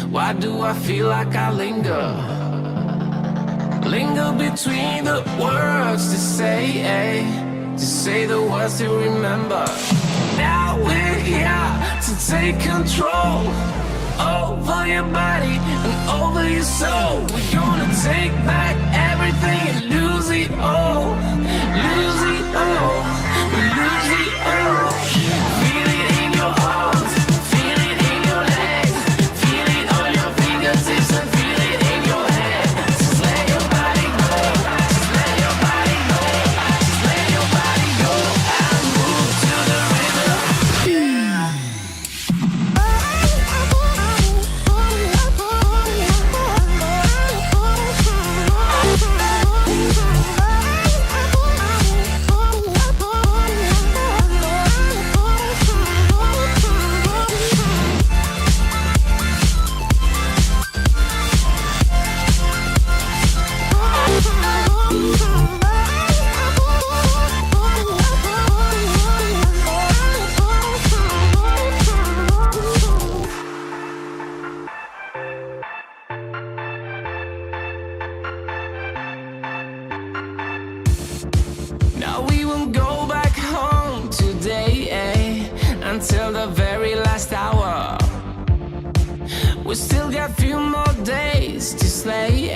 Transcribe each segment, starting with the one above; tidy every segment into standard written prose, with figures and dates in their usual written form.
Why do I feel like I linger? Linger between the words to say the words to remember. Now we're here to take control over your body and over your soul. We're gonna take back everything and lose it all. Lose it all. We lose it all. Feel it in your arms, feel it in your legs, feel it on your fingertips and feel it in your head. Just let your body go, just let your body go, just let your body go and move to the rhythm. Now we won't go back home today, until the very last hour. We still got a few more days to slay,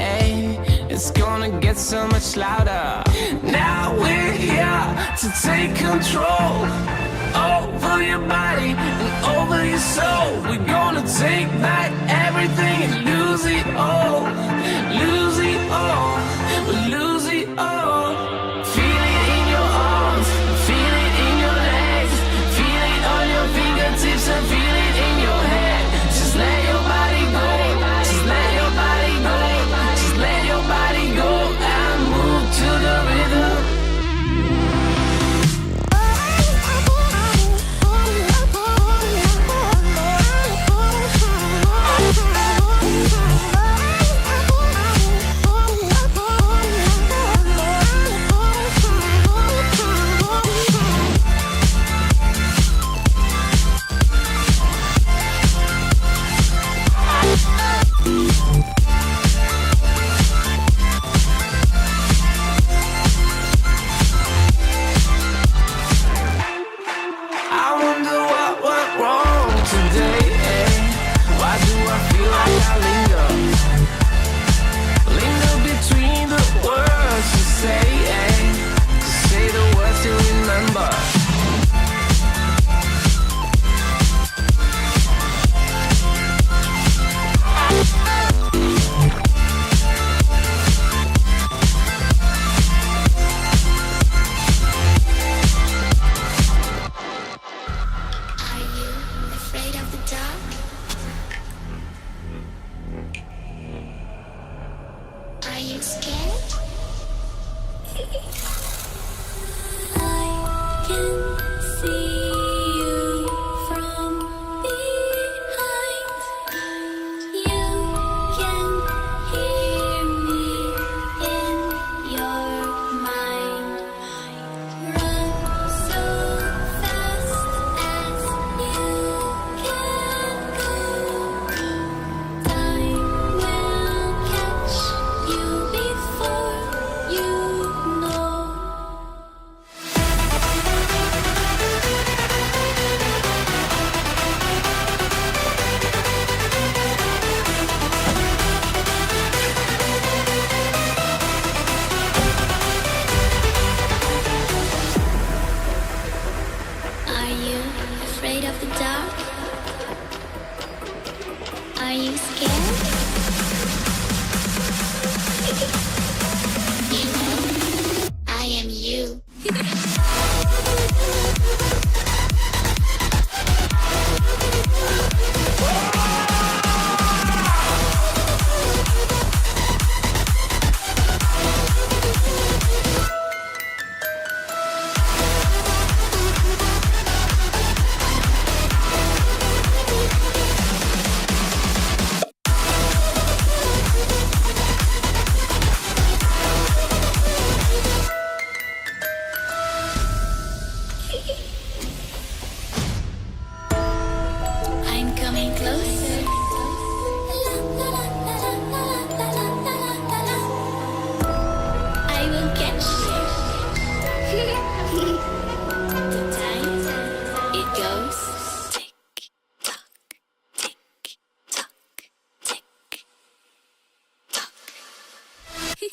It's gonna get so much louder. Now we're here to take control over your body and over your soul. We're gonna take back everything and lose it all. Lose it all. Lose it all. Feel it in your arms, feel it in your legs, feel it on your fingertips and feel it in your head. Just let your body go, just let your body go, just let your body go and move to the rhythm. I wonder what went wrong today, Why do I feel like I linger? Linger between the words to say the words to remember. Are you afraid of the dark? Are you scared? I can see you from behind. You can hear me in your mind. Run so fast as you can go. Time will catch you before you know. Are you afraid of the dark? Are you scared? You know, I am you. Are you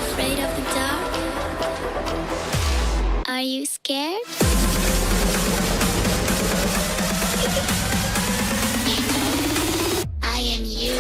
afraid of the dark? Are you scared? I am you.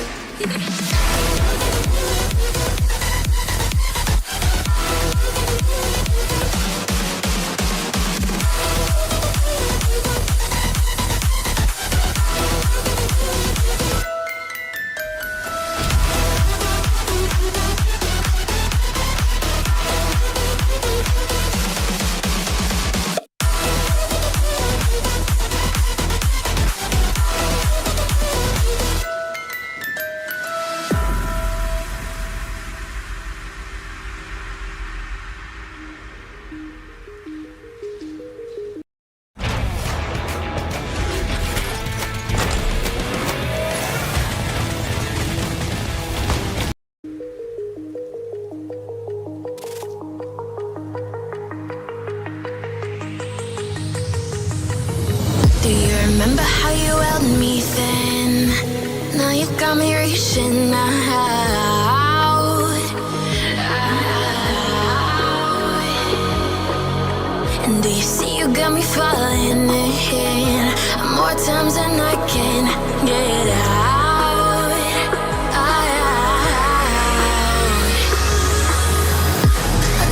Do you remember how you held me then? Now you got me reaching out. And do you see you got me falling in more times than I can get out?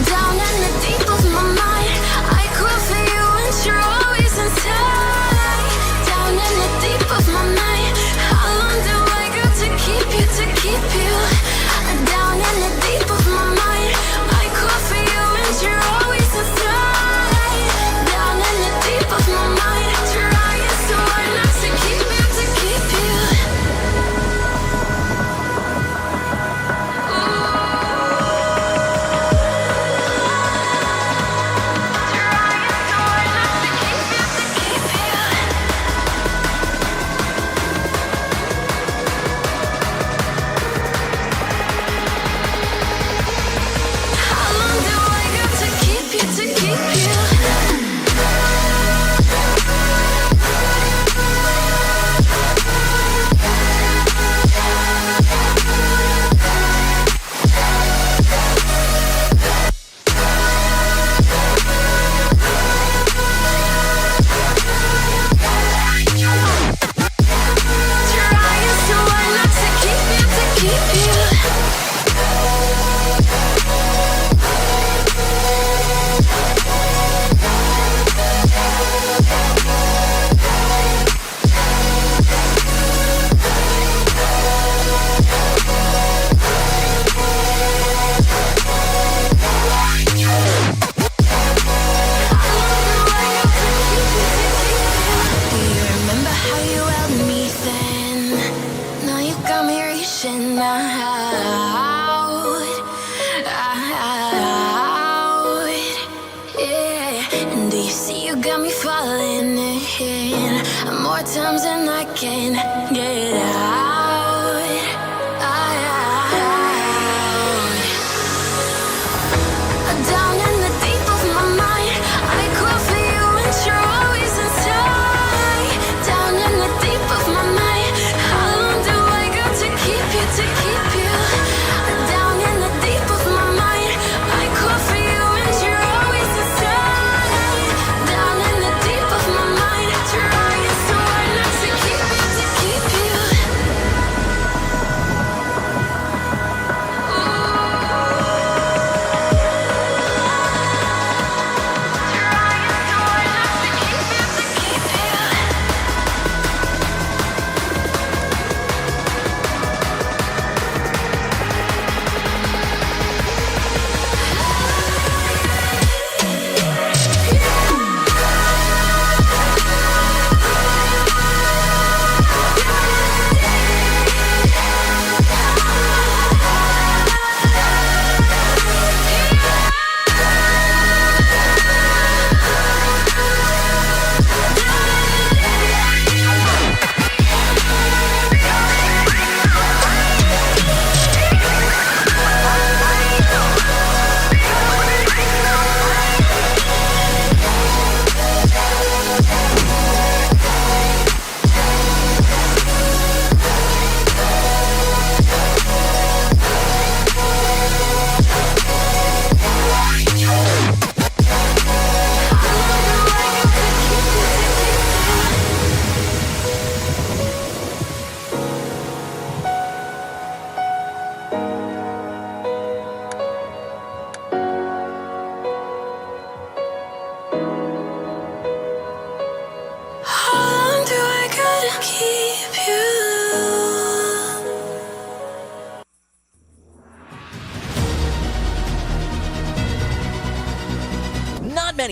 Down in the deep of my mind, I crawl for you and you're always inside. Down in the deep of my mind, how long do I go to keep you, to keep you? Down in the deep of my mind, I crawl for you and you're always inside. Down in the deep of my mind, trying so hard not to keep you, to keep you. How long do I got to keep you, to keep you? Trying so hard not to keep you, to keep you. Do you remember how you held me then? Now you got me reaching out. Yeah. And do you see you got me falling in more times than I can get out? Down in the deep of my mind, I crawl for you and you're always inside. Down in the deep of my mind, how long do I got to keep you, to keep you? Down in the deep of my mind, I crawl for you and you're always inside. Down in the deep of my mind, trying so hard not to keep you, to keep you.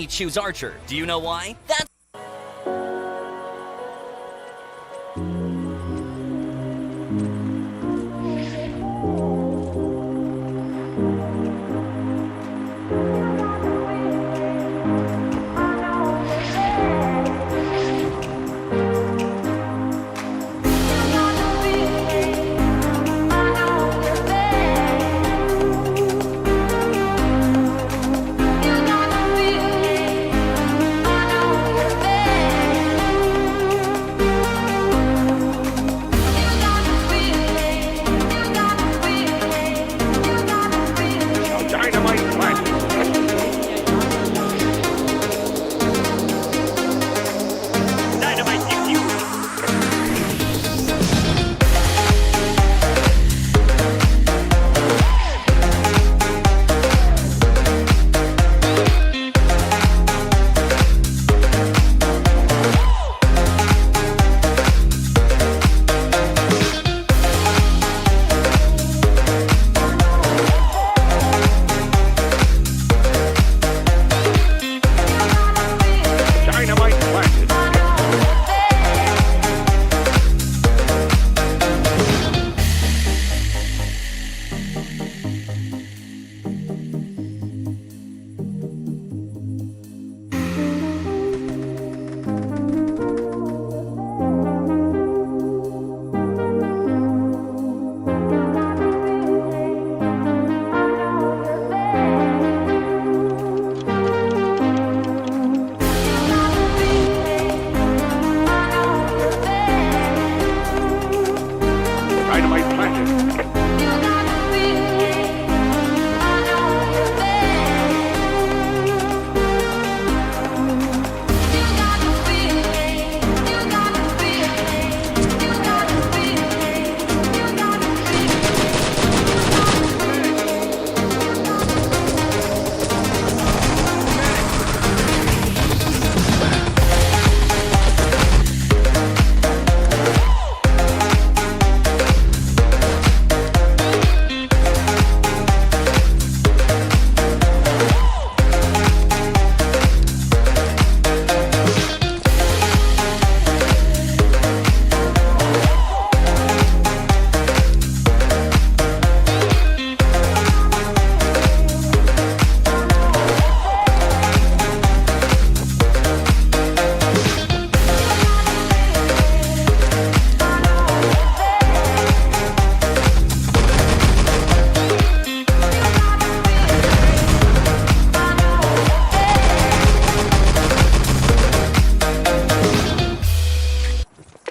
choose Archer. Do you know why? That's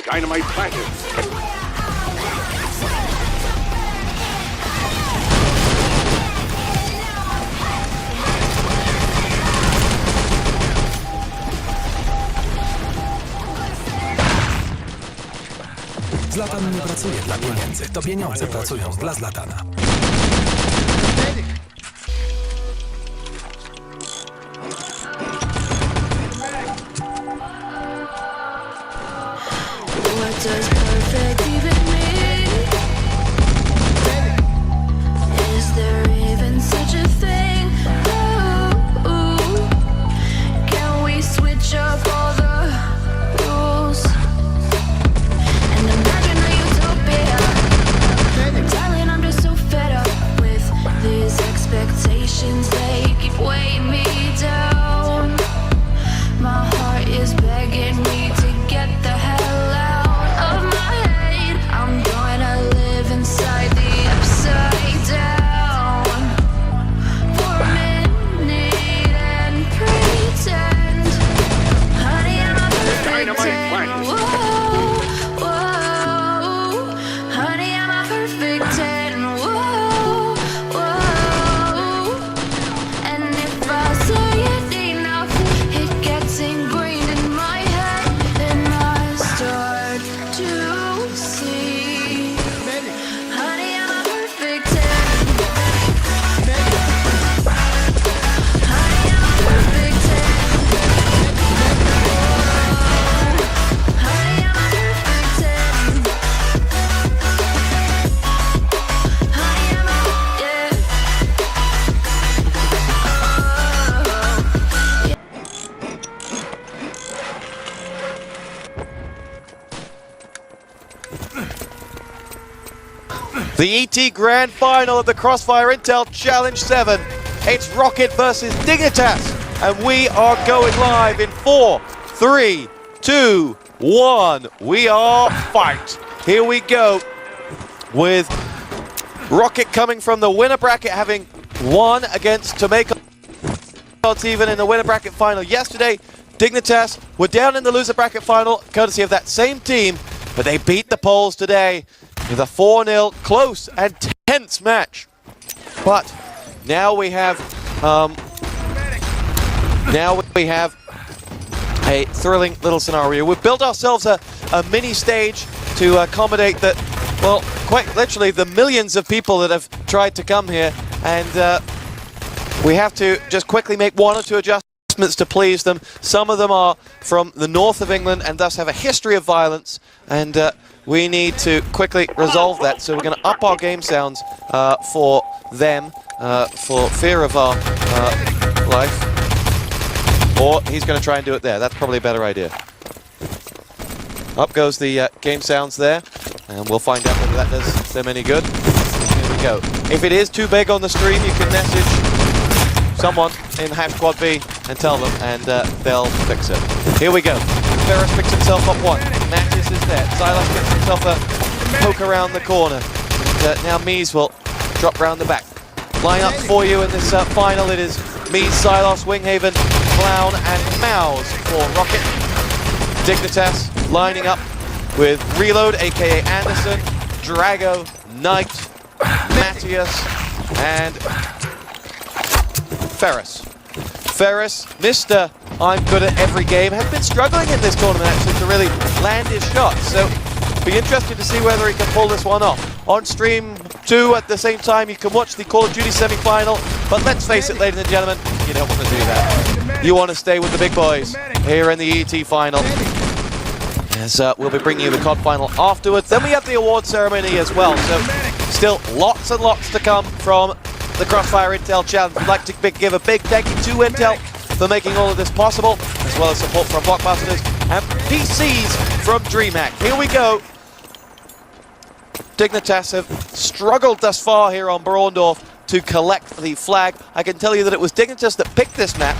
Dynamite planted. Zlatan nie pracuje dla pieniędzy. To pieniądze pracują dla Zlatana. What does perfect even mean? Is there even such a thing? Ooh, can we switch up all the rules and imagine a utopia? Darling, I'm just so fed up with these expectations. They keep weighing me down. My heart is begging me to get the hell out of my The ET Grand Final of the Crossfire Intel Challenge 7. It's Rocket versus Dignitas, and we are going live in 4, 3, 2, 1. We are fight. Here we go with Rocket coming from the winner bracket, having won against to make odds even in the winner bracket final yesterday. Dignitas were down in the loser bracket final, courtesy of that same team, but they beat the Poles today with a 4-0 close and tense match. But now we have a thrilling little scenario. We've built ourselves a mini stage to accommodate that, well, quite literally the millions of people that have tried to come here, and we have to just quickly make one or two adjustments to please them. Some of them are from the north of England and thus have a history of violence, and we need to quickly resolve that. So we're going to up our game sounds for them, for fear of our life. Or he's going to try and do it there. That's probably a better idea. Up goes the game sounds there, and we'll find out whether that does them any good. Here we go. If it is too big on the stream, you can message someone in #QuadB and tell them, and they'll fix it. Here we go. Ferris picks himself up one. Mattis is there. Silas gets himself a poke around the corner. And, now Mies will drop round the back. Lineups for you in this final. It is Mies, Silas, Winghaven, Clown, and Mouse for Rocket. Dignitas lining up with Reload, aka Anderson, Drago, Knight, Matthias, and Ferris. Ferris, Mr. I'm good at every game, has been struggling in this tournament actually to really land his shots. So be interested to see whether he can pull this one off. On stream 2 at the same time, you can watch the Call of Duty semi-final, but let's face it, ladies and gentlemen, you don't want to do that. You want to stay with the big boys here in the ET final. As we'll be bringing you the COD final afterwards. Then we have the award ceremony as well. So still lots and lots to come from the Crossfire Intel Challenge. We'd like to give a big thank you to Intel for making all of this possible, as well as support from Blockbusters and PCs from DreamHack. Here we go. Dignitas have struggled thus far here on Braundorf to collect the flag. I can tell you that it was Dignitas that picked this map,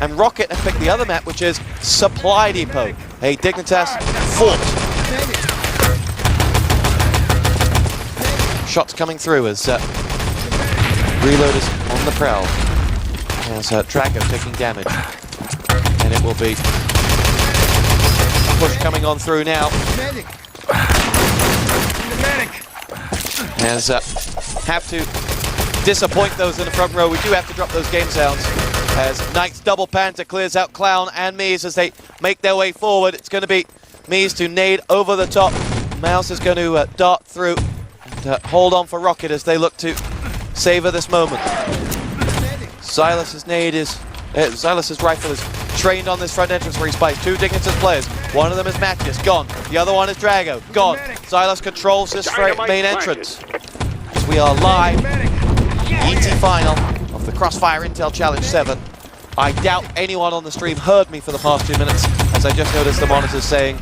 and Rocket have picked the other map, which is Supply Depot. Hey, Dignitas fought. Shots coming through as Reload is on the prowl. As Drago taking damage. And it will be push coming on through now. As have to disappoint those in the front row. We do have to drop those game sounds. As Knight's double Panther clears out Clown and Mies as they make their way forward. It's going to be Mies to nade over the top. Mouse is going to dart through and hold on for Rocket as they look to savor this moment. Silas's nade is Silas's rifle is trained on this front entrance where he spies two Dignitas players. One of them is Matthias, gone. The other one is Drago, gone. Silas controls this main entrance. As we are live, ET final of the Crossfire Intel Challenge 7. I doubt anyone on the stream heard me for the past 2 minutes, as I just noticed the monitors saying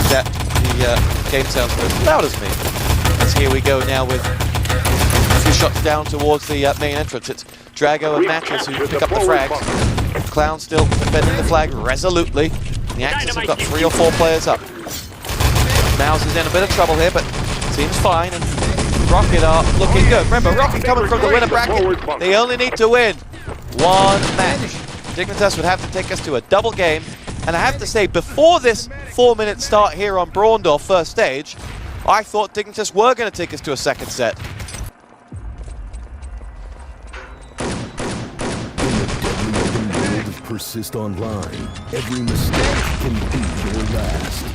that the game sounds were as loud as me. As here we go now with a few shots down towards the main entrance. It's Drago and Matthias who pick up the frags. Clown still defending the flag resolutely. The Axis have got 3 or 4 players up. Mouse is in a bit of trouble here, but seems fine. And Rocket are looking good. Remember, Rocket coming from the winner bracket. They only need to win one match. Dignitas would have to take us to a double game. And I have to say, before this 4-minute start here on Braundorf first stage, I thought Dignitas were going to take us to a second set. Persist online. Every mistake can be your last.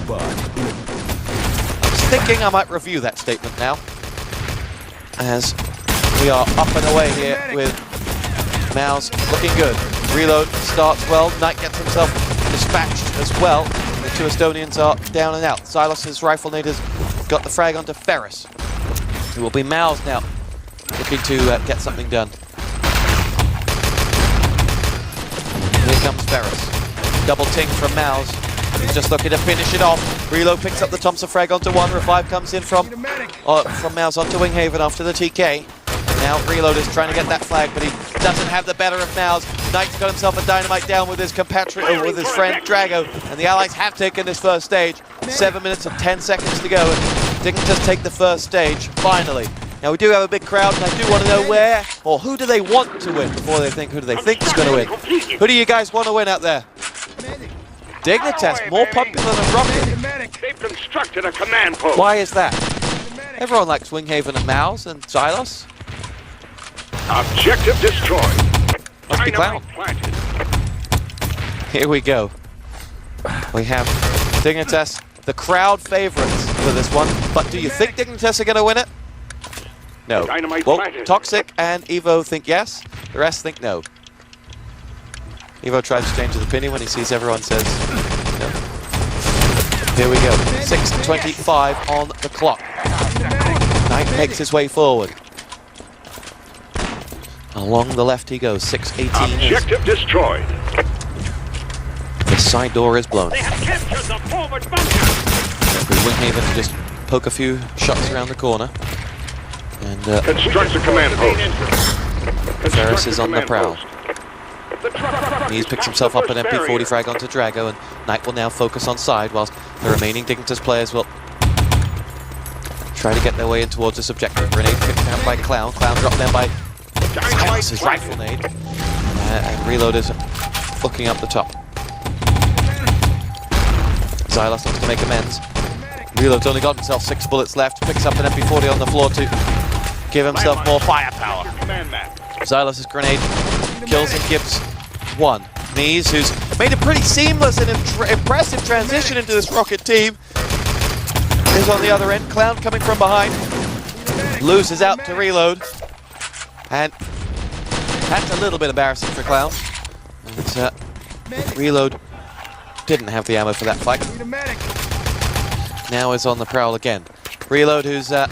But I was thinking I might review that statement now, as we are up and away here with Mouse looking good. Reload starts well. Knight gets himself dispatched as well. The two Estonians are down and out. Silas's rifle nade has got the frag onto Ferris. It will be Mouse now, looking to get something done. Here comes Ferris. Double ting from Mouse. He's just looking to finish it off. Reload picks up the Thompson frag onto one. Revive comes in from Mouse onto Winghaven after the TK. Now Reload is trying to get that flag, but he doesn't have the better of Mouse. Knight's got himself a dynamite down with his compatriot, with his friend Drago, and the Allies have taken this first stage. 7 minutes and 10 seconds to go, and didn't just take the first stage, finally. Now we do have a big crowd, and I do want to know where, or who do they want to win before they think who do they think is going to win. Who do you guys want to win out there? Dignitas, more popular than Rocket. They've constructed a command post. Why is that? Everyone likes Winghaven and Mouse and Xylos. Objective destroyed. Must be Clown. Dynamite planted. Here we go. We have Dignitas, the crowd favorites for this one. But do you think Dignitas are going to win it? No. Dynamite Well, planted. Toxic and Evo think yes. The rest think no. Evo tries to change his opinion when he sees everyone says no. Here we go. 6:25 on the clock. Knight makes his way forward. Along the left he goes. 6:18. Objective destroyed. The side door is blown. They have captured the forward bunker. Winghaven to just poke a few shots around the corner. And Construct a command post. Ferris is on the prowl. He He picks himself up an MP40 frag onto Drago, and Knight will now focus on side, whilst the remaining Dignitas players will try to get their way in towards this objective. Grenade picked out by Clown. Clown dropped down by his rifle nade. And Reload is looking up the top. Xylos looks to make amends. Reload's only got himself 6 bullets left. Picks up an MP40 on the floor to give himself more firepower. Xylos' grenade kills and gives one. Mies, who's made a pretty seamless and impressive transition into this Rocket team, is on the other end. Clown coming from behind. Loses out to Reload. And that's a little bit embarrassing for Clown. And, Reload didn't have the ammo for that fight. Now is on the prowl again. Reload, who's been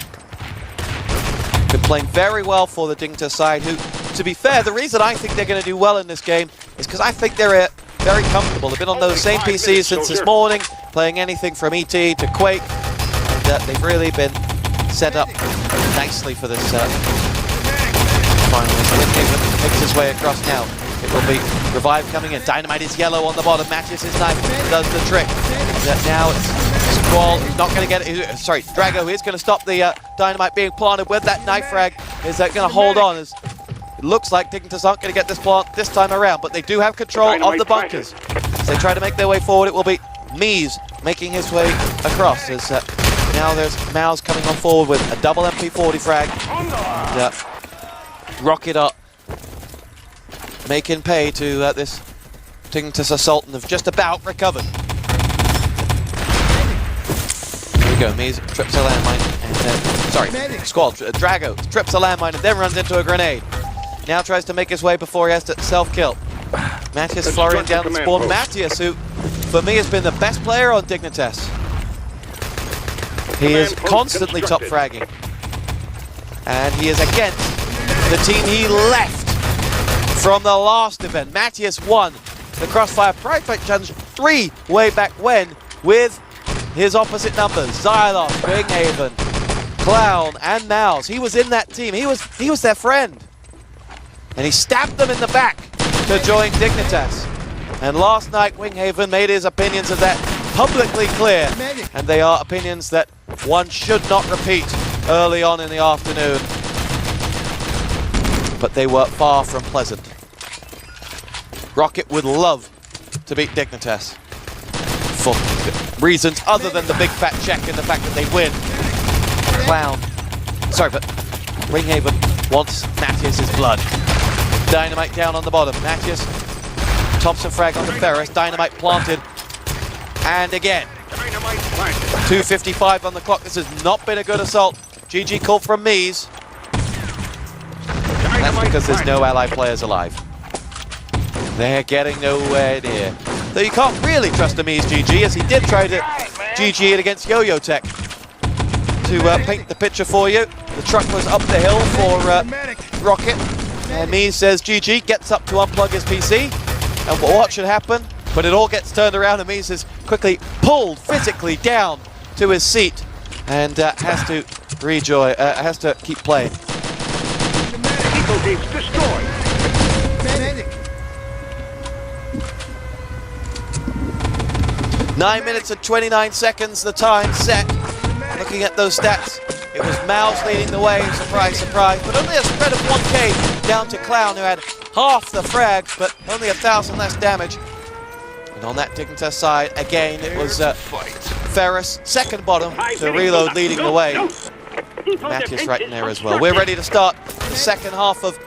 playing very well for the Dignitas side, who, to be fair, the reason I think they're going to do well in this game is because I think they're very comfortable. They've been on those same PCs since this morning, playing anything from ET to Quake, and they've really been set up nicely for this finally. So Winghaven makes his way across now. It will be Revive coming in. Dynamite is yellow on the bottom, matches his knife, does the trick. And now it's Squall, who's not going to get it. Sorry, Drago is going to stop the Dynamite being planted with that knife frag. Is that going to hold on? As it looks like Dignitas aren't going to get this plant this time around, but they do have control of the bunkers. As they try to make their way forward, it will be Mies making his way across. As now there's Mouse coming on forward with a double MP40 frag. And, Rocket up, making pay to this Dignitas assault, and have just about recovered. Here we go, Mies trips a landmine, and then, sorry, Squall, Drago trips a landmine and then runs into a grenade. Now tries to make his way before he has to self-kill. Matthias flurrying down the spawn. Matthias, who, for me, has been the best player on Dignitas. He is constantly top fragging. And he is against the team he left from the last event. Matthias won the Crossfire Private Challenge 3 way back when with his opposite numbers. Xylos, Winghaven, Clown, and Mouse. He was in that team. He was their friend. And he stabbed them in the back to join Dignitas. And last night, Winghaven made his opinions of that publicly clear. And they are opinions that one should not repeat early on in the afternoon. But they were far from pleasant. Rocket would love to beat Dignitas for reasons other than the big fat check and the fact that they win. Clown. Sorry, but Winghaven wants Matthias' blood. Dynamite down on the bottom. Matthias, Thompson frag onto Ferris. Dynamite planted. And again. 2:55 on the clock. This has not been a good assault. GG call from Mies. That's because there's no allied players alive. They're getting nowhere near. Though you can't really trust a Mies GG, as he did try to GG it against Yo-Yo Tech. To paint the picture for you, the truck was up the hill for Rocket. And Mies says GG, gets up to unplug his PC. And what should happen? But it all gets turned around and Mies is quickly pulled physically down to his seat and has to has to keep playing. Eco gates destroyed. 9 minutes and 29 seconds, the time set. Looking at those stats, it was Mouse leading the way, surprise, surprise, but only a spread of 1k down to Clown, who had half the frags, but only 1,000 less damage. And on that Dignitas side, again, it was Ferris, second bottom, to Reload leading the way. Mattias right in there as well. We're ready to start the second half of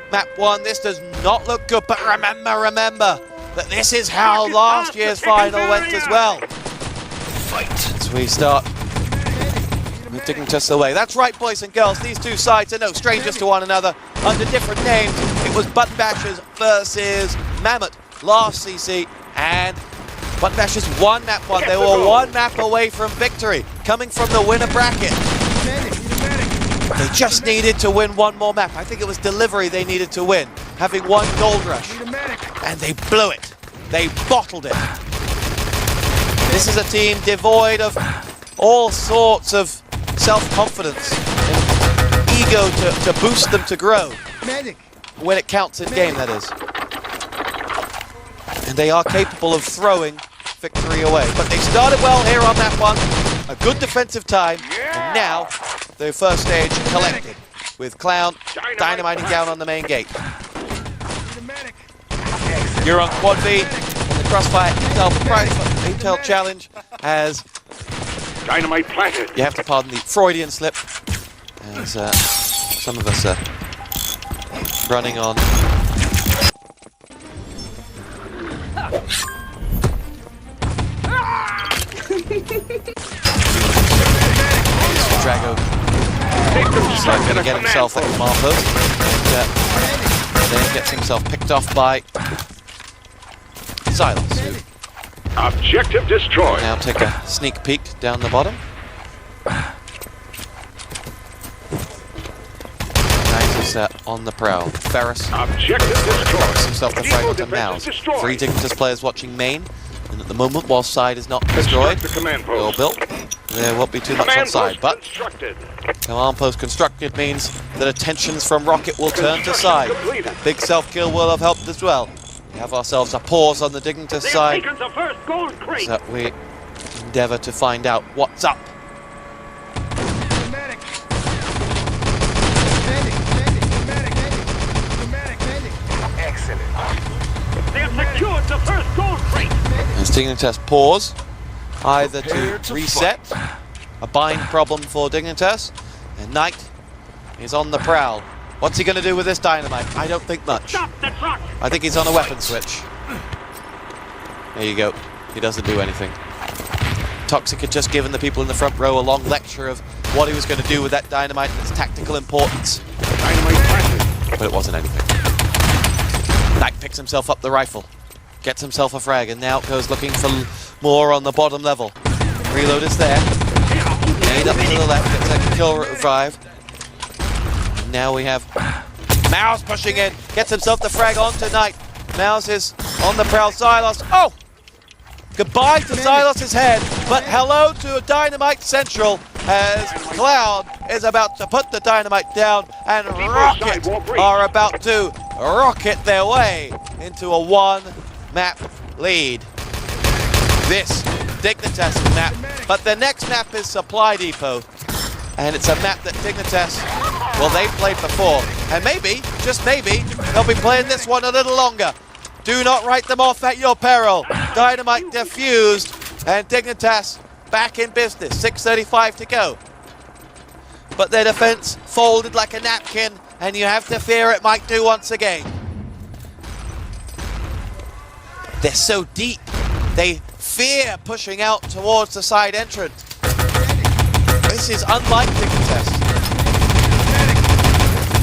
map 1. This does not look good, but remember that this is how last year's final went as well. As we start with Dignitas away. That's right, boys and girls, these two sides are no strangers to one another under different names. It was Button Bashers versus Mammoth last CC, and Button Bashers won map 1. They were one map away from victory, coming from the winner bracket. They just needed to win one more map. I think it was Delivery they needed to win, having won Gold Rush. And they blew it. They bottled it. This is a team devoid of all sorts of self-confidence and ego to boost them to grow. When it counts in game, that is. And they are capable of throwing victory away. But they started well here on map 1. A good defensive time. And now, the first stage collected, with Clown dynamiting down on the main gate. You're on Quad V, and the Crossfire Intel Challenge has... Dynamite planted. You have to pardon the Freudian slip, as some of us are running on. Drago is going to get himself at the command post, and then gets himself picked off by Silas, who Objective destroyed. now take a sneak peek down the bottom. Knight is on the prowl. Ferris Objective destroyed. gets himself the frag onto Mouse. Three Dignitas players watching main, and at the moment, while side is not destroyed, The command well post. built, there won't be too much on Command side, post but constructed. command post constructed means that attentions from Rocket will turn to side. Big self-kill will have helped as well. We have ourselves a pause on the Dignitas side, Taken the first gold crate. so we endeavour to find out what's up. They have secured the first gold crate. As Dignitas pause, either to reset, a bind problem for Dignitas, and Knight is on the prowl. What's he going to do with this dynamite? I don't think much. Stop the truck. I think he's on a weapon switch. There you go. He doesn't do anything. Toxic had just given the people in the front row a long lecture of what he was going to do with that dynamite and its tactical importance. Dynamite planted. But it wasn't anything. Knight picks himself up the rifle, gets himself a frag, and now goes looking for more on the bottom level. Reload is there. Nade up to the left, gets that kill revive. And now we have Mouse pushing in, gets himself the frag onto Knight. Mouse is on the prowl. Silas. Oh! Goodbye to Silas's head, but hello to a Dynamite Central as Cloud is about to put the dynamite down and Rocket are about to rocket their way into a one-map lead. This Dignitas map, but the next map is Supply Depot, and it's a map that Dignitas, well, they've played before, and maybe, just maybe, they'll be playing this one a little longer. Do not write them off at your peril. Dynamite defused, and Dignitas back in business. 6:35 to go. But their defense folded like a napkin, and you have to fear it might do once again. They're so deep, they fear pushing out towards the side entrance. This is unlike Dignitas.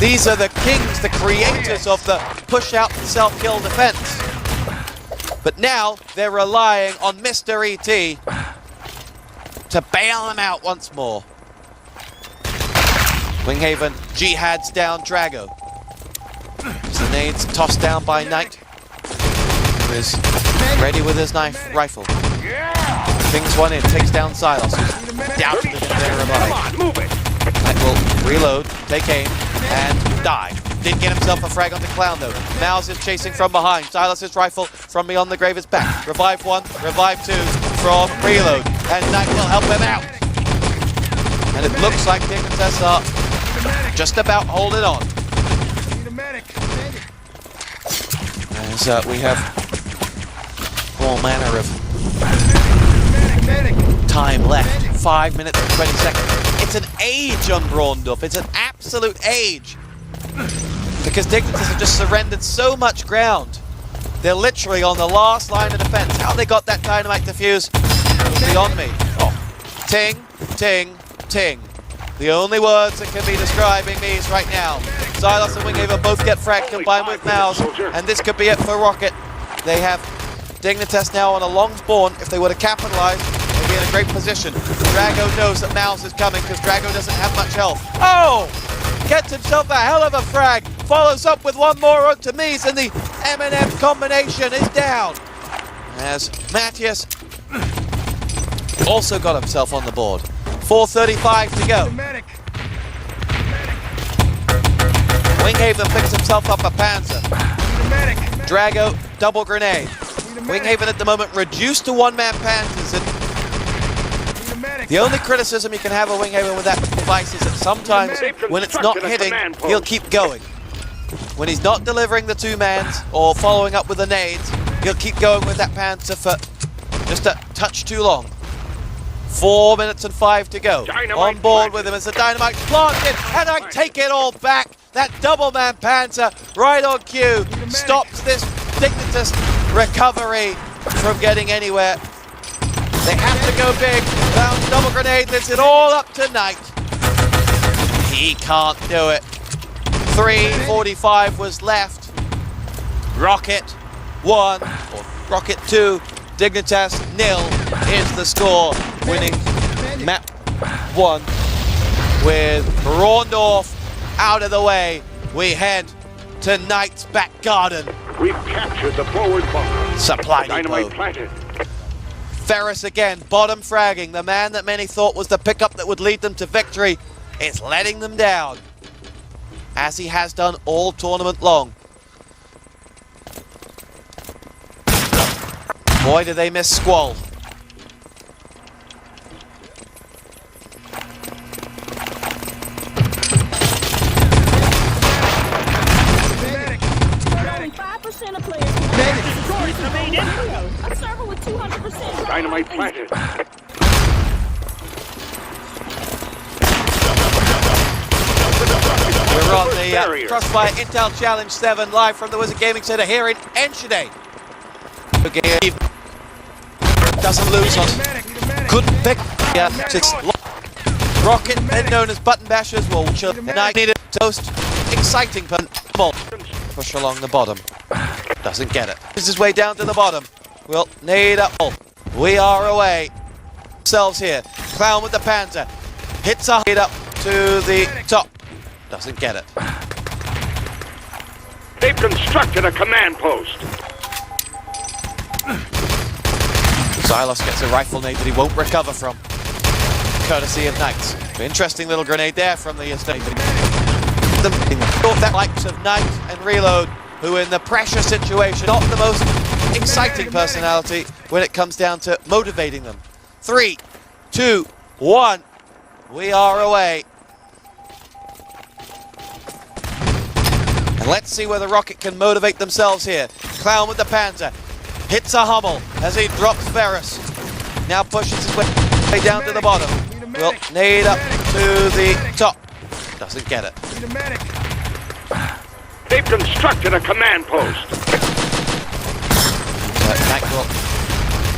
These are the kings, the creators of the push-out and self-kill defense. But now they're relying on Mr. ET to bail them out once more. Winghaven jihads down Drago. Grenades tossed down by Knight, who is Ready with his rifle. Pings one in, takes down Silos. Down to the revive. Come on, move it. Knight will reload, take aim, and die. Did get himself a frag on the Clown though. Mouse is chasing from behind. Silas's rifle from beyond the grave is back. Revive one, revive two from reload. And Knight will help him out. And it looks like Dignitas are just about holding on. As we have all manner of time left. 5 minutes and 20 seconds. It's an age on Braundup. It's an absolute age. Because Dignitas have just surrendered so much ground. They're literally on the last line of defense. How they got that dynamite defuse is beyond me. Oh. Ting, ting, ting. The only words that can be describing these right now. Silas and Winghaven both get fragged combined with Mouse, and this could be it for Rocket. They have Dignitas now on a long spawn. If they were to capitalize, they'd be in a great position. Drago knows that Mouse is coming because Drago doesn't have much health. Oh! Gets himself a hell of a frag. Follows up with one more onto Mies, and the M&M combination is down. As Matthias also got himself on the board. 4:35 to go. Winghaven picks himself up a Panzer. Drago, double grenade. Winghaven at the moment reduced to one-man Panzers. And the only criticism you can have of Winghaven with that device is that sometimes when it's not hitting, he'll keep going. When he's not delivering the two-mans or following up with the nades, he'll keep going with that Panzer for just a touch too long. 4 minutes and 5 to go. On board with him as the dynamite planted, and I take it all back. That double-man Panzer right on cue stops this Dignitas recovery from getting anywhere. They have to go big. Found double grenade, lifts it all up tonight. He can't do it. 3:45 was left. Rocket 1, or Rocket 2, Dignitas 0 is the score. Winning map 1 with Braundorf out of the way. We head to Knight's back garden. We've captured the forward bunker. Supply Dynamite depot. planted. Ferris again, bottom fragging. The man that many thought was the pickup that would lead them to victory is letting them down, as he has done all tournament long. Boy, do they miss Squall. A server with 200%. Dynamite planted. We're on the Crossfire Intel Challenge 7 live from the Wizard Gaming Center here in Enschede. Doesn't lose on. Couldn't pick. Yeah, six. Rocket, then known as Button Bashers, will tonight need a toast. Exciting ball. Push along the bottom. Doesn't get it. This is his way down to the bottom. We'll nade up. We are away. Ourselves here. Clown with the Panzer. Hits a nade up to the top. Doesn't get it. They've constructed a command post. Silos gets a rifle nade that he won't recover from, courtesy of Knights. Interesting little grenade there from the estate. That likes of Knight and Reload, who in the pressure situation, not the most exciting personality when it comes down to motivating them. 3, 2, 1. We are away. And let's see whether Rocket can motivate themselves here. Clown with the Panzer. Hits a Hummel as he drops Ferris. Now pushes his way down to the bottom. Will nade up to the top. Doesn't get it. They've constructed a command post. Knight will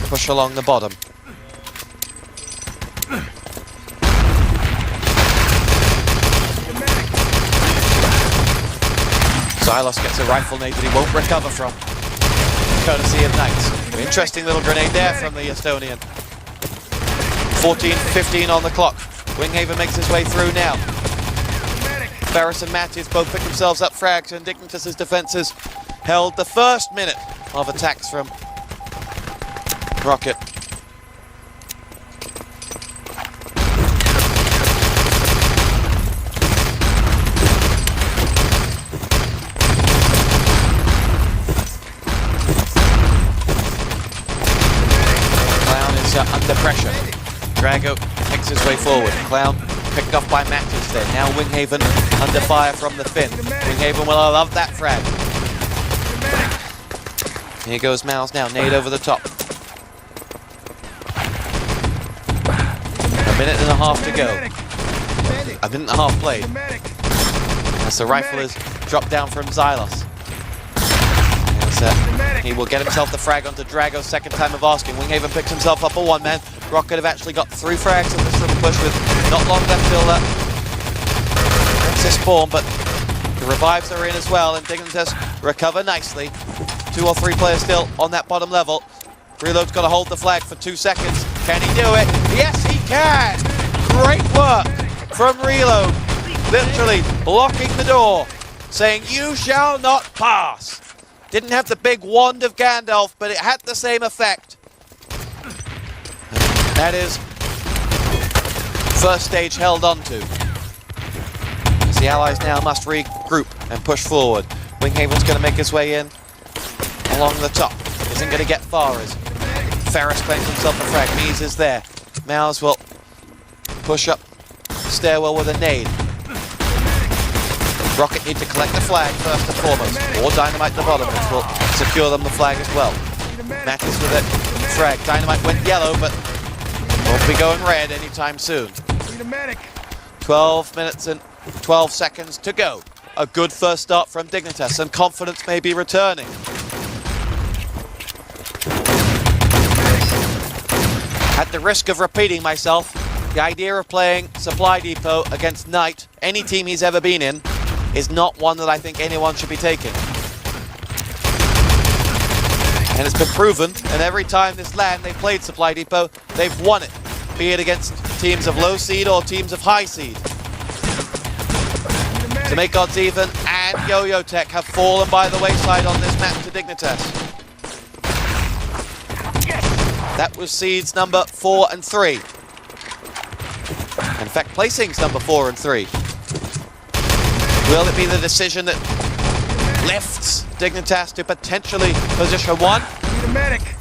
push along the bottom. Silos gets a rifle nade that he won't recover from, courtesy of Knights. Interesting little grenade there from the Estonian. 14:15 on the clock. Winghaven makes his way through now. Ferris and Matthews both pick themselves up frags, and Dignitas' defences held the first minute of attacks from Rocket. Clown is under pressure. Drago makes his way forward. Clown picked off by Matt instead. Now Winghaven under fire from the Finn. Winghaven will love that frag. Here goes Miles now. Nade over the top. A minute and a half to go. A minute and a half played. As the rifle is dropped down from Xylos. He will get himself the frag onto Drago, second time of asking. Winghaven picks himself up a one-man. Rocket have actually got 3 frags on this little push with not long left till this spawn, but the revives are in as well, and Dignitas recover nicely. 2 or 3 players still on that bottom level. Reload's got to hold the flag for 2 seconds. Can he do it? Yes, he can! Great work from Reload. Literally blocking the door, saying, "You shall not pass." Didn't have the big wand of Gandalf, but it had the same effect. That is first stage held onto. As the allies now must regroup and push forward. Winghaven's going to make his way in along the top. Isn't going to get far as Ferris claims himself a frag. Mies is there. Mouse will push up stairwell with a nade. Rocket need to collect the flag first and foremost, or Dynamite the bottom, which will secure them the flag as well. Mattis with it. Frag. Dynamite went yellow, but won't be going red anytime soon. 12 minutes and 12 seconds to go. A good first start from Dignitas, and confidence may be returning. At the risk of repeating myself, the idea of playing Supply Depot against Knight, any team he's ever been in, is not one that I think anyone should be taking. And it's been proven, and every time this LAN they've played Supply Depot, they've won it, be it against teams of low seed or teams of high seed. To make odds even, and Yo-Yo Tech have fallen by the wayside on this map to Dignitas. That was seeds number 4 and 3. In fact, placings number 4 and 3. Will it be the decision that lifts Dignitas to potentially position 1?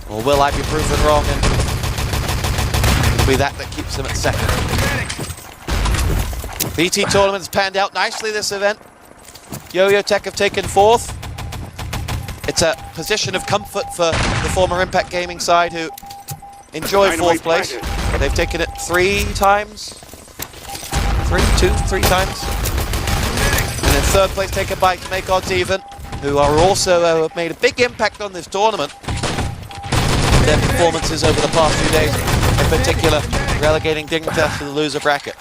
Or will I be proven wrong and it'll be that keeps them at 2nd? BT tournament's panned out nicely this event. Yo-Yo Tech have taken 4th. It's a position of comfort for the former Impact Gaming side who enjoy 4th place. They've taken it 3 times. 3 times. And then 3rd place taken by To Make Odds Even, who are also have made a big impact on this tournament. Their performances over the past few days, in particular, relegating Dignitas to the loser bracket.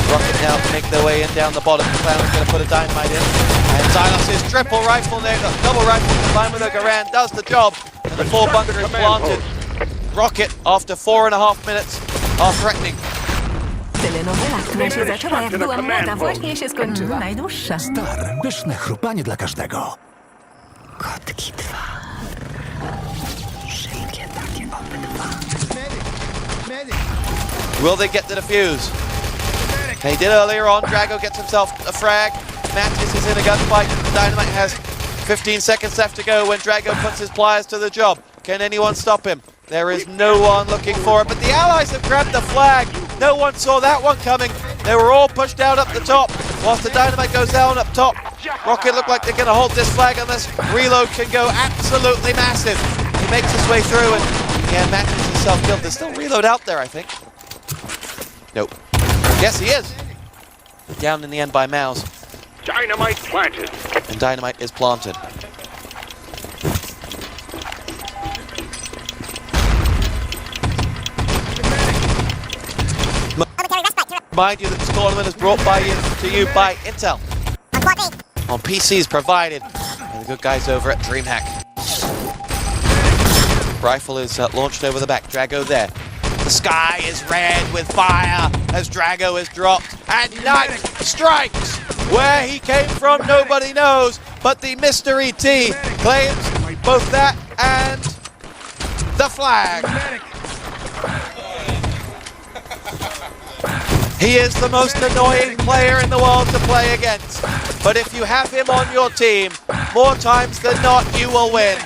Rocket now to make their way in down the bottom. Clown is going to put a dynamite in. And Xylos' triple rifle there, double rifle combined with a Garand does the job. And the 4 bunker is planted. Rocket, after 4.5 minutes, are threatening. Telenowela, która się zaczęła jak byłam młoda, właśnie się skończyła. Najdłuższa. Star, pyszne chrupanie dla każdego. Kotki 2. Szybkie takie obydwa. Will they get the defuse? They did earlier on. Drago gets himself a frag. Mattis is in a gunfight. Dynamite has 15 seconds left to go when Drago puts his pliers to the job. Can anyone stop him? There is no one looking for it, but the allies have grabbed the flag. No one saw that one coming. They were all pushed out up the top, whilst the Dynamite goes down up top. Rocket look like they're going to hold this flag unless Reload can go absolutely massive. He makes his way through and yeah, Mattis himself killed. There's still Reload out there, I think. Nope. Yes, he is. Down in the end by Mouse. Dynamite planted. And Dynamite is planted. Remind you that this tournament is brought to you by Intel. On PCs provided by the good guys over at DreamHack. Rifle is launched over the back. Drago there. The sky is red with fire as Drago is dropped. And Knight strikes. Where he came from, nobody knows. But the Mystery T claims both that and the flag. He is the most annoying player in the world to play against. But if you have him on your team, more times than not, you will win.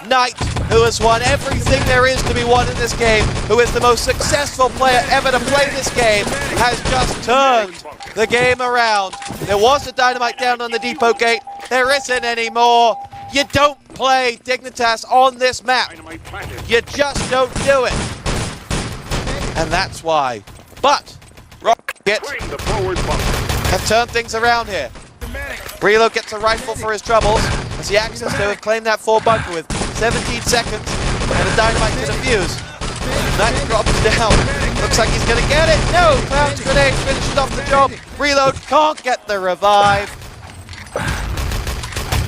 Knight, who has won everything there is to be won in this game, who is the most successful player ever to play this game, has just turned the game around. There was a dynamite down on the depot gate. There isn't anymore. You don't play Dignitas on this map. You just don't do it. And that's why. But Rocket have turned things around here. Reload gets a rifle for his troubles as he access to have claimed that 4 bunker with 17 seconds and a dynamite to defuse. Knight drops down. Looks like he's going to get it. No! Clown's grenade finishes off the job. Reload can't get the revive.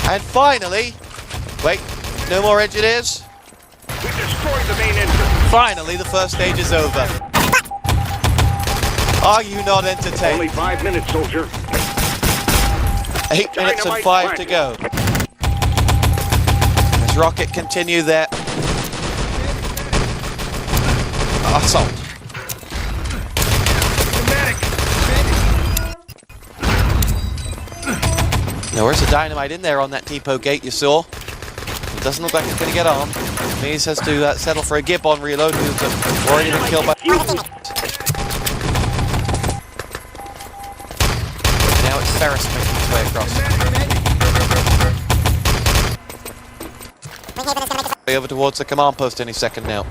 And finally, wait, no more engineers. We destroyed the main engine. Finally, the first stage is over. Are you not entertained? Only 5 minutes, soldier. 8 minutes and 5 to go. As Rocket continue their assault. Now, where's the dynamite in there on that depot gate you saw? It doesn't look like it's going to get armed. Mees has to settle for a Gib on reload, who's already been killed by... Now it's Ferris making his way across. Over towards the command post any second now.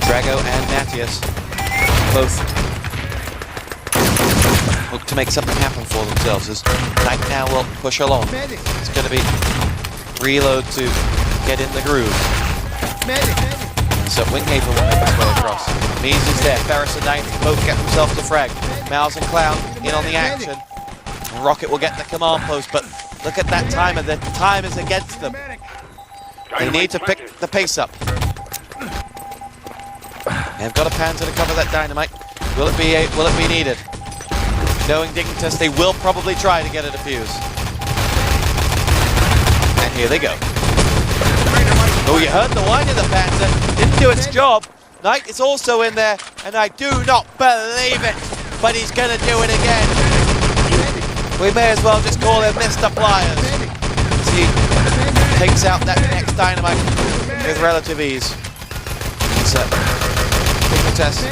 Drago and Matthias both look to make something happen for themselves as Knight now will push along. It's going to be reload to get in the groove. So Winghaven will make his way across. Mees is there. Ferris and Knight both get themselves to frag. Mouse and Clown in on the action. And Rocket will get the command post, but look at that timer. The time is against them. They need to pick the pace up. They've got a Panzer to cover that dynamite. Will it be needed? Knowing Dignitas, they will probably try to get a defuse. And here they go. Oh, you heard the whine of the Panzer. Didn't do its job. Knight is also in there, and I do not believe it. But he's going to do it again. We may as well just call him Mr. Pliers. As he takes out that next dynamite with relative ease. So, Dignitas,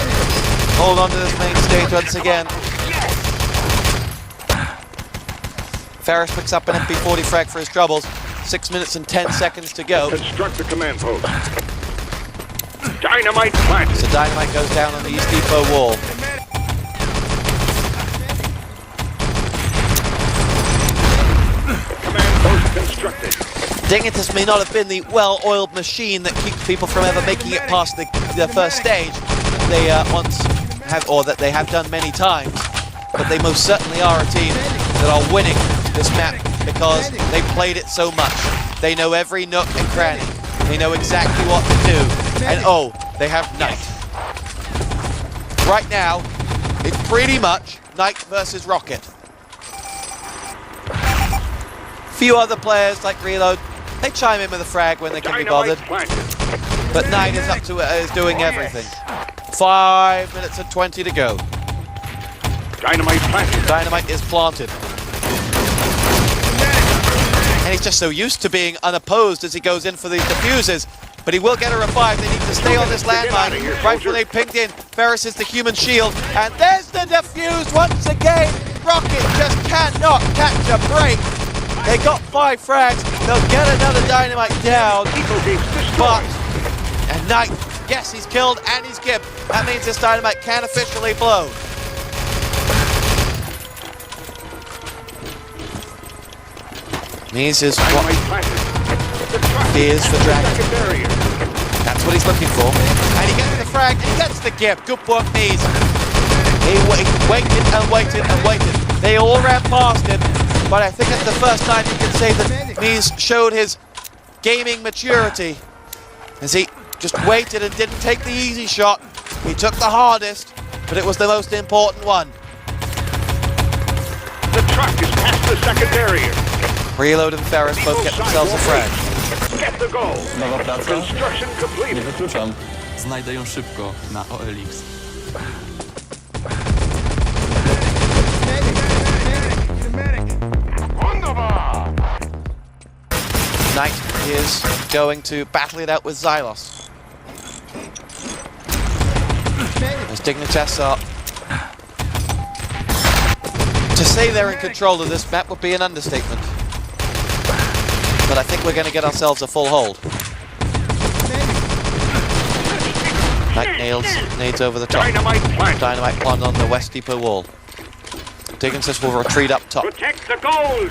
hold on to this main stage once again. Ferris picks up an MP40 frag for his troubles. 6 minutes and 10 seconds to go. Construct the command post. Dynamite planted. So dynamite goes down on the East Depot wall. Command post constructed. Dignitas may not have been the well-oiled machine that keeps people from ever making it past the first stage. They once have, or that they have done many times, but they most certainly are a team that are winning this map because they played it so much. They know every nook and cranny. They know exactly what to do. And oh, they have Knight. Right now, it's pretty much Knight versus Rocket. Few other players like Reload, they chime in with a frag when they can be bothered. But Knight is up to it, is doing everything. 5 minutes and 20 to go. Dynamite planted. Dynamite is planted. And he's just so used to being unopposed as he goes in for these defuses. But he will get a revive. They need to stay on this landmine. Right when they pinged in, Ferris is the human shield. And there's the defuse once again. Rocket just cannot catch a break. They got 5 frags. They'll get another dynamite down. But, and Knight, yes, he's killed and he's gibbed. That means this dynamite can officially blow. Mees is what fears for Dragon. That's what he's looking for. And he gets the frag, and he gets the gib. Good work, Mees. He waited and waited and waited. They all ran past him, but I think it's the first time you can say that Mees showed his gaming maturity as he just waited and didn't take the easy shot. He took the hardest, but it was the most important one. The truck is past the second area. Reload and Ferris both get themselves a frag. Get the goal. Nowa praca? Construction Nie completed. wykluczam. Znajdę ją szybko na OLX. Wunderbar. Knight is going to battle it out with Xylos. As Dignitas are... To say they're in control of this map would be an understatement. But I think we're going to get ourselves a full hold. Knight nades over the top. Dynamite plant. Dynamite plant on the West Depot wall. Dignitas will retreat up top. Protect the gold.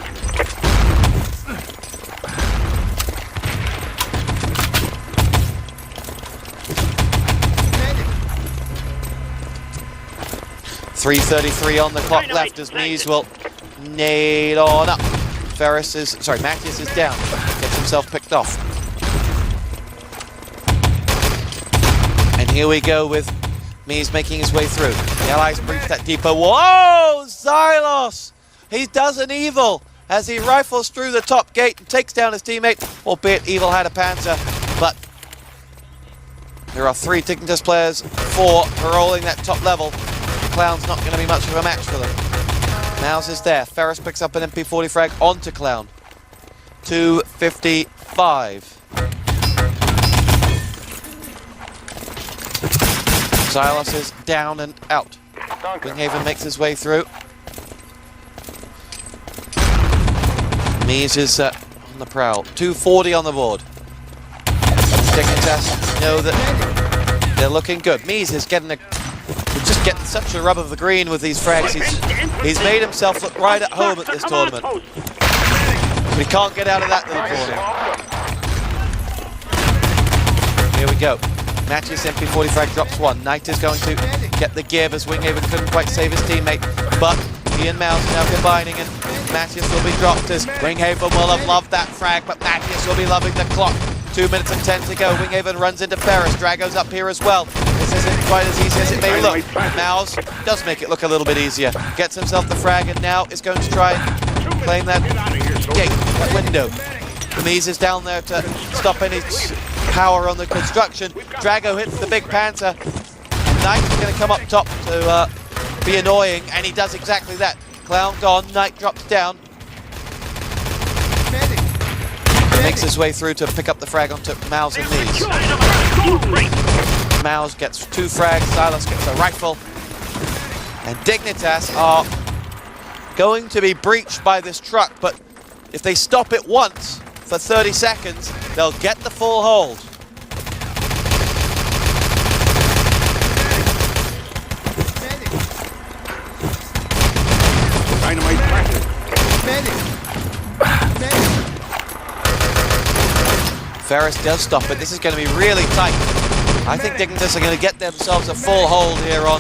.333 on the clock left as Mies will nade on up. Matthias is down. Gets himself picked off. And here we go with Mies making his way through. The Allies breach that depot wall. Whoa! Xylos! He does an evil as he rifles through the top gate and takes down his teammate, albeit Evil had a Panzer, but there are 3 Dignitas players, 4 patrolling that top level. Clown's not going to be much of a match for them. Mouse is there. Ferris picks up an MP40 frag onto Clown. 255. Xylos is down and out. Winghaven makes his way through. Mies is on the prowl. 240 on the board. Dignitas know that they're looking good. Mies is getting a... just getting such a rub of the green with these frags. He's made himself look right at home at this tournament. But he can't get out of that little corner. Here we go. Matthias MP40 frag drops 1. Knight is going to get the gib as Winghaven couldn't quite save his teammate. But he and Mouse now combining and Matthias will be dropped as Winghaven will have loved that frag, but Matthias will be loving the clock. 2 minutes and 10 to go. Winghaven runs into Ferris. Drago's up here as well. This isn't quite as easy as it may look. Mouse does make it look a little bit easier. Gets himself the frag and now is going to try and claim that gate, that window. Mies is down there to stop any power on the construction. Drago hits the big Panther. Knight is going to come up top to be annoying, and he does exactly that. Clown gone. Knight drops down. Makes his way through to pick up the frag onto Mouse and Mies. Mouse gets 2 frags, Xylos gets a rifle. And Dignitas are going to be breached by this truck, but if they stop it once for 30 seconds, they'll get the full hold. Dynamite planted. Ferris does stop it. This is going to be really tight. I think Dignitas are going to get themselves a full hold here on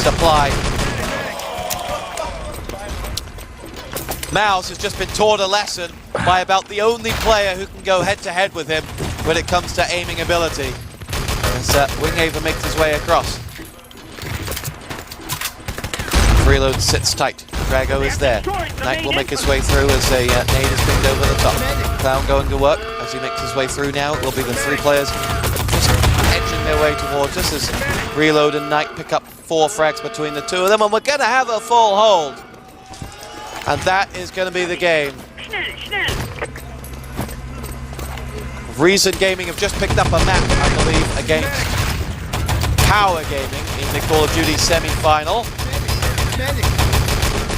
supply. Mouse has just been taught a lesson by about the only player who can go head-to-head with him when it comes to aiming ability. As Winghaven makes his way across. Reload sits tight. Drago is there. Knight will make his way through as a nade is pinged over the top. Clown going to work as he makes his way through now. It will be the 3 players just edging their way towards us as Reload and Knight pick up 4 frags between the 2 of them, and we're going to have a full hold. And that is going to be the game. Reason Gaming have just picked up a map, I believe, against Power Gaming in the Call of Duty semi-final.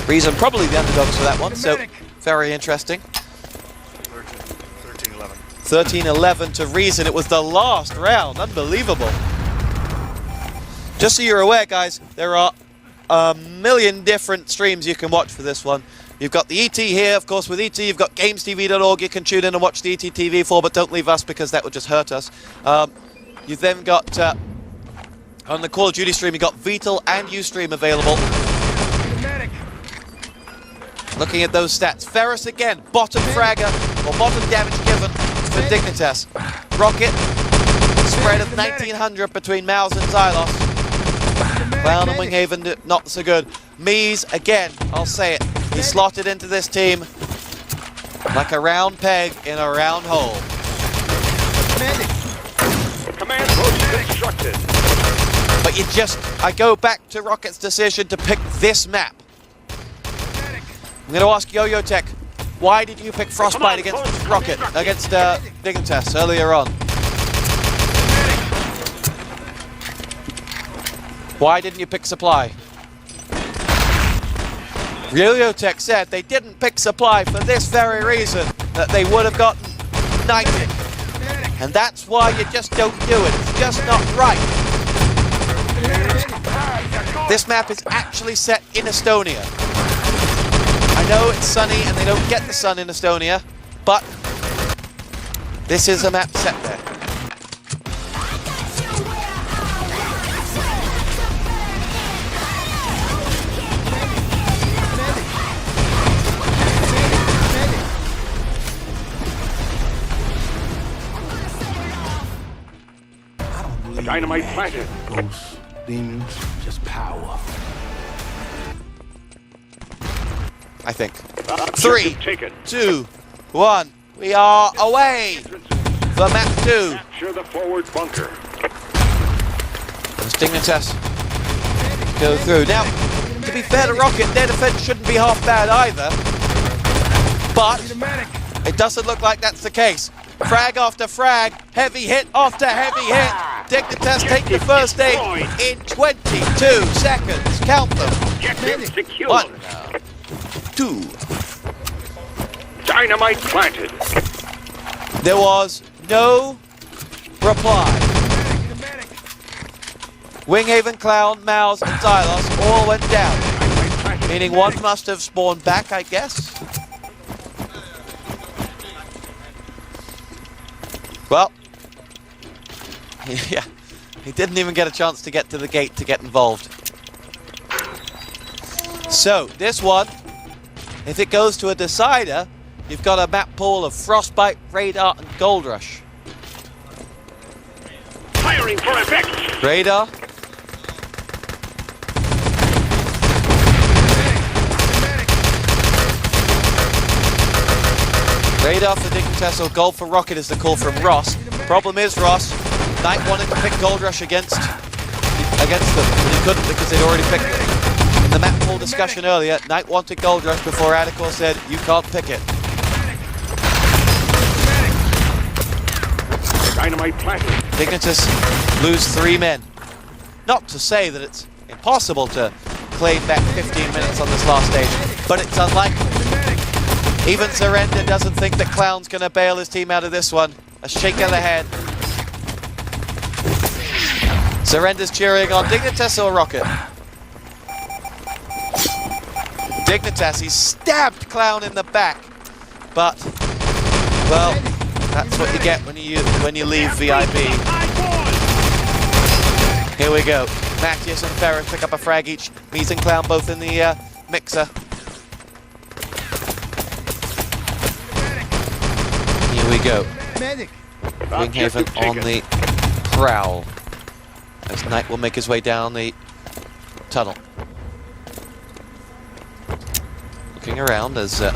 Reason probably the underdogs for that one, so very interesting. 13-11 to Reason. It was the last round. Unbelievable. Just so you're aware, guys, there are a million different streams you can watch for this one. You've got the ET here, of course. With ET, you've got GamesTV.org. You can tune in and watch the ET TV for, but don't leave us because that would just hurt us. You've then got on the Call of Duty stream, you've got Vital and Ustream available. Looking at those stats, Ferris again, bottom fragger, or bottom damage given for Dignitas. Rocket, spread of 1900 between Mouse and Xylos. Clown and Winghaven not so good. Mies, again, I'll say it, He slotted into this team like a round peg in a round hole. Command post constructed. But I go back to Rocket's decision to pick this map. I'm going to ask Yo-Yo Tech, why did you pick Frostbite against Rocket, against Dignitas earlier on? Why didn't you pick Supply? Yo-Yo Tech said they didn't pick Supply for this very reason, that they would have gotten knighted. And that's why you just don't do it. It's just not right. This map is actually set in Estonia. I know it's sunny and they don't get the sun in Estonia, but this is a map set there. Dynamite planted. Ghosts, demons, just power. I think. 3, Objective taken. 2, 1. We are away for map 2. Capture the forward bunker. As Dignitas go through. Now, to be fair to Rocket, their defense shouldn't be half bad either. But it doesn't look like that's the case. Frag after frag, heavy hit after heavy hit. Dignitas take the first stage in 22 seconds. Count them. Objective secured. 1, 2. Dynamite planted. There was no reply. Winghaven, Clown, Mouse, and Xylos all went down. Meaning one must have spawned back, I guess. Well, yeah, he didn't even get a chance to get to the gate to get involved. So, this one, if it goes to a decider, you've got a map pool of Frostbite, Radar, and Gold Rush. Firing for effect. Radar. Radar for Dignitas or Gold for Rocket is the call from Ross. Problem is, Ross, Knight wanted to pick Gold Rush against them, but he couldn't because they'd already picked it. In the map pool discussion earlier, Knight wanted Gold Rush before Adicor said, you can't pick it. Dynamite planted. Dignitas lose 3 men. Not to say that it's impossible to claim back 15 minutes on this last stage, but it's unlikely. Even Surrender doesn't think that Clown's going to bail his team out of this one. A shake of the head. Surrender's cheering on Dignitas or Rocket. Dignitas, he stabbed Clown in the back. But, well, that's what you get when you leave VIB. Here we go. Matthias and Ferris pick up a frag each. Mies and Clown both in the mixer. Here we go. Winghaven on the prowl. As Knight will make his way down the tunnel. Looking around as a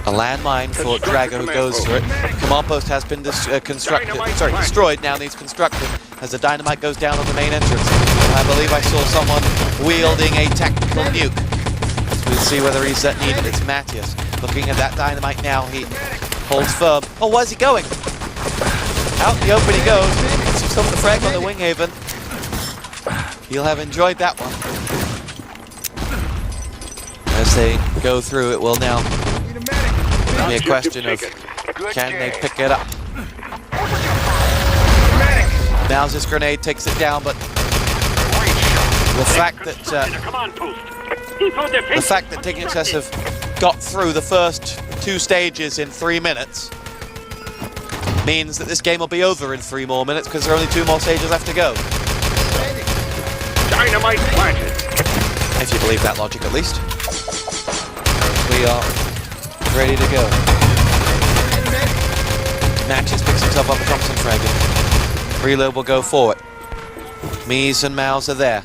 landmine for Drago who goes for it. Command post has been destroyed, now needs constructed as the dynamite goes down on the main entrance. I believe I saw someone wielding a tactical nuke. We'll see whether he's needed. It's Matthias. Looking at that dynamite now, he holds firm. Oh, where's he going? Out in the open he goes. Stop the frag on the Winghaven. He'll have enjoyed that one. As they go through, it will now be a question of can they pick it up. Now's grenade takes it down, but the fact that Dignitas have got through the first 2 stages in 3 minutes means that this game will be over in 3 more minutes because there are only 2 more stages left to go. Dynamite planted. If you believe that logic, at least. We are ready to go. Matches picks himself up a Thompson fragment. Reload will go forward. Mies and Mouse are there.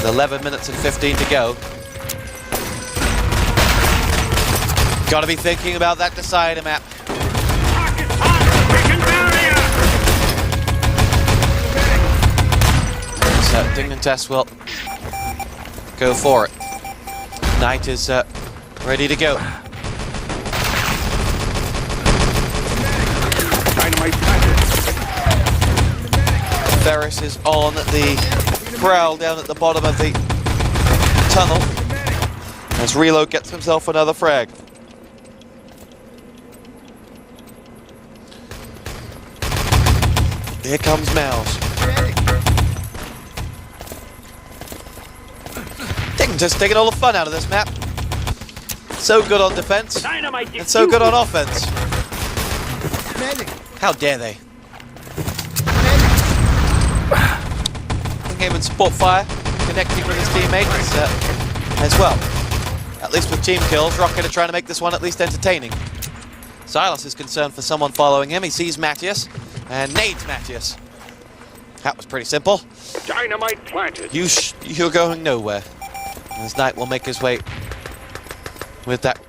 with 11 minutes and 15 to go. Gotta be thinking about that decider map. So Dignitess will go for it. Knight is ready to go. Dynamite planted. Ferris is on the prowl down at the bottom of the tunnel as Reload gets himself another frag. Here comes Mouse. Just taking all the fun out of this map. So good on defense and so good on offense. How dare they? Winghaven support fire, connecting with his teammates as well. At least with team kills, Rocket are trying to make this one at least entertaining. Silas is concerned for someone following him. He sees Matthias and nades Matthias. That was pretty simple. Dynamite planted. You're going nowhere. As Knight will make his way with that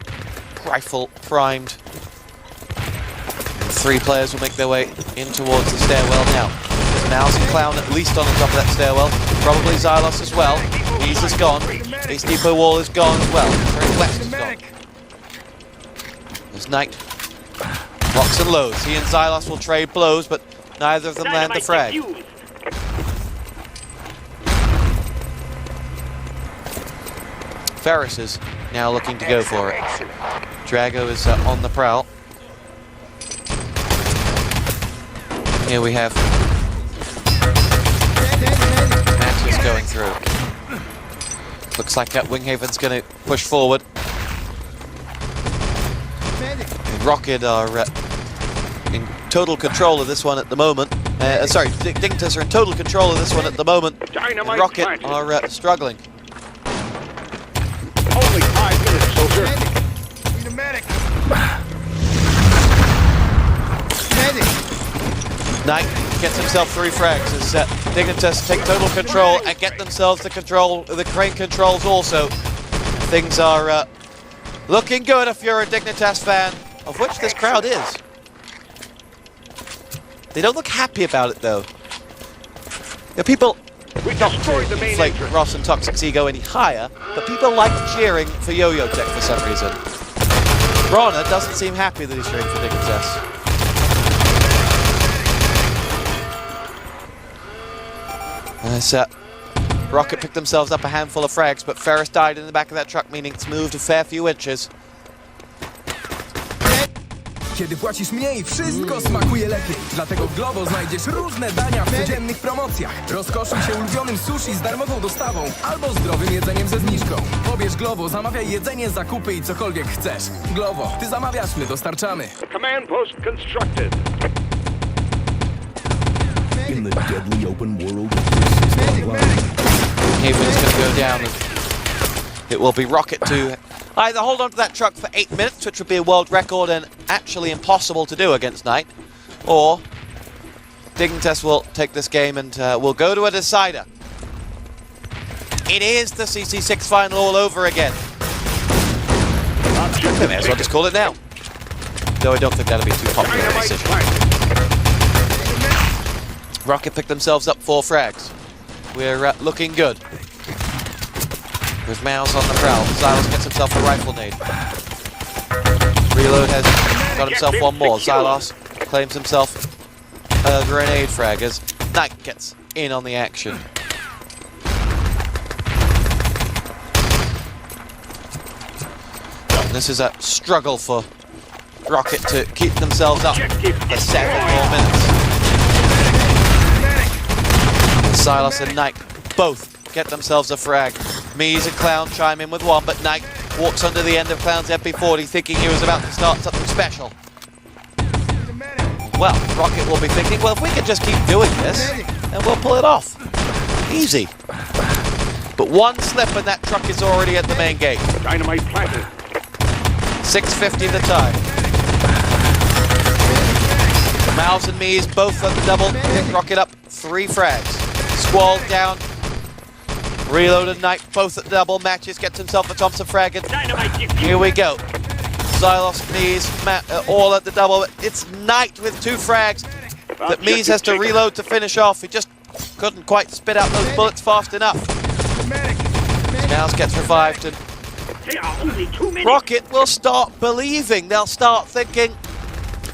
rifle primed. And 3 players will make their way in towards the stairwell now. There's Mouse and Clown at least on the top of that stairwell. Probably Xylos as well. Ease is gone. Ace Depot Wall is gone as well. Very West is gone. There's Knight. Locks and loads. He and Xylos will trade blows, but neither of them land the frag. Ferris is now looking to go for it. Drago is on the prowl. Here we have Matthias going through. Looks like Winghaven's going to push forward. And Rocket are in total control of this one at the moment. Sorry, Dignitas are in total control of this one at the moment. And Rocket are struggling. Only 5 minutes, soldier. Need a medic. Knight gets himself 3 frags as Dignitas take total control and get themselves the crane controls also. Things are looking good if you're a Dignitas fan, of which this crowd is. They don't look happy about it though. People We not destroyed the to main inflate entrance. Ross and Toxic's ego any higher, but people like cheering for Yo-Yo Tech for some reason. Bronner doesn't seem happy that he's cheering for Dignitas. Rocket picked themselves up a handful of frags, but Ferris died in the back of that truck, meaning it's moved a fair few inches. Kiedy płacisz mniej, wszystko smakuje lepiej. Dlatego w Glovo znajdziesz różne dania w codziennych promocjach. Rozkoszuj się ulubionym sushi z darmową dostawą albo zdrowym jedzeniem ze zniżką. Pobierz Glovo, zamawiaj jedzenie, zakupy i cokolwiek chcesz. Glovo, ty zamawiasz, my dostarczamy. Command post constructed. In the deadly open world of this online. Haven is going to go down and it will be Rocket to either hold on to that truck for 8 minutes, which would be a world record and actually impossible to do against Knight, or Dignitas will take this game and will go to a decider. It is the CC6 final all over again. They may as well just call it now. Though I don't think that'll be too popular a decision. Rocket picked themselves up 4 frags. We're looking good. With Mouse on the prowl, Xylos gets himself a rifle nade. Reload has got himself 1 more. Xylos claims himself a grenade frag as Knight gets in on the action. And this is a struggle for Rocket to keep themselves up for 7 more minutes. And Xylos and Knight both get themselves a frag. Mies and Clown chime in with 1, but Knight walks under the end of Clown's MP40 thinking he was about to start something special. Well, Rocket will be thinking, well, if we can just keep doing this, then we'll pull it off. Easy. But 1 slip and that truck is already at the main gate. Dynamite planted. 6:50 the time. Mouse and Mies both on the double, pick Rocket up 3 frags. Squall down Reload and Knight both at double matches, gets himself a Thompson frag. And here we go. Xylos, Mies, all at the double. It's Knight with 2 frags that Mies has to reload to finish off. He just couldn't quite spit out those bullets fast enough. Mouse gets revived and Rocket will start believing. They'll start thinking,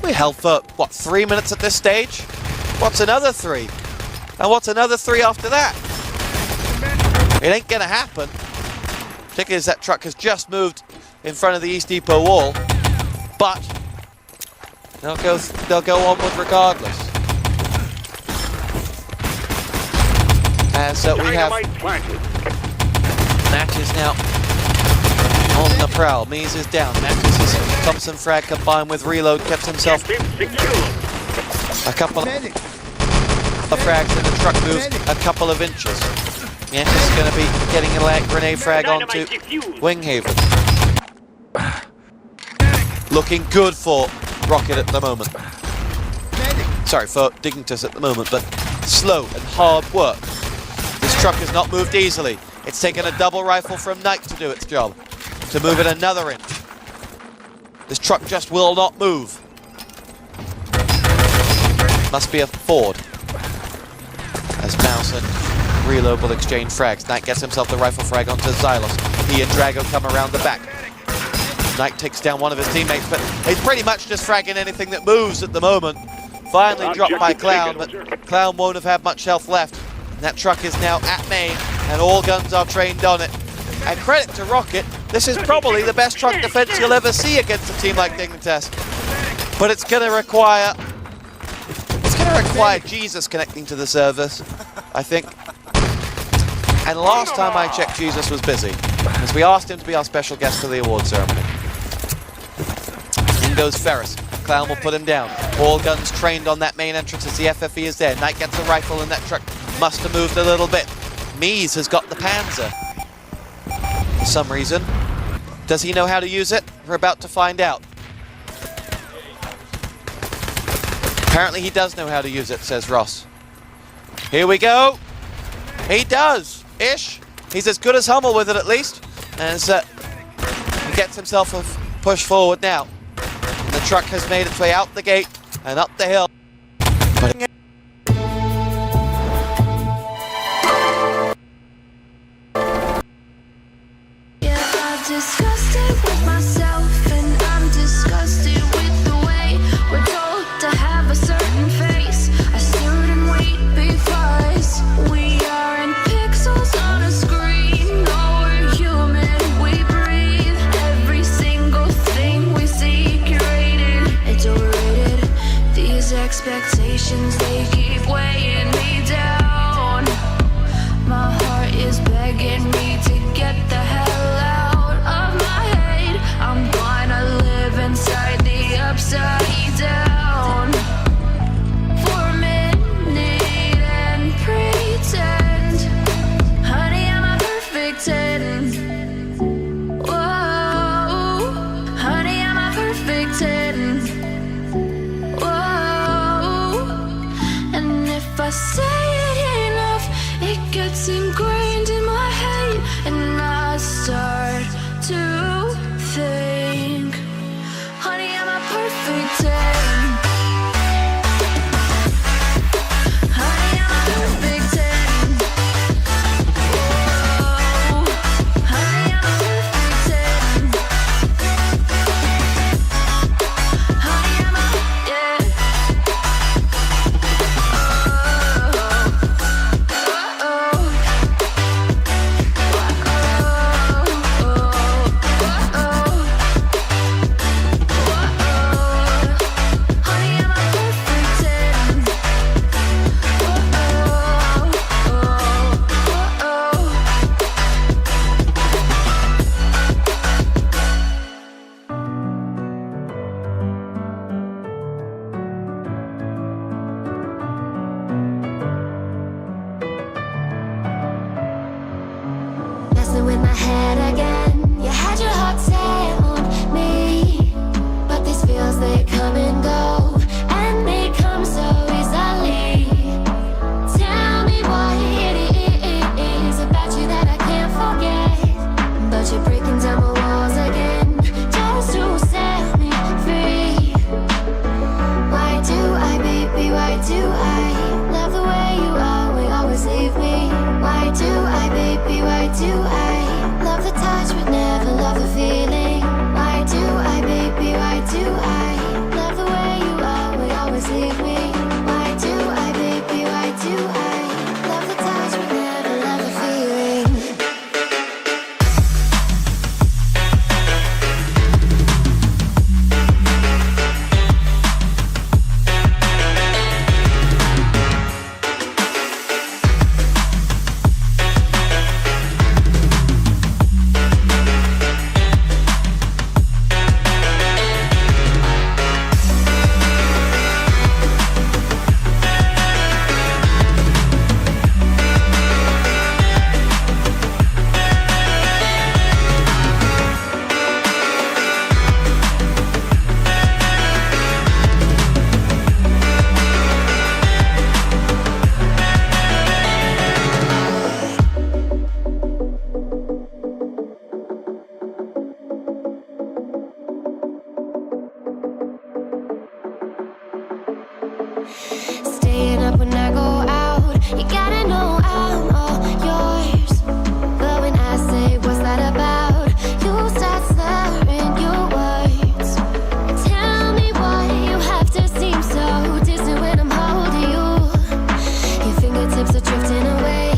we held for, what, 3 minutes at this stage? What's another 3? And what's another 3 after that? It ain't gonna happen. Particularly as that truck has just moved in front of the East Depot wall. But they'll go onward regardless. As we have Matches now on the prowl. Mies is down. Matches' Thompson frag combined with reload kept himself a couple of frags and the truck moves a couple of inches. Yantis is going to be getting a grenade frag onto Winghaven. Looking good for Rocket at the moment. Sorry, for Dignitas at the moment, but slow and hard work. This truck has not moved easily. It's taken a double rifle from Knight to do its job, to move it another inch. This truck just will not move. Must be a Ford. As Mouse and Reload will exchange frags. Knight gets himself the rifle frag onto Xylos. He and Drago come around the back. Knight takes down one of his teammates, but he's pretty much just fragging anything that moves at the moment. Finally dropped by Clown, but Clown won't have had much health left. And that truck is now at main, and all guns are trained on it. And credit to Rocket, this is probably the best truck defense you'll ever see against a team like Dignitas. But it's going to require Jesus connecting to the service, I think. And last time I checked, Jesus was busy, because we asked him to be our special guest for the award ceremony. In goes Ferris. Clown will put him down. All guns trained on that main entrance as the FFE is there. Knight gets a rifle and that truck must have moved a little bit. Mies has got the Panzer for some reason. Does he know how to use it? We're about to find out. Apparently he does know how to use it, says Ross. Here we go. He does. Ish. He's as good as Hummel with it at least. And he gets himself a push forward now. And the truck has made its way out the gate and up the hill. Disgusted with myself, and I'm disgusted with the way we're told to have a certain face. I stood and wait because we aren't pixels on a screen. No, we're human, we breathe. Every single thing we see curated, it's overrated. These expectations, they keep weighing me down. My heart is begging me to get the hell out. I'm gonna live inside the upside down for a minute and pretend, honey, I'm a perfect 10. Whoa, honey, I'm a perfect 10. Whoa, and if I say it enough, it gets ingrained in my head, and I start to think, honey, I'm a perfect 10. Honey, I'm a perfect 10. Whoa, honey, I'm a perfect 10. Honey, I'm a, yeah. Messing with my head again. You had your heart set on me, but these feels, they come and go, and they come so easily. Tell me what it is about you that I Staying up when I go out. You gotta know I'm all yours. But when I say what's that about, you start slurring your words. Tell me why you have to seem so distant when I'm holding you. Your fingertips are drifting away,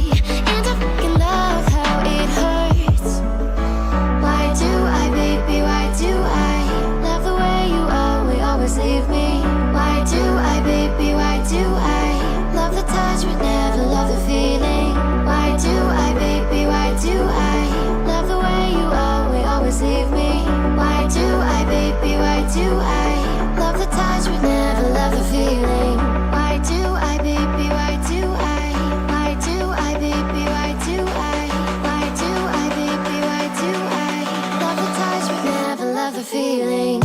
and I fucking love how it hurts. Why do I, baby, why do I love the way you always leave me? Why do I, baby, why do I love the touch but never love the feeling? Why do I, baby, why do I love the way you always leave me? Why do I, baby, why do I love the touch but never love the feeling? Why do I, baby, why do I? Why do I, baby, why do I? Why do I, baby, why do I love the touch but never love the feeling?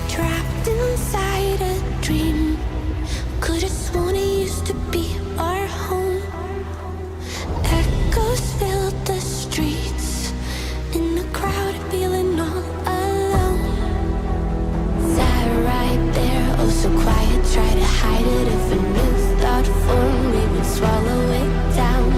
Trapped inside a dream, could've sworn it used to be our home. Echoes filled the streets, in the crowd feeling all alone. Sat right there, oh so quiet, try to hide it. If a new thought formed, we would swallow it down.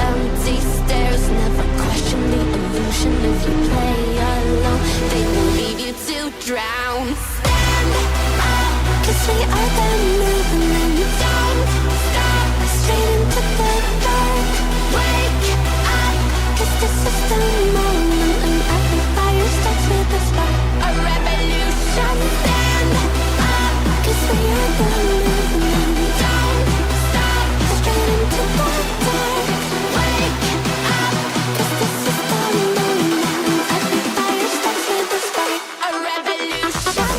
Empty stares, never question the illusion. If you play alone, they will leave you to drown. Stand up, 'cause we are the movement. Don't stop, straight into the dark. Wake up, 'cause this is the moment, and every fire starts with a spark. A revolution. Stand up, 'cause we are the movement. Don't stop, straight into the dark. Wake up, 'cause this is the moment, and every fire starts with a spark. A revolution.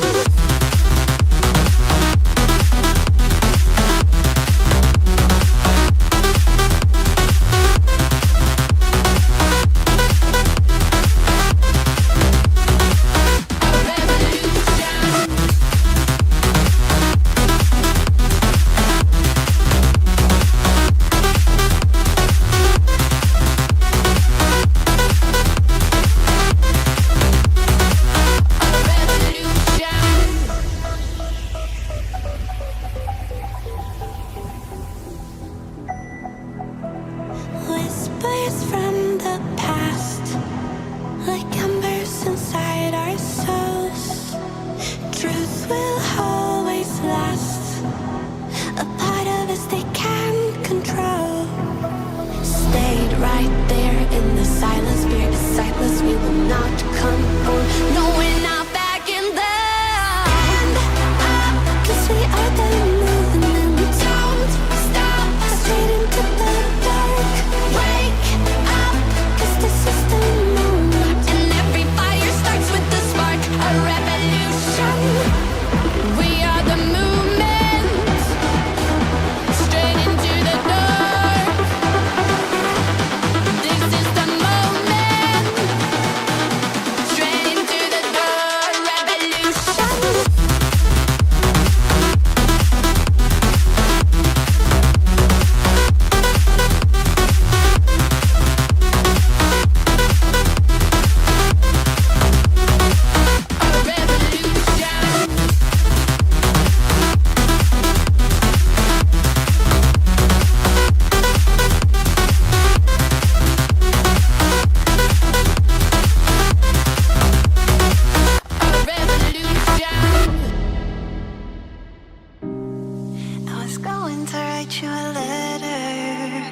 was going to write you a letter.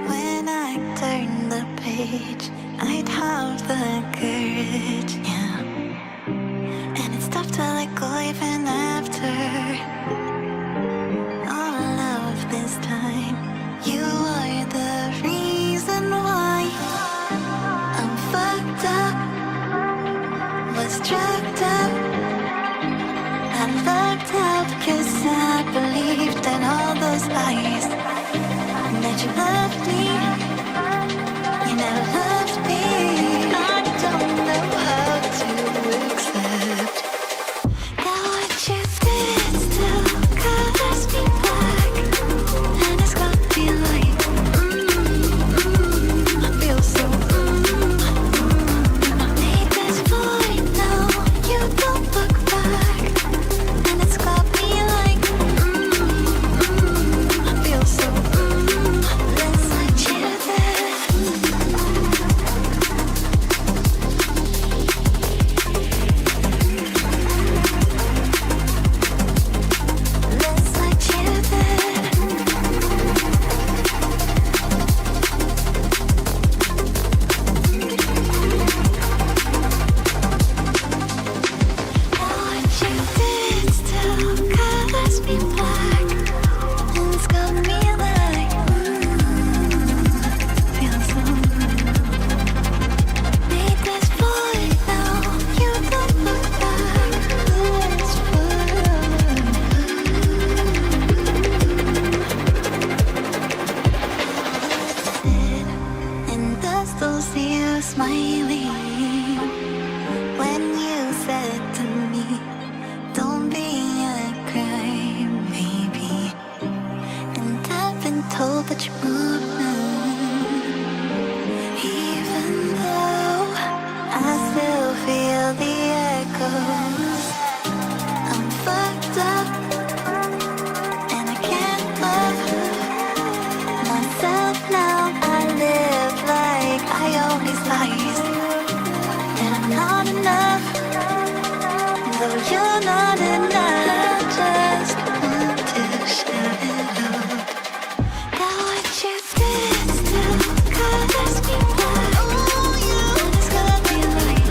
When I turned the page, I'd have the courage, yeah. And it's tough to let go even after all of this time. You are the reason why I'm fucked up, was trapped up. I looked up 'cause I believed in all those lies, that you loved me, you never loved me. I don't know how to accept that what you did still colors me black, and it's got me like, I feel so, I made this void, now you don't look back, and it's got me like, I feel so, let's let you there. Let's let you there. What you did still colors me black, and it's got me like, feel so. Made this void, now you don't look back. It's fun. And I still see you smiling when you said to me, don't be a crybaby. And I've been told that you moved now, even though I still feel the echoes. I'm fucked up, and I can't love myself now. I live like I own these lies, and I'm not enough, though you're not enough. Just want to shout it out. That what you did still colors me black, and it's got me like,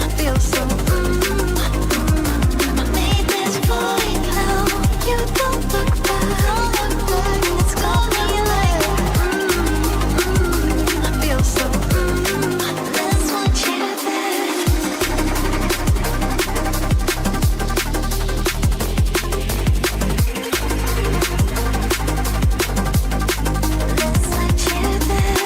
I feel so, I made this void, now you don't look back, it's got me like, I feel so, let's want you there. Let's let you there.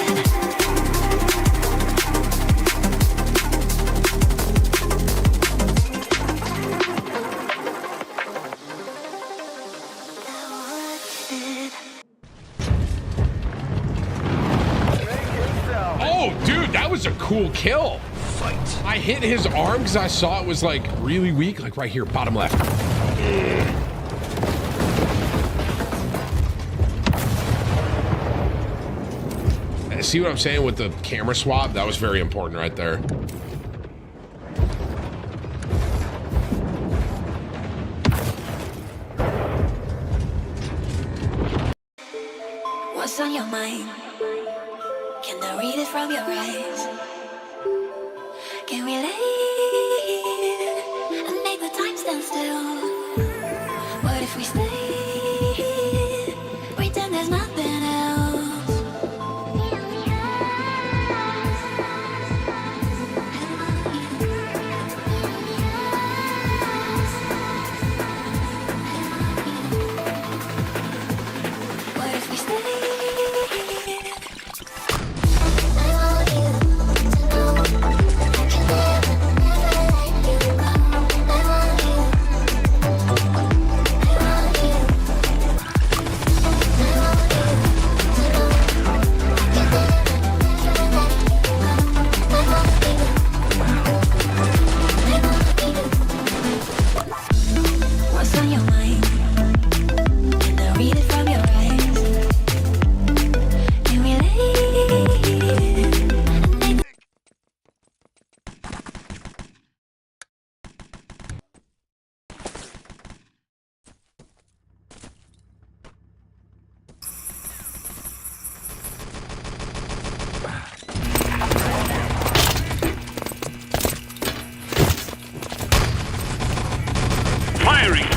Oh, dude, that was a cool kill. Fight. I hit his arm because I saw it was like really weak, like right here, bottom left. See what I'm saying with the camera swap? That was very important right there. What's on your mind? Can I read it from your eyes? Can we leave and make the time stand still? What if we stay? Pretend there's nothing else. What if we stay? What's on your mind? Can I read it from your eyes? Can we leave?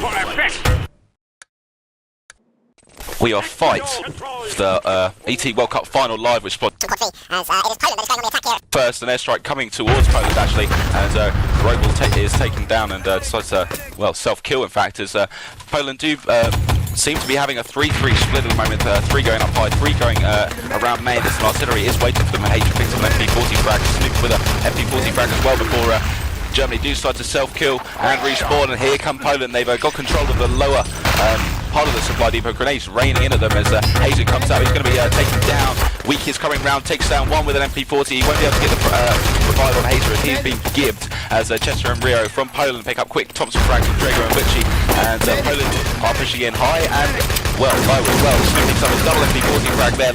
for effect. We are fight the ET World Cup final live with Spot. First, an airstrike coming towards Poland actually, and Robel is taken down and decides to, well, self-kill in fact, as Poland do seem to be having a 3-3 split at the moment, 3 going up high, 3 going around main. This artillery is waiting for them. Hatred picks up an MP40 frag, Snoop with a MP40 frag as well before Germany do start to self-kill and respawn, and here come Poland. They've got control of the lower part of the supply depot. Grenades raining in at them as Hazer comes out. He's going to be taken down. Weak is coming round, takes down one with an MP40. He won't be able to get the revive on Hazer as he's been gibbed, as Chester and Rio from Poland pick up quick Thompson frag from Drago and Witchy, and Poland are pushing in high and well, low as well. Snooping some double MP40 frag there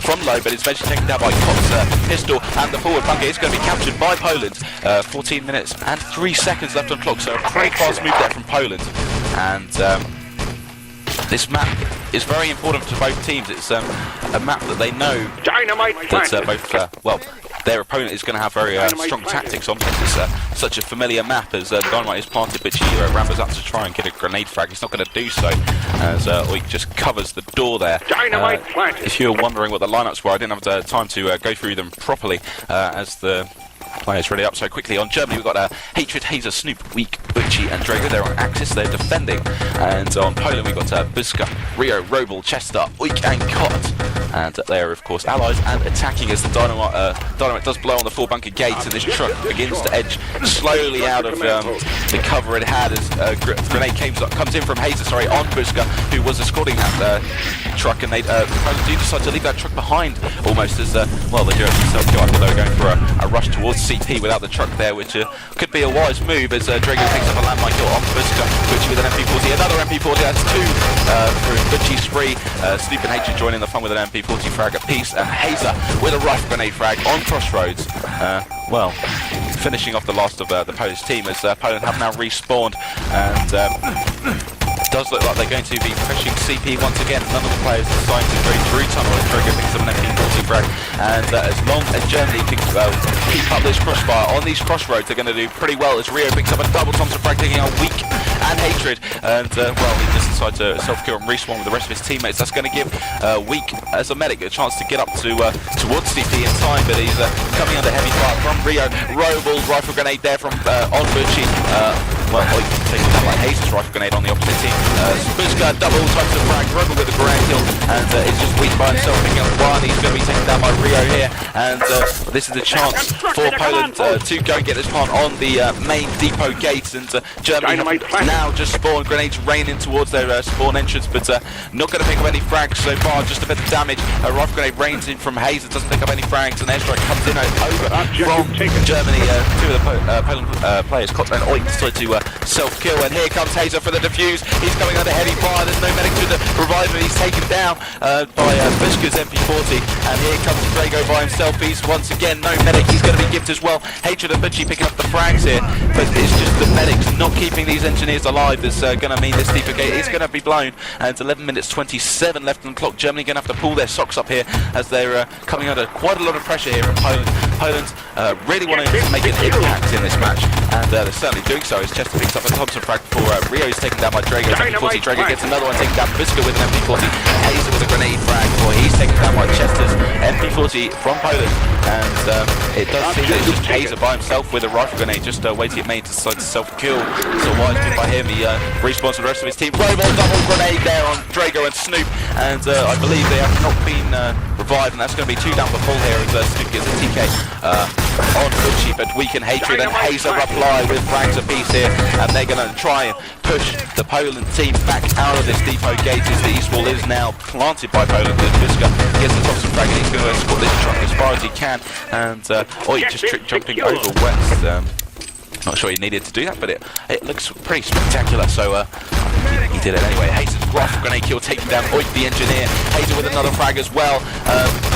from low, but it's eventually taken down by Cott's pistol, and the forward bunker is going to be captured by Poland. 14 minutes and 3 seconds left on clock, so a very fast move there from Poland. And this map is very important to both teams. It's a map that they know that both, well, their opponent is going to have very strong tactics on, because it's such a familiar map. As Dynamite is planted, but she rambles up to try and get a grenade frag. He's not going to do so, as Oik just covers the door there. If you were wondering what the lineups were, I didn't have time to go through them properly, as the players ready up so quickly. On Germany we've got Hatred, Hazer, Snoop, Weak, Butchie and Drago. They're on Axis, they're defending. And on Poland we've got Buska, Rio, Robel, Chester, Oik and Cott. And they are of course allies and attacking as the Dynamite does blow on the 4 bunker gates, and this truck begins to edge slowly out of the cover it had as grenade comes in from Hazer, on Buska, who was escorting that truck, and they Poland do decide to leave that truck behind almost as well, they do themselves kill after they were going for a rush towards CP without the truck there, which could be a wise move as Drago picks up a landmine kill on Buska, Butchie with an MP40, another MP40, that's 2 for Butchie spree. Snoop and Hatred joining the fun with an MP40 frag apiece, and Hazer with a rifle grenade frag on Crossroads. Well, finishing off the last of the Polish team, as Poland have now respawned, and does look like they're going to be pushing CP once again. None of the players deciding to go through tunnel as Drago picks up an MP40 frag, and as long as Germany can keep up this crossfire on these crossroads, they're going to do pretty well, as Rio picks up a double Thompson frag, taking out Weak and Hatred, and well, he just decides to self-kill and respawn with the rest of his teammates. That's going to give Weak as a medic a chance to get up to towards CP in time, but he's coming under heavy fire from Rio. Robel, rifle grenade there from on Butchie. Well, taking down like Hazer's rifle grenade on the opposite team. Buska, double types of frag, Robel with a grand kill, and it's just Weak by himself picking up one. He's going to be taken down by Rio here, and this is a chance for Poland to go and get this plant on the main depot gates, and Germany now just spawned, grenades raining towards their spawn entrance, but not going to pick up any frags so far, just a bit of damage. A rifle grenade rains in from Hazer, doesn't pick up any frags, and airstrike comes in over from Germany. 2 of the Poland players, Cott and Oik, decide to self-kill, and here comes Hazer for the defuse. He's coming under heavy fire, there's no medic to revive him, he's taken down by Buska's MP40, and here comes Drago by himself. He's once again no medic, he's going to be gibbed as well. Hatred and Butchie picking up the frags here, but it's just the medics not keeping these engineers alive that's going to mean this depot gate is going to be blown, and it's 11 minutes 27 left on the clock. Germany going to have to pull their socks up here, as they're coming under quite a lot of pressure here from Poland. Poland really wanting to make an impact in this match, and they're certainly doing so, as Chester picks up a Thompson frag before Rio is taken down by Drago. MP40, Drago gets another one taken down. Buska with an MP40, Hazer with a grenade frag before he's taken down by Chester's MP40 from Poland, and it does seem that it's just Hazer by himself with a rifle grenade, just waiting at main to decide to self-kill. So wise move by him, he respawns for the rest of his team. Robel double grenade there on Drago and Snoop, and I believe they have not been revived, and that's going to be 2 down for full here as Snoop gets a TK on Butchie, but Weak and Hatred and Hazer reply with frags apiece here, and they're going to try and push the Poland team back out of this depot gate, as the east wall is now planted by Poland. Buska gets the Thompson frag, and he's going to escort this truck as far as he can, and Oik just trick jumping over West. Not sure he needed to do that, but it looks pretty spectacular, so I think he did it anyway. Hazer's rifle grenade kill taking down Oik the engineer. Hazer with another frag as well.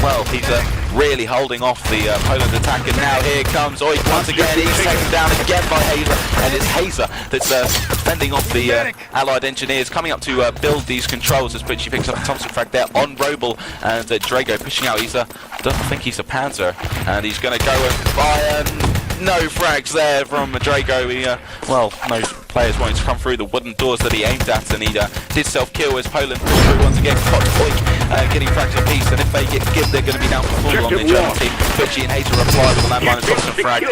Well, he's really holding off the Poland attack, and now here comes Oik once again. He's taken down again by Hazer, and it's Hazer that's fending off the allied engineers, coming up to build these controls, as Butchie picks up a Thompson frag there on Robel, and Drago pushing out. Doesn't think he's a Panzer, and he's going to go and fire. No frags there from Drago. He, well, no players wanting to come through the wooden doors that he aimed at, and he did self-kill as Poland pushed through once again. Oik getting frags a piece, and if they get give, they're going to be down for full on the German team. Butchie and Hazer reply with a landmine and Thompson frag.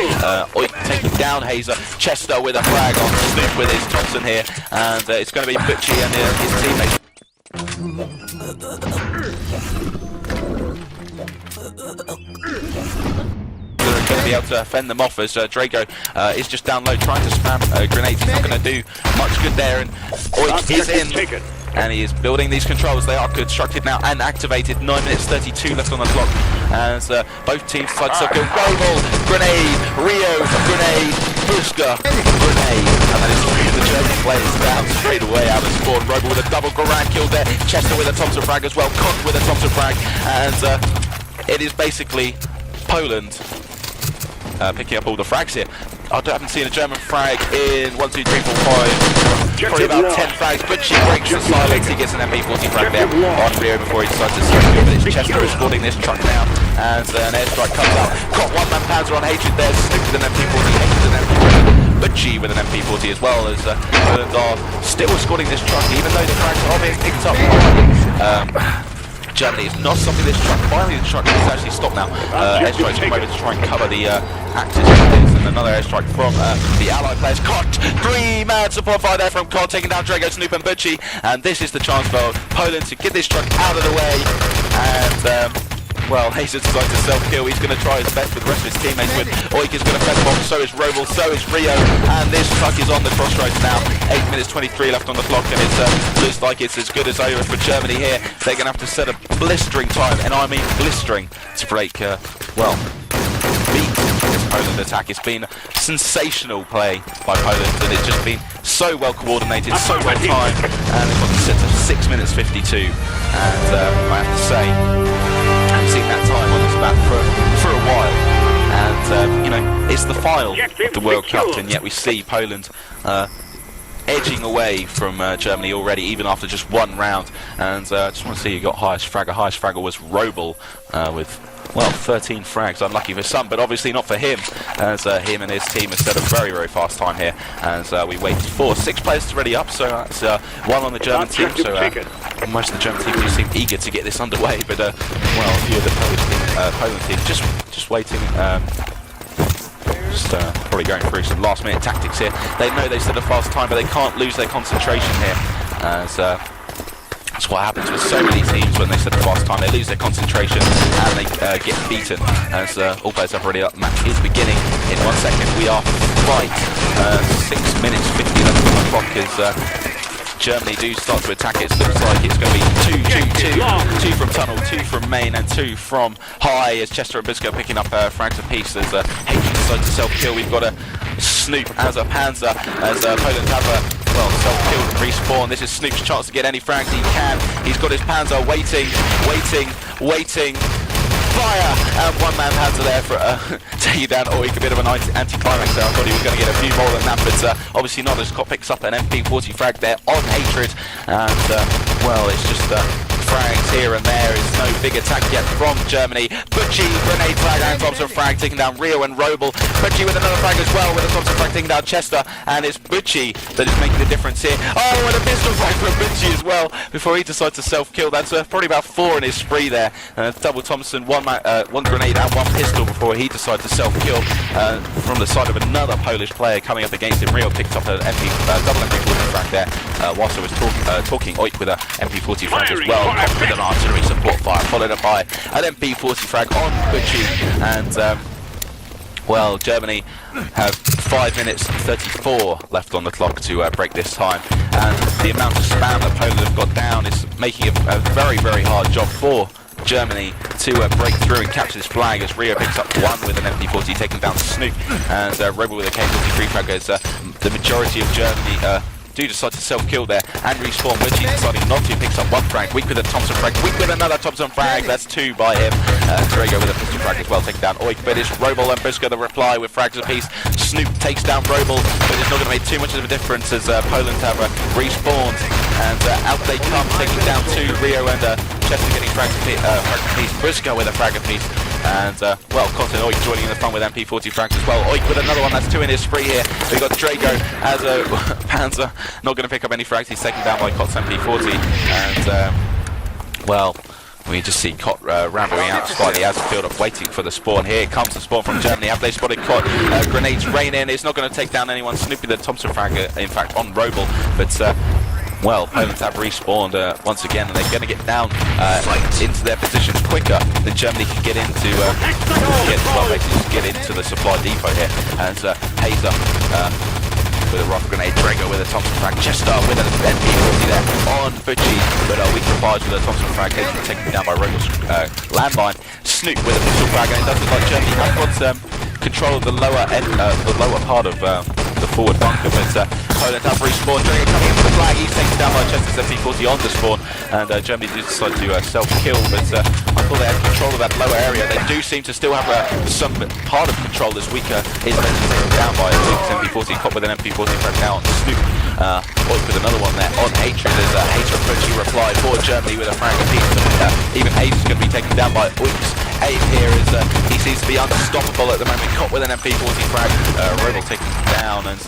Oik taking down Hazer. Chester with a frag on Snoop with his Thompson here, and it's going to be Butchie and his teammates. They're going to be able to fend them off as Drago is just down low trying to spam grenades. He's not going to do much good there, and Oik is in. And he is building these controls. They are constructed now and activated. 9 minutes 32 left on the clock as both teams decide to go Roval, grenade, Rio, grenade, Buska, grenade. And that is three of the German players down straight away out of spawn. Roval with a double Garand kill there. Chester with a Thompson frag as well. Kont with a Thompson frag. And it is basically Poland picking up all the frags here. I haven't seen a German frag in 1, 2, 3, 4, 5. Probably about 10 frags, but she breaks the silence. He gets an MP40 frag there on Rio before he decides to switch. But it's Chester escorting this truck now, and an airstrike comes out. Got one-man Panzer on Hatred there, Snoop with an MP40, Hatred with an MP40, Butchie with an MP40 as well, as Poland are still escorting this truck, even though the frags are being picked up. Germany is not stopping this truck. Finally, the truck is actually stopped now. Airstrikes come over to try and cover the axis of this, and another airstrike from the Allied players. Kont, 3-man support fire there from Kont, taking down Drago, Snoop and Butchie, and this is the chance for Poland to get this truck out of the way. And well, Hazer decides to self-kill. He's going to try his best with the rest of his teammates. With Oik is going to fend them off, so is Roval, so is Rio, and this truck is on the crossroads now. 8 minutes 23 left on the clock, and it looks like it's as good as over for Germany here. They're going to have to set a blistering time, and I mean blistering, to break, well, beat this Poland attack. It's been sensational play by Poland, and it's just been so well coordinated, so well timed, and they've got to set to 6 minutes 52, and I have to say, seen that time on this map for a while, and you know, it's the final of the World Cup, and yet we see Poland edging away from Germany already, even after just one round. And I just want to see who got highest fragger. Highest fragger was Roval with, well, 13 frags. Unlucky for some, but obviously not for him, as him and his team have set a very, very fast time here. As we wait for 6 players to ready up, so that's one on the German team. So most of the German team do seem eager to get this underway, but well, a few of the Poland team just waiting. Probably going through some last-minute tactics here. They know they set a fast time, but they can't lose their concentration here. As that's what happens with so many teams when they set a fast time. They lose their concentration and they get beaten. As all players have already up. Match is beginning in 1 second. We are right 6 minutes 50 left on the clock as Germany do start to attack it. It looks like it's going to be 2 from tunnel, 2 from main, and 2 from high, as Chester and Buska picking up frags apiece as Hatred decides to self-kill. We've got a Snoop as a Panzer, as Poland have a, well, self-kill and respawn. This is Snoop's chance to get any frags he can. He's got his Panzer waiting. Fire! And one-man Panzer there for taking down Oik. A bit of an anti-climax there. I thought he was going to get a few more than that, but obviously not, as Scott picks up an MP40 frag there on Hatred. And, well, it's just frags here and there. It's no big attack yet from Germany. Butchie, grenade frag and Thompson frag, taking down Rio and Roval. Butchie with another frag as well, with a Thompson frag taking down Chester. And it's Butchie that is making the difference here. Oh, and a pistol frag from Butchie as well, before he decides to self-kill. That's probably about 4 in his spree there. Double Thompson, one grenade and 1 pistol before he decided to self-kill from the side of another Polish player coming up against him. Rio picked up an double MP40 frag there, whilst I was talking Oik with a MP40 frag as well. With an artillery support fire, followed up by an MP40 frag on Butchie, and well, Germany have 5 minutes 34 left on the clock to break this time, and the amount of spam that Poland have got down is making a very, very hard job for Germany to break through and capture this flag, as Rio picks up 1 with an MP40, taking down Snoop, and Roval with a K43 frag, as the majority of Germany do decide to self-kill there and respawn. Butchie deciding not to, picks up 1 frag. Weak with a Thompson frag, Weak with another Thompson frag. That's 2 by him. Drago with a pistol frag as well, taking down Oik. But it's Roval and Buska the reply with frags apiece. Snoop takes down Roval, but it's not going to make too much of a difference as Poland have respawned. And out they come, taking down 2. Rio and Chester getting frags apiece. Buska with a frag apiece. And, well, Cotton Oik joining in the fun with MP40 frags as well. Oik with another one, that's 2 in his spree here. We've got Drago as a Panzer, not going to pick up any frags. He's taken down by Cot's MP40. And, well, we just see Cot rambling out slightly as a field up, waiting for the spawn. Here comes the spawn from Germany. Have they spotted Cot? Grenades rain in. It's not going to take down anyone. Snoopy the Thompson frag, in fact, on Roble. But, well, Poland have respawned once again, and they're going to get down into their positions quicker than Germany can get into get into the supply depot here. And Hazer with a rock grenade, Drago with a Thompson frag, Chester with an MP40 there on Butchie, but weak replies with a Thompson frag, taken down by Rogel's landmine. Snoop with a pistol frag, and it does look like Germany have got control of the lower end, the lower part of the forward bunker, but Poland have respawned. Drago coming into the flag, he's taken down by Chester's MP40 on the spawn, and Germany did decide to self-kill, but I thought they had control of that lower area. They do seem to still have some part of control as weaker is eventually taken down by Luke's MP40, Cop with an MP40 frag now on Snoop. Oik with another one there on Hatred as Hatred Butchie replied for Germany with a frag apiece. Even Ace is going to be taken down by Oik's aim here as he seems to be unstoppable at the moment. Cop with an MP40 frag, Roble taken down, and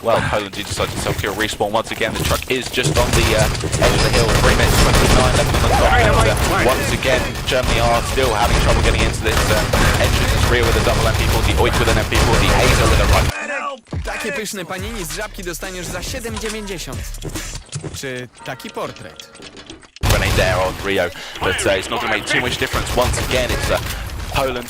well, Poland do decide to self-kill respawn once again. The truck is just on the edge of the hill. 3 minutes 29 left on the clock. And, once again, Germany are still having trouble getting into this entrance. It's rear with a double MP40, Oik with an MP40, Hazer with a run. Takie pyszne panini z żabki dostaniesz za 7,90. Czy taki portret? Grenade there on Rio, but it's not going to make too much difference. Once again, it's Poland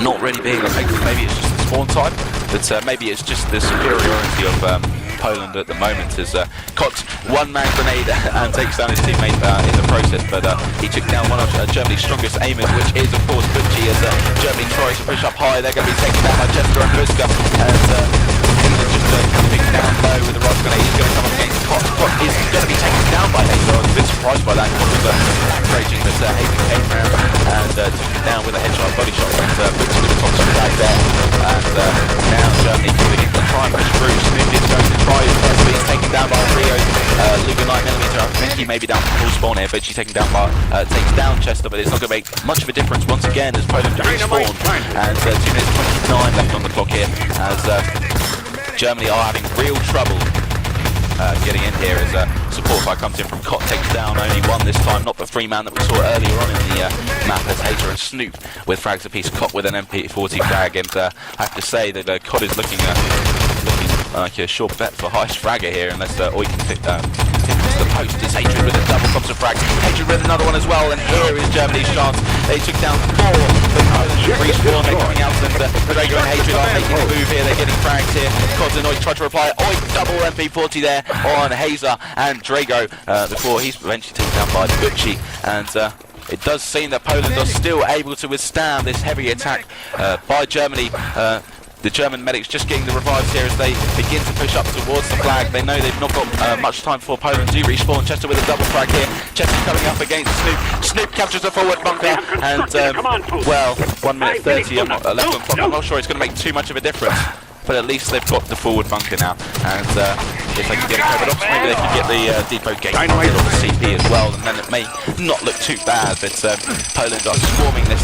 not really being effective. Maybe it's just the spawn type, but maybe it's just the superiority of Poland at the moment. As Cot one-man grenade and takes down his teammate in the process, but he took down one of Germany's strongest aimers, which is of course Butchie, as Germany tries to push up high. They're going to be taken down by Chester and Buska, and just coming down low with the rock grenade. He's going to come up against Cot. Cot is going to be taken down by Hazer. I was a bit surprised by that. Cot was raging, but Hazer came around and took him down with a headshot body shot. And Butchie with the Thompson flag there, and now Germany calling it to try and push through. Smith is going to try his best, but he's taken down by Rio. Luger 9mm. I think he may be down for full spawn here, but she's taken down by takes down Chester, but it's not going to make much of a difference once again as Poland respawn. And 2 minutes 29 left on the clock here as Germany are having real trouble getting in here as support fire comes in from Cot, takes down only one this time, not the 3-man that we saw earlier on in the map as Hater and Snoop with frags apiece, Cot with an MP40 frag, and I have to say that Cot is looking like a sure bet for highest fragger here, unless Oik can pick to the post. It's Hatred with a double Thompson frag, Hatred with another one as well, and here is Germany's chance. They took down 4, but Poland respawn, they're coming out, and Drago and Hatred are making a move here, they're getting frags here. Cod and Oik try to reply, Oik double MP40 there on Hazer and Drago before he's eventually taken down by Butchie, and it does seem that Poland are still able to withstand this heavy attack by Germany. The German medics just getting the revives here as they begin to push up towards the flag. They know they've not got much time before Poland do respawn. Chester with a double frag here. Chester coming up against Snoop. Snoop captures a forward bunker, and well, 1 minute 30 left on the clock. I'm not sure it's going to make too much of a difference, but at least they've got the forward bunker now, and if they can get a covered ops, maybe they can get the depot gate on the CP as well, and then it may not look too bad. But Poland are swarming this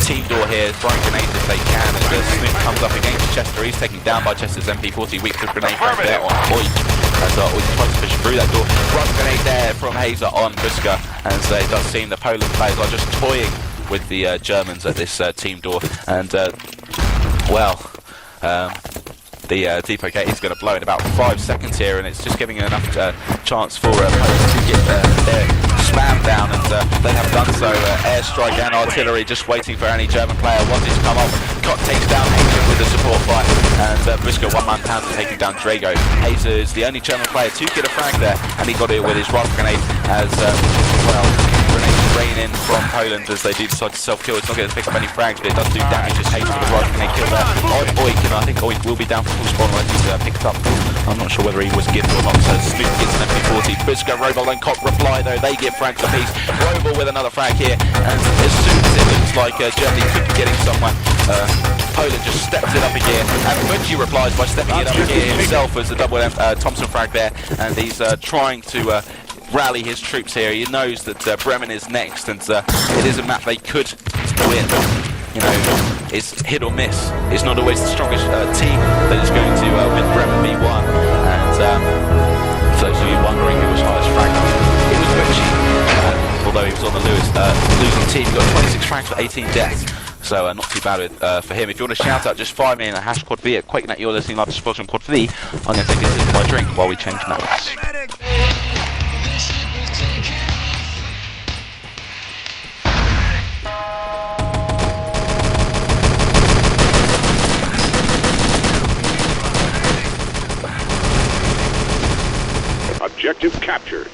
team door here, throwing grenades if they can, and Smith comes up against Chester. He's taken down by Chester's MP40, weak with grenade frag there on Oik, as Oik tries to push through that door. Run grenade there from Hazer on Buska, and it does seem the Poland players are just toying with the Germans at this team door, and well, the depot gate is going to blow in about 5 seconds here, and it's just giving enough chance for Poland to get their spam down, and they have done so. Airstrike and artillery just waiting for any German player wanting to come off. Cot takes down Hazer with the support fire, and Buska 1-man Panzer taking down Drago. Hazer is the only German player to get a frag there, and he got it with his rock grenade as well. Grenades rain in from Poland as they do decide to self-kill. It's not going to pick up any frags, but it does do damage as Hazer with the rock grenade kill there on Oik, and I think Oik will be down for full spawn once he's picked up. I'm not sure whether he was given or not, so Snoop gets an MP40. Buska, Roble and Cot reply though, they get frags apiece. Roble with another frag here, and as soon as it looks like Germany could be getting somewhere, Poland just steps it up a gear, and Butchie replies by stepping it up a gear himself as a double Thompson frag there, and he's trying to rally his troops here. He knows that Bremen is next, and it is a map they could win. You know, it's hit or miss. It's not always the strongest team that is going to win Bremen v1. And for those of you wondering who was highest fragged, it was Richie. Although he was on the losing team, he got 26 frags for 18 deaths. So not too bad for him. If you want to shout out, just fire me in a #QuadV at QuakeNet. You're listening live to Sports on QuadV. I'm going to take a sip of my drink while we change maps. Objective captured.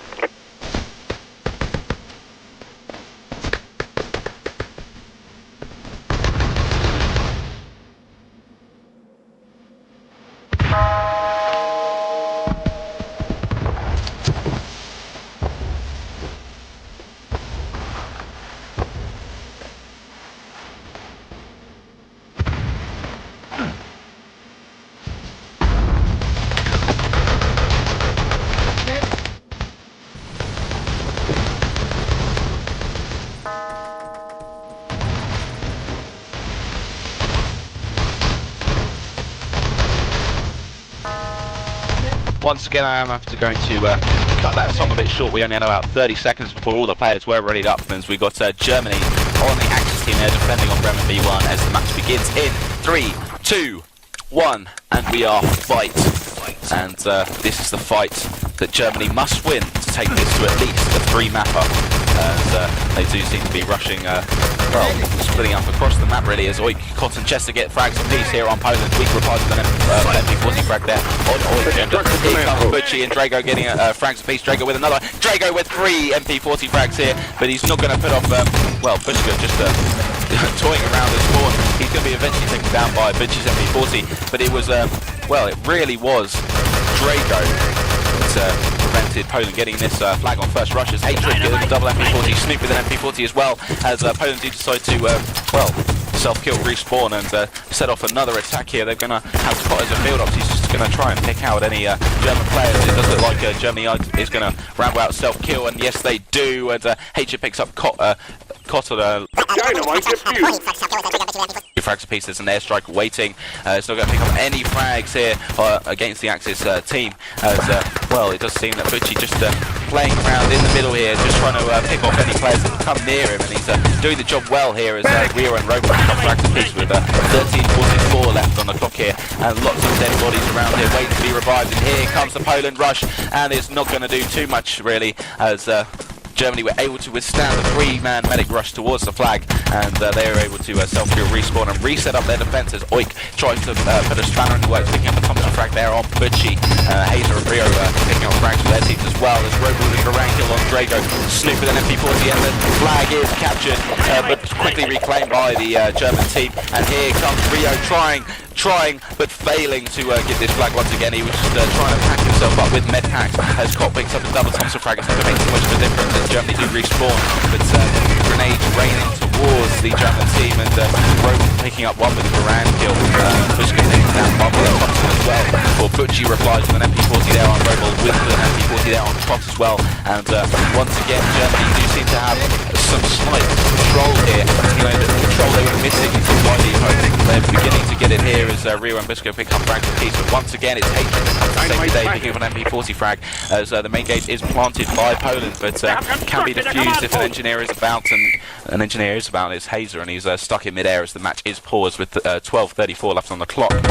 Once again, I am going to cut that song a bit short. We only had about 30 seconds before all the players were ready up, and we got Germany on the Axis team there defending on Bremen v1 as the match begins in 3, 2, 1, and we are fight. And this is the fight that Germany must win to take this to at least a 3-mapper. And they do seem to be rushing, well, splitting up across the map really as Oik, Cotton, Chester get frags apiece here on Poland. Weak replies with an MP40 frag there on Oik. And here comes Butchie and Drago getting frags apiece. Drago with another. Drago with 3 MP40 frags here, but he's not going to put off, well, Bushka just toying around the spawn. He's going to be eventually taken down by Butchie's MP40, but it was, well, it really was Drago that prevented Poland getting this flag on first rushes. Hatred getting a double MP40, Snoop with an MP40 as well, as Poland do decide to, well, self-kill, respawn and set off another attack here. They're going to have Cott as a build-up. He's just going to try and pick out any German players. It does look like Germany is going to ramble out self-kill, and yes they do, and Hatred picks up Cott on Dynamite defused. frags apiece. There's an airstrike waiting. It's not going to pick up any frags here against the Axis team. As well, it does seem that Butchie just playing around in the middle here, just trying to pick off any players that come near him, and he's doing the job well here as Rio and Robo pick up frags apiece with 13:44 left on the clock here, and lots of dead bodies around here waiting to be revived. And here comes the Poland rush, and it's not going to do too much really as Germany were able to withstand the 3-man medic rush towards the flag, and they were able to self-kill, respawn and reset up their defense as Oik tries to put a spanner in the works, picking up the Thompson frag there on Butchie. Hazer and Rio picking up frags for their teams as well as Robo with a rank kill on Drago. Snoop with an MP40 and the flag is captured but quickly reclaimed by the German team, and here comes Rio trying but failing to get this flag once again. He was just trying to pack himself up with med packs as Cott picks up a double Thompson frag. It's not going to make too much of a difference as Germany do respawn, but grenades raining towards the German team, and Roman picking up one with a Garand kill. Bushka taking down one with a Thompson as well. Or Butchie replies with an MP40 there on Robo, with an MP40 there on Trot as well. And once again, Germany do seem to have some slight control here. You know, the control they were missing by the opponent. They're beginning to get it here as Rio and Bisco pick up frags for peace, but once again it's Hatred that comes to save the day, picking up an MP40 frag as the main gate is planted by Poland, but can be defused if an engineer is about, and an engineer is about is Hazer, and he's stuck in mid-air as the match is paused with 12:34 left on the clock. And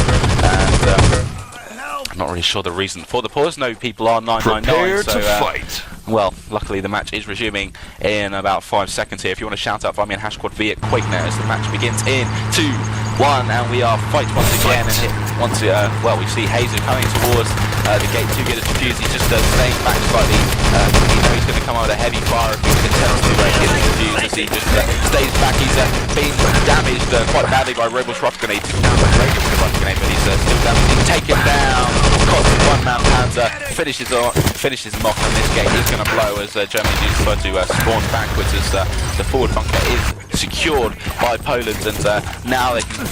I'm not really sure the reason for the pause. No, people are 999, so fight. Well, luckily the match is resuming in about 5 seconds here. If you want to shout out, find me on #QuadV at QuakeNet as the match begins in 2, 1, and we are fight once again. And well, we see Hazer coming towards the gate to get it defused. He's just staying back slightly. You know he's going to come out with a heavy fire if he attempts to get it defused, as he just stays back. He's being damaged quite badly by Robo's rocket grenade. Took down the radio with the rocket grenade, but he's still damaged. He's taken down. Cotton one-man Panzer finishes him off, and this gate is going to blow as Germany do decide to spawn backwards as the forward bunker is secured by Poland, and now they can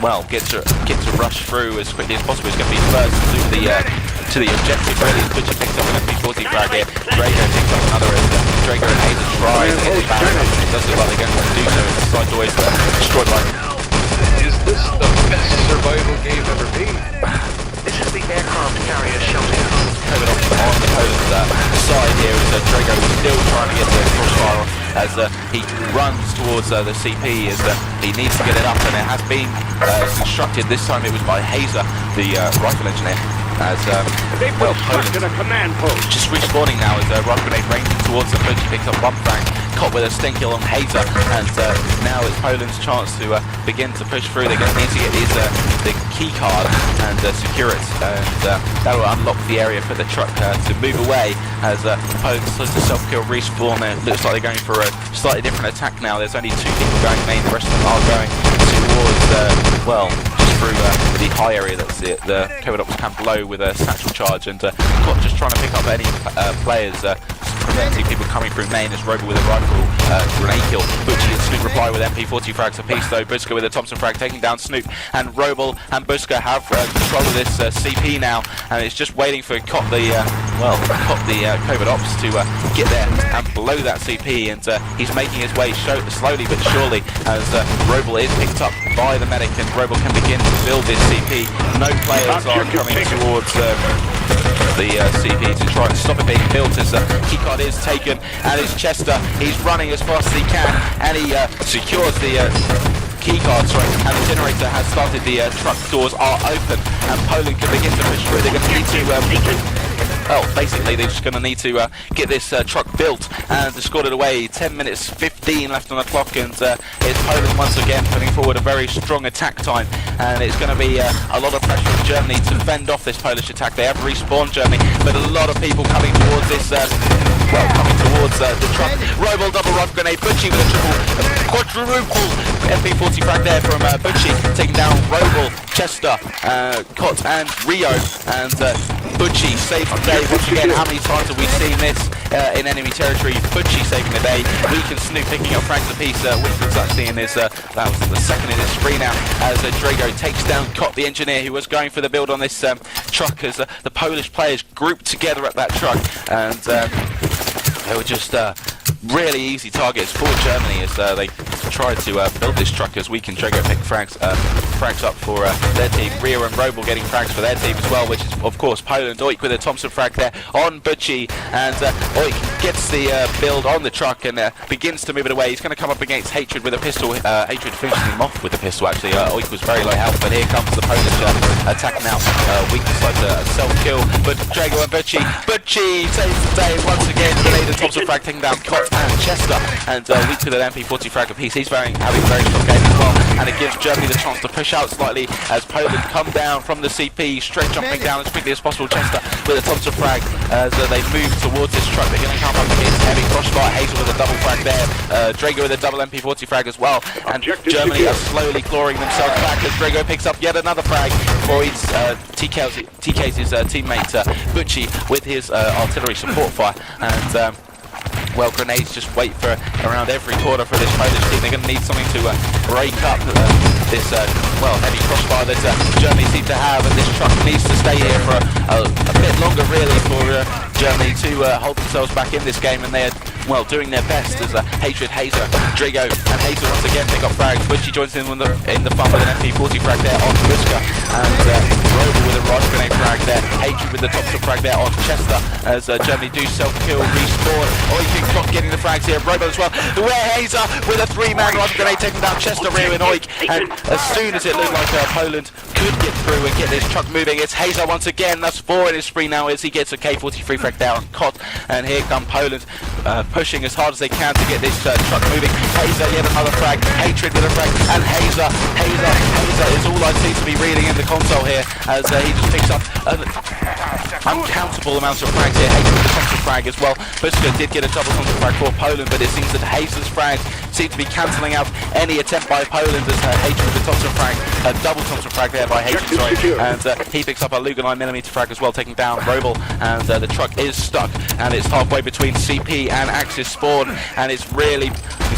well get to rush through as quickly as possible. It's going to be first to the objective really. Butcher picks up an MP40 frag here. Drago picks up another as Drago and Hazer try to get the barrier. It does look like they're going to do so. The side doorways destroyed by... Is this the best survival game ever made? This is the aircraft carrier Shoutcast. Coming off on the Poland's side here as Drago is still trying to get the crossfire as he runs towards the CP as he needs to get it up, and it has been constructed. This time it was by Hazer, the rifle engineer. As well, Poland in a command post. just respawning now as rifle grenade ranging towards them. He picks up one frag, caught with a stink kill on Hazer, and now it's Poland's chance to begin to push through. They're going to need to get these the key card and secure it, and that will unlock the area for the truck to move away as Poland starts to self-kill respawn. It looks like they're going for a slightly different attack now. There's only 2 people going main, the rest of them are going towards well, just through the high area. That's it, the covert ops camp below with a satchel charge, and just trying to pick up any players, preventing people coming through main as Robo with a rifle grenade kill. Butchie and Snoop reply with MP40 frags apiece though. Buska with a Thompson frag taking down Snoop, and Robo and Buska have control of this CP now, and it's just waiting for Cop the covert ops to get there and blow that CP, and he's making his way slowly but surely as Robo is picked up by the medic, and Robo can begin to build this CP. No players are coming towards the CP to try and stop it being built as the keycard is taken, and it's Chester. He's running as fast as he can, and he secures the keycard, and the generator has started. The truck doors are open, and Poland can begin to push through. They're going to need to well, basically they're just going to need to get this truck built and escorted away. 10 minutes 15 left on the clock, and it's Poland once again putting forward a very strong attack time, and it's going to be a lot of pressure on Germany to fend off this Polish attack. They have respawned Germany, but a lot of people coming towards this coming towards the truck. Robo double rifle grenade, Butchie with a quadruple MP40 frag there from Butchie, taking down Robo, Chester, Cot and Rio, and Butchie saves the day once again. How many times have we seen this in enemy territory? Butchie saving the day. Weak and Snoop picking up frags apiece. Winston's actually in his, that was the second in his spree now, as Drago takes down Cot, the engineer who was going for the build on this truck, as the Polish players grouped together at that truck, and they were just really easy targets for Germany as they tried to build this truck, as Weak and Drago pick frags up for their team. Rio and Robo getting frags for their team as well, which is of course Poland. Oik with a Thompson frag there on Butchie, and Oik gets the build on the truck and begins to move it away. He's going to come up against Hatred with a pistol. Hatred finishing him off with a pistol actually. Oik was very low health, but here comes the Polish attack now. Weak decides a self-kill, but Drago and Butchie saves the day once again. Grenade and Thompson frag taking down Cot and Chester, and Weak with an MP40 frag apiece. He's having a very strong game as well, and it gives Germany the chance to push out slightly as Poland come down from the CP, straight jumping down as quickly as possible. Chester with a Thompson frag as they move towards this truck. They're going to come up against heavy crossfire. Hazel with a double frag there, Drago with a double MP40 frag as well, and Germany are slowly clawing themselves back as Drago picks up yet another frag for his TK's his teammate Butchie with his artillery support fire, and well, grenades just wait for around every corner for this Polish team. They're going to need something to break up this heavy crossfire that Germany seem to have, and this truck needs to stay here for a bit longer really for Germany to hold themselves back in this game, and they're doing their best as Hatred, Hazer, Drago and Hazer once again pick up frags. Butchie joins in the fun with an MP40 frag there on Buska, and Robo with a rifle grenade frag there. Hatred with the Thompson frag there on Chester as Germany do self-kill, respawn. Oik and Clock getting the frags here. Robo as well. Hazer with a 3-man rifle grenade taking down Chester, Rio and Oik, and as soon as it looked like Poland could get through and get this truck moving, it's Hazer once again. That's 4 in his spree now as he gets a K43 frag down on Cot, and here come Poland pushing as hard as they can to get this truck moving. Hazer yet another frag, Hatred with a frag, and Hazer is all I seem to be reading in the console here as he just picks up uncountable amounts of frags here. Hazer with a Thompson frag as well. Buska did get a double Thompson frag for Poland, but it seems that Hazer's frags seem to be cancelling out any attempt by Poland as Hatred with the Thompson frag, a double Thompson frag there by Hatred, and he picks up a Luger 9mm frag as well, taking down Robel, and the truck is stuck, and it's halfway between CP and Axis spawn, and it's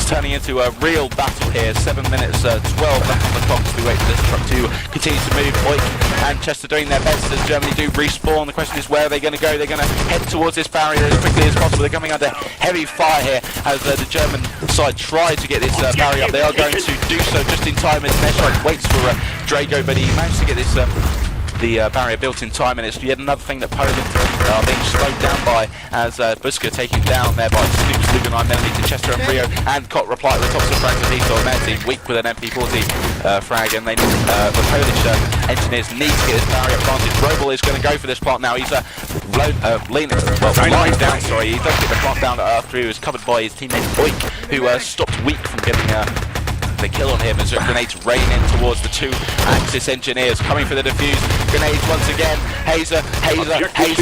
turning into a real battle here. 7 minutes 12 left on the clock as we wait for this truck to continue to move. Oik and Chester doing their best as Germany do respawn. The question is, where are they going to go? They're going to head towards this barrier as quickly as possible. They're coming under heavy fire here as the German side try to get this barrier up. They are going to do so just in time as Neshite waits for Drago, but he managed to get this the barrier built in time, and it's yet another thing that Poland are being slowed down by as Buska taken down there by Snoops, Lugan 9mm, Chester and Rio, and Cot reply with tops of frags of East on their team, weak with an MP40 frag, and they need, the Polish engineers need to get this barrier planted. Robel is going to go for this plant now. He's lying down, sorry. He does get the plant down after he was covered by his teammate Oik, who stopped Weak from getting the kill on him as grenades rain in towards the two Axis engineers coming for the defuse. Grenades once again. Hazer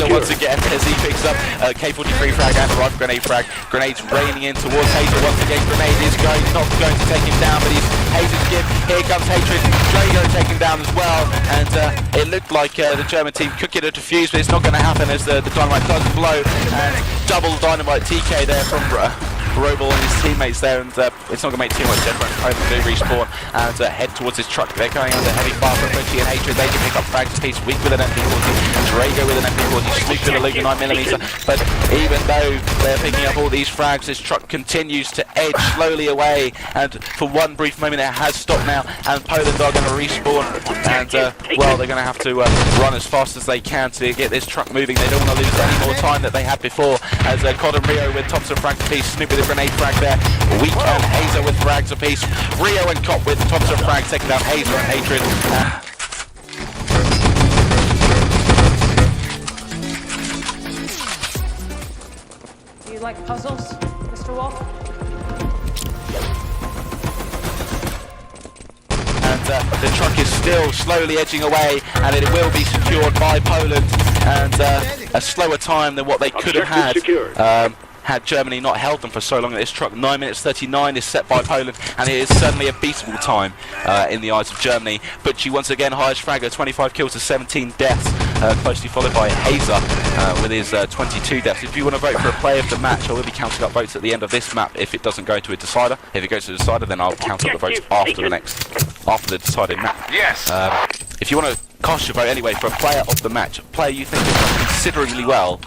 once again as he picks up K43 frag and a rifle grenade frag. Grenades raining in towards Hazer once again. Grenade is not going to take him down, but he's Hazer's give. Here comes Hatred. Drago taken down as well, and it looked like the German team could get a defuse, but it's not going to happen as the dynamite does blow, and double dynamite TK there from Robel and his teammates there, and it's not going to make too much difference. Poland do respawn and head towards his truck. They're going under heavy fire from Frenchie and Hatred. They can pick up frags apiece. Weak with an MP40, Drago with an MP40, Snoop with a Luger 9mm. But even though they're picking up all these frags, this truck continues to edge slowly away, and for one brief moment it has stopped now, and Poland are going to respawn, and well, they're going to have to run as fast as they can to get this truck moving. They don't want to lose any more time that they had before, as Cod and Rio with Thompson frags apiece, Snoop with a grenade frag there, Weak and Hazer with frags apiece, Rio and Cop with Thompson frags taking down Hazer and Hatred. Do you like puzzles, Mr. Wolf? And the truck is still slowly edging away, and it will be secured by Poland, and a slower time than what they could have had. Had Germany not held them for so long. This truck, 9 minutes 39, is set by Poland, and it is certainly a beatable time in the eyes of Germany. Butchie once again, highest fragger, 25 kills to 17 deaths, closely followed by Hazer with his 22 deaths. If you want to vote for a player of the match, I will be counting up votes at the end of this map if it doesn't go to a decider. If it goes to a decider, then I'll count up the votes after the decided map. Yes. If you want to cast your vote anyway for a player of the match, a player you think has done considerably well,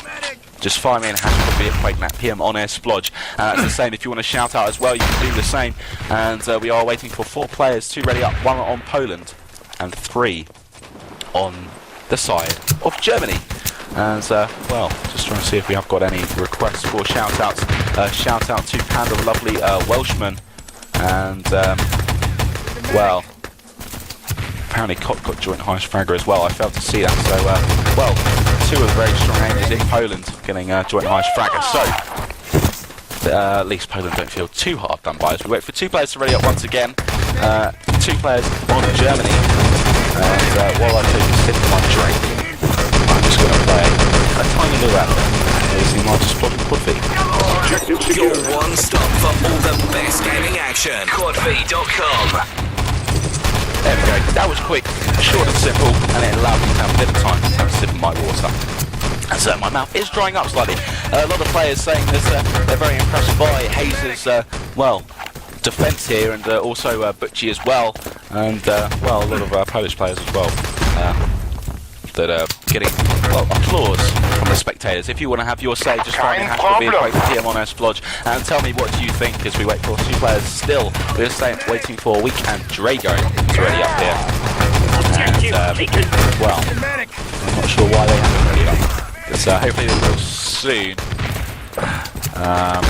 just fire me in #QuakeNat PM on air splodge. It's the same if you want to shout out as well, you can do the same. And we are waiting for 4 players, 2 ready up, 1 on Poland and 3 on the side of Germany. And well, just trying to see if we have got any requests for shout outs. Shout out to Panda, the lovely Welshman, and well, apparently Cot got joint highest fragger as well. I failed to see that, so well, 2 of the very strong aimers in Poland getting joint highest fragger, so at least Poland don't feel too hard done by us. We wait for 2 players to ready up once again. 2 players on Germany, and while I take a sip of my drink, I'm just going to play a tiny little anthem using my Splodge Quad V. Your one stop for all the best gaming action. QuadV.com. There we go, that was quick, short and simple, and it allowed me to have a bit of time to have a sip of my water. And so my mouth is drying up slightly. A lot of players saying this, they're very impressed by Hazer's, well, defence here, and also Butchie as well, and well, a lot of Polish players as well, that are getting, well, applause from the spectators. If you want to have your say, just find me #PM on Splodge and tell me what you think as we wait for 2 players still. We're waiting for Weak and Drago to ready up here. And, well, I'm not sure why they haven't ready up. Because hopefully they will soon. I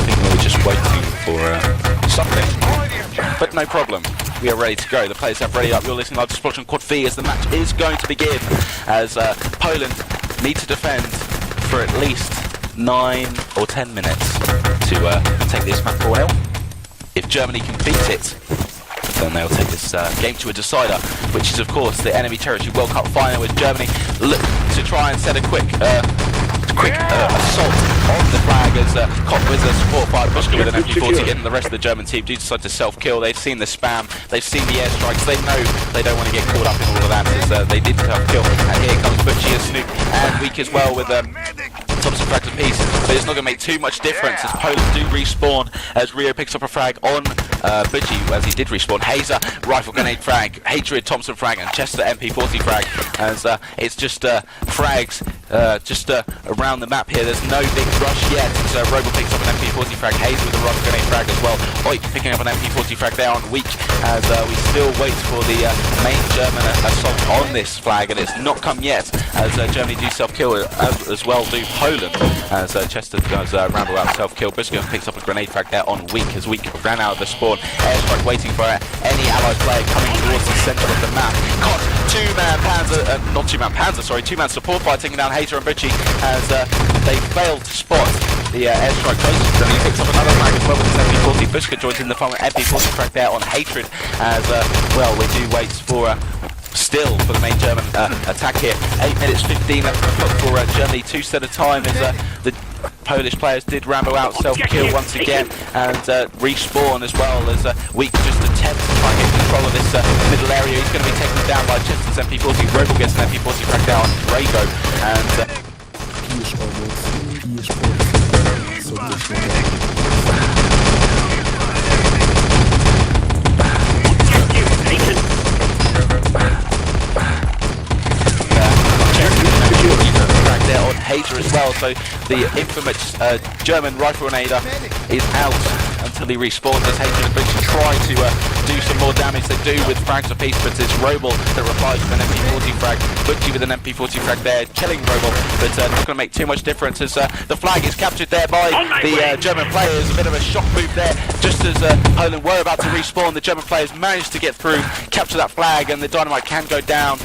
think we were just waiting for something. But no problem. We are ready to go. The players have ready up. You're listening live to Splodge on Quad V as the match is going to begin, as Poland need to defend for at least 9 or 10 minutes to take this map 4-0. If Germany can beat it, then they'll take this game to a decider, which is of course the enemy territory World Cup final, as Germany look to try and set a quick assault on the flag as Cop with a support fire, Buska with an MP40 getting the rest of the German team do decide to self-kill. They've seen the spam, they've seen the airstrikes, they know they don't want to get caught up in all of that as they did self-kill. And here comes Butchie and Snoop, and Weak as well with Thompson frags apiece, but it's not going to make too much difference as Poland do respawn as Rio picks up a frag on Butchie, as he did respawn. Hazer, rifle grenade frag, Hatred, Thompson frag, and Chester MP40 frag. As it's just frags just around the map here. There's no big rush yet. So Robo picks up an MP40 frag, Hazer with a rifle grenade frag as well. Oik picking up an MP40 frag there on Weak, as we still wait for the main German assault on this flag, and it's not come yet, as Germany do self-kill, as well do Poland, as Chester does ramble out self-kill. Briscoe picks up a grenade frag there on Weak, as Weak ran out of the spawn. Airstrike waiting for any allied player coming towards the centre of the map. Caught two-man Panzer, not two-man Panzer, sorry, two-man support fire taking down Hater and Butchie, as they failed to spot the airstrike closest to them. He picks up another frag as well with his MP40. Bushka joins in the fun with MP40 frag there on Hatred, as well, we do wait for still for the main German attack here. 8 minutes 15 left for Germany, 2 set of time, as the Polish players did rambo out self-kill once again, and respawn as well, as Weak just attempts to try and get control of this middle area. He's going to be taken down by Chester's MP40. Robo gets an MP40 frag down on Drago, and there on Hater as well, so the infamous German rifle grenader is out until he respawns, as Hater and Butchie try to do some more damage. They do with frags apiece, but it's Robel that replies with an MP40 frag. Butchie with an MP40 frag there, killing Robel, but not going to make too much difference, as the flag is captured there by the German players. A bit of a shock move there, just as Poland were about to respawn. The German players managed to get through, capture that flag, and the dynamite can go down.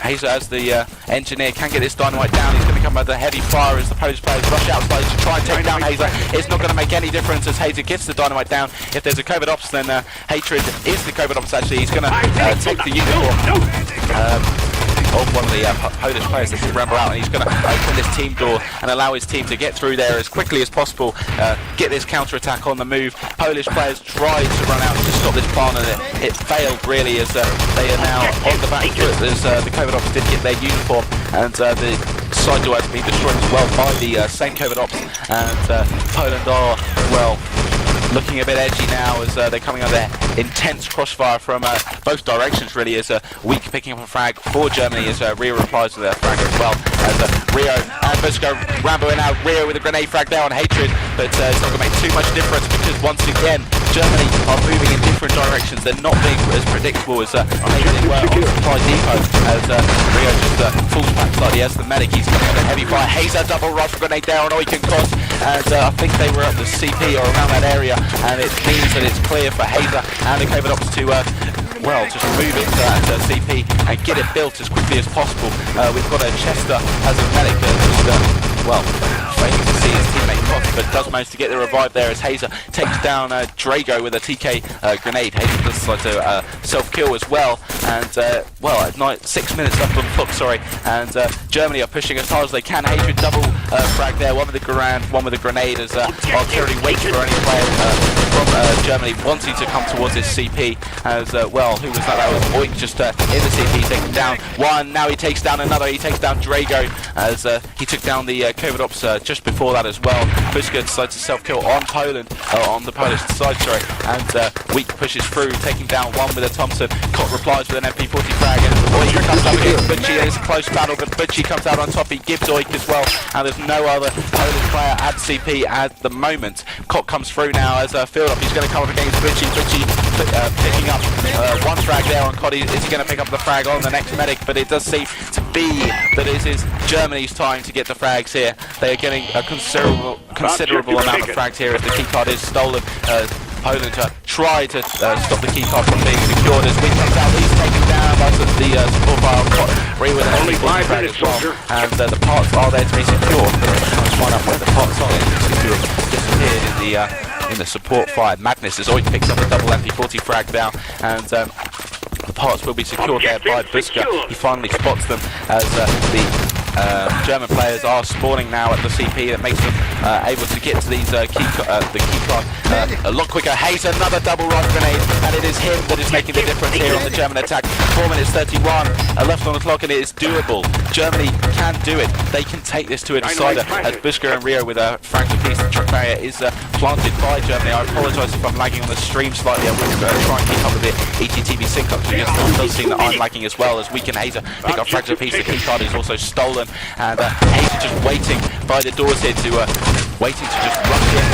Hazer, as the engineer, can get this dynamite down. He's going to come with a heavy fire as the Polish players rush outside to try and take down Hazer. It's not going to make any difference as Hazer gets the dynamite down. If there's a covert ops, then Hatred is the covert ops actually. He's going to take the uniform of one of the Polish players that should ramble out, and he's going to open this team door and allow his team to get through there as quickly as possible, get this counter-attack on the move. Polish players tried to run out to stop this plan, and it failed really, as they are now on the back foot, as the covert ops did get their uniform, and the side door has been destroyed as well by the same covert ops, and Poland are, well, looking a bit edgy now, as they're coming under intense crossfire from both directions really, as Weak picking up a frag for Germany, as Rio replies with a frag as well, as Rio and Busco ramboing out. Rio with a grenade frag there on Hatred, but it's not going to make too much difference, because once again Germany are moving in different directions. They're not being as predictable as maybe they were on Supply Depot, as Rio just falls back slightly as the medic. He's coming under heavy fire. Hazer double rifle grenade there on Oiken Cross, and I think they were at the CP or around that area, and it means that it's clear for Hazer and the covert ops to well, just move into that CP and get it built as quickly as possible. We've got a Chester as a medic just well, failing to see his teammate cross, but does manage to get the revive there as Hazer takes down Drago with a TK grenade. Hazer does decide to self-kill as well, and well, at 6 minutes left on the clock, sorry, and Germany are pushing as hard as they can. Hatred double frag there, one with the Garand, one with the grenade, as artillery waits for any player from Germany wanting to come towards this CP, as well, who was that? That was Oik just in the CP, taking down one. Now he takes down another. He takes down Drago, as he took down the covert ops just before that as well. Bushka decides to self-kill on Poland, on the Polish side, sorry, and Weak pushes through, taking down one with a Thompson. Cott replies with an MP40 frag, and Oik comes up against Butchie. It's a close battle, but Butchie comes out on top. He gives Oik as well, and there's no other Polish player at CP at the moment. Cott comes through now as a field up. He's going to come up against Butchie. Butchie picking up one frag there on Cott. Is he going to pick up the frag on the next medic? But it does seem to be that it is Germany's time to get the frags here. They are getting a considerable amount of frags here as the keycard is stolen. Poland try to stop the keycard from being secured as Weak comes out. He's taken down by the support fire on Cott. Ray with an only 5 minutes, as well, and the parts are there to be secured. But I'm trying to find out where the parts are secured. Disappeared in the support fire. Madness as Oik picks up a double MP40 frag down, and the parts will be secured there by Buska. He finally spots them as the German players are spawning now at the CP. That makes them able to get to these the key card a lot quicker. Hayes, another double run grenade, and it is him that is making the difference here on the German attack. 4 minutes 31 left on the clock, and it is doable. Germany can do it. They can take this to a decider, as Busker and Rio with a fractured piece. The truck barrier is planted by Germany. I apologise if I'm lagging on the stream slightly. I will try and keep up with the ETTV sync up, because it does seem that I'm lagging as well, as we can Hazer pick up fractured piece. The key card is also stolen, and Hazer just waiting by the doors here to just rush in.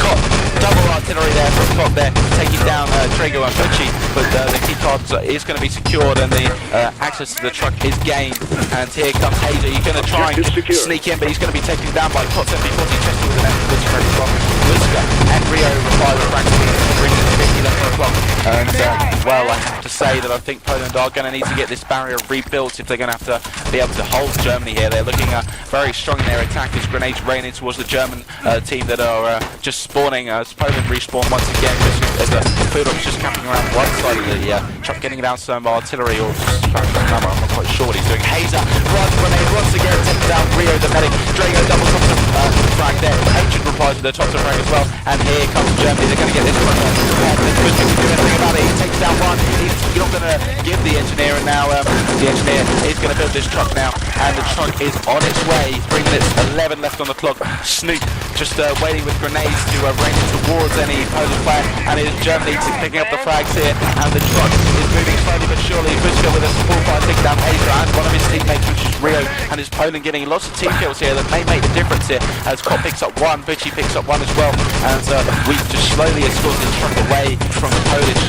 Got double artillery there from top there, taking down Trago and Bucci, but the key card is going to be secured, and the access to the truck is gained. And here comes Hazer. He's going to try and sneak in, but he's going to be taken down by Tots MP40, Chester with an MP40 very strong. Whisker and Rio reply with fractured piece, bringing it to 50 left on the clock. And well, I have to say that I think Poland are going to need to get this barrier rebuilt if they're going to have to be able to hold Germany here. They're looking very strong in their attack as grenades raining towards the German team that are just spawning. As Poland respawn once again, as the Fudor's just camping around one side of the truck, getting down some artillery or just I'm not quite sure what he's doing. Hazer runs grenade once again, taking down Rio the medic. Drago double Thompson frag there. Ancient replies with the Thompson frag as well. And here comes Germany. They're going to get this one. Bush can do anything about it. He takes down one. He's not going to give the engineer, and now the engineer is going to build this truck now, and the truck is on its way. 3 minutes 11 left on the clock. Snoop just waiting with grenades to rain towards any Polish player, and it is Germany picking up the flags here, and the truck is moving slowly but surely. Bushka with a support fire taking down Hazer and one of his teammates, which is Rio, and is Poland getting lots of team kills here that may make the difference here, as Kop picks up one, Bucci picks up one as well, and we've just slowly escorted this truck away from the Polish,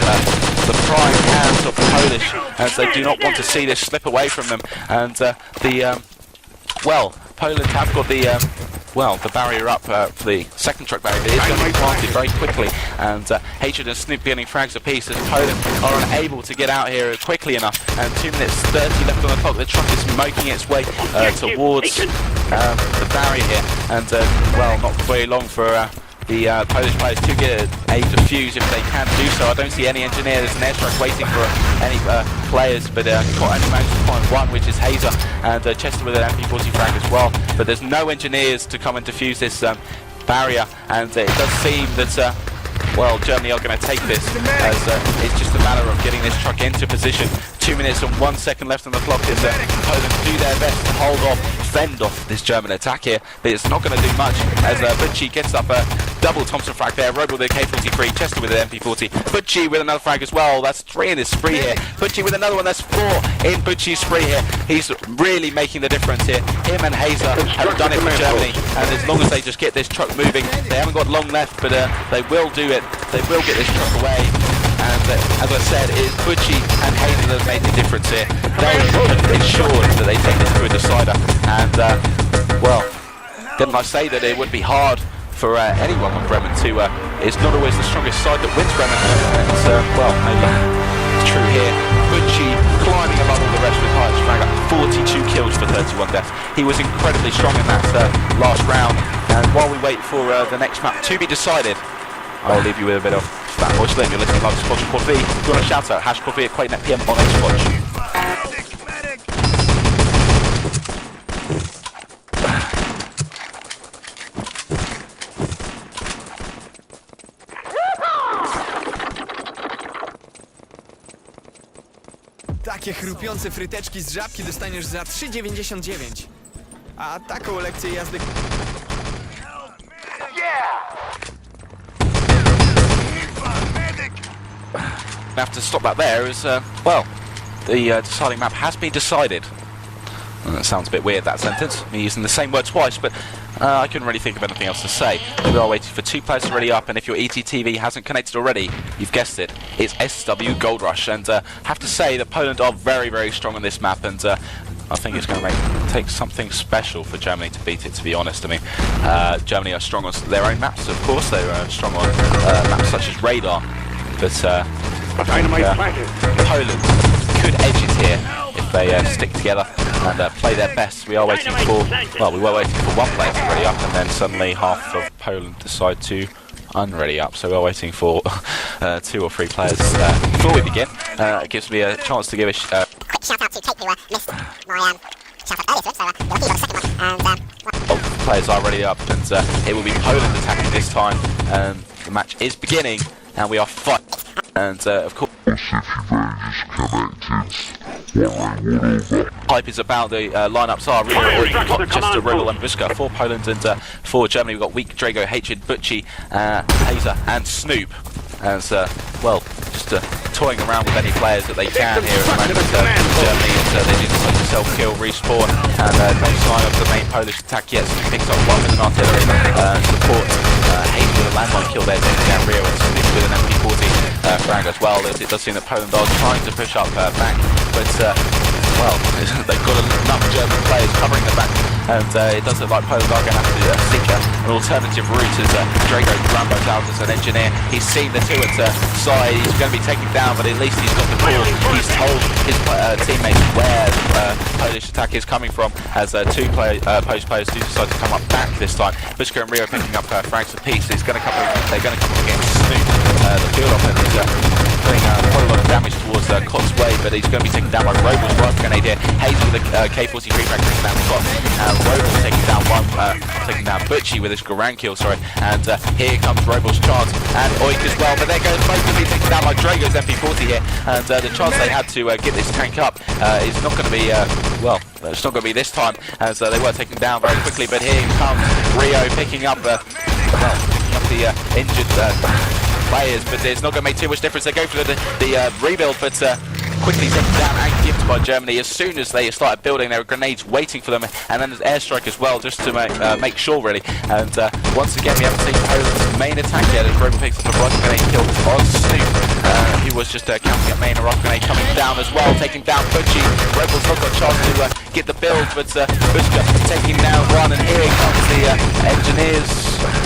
the prying hands of the Polish, as they do not want to see this slip away from them. And Poland have got the barrier up for the second truck barrier. It is going to be planted very quickly, and Hatred and Snoop getting frags apiece as Poland are unable to get out here quickly enough. And 2 minutes 30 left on the clock. The truck is making its way towards the barrier here, and not very long for the Polish players to get a defuse if they can do so. I don't see any engineer. There's an airstrike waiting for any players, but only managed to find one, which is Hazer, and Chester with an MP40 frag as well. But there's no engineers to come and defuse this barrier, and it does seem that Germany are going to take this, as it's just a matter of getting this truck into position. 2 minutes and 1 second left on the clock as Poland do their best to fend off this German attack here, but it's not going to do much, as Bucci gets up a double Thompson frag there. Road with a K43, Chester with an MP40, Bucci with another frag as well. That's 3 in his spree here. Bucci with another one. That's 4 in Bucci's spree here. He's really making the difference here. Him and Hazer have done it for Germany, and as long as they just get this truck moving, they haven't got long left, but they will do it. They will get this truck away. And as I said, it is Bucci and Hazer that have made the difference here. They have ensured that they take this to a decider. And, didn't I say that it would be hard for anyone on Bremen to... it's not always the strongest side that wins Bremen. And, maybe it's true here. Bucci climbing above all the rest with highest frag up 42 kills for 31 deaths. He was incredibly strong in that last round. And while we wait for the next map to be decided, I'll leave you with a bit of Fat Voice Lane. You're listening live to Squadron Quad V. If you want to shout out, #Quad V at QuakeNet PM on Xbox. Takie chrupiące fryteczki z żabki dostaniesz za 3,99. A taką lekcję jazdy... Have to stop that there as the deciding map has been decided. That sounds a bit weird, that sentence, me using the same word twice, but I couldn't really think of anything else to say. We are waiting for 2 players to ready up, and if your ETTV hasn't connected already, you've guessed it, it's SW Gold Rush. And have to say that Poland are very, very strong on this map, and I think it's going to take something special for Germany to beat it, to be honest. I mean, Germany are strong on their own maps, of course. They're strong on maps such as Radar, but Poland could edge it here if they stick together and play their best. We are waiting for, we were waiting for 1 player to ready up, and then suddenly half of Poland decide to unready up. So we're waiting for 2 or 3 players. Before we begin, it gives me a chance to give a quick shout out to Kate, who missed my shout out earlier to it, so you're lucky you got a second one. players are already up, and it will be Poland attacking this time. The match is beginning, and we are fighting. And of course, hype is about the lineups are really Chester, Rebel, and Viska for Poland, and for Germany we've got Weak, Drago, Hatred, Butchie, Hazer, and Snoop. As well, just toying around with any players that they can here at the moment. Germany, and they do the self-kill, respawn, and no sign of the main Polish attack yet. So he picks up one with an artillery support. Hayes with a landmine kill there, taking down Rio, and Snoop with an MP40 frag as well. As it does seem that Poland are trying to push up back, but well, they've got enough German players covering the back, and it does look like Poland are going to have to seek an alternative route as Drago Rambo's out as an engineer. He's seen the two at side, he's going to be taken down, but at least he's got the call. He's told his teammates where Polish attack is coming from, as two Polish players do decide to come up back this time. Bushka and Rio picking up frags apiece. They're going to come up against Snoop, the field offender, doing quite a lot of damage towards Kott's way, but he's going to be taken down by Robles right grenade here. Hayes with a K43 frag taking down Kott. Robles taking down taking down Butchie with his Garand kill, sorry. And here comes Robles' chance, and Oik as well, but there goes both of them taken down by Drago's MP40 here. And the chance they had to get this tank up is not going to be, well, it's not going to be this time, as they were taken down very quickly. But here comes Rio picking up, well, picking up the injured players, but it's not going to make too much difference. They go for the rebuild, but quickly taken down and given by Germany. As soon as they started building, there were grenades waiting for them, and then there's airstrike as well, just to make sure, really. And once again, we haven't seen Poland's main attack yet, as Robo picks up a rocket grenade kill on Snoop, who was just counting up main. A rocket grenade coming down as well, taking down Butchie. Rebels not got a chance to get the build, but Bushka taking down one, and here comes the engineers.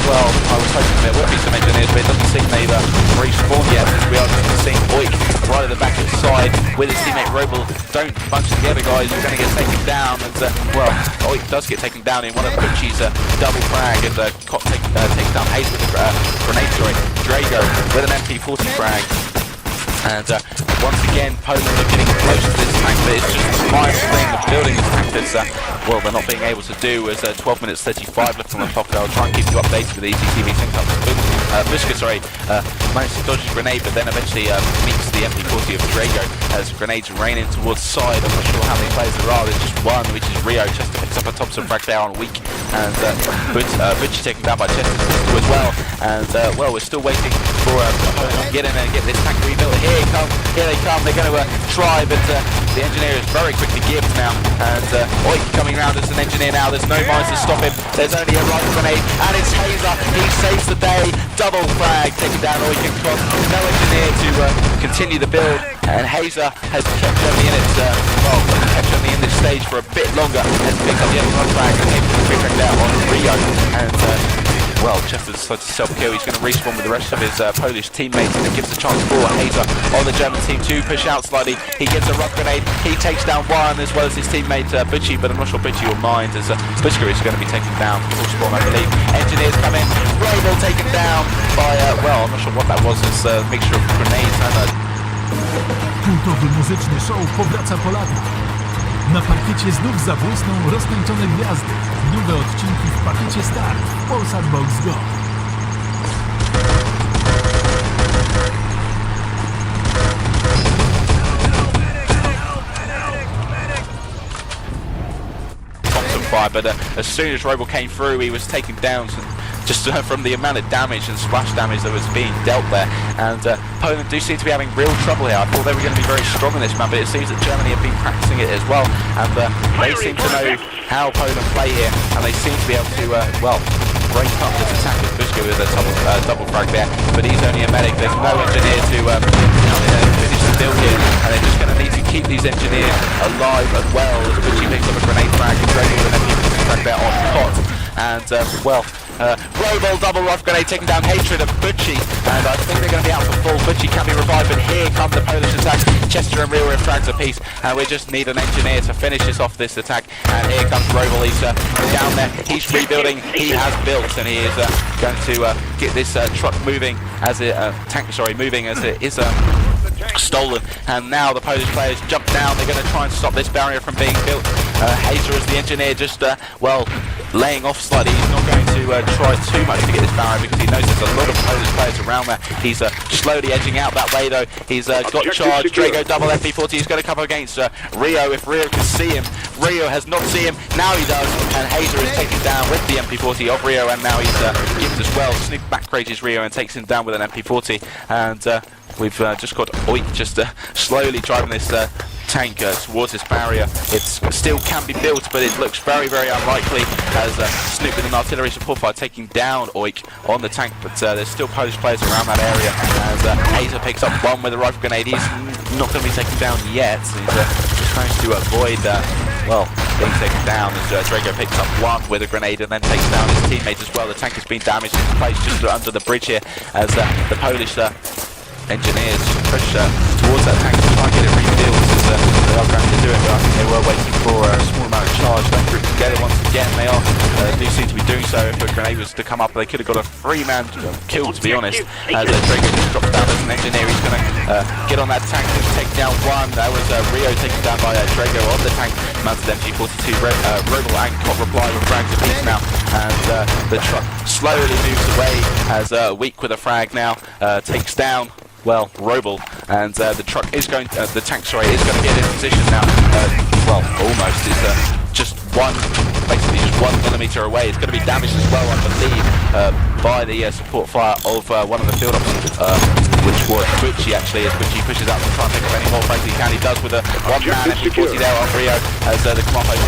Well, I was hoping there would be some engineers, but it doesn't seem they've respawned yet, as we are just seeing Oik right at the back side with his teammate Robel. Don't bunch together, guys, you're going to get taken down. And well, Oik does get taken down in one of Butchie's double frag, and Kott takes down Hayes with a grenade, sorry. Drago with an MP40 frag. And once again, Poland are getting close to this tank, but it's just a smart thing of building this tank that's, well, they're not being able to do. As 12 minutes 35 left on the clock. I'll try and keep you updated with the ECTV sync up. Bushka, sorry, managed to dodge a grenade, but then eventually meets the MP40 of Drago as grenades rain in towards the side. I'm not sure how many players there are. There's just one, which is Rio. Chester picks up a Thompson frag there on weak, and Butchie taken down by Chester as well. And well, we're still waiting for Poland to get in and get this tank rebuilt. Here they come, they're going to try, but the engineer is very quickly given now, and Oik coming around as an engineer now. There's no mines to stop him, there's only a rifle grenade, and it's Hazer. He saves the day, double frag, taking down Oik and Kott. No engineer to continue the build, and Hazer has kept Germany in it, well, kept Germany in this stage for a bit longer, has picked up the other frag and taken the free frag down on Rio, and well, Chester decides to self-kill. He's going to respawn with the rest of his Polish teammates, and it gives a chance for Hazer on the German team to push out slightly. He gets a rock grenade, he takes down one as well as his teammate Butchie, but I'm not sure Butchie will mind, as Bushka is going to be taken down full spawn, I believe. Engineers come in, Robo taken down by, well, I'm not sure what that was, it's a mixture of grenades and Kultowy muzyczny show powraca po latach. Na parkiecie znów zabłysną roztańczone gwiazdy. Nowe odcinki w pakiecie Start w Polsat Box Go. But as soon as Robo came through, he was taken down just from the amount of damage and splash damage that was being dealt there. And Poland do seem to be having real trouble here. I thought they were going to be very strong in this map, but it seems that Germany have been practicing it as well, and they seem to know how Poland play here, and they seem to be able to, well, break up this attack with Bushka with a double frag there, but he's only a medic. There's no engineer to finish the build here, and they're just going to need to keep these engineers alive as well, as Butchie picks up a grenade frag and Drago with an MP40 frag there on Kott. And well, Robo double rough grenade taking down Hatred of Butchie, and I think they're going to be out for full. Butchie can be revived, but here come the Polish attack. Chester and Rio with frags apiece, and we just need an engineer to finish this off, this attack. And here comes Robo, he's down there, he's rebuilding, he has built, and he is going to get this truck moving as it, moving as it is stolen. And now the Polish players jump down, they're going to try and stop this barrier from being built. Hazer as the engineer just, well, laying off slightly. He's not going to try too much to get this barrier because he knows there's a lot of Polish players around there. He's slowly edging out that way though. He's got charge. Drago double MP40. He's going to come up against Rio. If Rio can see him, Rio has not seen him. Now he does, and Hazer is taken down with the MP40 of Rio, and now he's given as well. Snoop back rages Rio and takes him down with an MP40, and we've just got Oik just slowly driving this tank towards this barrier. It still can be built, but it looks very, very unlikely as Snoop with an artillery support fire taking down Oik on the tank, but there's still Polish players around that area as Hazer picks up one with a rifle grenade. He's not going to be taken down yet. He's just trying to avoid, well, being taken down as Drago picks up one with a grenade and then takes down his teammates as well. The tank has been damaged in place just under the bridge here as the Polish engineers push towards that tank to try and get it rebuilt as they are going to do it, but I think they were waiting for a small amount of charge. They group together once again. They do seem to be doing so. If a grenade was to come up, they could have got a 3-man kill, to be honest. As Drago just drops down as an engineer, he's going to get on that tank and take down one. That was Rio taken down by Drago on the tank. Mounted MG42. Robel and Cop reply with frags of peace now, and the truck slowly moves away as Weak with a frag now takes down, well, Robel, and the truck is going, the tank, sorry, is going to get in position now. Well, almost. It's just basically just 1 millimeter away. It's going to be damaged as well, I believe, by the support fire of one of the field officers, which was Butchie actually, as Butchie pushes out to try and pick up any more frags he can. He does with a 1-man MP40 there on Rio as the command post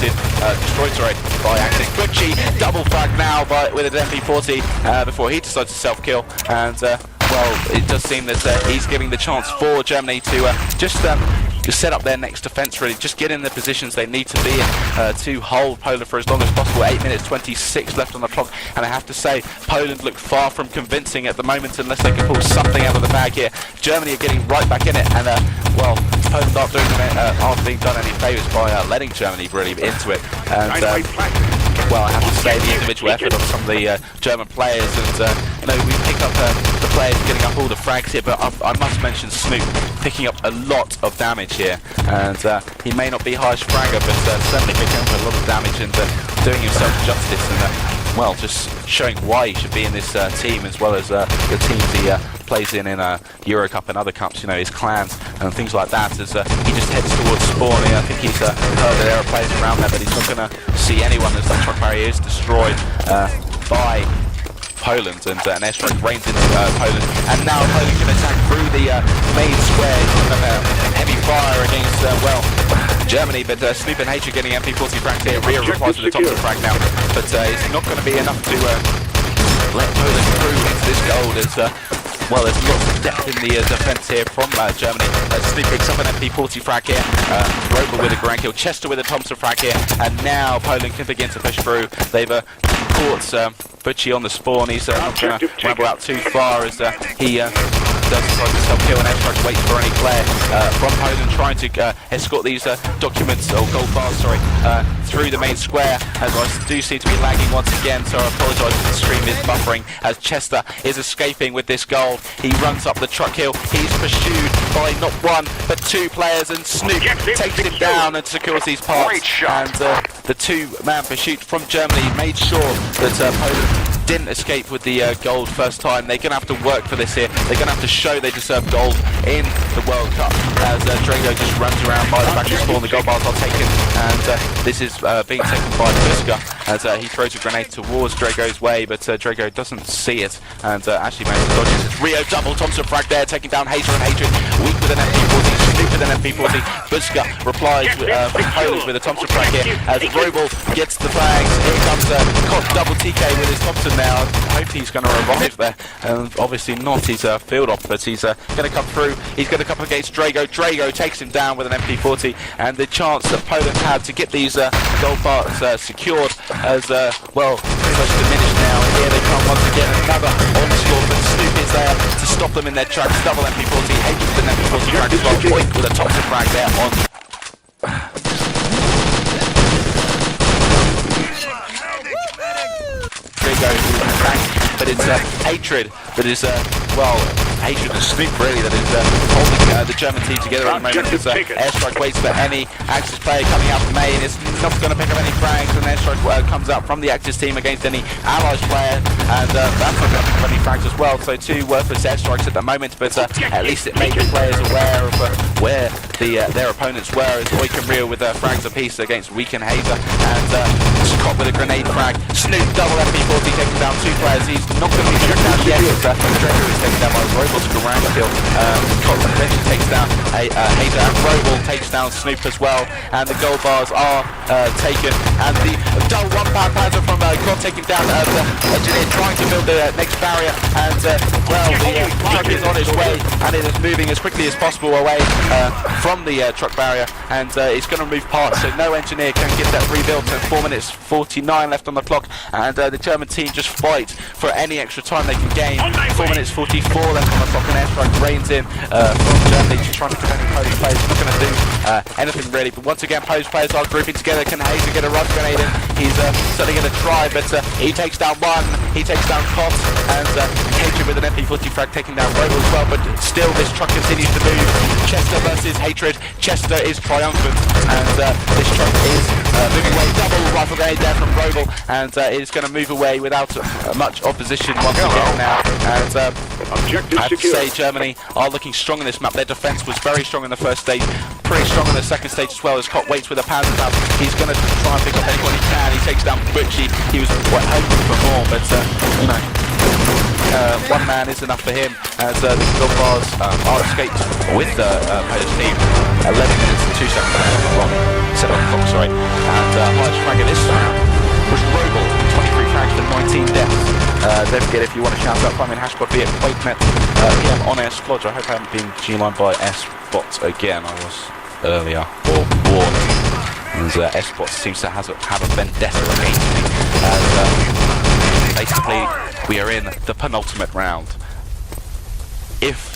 is destroyed by accident. Butchie double frag now with an MP40 before he decides to self-kill, and well, it does seem that he's giving the chance for Germany to just set up their next defence, really. Just get in the positions they need to be in to hold Poland for as long as possible. 8 minutes 26 left on the clock, and I have to say, Poland look far from convincing at the moment unless they can pull something out of the bag here. Germany are getting right back in it, and well, Poland aren't being done any favours by letting Germany really into it. And well, I have to say the individual effort of some of the German players, and you know, we pick up the players getting up all the frags here, but I must mention Snoop picking up a lot of damage here, and he may not be highest fragger, but certainly picking up a lot of damage and doing himself justice, and well, just showing why he should be in this team, as well as the teams he plays in Euro Cup and other cups, you know, his clans and things like that, as he just heads towards spawn. I think he's heard that there are players around there, but he's not going to see anyone as that truck barrier is destroyed by Poland, and an airstrike rains into Poland, and now Poland can attack through the main square. Heavy fire against, well, Germany, but Snoop and H are getting MP40 frags here. Rio replies with the Thompson frag now, but it's not going to be enough to let Poland through into this gold. Well, there's lots of depth in the defence here from Germany. Snoop picks up an MP40 frag here, Robel with a grand kill, Chester with a Thompson frag here, and now Poland can begin to push through. They've caught Butchie on the spawn. He's not going to ramble out too far as he does try to self-kill, and airstrike waits for any player from Poland trying to escort these documents, or gold bars, sorry, through the main square, as I do seem to be lagging once again, so I apologise if the stream is buffering, as Chester is escaping with this gold. He runs up the truck hill. He's pursued by not one, but 2 players, and Snoop takes him down and secures these parts, and the 2-man pursuit from Germany made sure that Poland didn't escape with the gold first time. They're going to have to work for this here. They're going to have to show they deserve gold in the World Cup, as Drago just runs around by the back of the spawn. The gold bars are taken, and this is being taken by Buska, as he throws a grenade towards Drago's way, but Drago doesn't see it, and actually manages to dodge it. Rio double Thompson frag there, taking down Hazer and Hatred. Weak with an MP40, Snoop with an MP40. Buska replies from Poland with a Thompson frag here, as Robel gets the flags. Here comes Cop double TK with his Thompson now. I hope he's going to revive there. Obviously not. He's field off, but he's going to come through. He's going to come against Drago. Drago takes him down with an MP40, and the chance that Poland had to get these gold bars secured as well, pretty much diminished now. And here they come once again, another onslaught, but Snoop is there to stop them in their tracks. Double MP40, H with an MP40 frag as well. Oik with a Thompson frag there on. Go through the tank, but it's Hatred that is well Hatred and Snoop really that is holding the German team together at the moment. As Airstrike waits for any Axis player coming out from main. It's not going to pick up any frags, and Airstrike comes up from the Axis team against any Allies player, and that's not going to pick up any frags as well. So 2 worthless airstrikes at the moment, but at least it made the players aware of where their opponents were, as Oik and Rio with frags apiece against Week and Hazer, and Scott with a grenade frag. Snoop double MP40 taking down 2 players. He's not going to be taken down yet, as Draco is taken down by Robel to Garang kill. Scott eventually takes down Hazer, and Robel takes down Snoop as well, and the gold bars are taken, and the double 1-pound panzer from God taking down the engineer trying to build the next barrier, and well, the truck is on its way, and it is moving as quickly as possible away from the truck barrier, and it's going to move past, so no engineer can get that rebuilt, and 4 minutes 49 left on the clock, and the German team just fight for any extra time they can gain. 4 minutes 44 left on the clock, and Airstrike reigns in from Germany, just trying to prevent Polish players. Not going to do anything really, but once again Polish players are grouping together. Can Hazer get a rifle grenade in? He's certainly going to try, but he takes down one, he takes down Kot, and Hatred with an MP40 frag taking down Robel as well, but still this truck continues to move. Chester versus Hatred. Chester is triumphant, and this truck is moving away. Double rifle grenade there from Robel, and it is going to move away without much opposition once again now, and I have to say Germany are looking strong in this map. Their defence was very strong in the first stage, pretty strong in the second stage as well, as Kot waits with a Panzer tab. He's going to try and pick up anyone he can. He takes down Butchie. He was quite hoping for more, but you know, one man is enough for him, as the gold bars are escaped with the Polish team. 11 minutes and 2 seconds from 7 o'clock, sorry, and highest frag of this round was Robel, 23 frags for 19 deaths. Don't forget, if you want to shout out, find me in #B at QuakeNet PM on Air Splodge. I hope I haven't been G-lined by S-Bot again. I was earlier, or warned. And S-Bot seems to have a vendetta against me. And basically, we are in the penultimate round. If,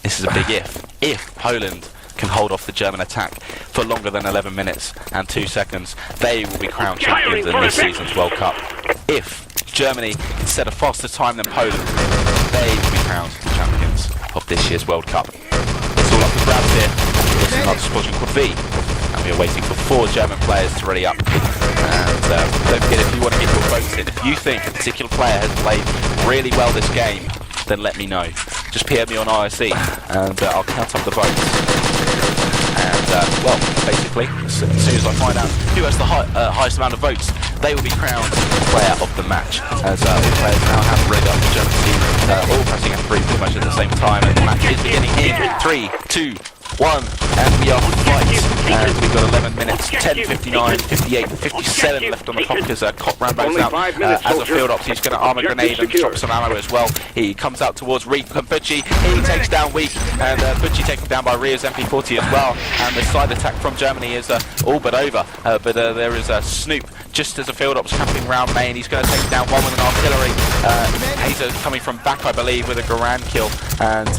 this is a big if Poland can hold off the German attack for longer than 11 minutes and 2 seconds, they will be crowned champions in this season's World Cup. If Germany can set a faster time than Poland, they will be crowned champions of this year's World Cup. It's all up for grabs here. This is another Squadron Quad V, and we are waiting for 4 German players to ready up. And don't forget, if you want to get your votes in, if you think a particular player has played really well this game, then let me know. Just PM me on IRC, and I'll count up the votes. And well, basically, as soon as I find out who has the highest amount of votes, they will be crowned player of the match. As all players now have read up the German team, all pressing F3 pretty much at the same time, and the match is beginning in 3, 2, 1, and we are on fight, and we've got 11 minutes, 10, 59, 58, 57 left on the clock as Kot Rambo's out as a field ops. He's going to arm a grenade and drop some ammo as well. He comes out towards Reek and Butchie. He takes down Week, and Butchie taken down by Rio's MP40 as well, and the side attack from Germany is all but over, but there is a Snoop just as a field ops camping round main. He's going to take down one with an artillery. Hazer coming from back, I believe, with a Garand kill, and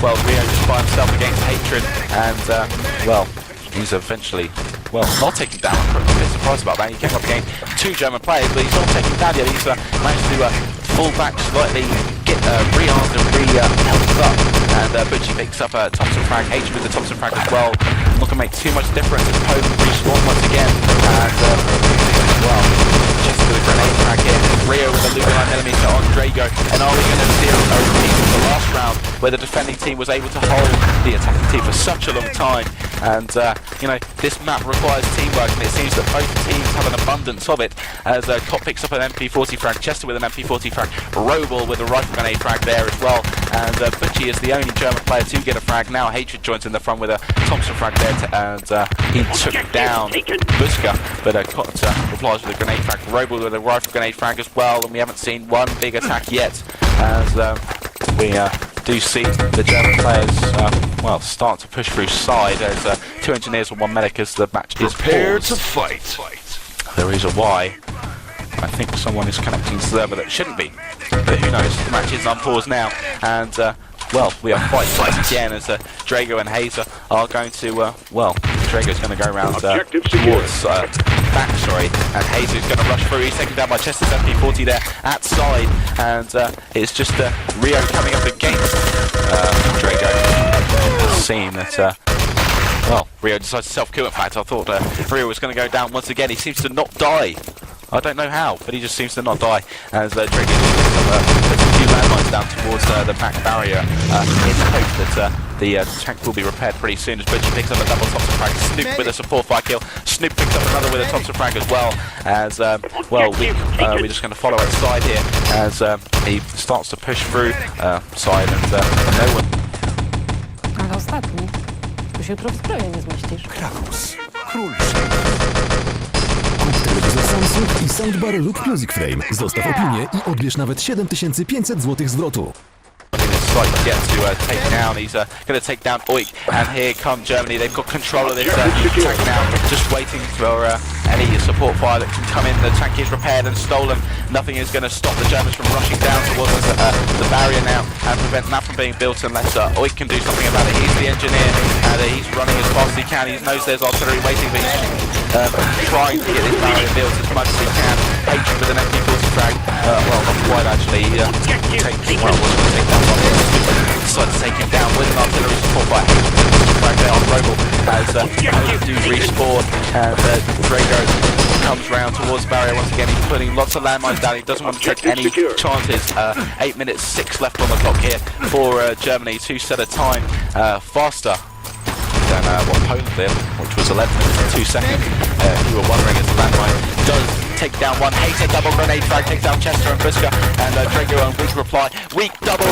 well, Rio just by himself against Hatred, and well, he's eventually, well, not taken down. I'm a bit surprised about that. He came up against 2 German players, but he's not taken down yet. He's managed to fall back slightly, get re-armed and re-helped up, and Butchie picks up a Thompson frag. Hatred with the Thompson frag as well. Not going to make too much difference as Poland respawn once again, and well, just with a grenade frag here. Rio with a Luger 9mm on Drago, and are we going to see a repeat of the last round where the defending team was able to hold the attacking team for such a long time? And you know, this map requires teamwork, and it seems that both teams have an abundance of it, as Kot picks up an MP40 frag, Chester with an MP40 frag, Robel with a rifle grenade frag there as well, and Butchie is the only German player to get a frag. Now Hatred joins in the front with a Thompson frag there, and he took down Buska, but Kot replies with a grenade frag, Robel with a rifle grenade frag as well, and we haven't seen one big attack yet, as we do see the German players well, start to push through side, as 2 engineers and 1 medic as the match is prepared paused. to fight. There is a Y. I think someone is connecting to the server that shouldn't be, but who knows? The match is on pause now, and well, we are fight again, as Drago and Hazer are going to well, Drago's going to go around towards back, sorry, and Hazer's going to rush through. He's taken down by Chester's MP40 there at side, and it's just Rio coming up against Drago. Seeing that, well, Rio decides to self-kill. In fact, I thought Rio was going to go down once again. He seems to not die. I don't know how, but he just seems to not die as Drago picks up a few landmines down towards the back barrier in the hope that the tank will be repaired pretty soon as Butchie picks up a double Thompson frag. Snoop with a support fire kill. Snoop picks up another with a Thompson frag as well as, well, we're just going to follow outside here as he starts to push through side and no one. Ale ostatni. Tu się jutro w stroju nie zmieścisz. Krakus. Król Kup telewizor Samsung i soundbar lub Music Frame. Zostaw opinię i odbierz nawet 7500 zł zwrotu. Get to take down. He's going to take down Oik, and here come Germany. They've got control of this tank now, just waiting for any support fire that can come in. The tank is repaired and stolen. Nothing is going to stop the Germans from rushing down towards the barrier now and prevent that from being built unless Oik can do something about it. He's the engineer, and he's running as fast as he can. He knows there's artillery waiting, but he's trying to get this barrier built as much as he can. Hatred with an MP40 frag. Well, not quite actually. Well, was going to take that one. Decides to take him down with an artillery support by frag there on Roble as do respawn and Drago comes round towards the barrier once again. He's putting lots of landmines down. He doesn't want to take any chances. 8 minutes 6 left on the clock here for Germany to set a time faster than what Poland did, which was 11 minutes and 2 seconds. If you were wondering, as the landmine does take down one. Hater double grenade frag takes down Chester and Buska, and Drago on weak reply. Weak double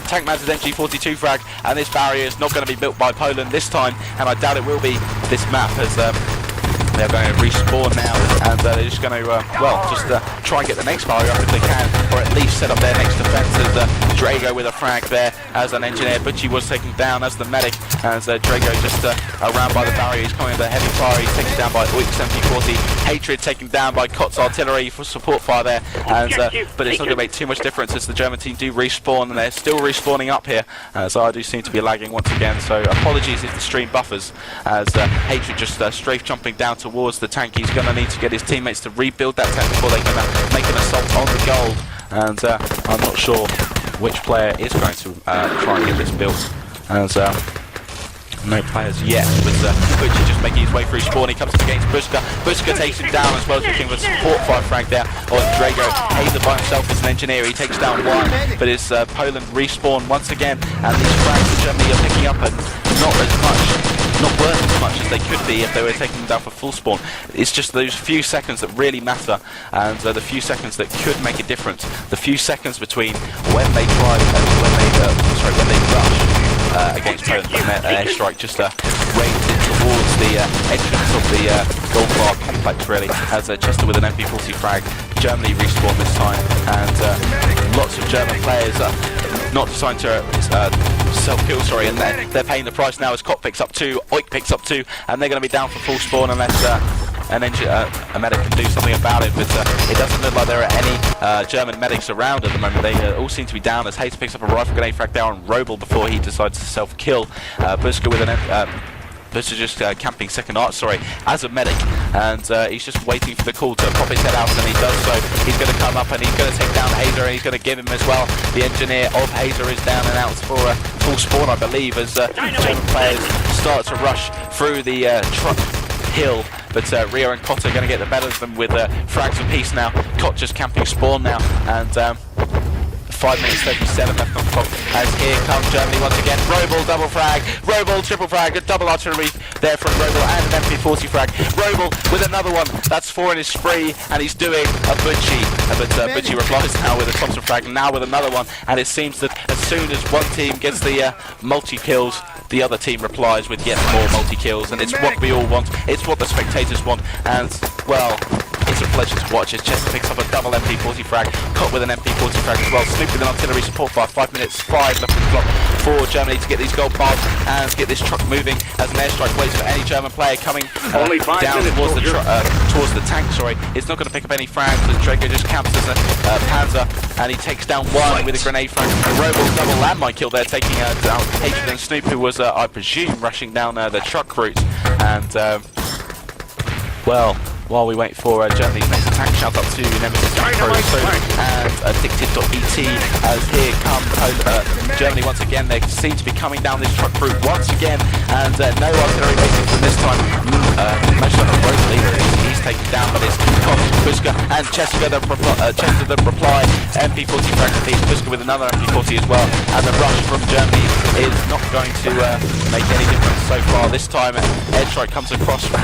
tank mounted MG42 frag, and this barrier is not going to be built by Poland this time, and I doubt it will be this map as they're going to respawn now, and they're just going to, well, just try and get the next barrier up if they can, or at least set up their next defense as Drago with a frag there as an engineer. Butchie was taken down as the medic, as Drago just around by the barrier. He's coming under heavy fire. He's taken down by Oik's MP40. Hatred taken down by Kott's artillery for support fire there, and, but it's not going to make too much difference as the German team do respawn, and they're still respawning up here, so I do seem to be lagging once again, so apologies if the stream buffers, as Hatred just strafe jumping down towards the tank. He's going to need to get his teammates to rebuild that tank before they can make an assault on the gold, and I'm not sure which player is going to try and get this built, as no players yet, but Butchie just making his way through spawn. He comes up against Buska. Buska takes him down as well as looking for support fire frag there on Drago. Hazer by himself as an engineer. He takes down one, but it's Poland respawn once again, and these frags that Germany are picking up are not as much, not worth as much as they could be if they were taking them down for full spawn. It's just those few seconds that really matter, and the few seconds that could make a difference. The few seconds between when they try and when they rush against Poland airstrike just raids in towards the entrance of the gold bar complex, really, as Chester with an MP40 frag. Germany respawn this time, and lots of German players not deciding to self-kill, sorry, and they're paying the price now as Kott picks up 2, Oik picks up 2, and they're going to be down for full spawn unless a medic can do something about it, but it doesn't look like there are any German medics around at the moment. They all seem to be down as Hayes picks up a rifle grenade frag down on Roble before he decides to self-kill. Buska with an Buska just camping second art, sorry, as a medic, and he's just waiting for the call to pop his head out, and he does so. He's going to come up and he's going to take down Hazer, and he's going to give him as well. The engineer of Hazer is down and out for full spawn, I believe, as German players start to rush through the truck hill, but Rio and Kott are going to get the better of them with frags apiece now. Kott just camping spawn now, and 5 minutes 37 left on the clock as here comes Germany once again. Roble double frag, Roble triple frag, a double artillery there from Roble and an MP40 frag. Roble with another one, that's 4 in his spree, and he's doing a Butchie, but Butchie replies now with a Thompson frag, now with another one, and it seems that as soon as one team gets the multi-kills, the other team replies with yet more multi-kills, and it's what we all want, it's what the spectators want, and, well, it's a pleasure to watch as Chester picks up a double MP40 frag, Kott with an MP40 frag as well, Snoop with an artillery support fire, 5 minutes 5 left on the clock for Germany to get these gold bars and to get this truck moving as an airstrike waits for any German player coming down towards the tank, sorry. It's not going to pick up any frags as Drago just camps as a Panzer, and he takes down one with a grenade frag. Roble double landmine kill there, taking down Hatred and Snoop, who was, I presume, rushing down the truck route, and, well, while we wait for Germany's next tank shout out to Nemesis Pro and Addicted.et as here come Germany once again. They seem to be coming down this truck route once again, and no artillery bases from this time. Most of the road leader he's taken down, but it's Koch, Buska and Chester the reply. MP40 frag defeats Buska with another MP40 as well, and the rush from Germany is not going to make any difference so far. This time airstrike comes across from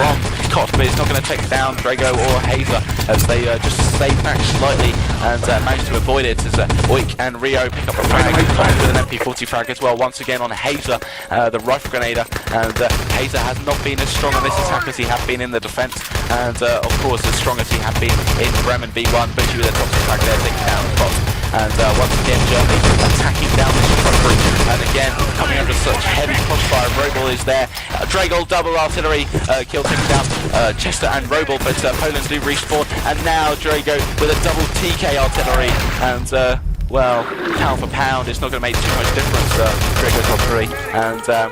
Koch, but it's not going to take down Drago or Hazer as they just stay back slightly and manage to avoid it as Oik and Rio pick up a frag with an MP40 frag as well, once again on Hazer, the rifle grenader, and Hazer has not been as strong on this attack as he had been in the defence, and of course as strong as he had been in Bremen B1, but with a top frag there taking down the pot. And once again Germany attacking down this truck route, and again coming under such heavy crossfire. Robel is there, Dragol double artillery kill taking down Chester and Robel, but Poland do respawn, and now Drago with a double TK artillery, and well, pound for pound it's not going to make too much difference. Drago's artillery, and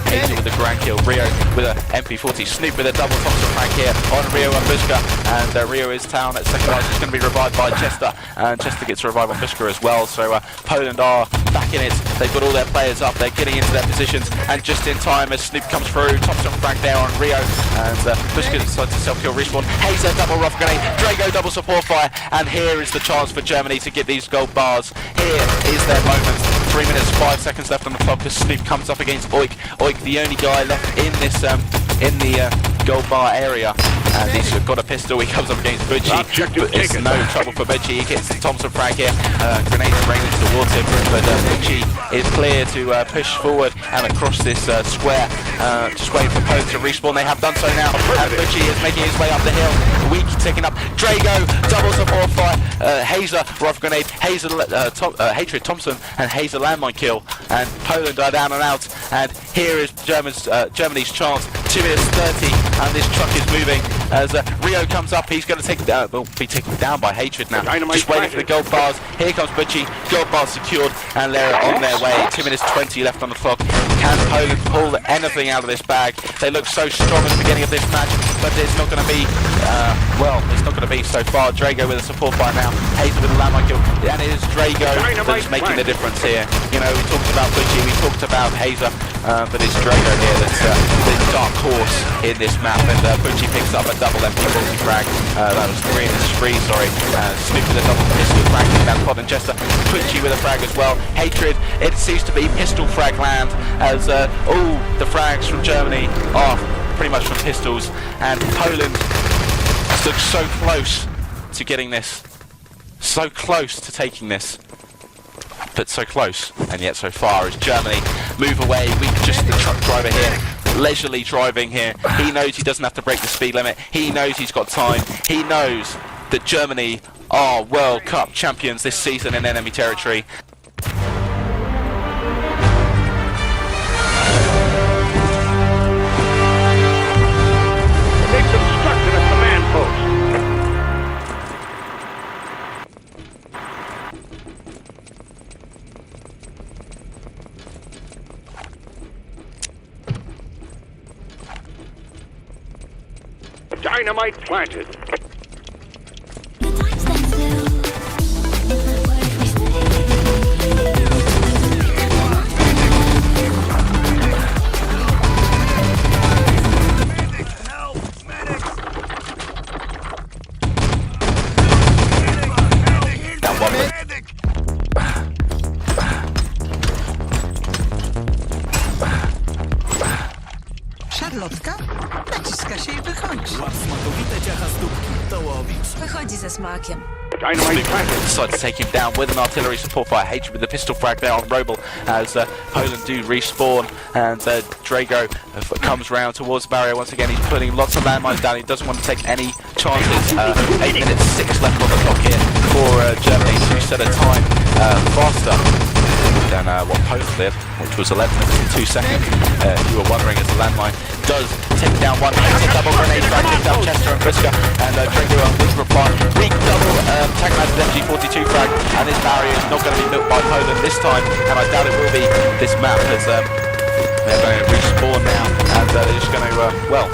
Hazel with a grand kill, Rio with an MP40, Snoop with a double Thompson frag here on Rio and Buska, and Rio is down at second line. It's going to be revived by Chester, and Chester gets a revive on Buska as well, so Poland are back in it. They've got all their players up, they're getting into their positions, and just in time as Snoop comes through, Thompson frag there on Rio, and Buska decides to self-kill respawn. Hazer double rough grenade, Drago double support fire, and here is the chance for Germany to get these gold bars. Here is their moment. 3 minutes 5 seconds left on the clock as Snoop comes up against Oik. Oik, the only guy left in this in the gold bar area, and he's got a pistol. He comes up against Butchie, but it's no trouble for Butchie. He gets the Thompson frag here, grenades ranged towards him, but Butchie is clear to push forward and across this square, just waiting for Poland to respawn. They have done so now, and Butchie is making his way up the hill. Weak taking up Drago, double support fire, Hazer rifle grenade, Hazer Hatred Thompson, and Hazer landmine kill, and Poland are down and out. And here is Germany's chance. 2 minutes 30, and this truck is moving as Rio comes up. He's going to be taken down by Hatred now. Just waiting for the gold bars. Here comes Butchie, gold bars secured, and they're on their way. 2 minutes 20 left on the clock. Can Poland pull anything out of this bag? They look so strong at the beginning of this match, but it's not going to be, it's not going to be so far. Drago with a support fire now, Hazer with a landmine kill, and it is Drago that's making the difference here. You know, we talked about Butchie, we talked about Hazer, but it's Drago here that's the dark horse in this map, and Butchie picks up a double MP40 frag. That was 3 minutes 3, sorry. Snoop with a double pistol frag, down Pod and Chester. Butchie with a frag as well. Hatred, it seems to be pistol frag land, as all the frags from Germany are pretty much from pistols, and Poland looks so close to getting this, so close to taking this, but so close and yet so far as Germany move away. We just the truck driver here, leisurely driving here. He knows he doesn't have to break the speed limit. He knows he's got time. He knows that Germany are World Cup champions this season in enemy territory. They've constructed a command post. Dynamite planted. Szarlotka? Naciska się i wychodzi. Smakowite ciacha stópki, Tołowicz. Wychodzi ze smakiem. Decide to take him down with an artillery support fire. Hatred with the pistol frag there on Robel as Poland do respawn, and Drago comes round towards the barrier once again. He's putting lots of landmines down. He doesn't want to take any chances. 8 minutes 6 left on the clock here for Germany to set a time faster than what Poland did, which was 11 minutes and 2 seconds. If you were wondering, as the landmine does take down one. It's a double grenade frag, takes down Chester and Briska, and Drago on big reply. Weak double tagged MG42 frag, and this barrier is not going to be built by Poland this time, and I doubt it will be this map, as they're going to respawn now, and they're just going to,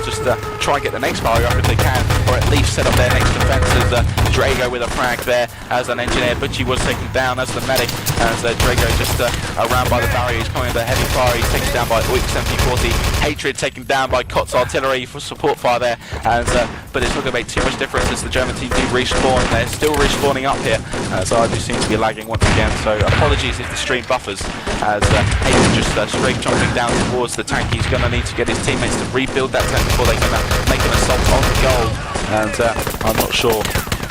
just try and get the next barrier up if they can, or at least set up their next defense as Drago with a frag there as an engineer. Butchie was taken down as the medic, as Drago just around by the barrier. He's coming under heavy fire. He's taken down by Oik 7040. Hatred taken down by Kot's artillery for support fire there, and but it's not going to make too much difference as the German team do respawn. They're still respawning up here, so I do seem to be lagging once again, so apologies if the stream buffers, as Hatred just straight jumping down towards the tank. He's going to need to get his teammates to rebuild that tank before they can make an assault on the goal, and I'm not sure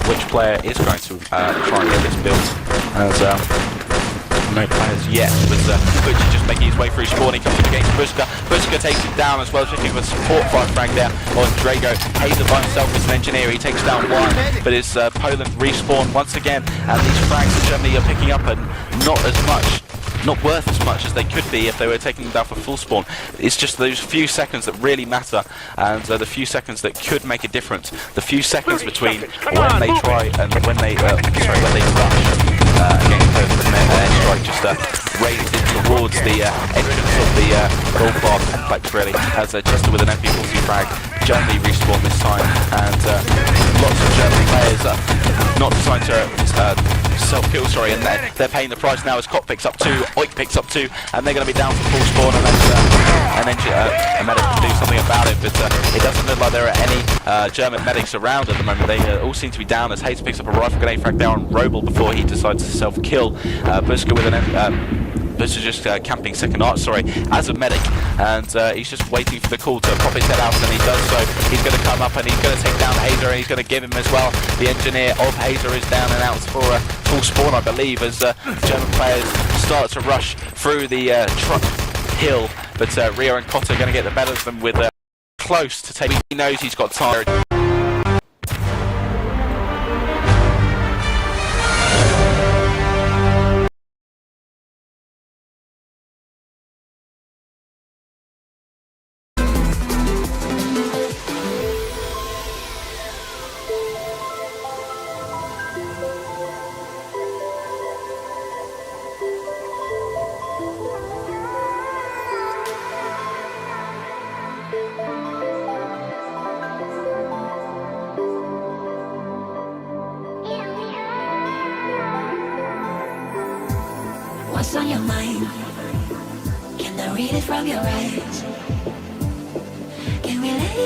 which player is going to try and get this built, as no players yet, but Butchie just making his way through spawn. He comes up against Buska. Buska takes him down as well, picking with support fire frag there on Drago. Hazer by himself as an engineer, he takes down one, but it's Poland respawn once again, and these frags in Germany are picking up, and not worth as much as they could be if they were taking them down for full spawn. It's just those few seconds that really matter, and the few seconds that could make a difference. The few seconds between when they try and when they rush against the airstrike just raised in towards the entrance of the gold bar complex, really, as Chester with an MP40 frag. Germany respawn this time, and lots of German players not trying to self-kill, and they're paying the price now as Kot picks up 2, Oik picks up 2, and they're going to be down for full spawn, and then a medic can do something about it, but it doesn't look like there are any German medics around at the moment. They all seem to be down, as Hayes picks up a rifle grenade frag down on Robel before he decides to self-kill. Buska with an Buska just camping second art, as a medic, and he's just waiting for the call to pop his head out, and he does so. He's going to come up and he's going to take down Hazer, and he's going to give him as well. The engineer of Hazer is down and out for full spawn, I believe, as German players start to rush through the truck hill, but Rio and Kot are going to get the better of them with close to take. He knows he's got time. What's on your mind? Can I read it from your eyes? Can we live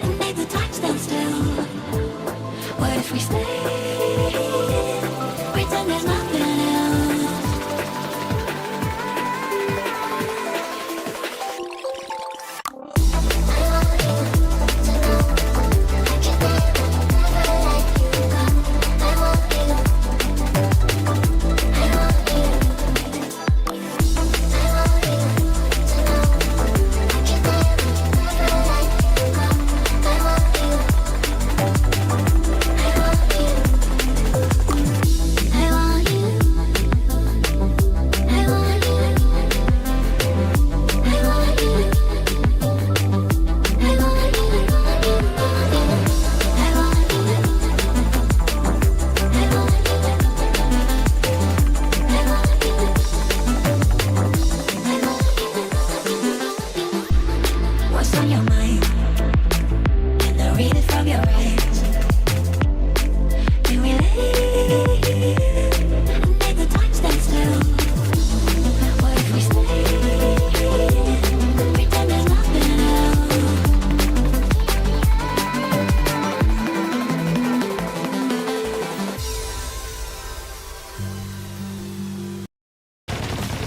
and make the time stand still? What if we stay? Pretend there's nothing else.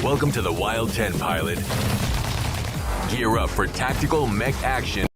Welcome to the Wild 10 pilot. Gear up for tactical mech action.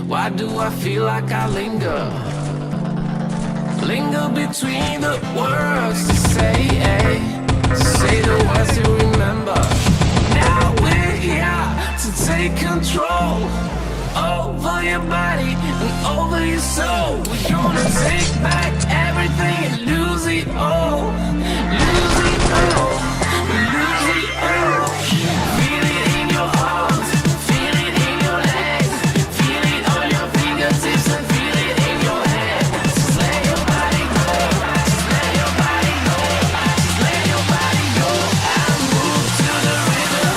Why do I feel like I linger? Linger between the words to say the words you remember. Now we're here to take control over your body and over your soul. We're gonna take back everything and lose it all. Lose it all. Lose it all. Feel it in your arms. Feel it in your legs. Feel it on your fingertips and feel it in your head. Just let your body go. Just let your body go. Just let your body go and move to the rhythm.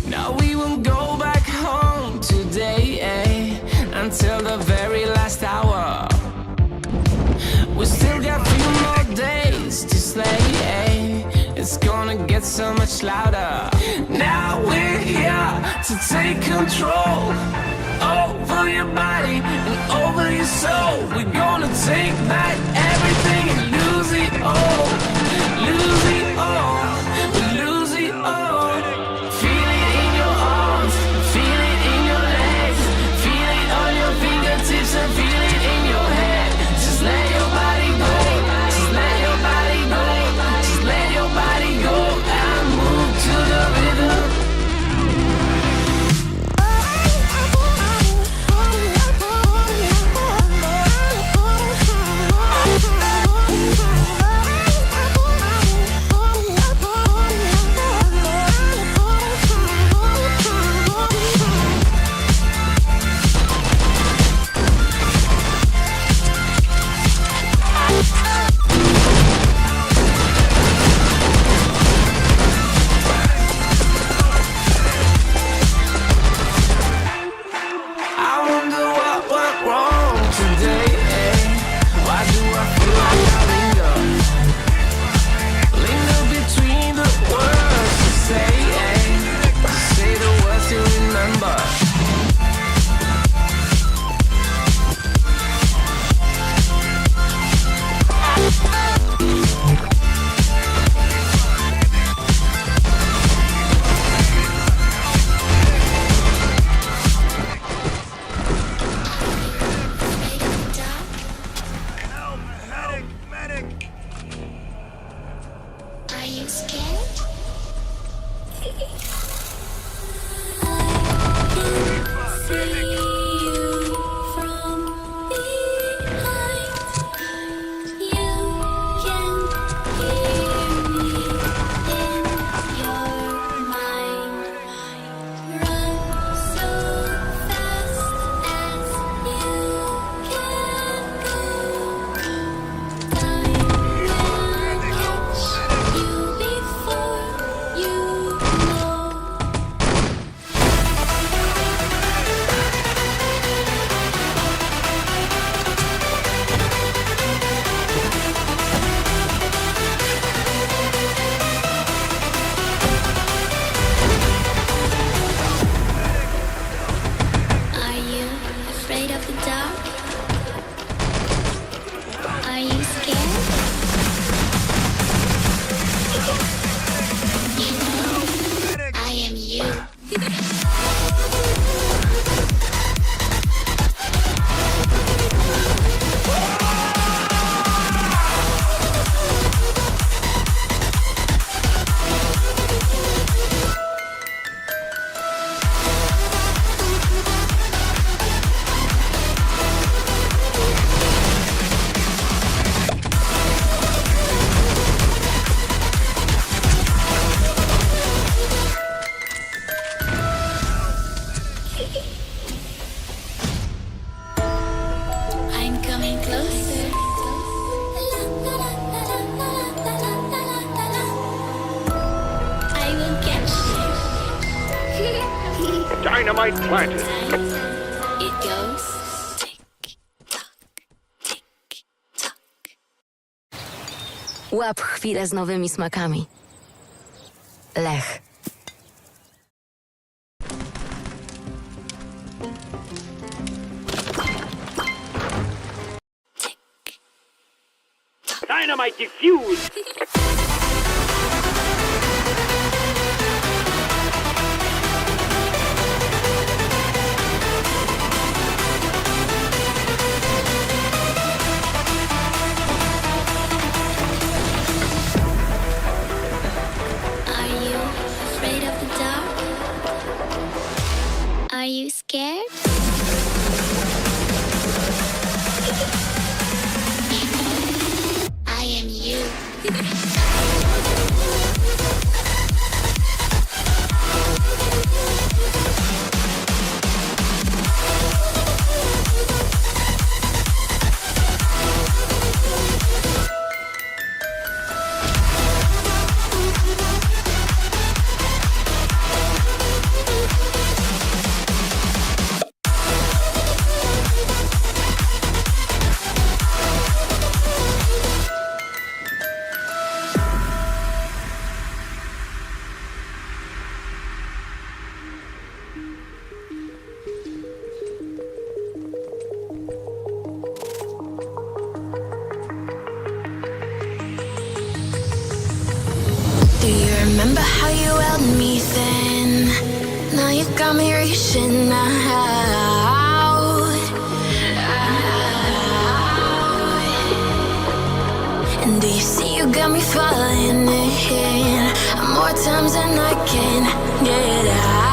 Now we will go back home today, until the very last hour. We still got few more days to slay, It's gonna get so much louder. Now we're here to take control over your body and over your soul. We're gonna take back everything and lose it all. Lose it all. Lose it all. Feel it in your arms, feel it in your legs, feel it on your fingertips and feel it in your head. Just let your body go. Just let your body go. Just let your body go and move to the rhythm. I wonder what went wrong today, eh? Why do I feel like I linger between the words to say, eh? Say the words you remember. Are you scared? See you from behind. You can hear me in your mind. Run so fast as you can go. Time will catch you before you know. Are you afraid of the dark? Are you scared? You know, I am you. I'm coming closer. I will catch you. Dynamite planted. It goes. Łap chwilę z nowymi smakami. Lech. Dynamite defused. Are you afraid of the dark? Are you scared? I am you. within. Now you got me reaching out. And do you see you got me falling in more times than I can get out.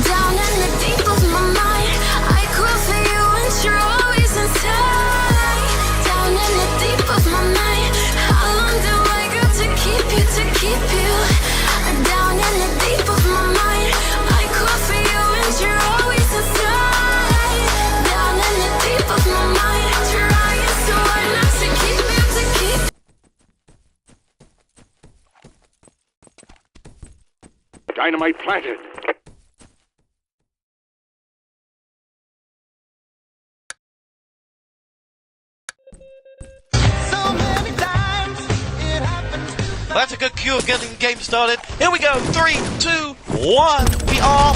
Down in the deep of my mind, I crawl for you and you're always inside. Down in the deep of my mind, how long do I got to keep you, to keep you? Down in the deep of my mind, I crawl for you and you're always inside. Down in the deep of my mind, trying so hard not to keep you, to keep. Dynamite planted. Well, that's a good cue of getting the game started. Here we go. 3, 2, 1. We are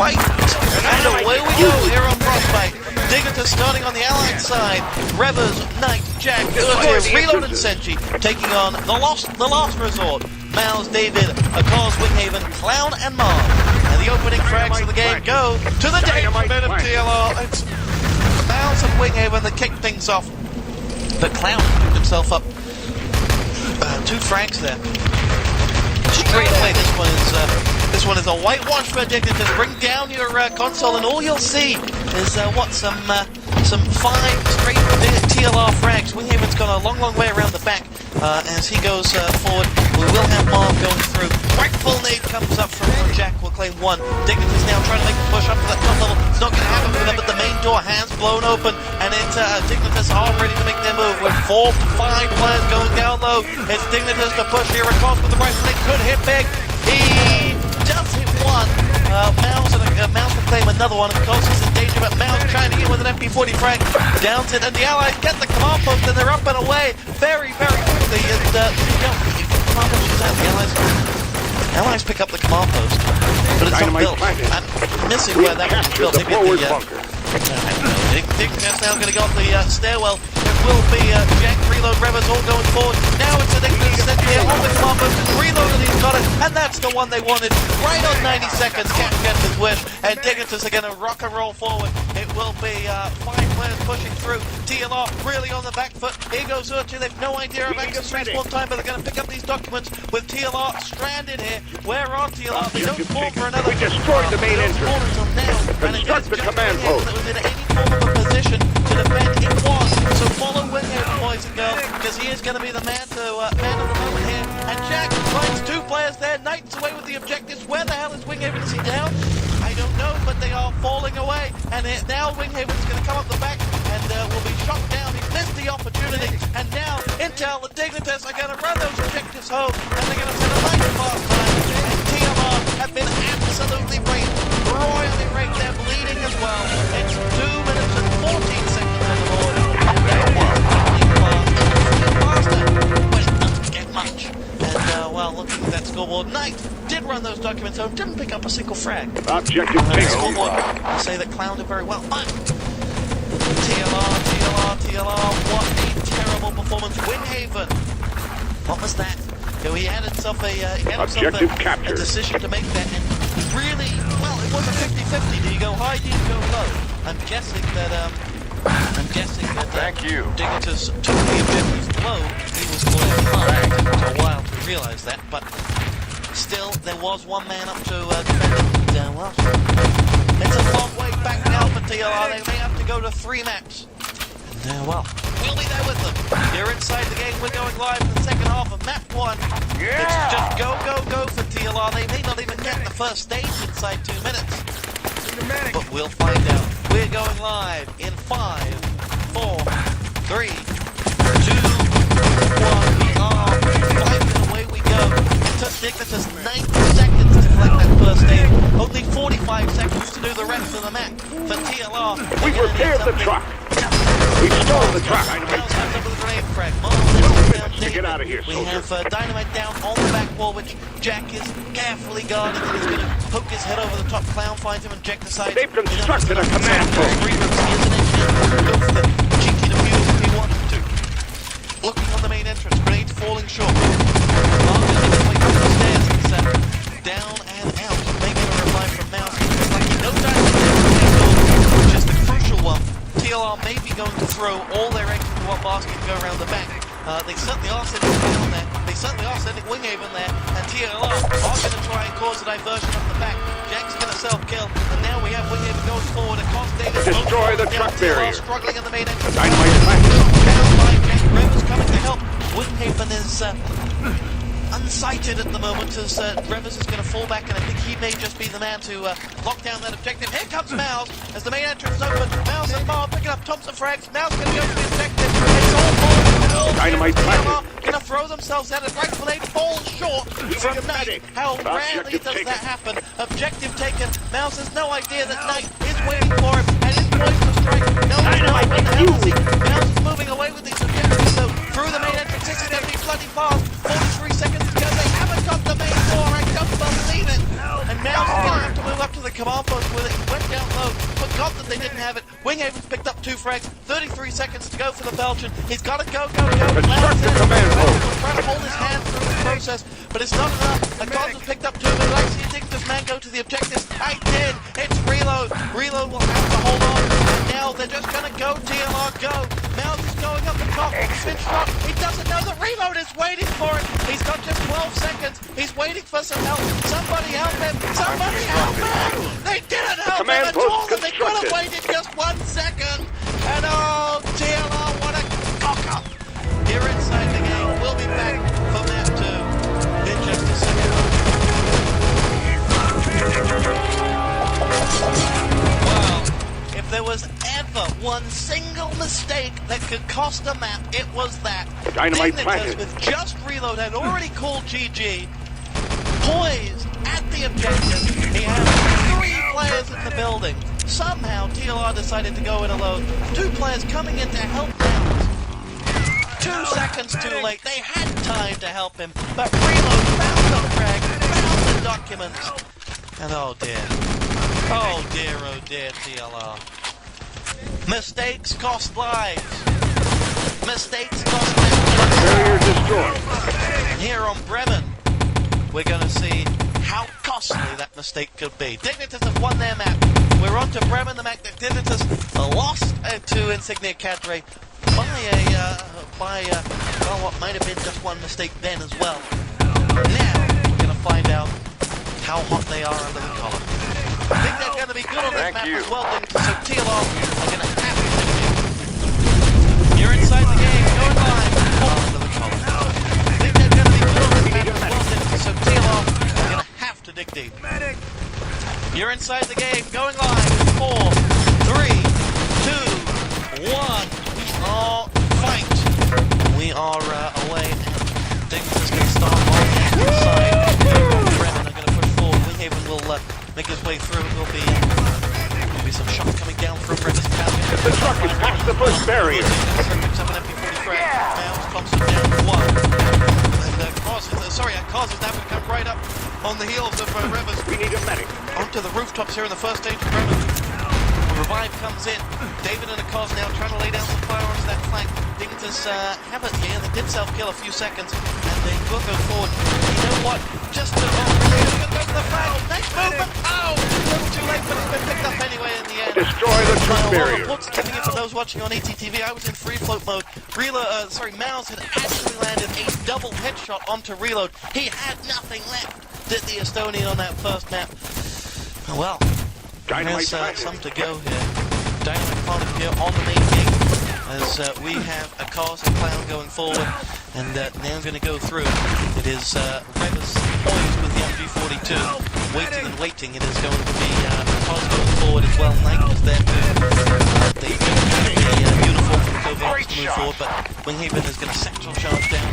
fight. And away we go here on Frostbite. Dignitas starting on the Allied side. Revers, Knight, Jack, Urtier, Reload and Senji taking on the last resort. Mouse, David, Akaz, Winghaven, Clown and Mars. And the opening frags of the game go to the danger bit of TLR. It's Mouse and Winghaven that kick things off. But Clown picked himself up. 2 frags there. Straight away, this one is a whitewash for Dignitas. Bring down your console, and all you'll see is some 5 straight TLR frags. Winghaven's gone a long way around the back as he goes forward. We will have Marv going through. Right full nade comes up from Jack. Will claim 1. Dignitas now trying to make the push up to that top level. It's not going to happen for them, but the main door has blown open, and it's Dignitas are ready to make their move with 4 to 5 players going down low. It's Dignitas to push here across with the right nade. Could hit big. He does hit 1. Mouse will claim another one. Of course, he's in danger, but Mouse trying to get with an MP40 frag. Downs it, and the Allies get the command post, and they're up and away very quickly. And command post is out. The Allies pick up the command post, but it's not built. I'm missing where that was built. Dignitas now going to go up the stairwell. It will be Jack, Reload, Revers all going forward. Now it's a Dignitas set here on the command post. Reload, and he's got it, and that's the one they wanted. Right on 90 seconds, Cat gets his wish, and Dignitas are going to rock and roll forward. It will be 5 players pushing through. TLR really on the back foot. Here goes Urtu. They've no idea of access respawn time, but they're going to pick up these documents with TLR stranded here. Where are TLR? They don't fall for another. We destroyed the main entrance. Construct the command post. That was in any form of a position to defend. It was. So follow Winghaven, boys and girls, because he is going to be the man of the moment here. And Jack finds 2 players there. Knight's away with the objectives. Where the hell is Winghaven? Is he down? I don't know, but they are falling away. And now Winghaven's going to come up the back and will be shot down. He missed the opportunity. And now Intel, the Dignitas are going to run those objectives home. And they're going to set a nice fast time. And TLR have been absolutely raped. Royally raped. They're bleeding as well. It's 2 minutes and 14 seconds on the board. Much. And, looking at that scoreboard, Knight did run those documents home, didn't pick up a single frag. Objective taken. Scoreboard, I say that Clown did very well, but TLR, what a terrible performance. Winghaven, what was that? He had himself a decision to make that, and really, it was a 50-50. Do you go high, do you go low? I'm guessing that Thank you. Dignitas took the objectives low. He was going high. It took a while to realise that, but still, there was 1 man up to defend it. It's a long way back now for TLR. They may have to go to 3 maps. And, we'll be there with them. You're inside the game. We're going live in the second half of map 1. Yeah! It's just go for TLR. They may not even get the first stage inside 2 minutes. But we'll find out. We're going live in 5, 4, 3, 2, 1. We are live and away we go. It took Dignitas 90 seconds to collect that first stage. Only 45 seconds to do the rest of the map. For TLR, we repaired the truck. We stole the truck. To get out of here, we have Dynamite down on the back wall, which Jack is carefully guarding, and he's going to poke his head over the top. Clown finds him and Jack decides they've constructed a command post. Go for the cheeky defuse if he wants to. looking on the main entrance. Grenade falling short. Mark is going to wait up the stairs. It's down and out. Making a reply from Mouse. No time which is the crucial one. TLR may be going to throw all their eggs into one basket and go around the back. They certainly are sending down there. They certainly are sending Winghaven there. And TLR are going to try and cause a diversion up the back. Jack's going to self-kill. And now we have Winghaven going forward. Across Davis. Destroy the truck barrier. Struggling in the main entrance. Dynamite planted. Reva's coming to help. Winghaven is unsighted at the moment as Revers is going to fall back, and I think he may just be the man to lock down that objective. Here comes Mouse as the main entrance is open. Mouse and Marv picking up Thompson frags. Mouse going to go for the objective. It's all falling. Dynamite planted. Going to throw themselves at it right when they fall short from Knight. How rarely does that happen? Objective taken. Mouse has no idea that Knight is waiting for him and is poised to strike. No, he's not. What the hell is he? Mouse is moving away with these objectives though. Through the main entrance. This is going to be bloody fast. 43 seconds to go. They haven't got the main door. I don't believe it. And Mouse is going to have to move up to the command post with it. He went down low. Forgot that they didn't have it. Winghaven's picked up 2 frags. 33 seconds to go for the Belgian. He's got to go. Construct the command post. Trying to hold his hand through the process, but it's not enough. A cause was picked up too, but I see this man go to the objective. I did. It's Reload. Reload will have to hold on. And now they're just going to go. TLR go. Mouse is going up the top. Spin shot. He doesn't know that Reload is waiting for it. He's got just 12 seconds. He's waiting for some help. Somebody help him. Somebody help him. They didn't help him at all. They could have waited just 1 second. And oh, TLR, what a cock-up. Here inside the game. We'll be back for map 2 in just a second. Well, if there was ever one single mistake that could cost a map, it was that. Dynamite Dignitas planted. with just Reload had already called GG. Poised at the objective. He had 3 players in the building. Somehow TLR decided to go in alone. 2 players coming in to help Mouse. 2 seconds too late. They had time to help him, but Reload found the frag, found the documents, and oh dear, TLR. Mistakes cost lives. Mistakes cost lives. Barrier destroyed. And here on Bremen, we're going to see how costly that mistake could be. Dignitas have won their map. We're on to Bremen, the map that Dignitas lost to Insignia Cadre by what might have been just one mistake then as well. Now we're going to find out how hot they are under the collar. I think they're going to be good on this map as well, so TLR are going to have to dig. You're inside the game, going live, under the collar. I think they're going to be good on this map as well, so TLR are going to have to dig deep. You're inside the game, going live, 4, 3, 2, 1. Fight. We are away. Dignitas going to start on the active side. Bremen are going to push forward. Winghaven will make his way through. There'll be some shots coming down from Bremen's path. The truck is past the first barrier. Picks up an MP40 frag. Mouse Thompson down 1. And Cos is now going to come right up on the heels of Rivers. We need a medic. Onto the rooftops here in the first stage of Bremen. Revive comes in. David and Akos now trying to lay down some fire onto that flank. Dignitas have it here. They did self-kill a few seconds, and they will go forward. You know what? Just to go for the flag. Next movement. Oh! A little too late, but it's been picked up anyway in the end. Destroy the truck barrier. Reports coming in for those watching on ETTV. I was in free float mode. Mouse had actually landed a double headshot onto Reload. He had nothing left. Did the Estonian on that first map. Well. Dynamite There's some to go here. Dynamite planted here on the main gate as we have a Cars and Clown going forward, and now going to go through. It is Revers poised with the MG42, waiting. It is going to be Cars going forward as well. Knight is there too. They do have the uniform for the Covert to move forward, but Winghaven is going to sectional charge down,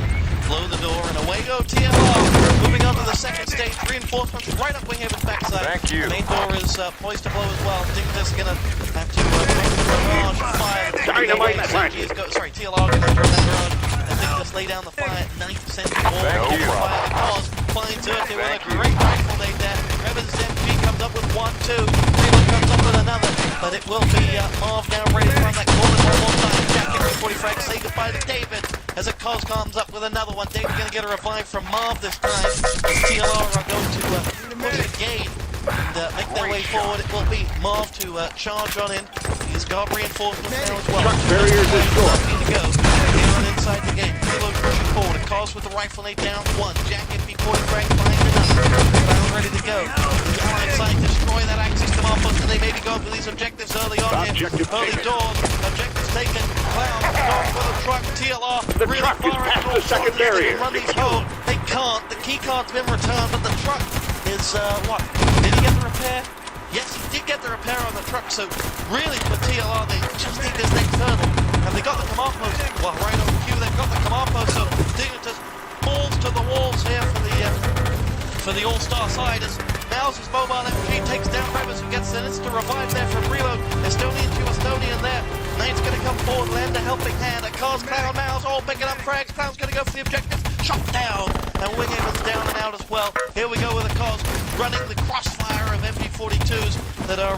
blow the door, and away go TLR. Moving on to the second stage, reinforcements right up Winghaven's backside. Thank you. The main door is poised to blow as well. Dignitas going to have to make the barrage fire. Dynamite planted. TLR going to throw that barrage. And Dignitas lay down the fire. 90% of all Thank you. fire. The Cars flying to it. They with a great rifle made there. Revers MG comes up with 1, 2. Reload comes up with another. But it will be Marv now ready to run that corner one more time. Jack in 40 frags. Say goodbye to David. as a Cos comes up with another one. David's going to get a revive from Marv this time. TLR are going to push again and make their way forward. It will be Marv to charge on in. He's got reinforcements now as well. Truck barriers destroyed. To go. Here on inside the game. Reload pushing forward. A Cos with the rifle nade down one. Jack MP40 frag behind another. Brown ready to go. The allied side destroy that axis to Marv, and they may be going for these objectives early on here. Early doors. Objectives taken. Clown going for the truck. TLR The really truck is far past out. the second barrier. They can run these home. They can't. The key card's been returned, but the truck is what? Did he get the repair? Yes, he did get the repair on the truck, so really for TLR, they just need this next hurdle. Have they got the command post? Well, right on cue, they've got the command post, so Dignitas falls to the walls here for the all-star side as Mouse's mobile MG takes down Rebus, who gets an instant revive there from Reload. Estonian to Estonian there. Knight's going to come forward, lend a helping hand. A Cos, Clown, Mouse, all picking up frags. Clown's going to go for the objectives. Shot down, and Winghaven's down and out as well. Here we go with a Cos running the crossfire of MP42s that are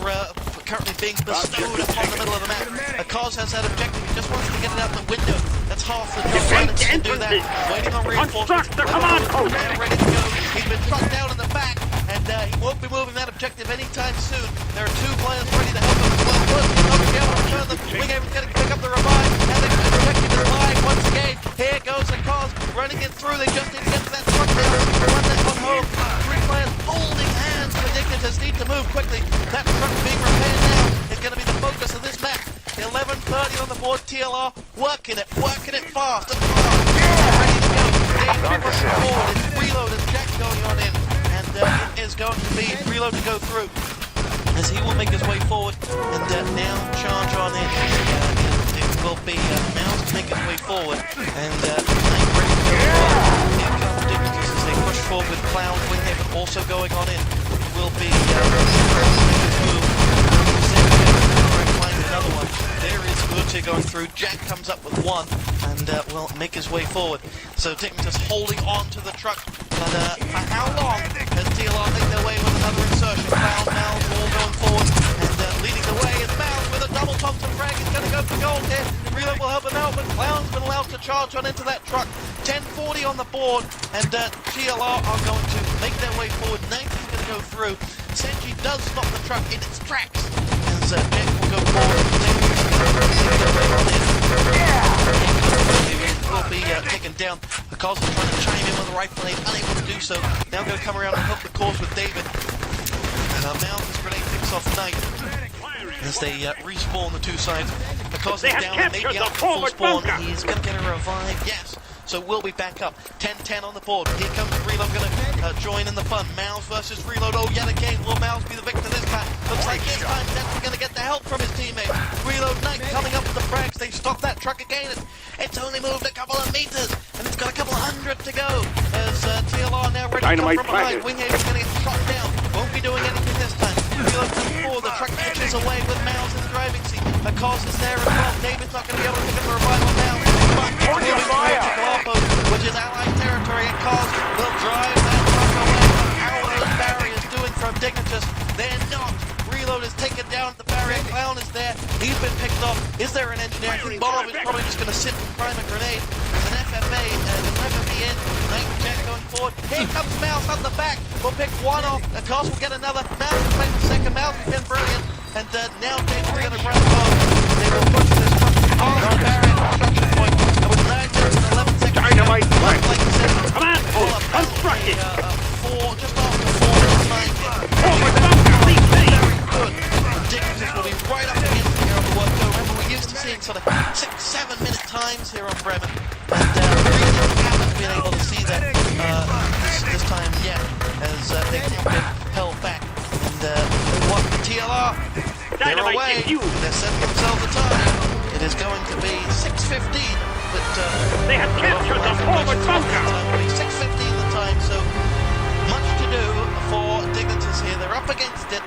currently being bestowed upon the middle of the map. A Cos has that objective, he just wants to get it out the window. That's half the job, and to do that, waiting on reinforcements. Ready to go. He's been shot down in the back, and he won't be moving that objective anytime soon. There are two players ready to help him as well. First, he's not going to be able to return them. Winghaven's going to pick up the revive, and the objective is live once again. Here goes the Cos running it through. They just need to get to that truck now. Run that one home. Three players holding hands. The Dignitas need to move quickly. That truck being repaired now is going to be the focus of this map. 11:30 on the board. TLR working it fast and fast. Ready to go. Dave pushing forward. It's Reload and Jack going on in, and it is going to be Reload to go through as he will make his way forward and now charge on in. It will be Mouse to make his way forward, and Knight ready to go as well. Here comes Dignitas as they push forward with Clown. Winghaven also going on in. It will be move. Another one. There is Uche going through. Jack comes up with one and will make his way forward. So Dignitas holding on to the truck. But for how long has TLR make their way with another insertion? Clown, Mouse all going forward and leading the way is Mouse with a double Thompson frag. He's going to go for gold here. Reload will help him out, but Clown's been allowed to charge on into that truck. 10:40 on the board, and TLR are going to make their way forward. 90's going to go through. Senji does stop the truck in its tracks. As Jack will go forward. Will be taken down. The Cos is trying to chime in with a rifle nade, unable to do so. Now going to come around and help the cause with David. Mouth's grenade picks off Knight as they respawn the two sides. The Cos is down and maybe out for full spawn. He's going to get a revive, yes. So we'll be back up. 10-10 on the board. Here comes Reload going to join in the fun. Mouse versus Reload. Oh, yet again, will Mouse be the victor this time? Looks like this time Denver's going to get the help from his teammate. Reload Knight coming up with the frags. They stop that truck again. It's only moved a couple of meters, and it's got a couple of hundred to go. As TLR now ready to come from behind. Winghaven's going to get shot down. Won't be doing anything this time. Reload comes forward. The truck pitches away with Mouse in the driving seat. The Cos is there as well. David's not going to be able to pick up the revival now. Which is Allied territory, and Cos will drive that truck away. How are those barriers doing from Dignitas? They're not. Reload is taken down at the barrier. Clown is there. He's been picked off. Is there an engineer? I think Bob is probably just going to sit and prime a grenade. There's an FFA, an FFE in. Knight Jack going forward. Here comes Mouse on the back. We'll pick one off. The Cos will get another. Mouse will play the second. Mouse has been brilliant. And now James is going to grab home. They will push this truck on the barrier construction point. And with 9 minutes and 11 seconds. Dynamite like I said, command post constructed. Just after 4 Forward bunker, very good. Dignitas will be right up against here on the work. Remember, we're used to seeing sort of 6-7 minute times here on Bremen, and really haven't been able to see that this time yet, as they've been held back. And what TLR? They're away. They're setting themselves a time. It is going to be 6:15. But they have captured the forward bunker. 6:15 the time, so much to do for Dignitas here. They're up against it,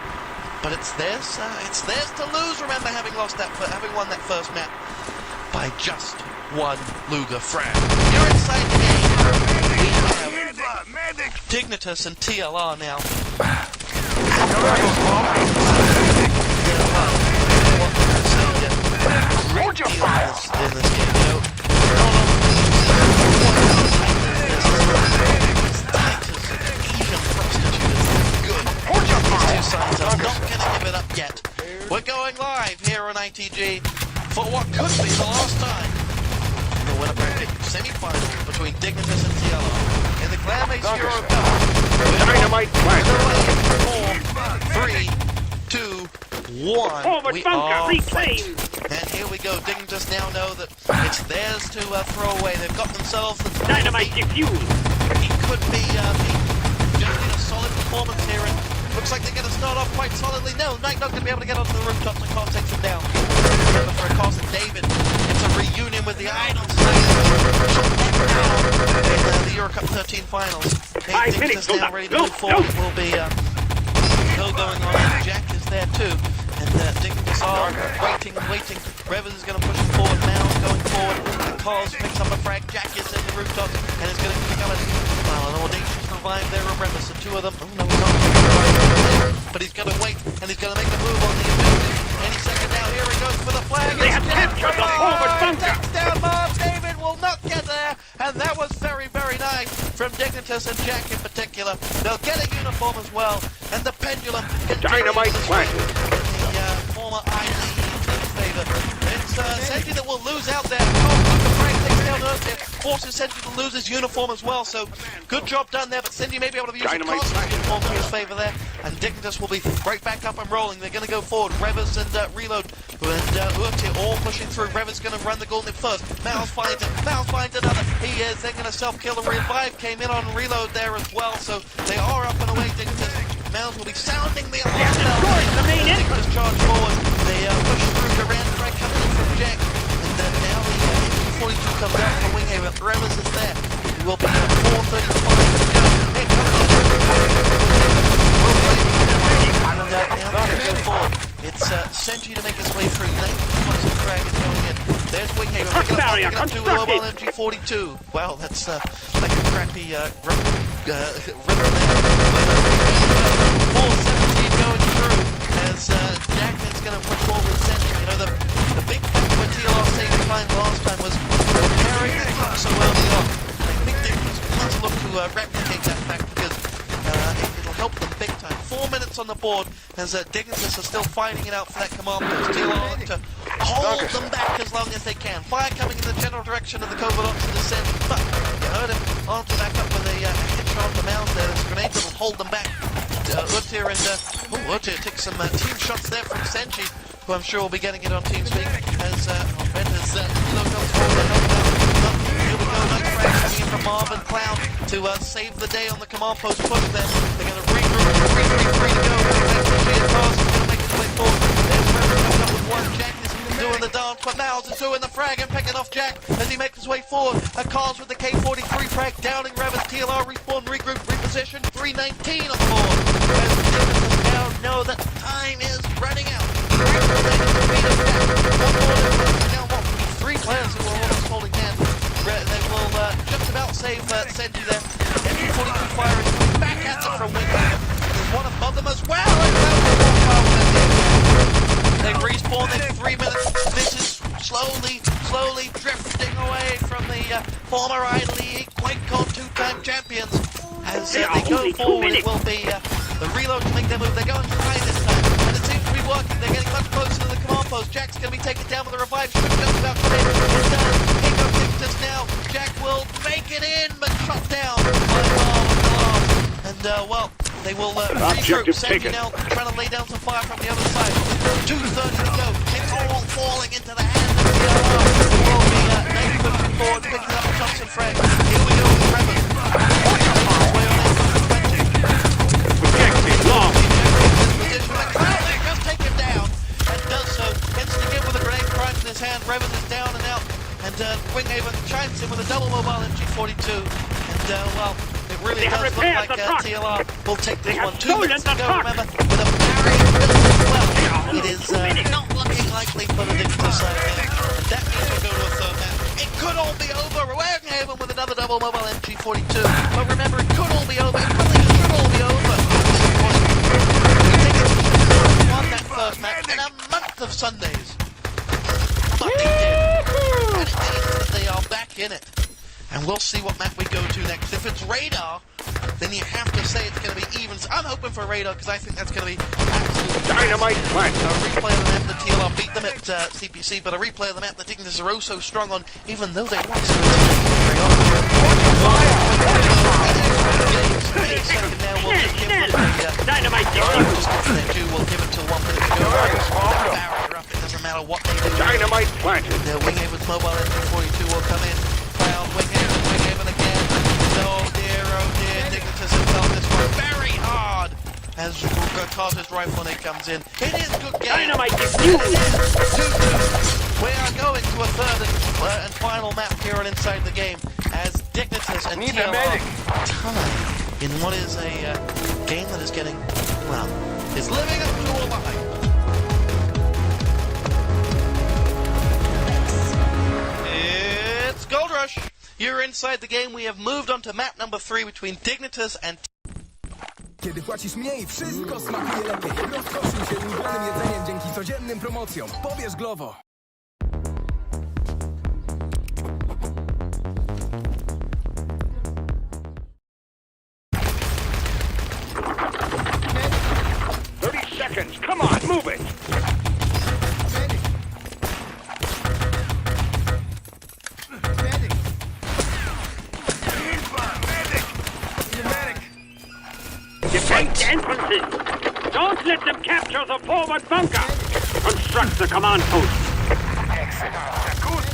but it's theirs to lose. Remember, having won that first map by just one Luger frag. You're inside the game. We have Dignitas and TLR now. Great deal in this game. Not going to give it up yet. We're going live here on ITG for what could be the last time in the winner bracket semi-final between Dignitas and TLR in the Clan Base Euro Cup. Dynamite flash. 3, 2, 1. We are fight. And here we go. Dignitas now know that it's theirs to throw away. They've got themselves the dynamite defuse. He could be just in a solid performance here, and looks like they're going to start off quite solidly. No, Knight not going to be able to get onto the rooftops and can't take them down. Remember, for a cost of David, it's a reunion with the Idols in the Euro Cup 13 finals. Dignitas now ready to move forward. Will be no going on. Jack is there too. And Dignitas are waiting. Revers is going to push him forward. Mound going forward. And Carls picks up a frag. Jack is in the rooftop and is going to pick up an audacious revive there on Revers. And two of them. Oh no, he's not. But he's going to wait and he's going to make the move on the ability. Any second now. Here he goes for the flag. They have captured the forward bunker. Takes down Marv. David will not get there. And that was very, very nice from Dignitas and Jack in particular. They'll get a uniform as well. And the pendulum Dynamite flash. Former IC in favor. It's Senji that will lose out there. The break takes down Earth, forces Senji to lose his uniform as well. So good job done there, but Senji may be able to use the constant uniform to his favor there. And Dignitas will be right back up and rolling. They're going to go forward. Revers and Reload and Urti all pushing through. Revers going to run the golden first. Mouse finds it. Mouse finds another. He is. They're going to self-kill. The revive came in on Reload there as well. So they are up and away. Dignitas. Mouse will be sounding the alarm bell. Dignitas charge forward. They push through. Durant frag coming in from Jack. And now the 42 comes out from Winghaven. Revers is there. He will be 4:35 to go. Here comes the forward. It's Senji to make his way through. Nice frag is going in. There's Winghaven. Picking up to mobile MG42. Wow, that's like a crappy river there. 417 going through as Jack is going to push forward with Senji. You know, the big thing when TLR saved time last time was repairing the clock so early on. I think they want to look to replicate that fact because it'll help them big time. 4 minutes on the board as Dignitas are still fighting it out for that command post. TLR to hold them back as long as they can. Fire coming in the general direction of the covert ops to descend, but you heard him answer back up with a headshot on the mound there. There's a grenade that will hold them back. Utir and Utir takes some team shots there from Senji, who I'm sure will be getting it on TeamSpeak as Ben has comes forward. Here we go, nice frag coming in from Marvin Clown to save the day on the command post push there. They're going to regroup, 3 to go. Cars is going to make his way forward. There's Trevor coming up with one. Jack is doing the dance, but Miles is doing the frag and picking off Jack as he makes his way forward. Cars with the K43 frag, downing Revers. TLR respawn, regroup, reposition. 3:19 on the board. As Dignitas now know that time is running out. Three players who are almost holding hands. They will just about save Senji there. MG42 firing back at them from Winghaven. There's one above them as well. They respawn in 3 minutes. This is slowly drifting away from the former I-League QuakeCon 2-time champions. As they go forward, it will be the Reload to make their move. They're going high this time, and it seems to be working. They're getting much closer to the command post. Jack's going to be taken down with a revive. Should just about come in. It's done. Here comes Dignitas now. Jack will make it in, but shot down by Alarm. And, well, they will regroup. Senji now trying to lay down some fire from the other side. 2:30 to go. It's all falling into the hands of the Alarm. It will be Knight pushing forward, picking up shots and frags. Here we go with Revers. Just take him down and does so. Hits again with a grenade primed in his hand. Revers is down and out. And Winghaven chimes in with a double mobile MG42. And, well, it really does look like TLR will take this one. 2 minutes to go, remember, with a parry as well. It is not looking likely for the Dignitas side there. And that means we'll go to a third match. It could all be over. Winghaven with another double mobile MG42. But remember, it could all be over. It really should all be over. Won that first match in a month of Sundays. But they did. And it means that they are back in it. And And we'll see what map we go to next. If it's radar, then you have to say it's going to be even. I'm hoping for radar because I think that's going to be absolutely dynamite plant. A replay of the map the TLR beat them at CPC, but a replay of the map the Dignitous are oh so strong on, even though they lost. Dynamite we'll give it to 1 minute to go. Barrier up, it doesn't matter what they do. Dynamite planted. The Winghaven's mobile engine 42 will come in. Cloud, Winghaven again. Oh dear, Dignitous himself this one very hard. As Carter's rifle when it comes in. It is good game. Dynamite We are going to a third and final map here on Inside the Game as Dignitous and TLR tie in what is a game that is getting, well, is living up to all the hype. It's Gold Rush. You're inside the game. We have moved on to map number 3 between Dignitous and Kiedy płacisz mniej, wszystko smakuje lepiej. Rozkoszuj się ulubionym jedzeniem dzięki codziennym promocjom. Pobierz Glovo. Come on, move it! Defend the entrances! Don't let them capture the forward bunker! Construct the command post! Excellent. Good.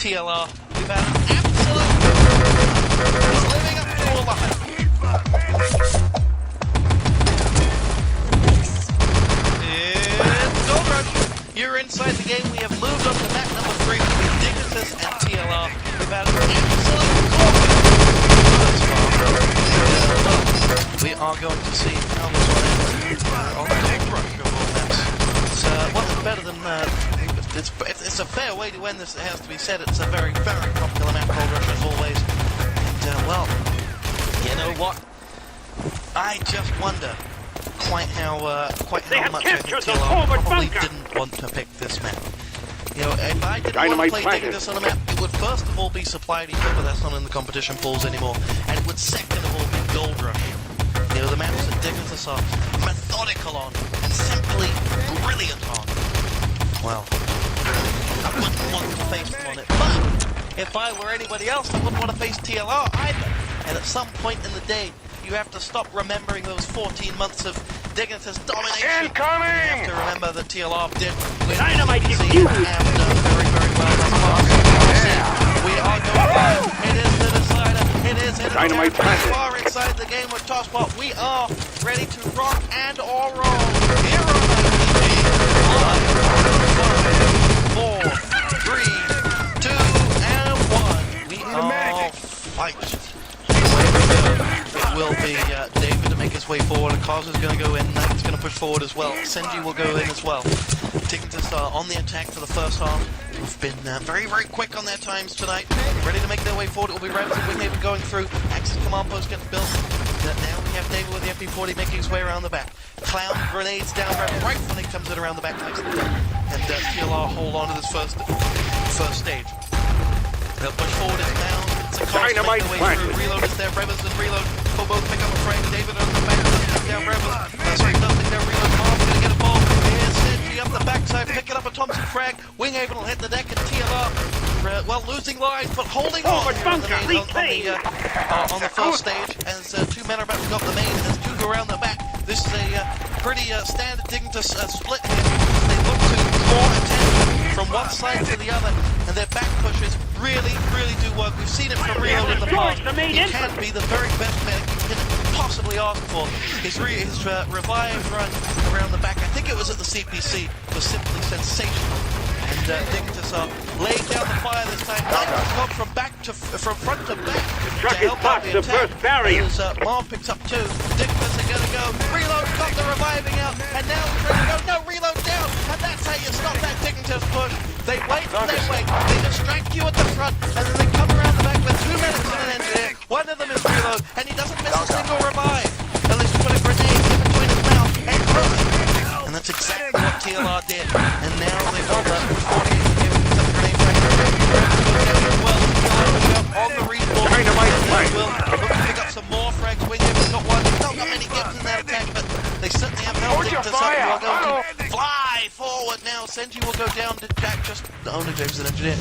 TLR, we've had an absolute living up to all the hype. It's Gold Rush. You're inside the game. We have moved on to map number 3 between Dignitous and TLR. We've had an absolute we are going to see how this one ends on the Gold Rush of all maps. It's, well, it's better than it's a fair way to end this, it has to be said. It's a very, very popular map, Gold Rush, as always. And, well, you know what? I just wonder quite how much I think TLR probably didn't want to pick this map. You know, if I didn't want to play Dignitous on a map, it would first of all be Supply Depot, but that's not in the competition pools anymore. And it would second of all be Gold Rush. You know, the maps that Dignitous are methodical on, and simply brilliant on. Well, I wouldn't want to face them on it, but if I were anybody else, I wouldn't want to face TLR either. And at some point in the day, you have to stop remembering those 14 months of Dignitous domination. Incoming! You have to remember that TLR did win Dynamite the season and very, very well thus far. We are going live. It is the decider. It is Dynamite far inside the game with Tosspot. We are ready to rock and or roll. Here on the 4, 3, 2, and 1. We are fight. It will be David to make his way forward. Cos is going to go in. Knight's going to push forward as well. Senji will go in as well. Dignitous are on the attack for the first half. We've been very, very quick on their times tonight. Ready to make their way forward. It will be Rams and Winghaven going through. Axis command post gets built. Now we have David with the MP40 making his way around the back. Clown grenades down right when he comes in around the back nicely done. And TLR hold on to this first stage. They'll push forward as down. It's a cost to make their way through. Reload is there. Revers and reload. We'll both pick up a frame. David on the back. Down Revers. Sorry, nothing there. Reload. at the backside, picking up a Thompson frag. Winghaven will hit the deck and TLR, well, losing lines, but holding on on the first stage as 2 men are about to go up the main and there's 2 go around the back. This is a pretty standard Dignitas split here. They look to draw attention from one side to the other, and their back pushes really do work. We've seen it from Reload in the past. He can be the very best medic you can possibly ask for. His revive run around the back, I think it was at the CPC, was simply sensational. And Dignitas are laying down the fire this time. Dignitas gone from front to back to help out the attack. As Marv picks up 2. Dignitas are going to go. Reload got the reviving out, and now he's ready to go. No, Reload down, and that's how you stop that Dignitas push. They wait and they wait. They distract you at the front, and then they come around the back with 2 minutes and an engineer. One of them is Reload, and he doesn't miss a single revive. Unless you put a grenade in between his mouth and close it. And that's exactly what TLR did. And now they've got 48 giving some grenade on the respawn. Will look to pick up some more frags. Winghaven's got one. Not got many gives in that attack, but they certainly have held Dignitas up. We're going to fly forward now. Senji will go down to Jack. Just only James an engineer.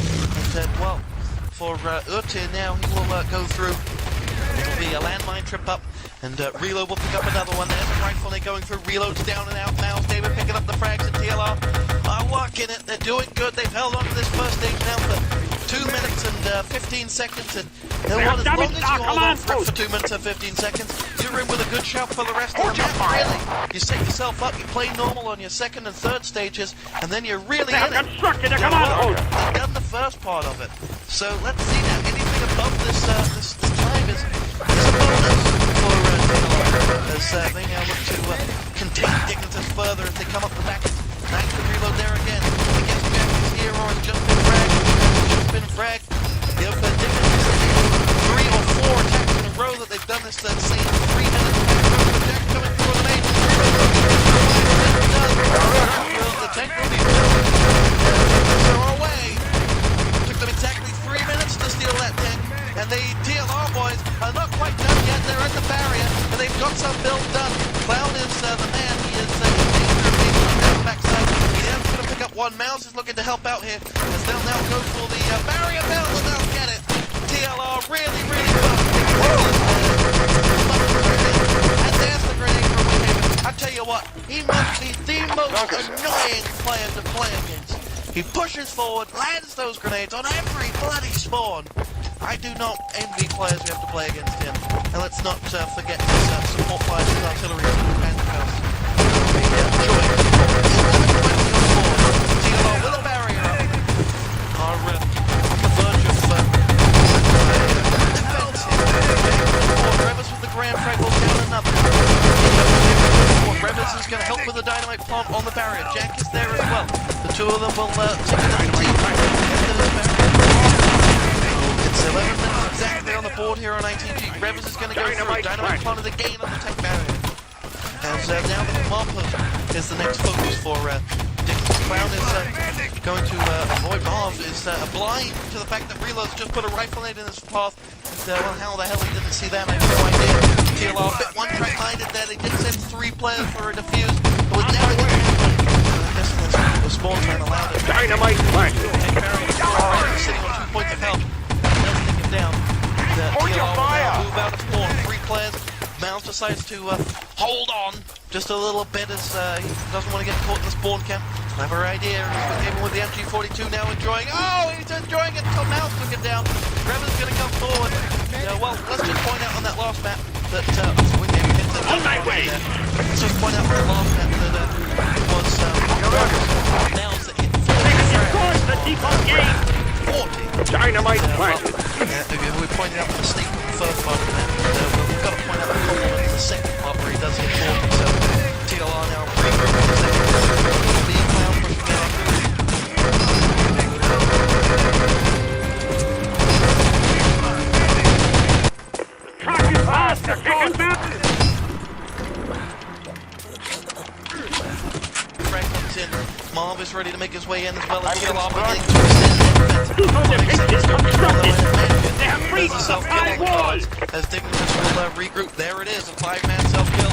And well, for Urtir now, he will go through. It'll be a landmine trip up. And Reload will pick up another one. There's a rifle they're going through. Reload's down and out. Miles David picking up the frags, and TLR are working it. They're doing good. They've held on to this first stage now for 2 minutes and 15 seconds. And as long as you hold on for 2 minutes and 15 seconds, you're in with a good shout for the rest of the map. Really, you set yourself up. You play normal on your second and third stages, and then you're really in it. They've done the first part of it. So let's see now. Anything above this time is a bonus for as they now look to contain Dignitas further as they come up the back. Nice to Reload there again. I guess Jack is here or has just been fragged. If Dignitas 3 or 4 attacks in a row that they've done this same 3 minutes. Jack coming through the main. The tank will be away. Took them exactly 3 minutes to steal that tank. And the TLR boys are not quite done yet. They're at the barrier, and they've got some build done. Clown is the man. He is in danger of being on the backside. He is going to pick up one. Mouse is looking to help out here, as they'll now go for the barrier build, and they'll get it. TLR really good. And there's the grenade from Winghaven. I tell you what, he must be the most annoying player to play against. He pushes forward, lands those grenades on every bloody spawn. I do not envy players who have to play against him. And let's not forget his support fires with artillery and house. TLR with a barrier up. Are on the verge of defense here. Revers with the grand frag will down another. Revers is going to help with the dynamite plant on the barrier. Jack is there as well. The 2 of them will take another team into this barrier. It's 11 minutes exactly on the board here on ITG. Revers is going to go through. Dynamite plant again on the tech barrier. And now the command post is the next focus for Dignitas. Clown is going to avoid Marv, is blind to the fact that Reload's just put a rifle in his path. And, well, how the hell he didn't see that, I have no idea. TLR a bit one-track minded there. They did send 3 players for a defuse, but with now I guess the spawn time allowed it. Dynamite plant! Sitting on 2 points of health. Does take him down. TLR will move out of spawn. 3 players. Mouse decides to hold on just a little bit as he doesn't want to get caught in the spawn camp. Clever idea, even with the MG42 now enjoying. Oh, he's enjoying it until Mouse took it down. Rever's going to come forward. Well, let's just point out on that last map that Winghaven hit the let's just point out on the last map that it was Mouse that hit 40. Dynamite planted. We pointed out the mistake in the first part of the map. We've got to point out the compliment in the second part where he does hit 40. So TLR now regrouping the second. The Clown pushing it up. Truck is faster, kicking back! Frank comes in. Marv is ready to make his way in as well as TLR. As Dignitas will regroup. There it is, a 5-man self-kill.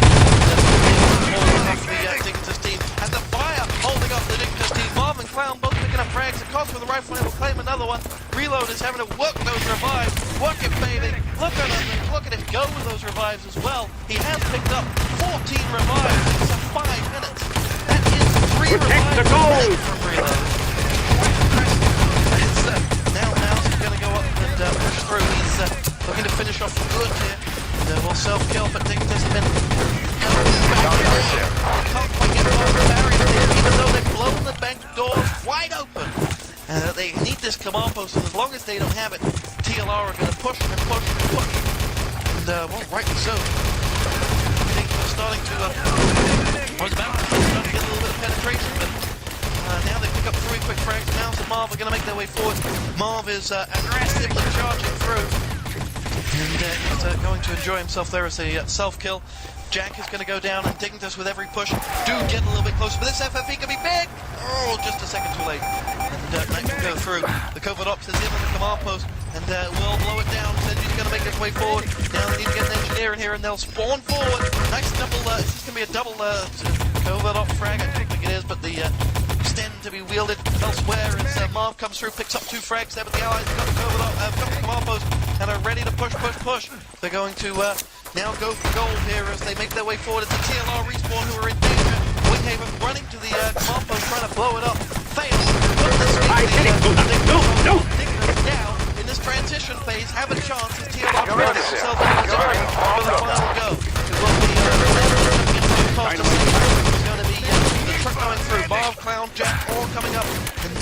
The Dignitas team. And the fire holding off the Dignus team. Marv and Clown both picking up frags. The Cos with the rifle will claim another one. Reload is having to work those revives. Work it, baby. Look at him go with those revives as well. He has picked up 14 revives in some 5 minutes. That is 3 revives from Reload. Now Mouse is going to go up and push through. He's looking to finish off good here. Will self-kill, but Dignus has been can't quite get past the barrier here, even though they've blown the bank doors wide open. They need this command post, and as long as they don't have it, TLR are going to push and push and push. And, well, rightly so. I think they're starting to, I was about to get a little bit of penetration, but now they pick up 3 quick frags. Mouse and Marv are going to make their way forward. Marv is aggressively charging through. And he's going to enjoy himself there as a self-kill. Jack is going to go down, and Dignus with every push do get a little bit closer, but this FFE can be big! Oh, just a second too late. And Knight can go through. The covert ops is in on the command post, and will blow it down. Senji's going to make his way forward. Now they need to get an engineer in here, and they'll spawn forward. Nice double, this is going to be a double covert op frag, I don't think it is, but the extend to be wielded elsewhere as Marv comes through, picks up 2 frags there, but the allies have got the covert op, got the command post, and are ready to push. They're going to now go for gold here as they make their way forward. It's a TLR respawn who are in danger. Winghaven running to the command post, trying to blow it up. Fails. Dignus now, in this transition phase, have a chance as TLR credits themselves in position for the final go. It will be is going to be the truck going through. Marv, Clown, Jack, all coming up. And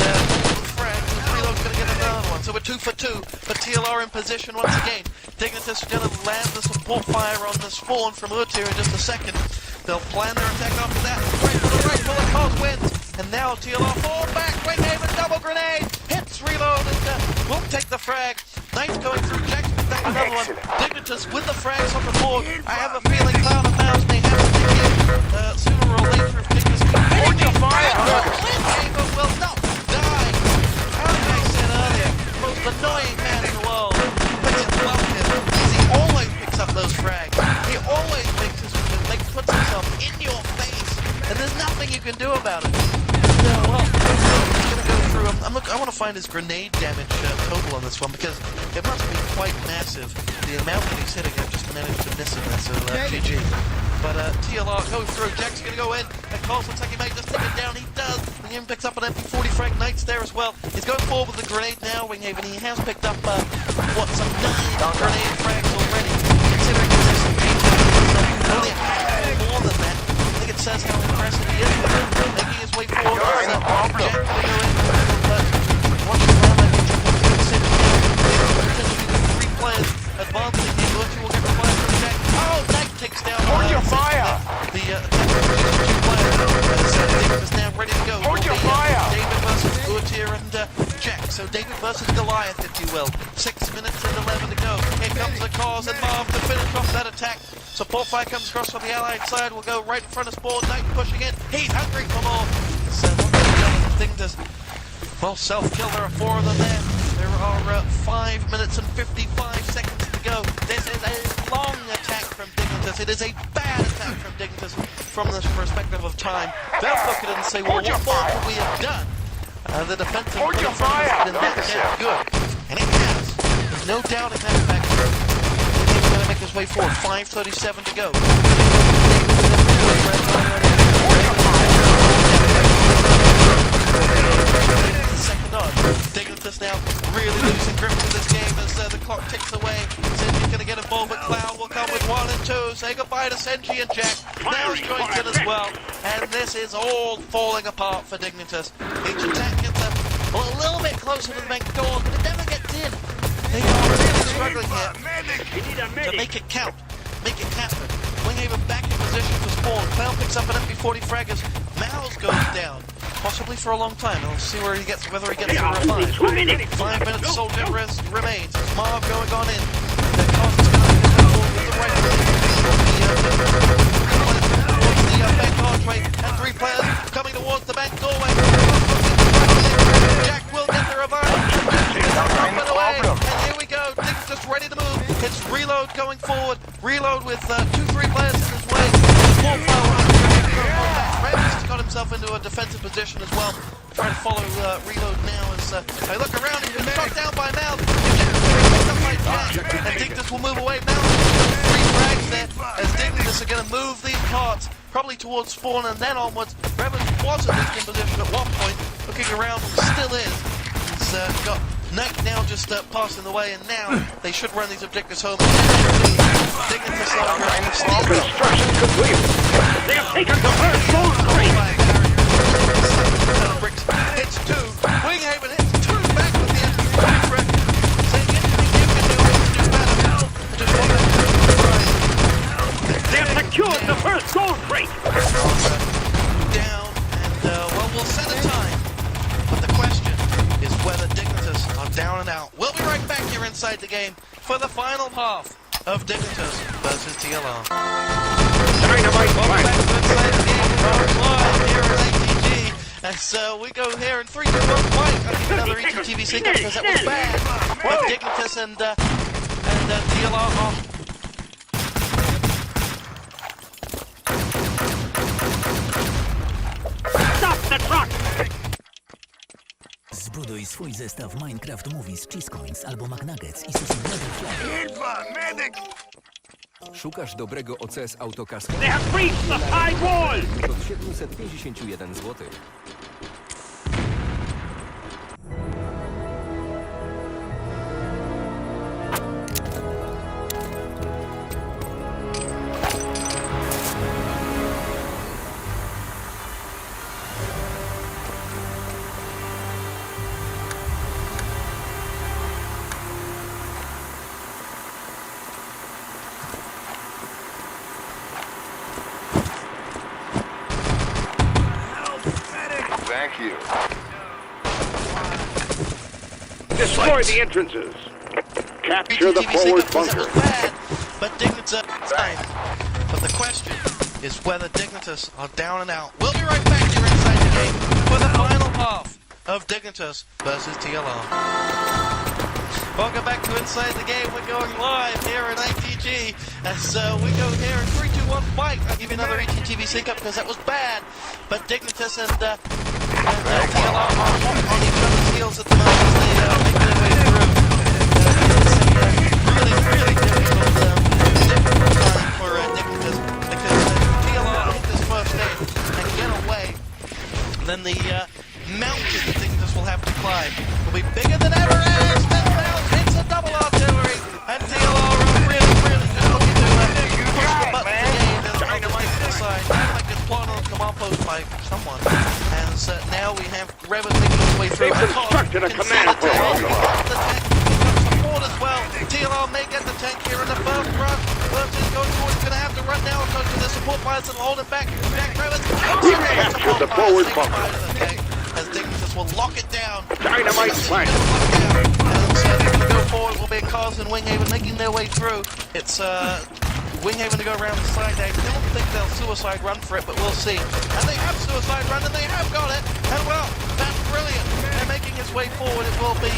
frags, and Reload's going to get another one. So we're 2 for 2, but TLR in position once again. Dignus is going to land the support fire on the spawn from Utir in just a second. They'll plan their attack after that. Right for the right, bullet Cos wins. And now TLR fall back. Winghaven double grenade. Hits Reload and won't take the frag. Knight's going through. Jack's picked up another one. Dignus with the frags on the board. I have a feeling Clown and Mouse may have to kick in sooner or later if Dignus can. Hold your fire! Winghaven will not die. As I said earlier, most annoying man in the world. But you love him because he always picks up those frags. He always puts himself in your face, and there's nothing you can do about it. Well, he's going to go through. I want to find his grenade damage total on this one because it must be quite massive. The amount that he's hitting, I've just managed to miss him there, so GG. But TLR goes through. Jack's going to go in, and Coles looks like he may just take it down. He does. And he even picks up an MP40 frag. Knight's there as well. He's going forward with the grenade now. Winghaven. He has picked up some 9 grenade frags already. Considering there's some only a handful more than that. I think it says how impressive he is. Making his way forward. Jack will go in. Watch the round. I think potentially 3 players advancing here. Lucky will get revived from Jack. Oh, Knight takes down. Hold your fire! The attacker of the 2 players. Is now ready to go. Hold your fire! David versus Utir and Jack. So David versus Goliath, if you will. 6 minutes and 11 to go. Here comes the Cause and Marv to finish off that attack. Support fire comes across from the allied side. Will go right in front of Spawn. Knight pushing in. He's hungry for more. So Dignus. Well, self-kill. There are 4 of them there. There are 5 minutes and 55 seconds to go. This is a long attack from Dignus. It is a bad attack from Dignus from the perspective of time. They'll look at it and say, well, what more could we have done? The defense has been that damn good. And it has. There's no doubting that fact. He's going to make his way forward. 5:37 to go. Second on. Dignus now really losing grip of this game as the clock ticks away. Senji's going to get involved, but Cloud will come with 1 and 2. Say goodbye to Senji and Jack. Now's joins in as well. And this is all falling apart for Dignus. Each attack gets them a little bit closer to the bank door, but it never gets in. They are really struggling here to make it count. Make it happen. Winghaven back in position for Spawn. Clown picks up an MP40 frag as Mouse goes down. Possibly for a long time. We'll see where he gets, whether he gets a revive. 5 minutes soldier remains. Marv going on in. The Cos is going to get involved with the right towards the bank archway. And 3 players coming towards the bank doorway. Jack will get the revive. Away. And here we go. Dick's just ready to move. It's Reload going forward. Reload with 2-3 players in his way. Small fire. Ravens got himself himself into a defensive position as well. Trying to follow reload now as I look around. He's been shot down by Mal. Picked up by Jack, and Dignitas will move away. Mal, 3 frags there as Dignitas are going to move these parts probably towards spawn and then onwards. Revan was at least in position at one point, looking around, still is. He's got Knight now just passing the way, and now they should run these objectives home. Dignitas are still Construction complete. They have taken the first gold crate. Bricks hits 2. Winghaven hits 2 back with the entry. Saying anything you can do is do better now. I just want to They have secured the first gold crate. Down, and well, we'll set a time. But the question is whether Dignitas are down and out. We'll be right back here inside the game for the final half of Dignitas versus TLR. Welcome back to inside the game. We're live here at ATG. And so we go here in 3, 2, 1, fight. I'll give another ETTV sequence because that was bad. But Dignitas and TLR are... Stop the truck! Zbuduj swój zestaw Minecraft Movies, Cheese Coins albo McNuggets i Szukasz dobrego OCS autokaska? They have breached the high wall! Od 751 zł. Thank you. Destroy the entrances. Capture the forward bunker. But Dignitas time. But the question is whether Dignitas are down and out. We'll be right back here inside the game for the final half of Dignitas versus TLR. Welcome back to Inside the Game. We're going live here at ITG. And so we go here in 3, 2, 1, fight. I'll give you another ETTV sync up because that was bad. But Dignitas and TLR are on each other's heels at the moment as they make their way through. Really difficult time for Dignitas because TLR hit this first stage and get away. Then the mountain that Dignitas will have to climb will be bigger than ever. As hits a double artillery, and TLR are really just looking to push the button again on the Dignitas side. Like it's planted on the command post by someone. And now we have Revan making his way through. They've constructed a command post. Support as well. TLR may get the tank here in the first run. Burton's going forward. He's going to have to run now and go to the support pilots and hold him back. Jack Revan. We captured the forward bunker. As Dignitas will lock it down. Dynamite flank. And so they're going to go forward will be Cars and Winghaven making their way through. It's Winghaven to go around the side. I don't think they'll suicide run for it, but we'll see. And they have suicide run, and they have got it. And well, that's brilliant. They're making its way forward. It will be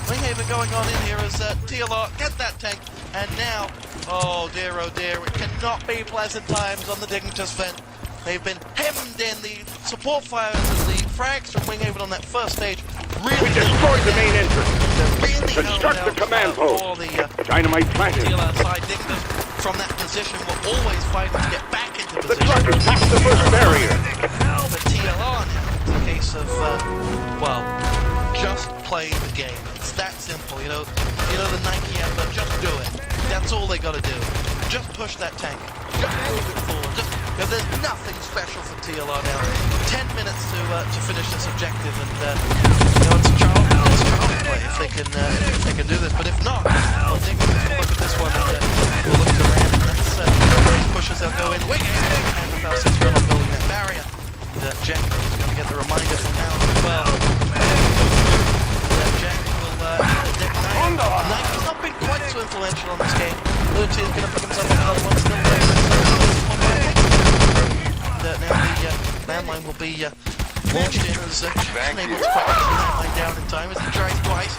Winghaven going on in here as TLR get that tank. And now, oh dear, it cannot be pleasant times on the Dignitas vent. They've been hemmed in. The support fires and the frags from Winghaven on that first stage really... We destroyed the main entrance. Really construct the command post. Dynamite planted. TLR side Dignitas from that position were always fighting to get back into position. The truck has passed the first barrier. But TLR now, it's a case of, well, just play the game. It's that simple, you know the Nike anthem, just do it. That's all they got to do. Just push that tank. Just move it forward. There's nothing special for TLR now. 10 minutes to finish this objective, and it's child's play if they can do this. But if not, I think we'll look at this one and we'll look to land. That's pushes they'll go in. Wing and without Cisco not building that barrier. Jack is going to get the reminder from now as well. Jack will Nike's not been quite so influential on this game. Luti is going to pick himself up another one still there. Now the landmine will be launched in as unable to quite get the landmine down in time as he tries twice.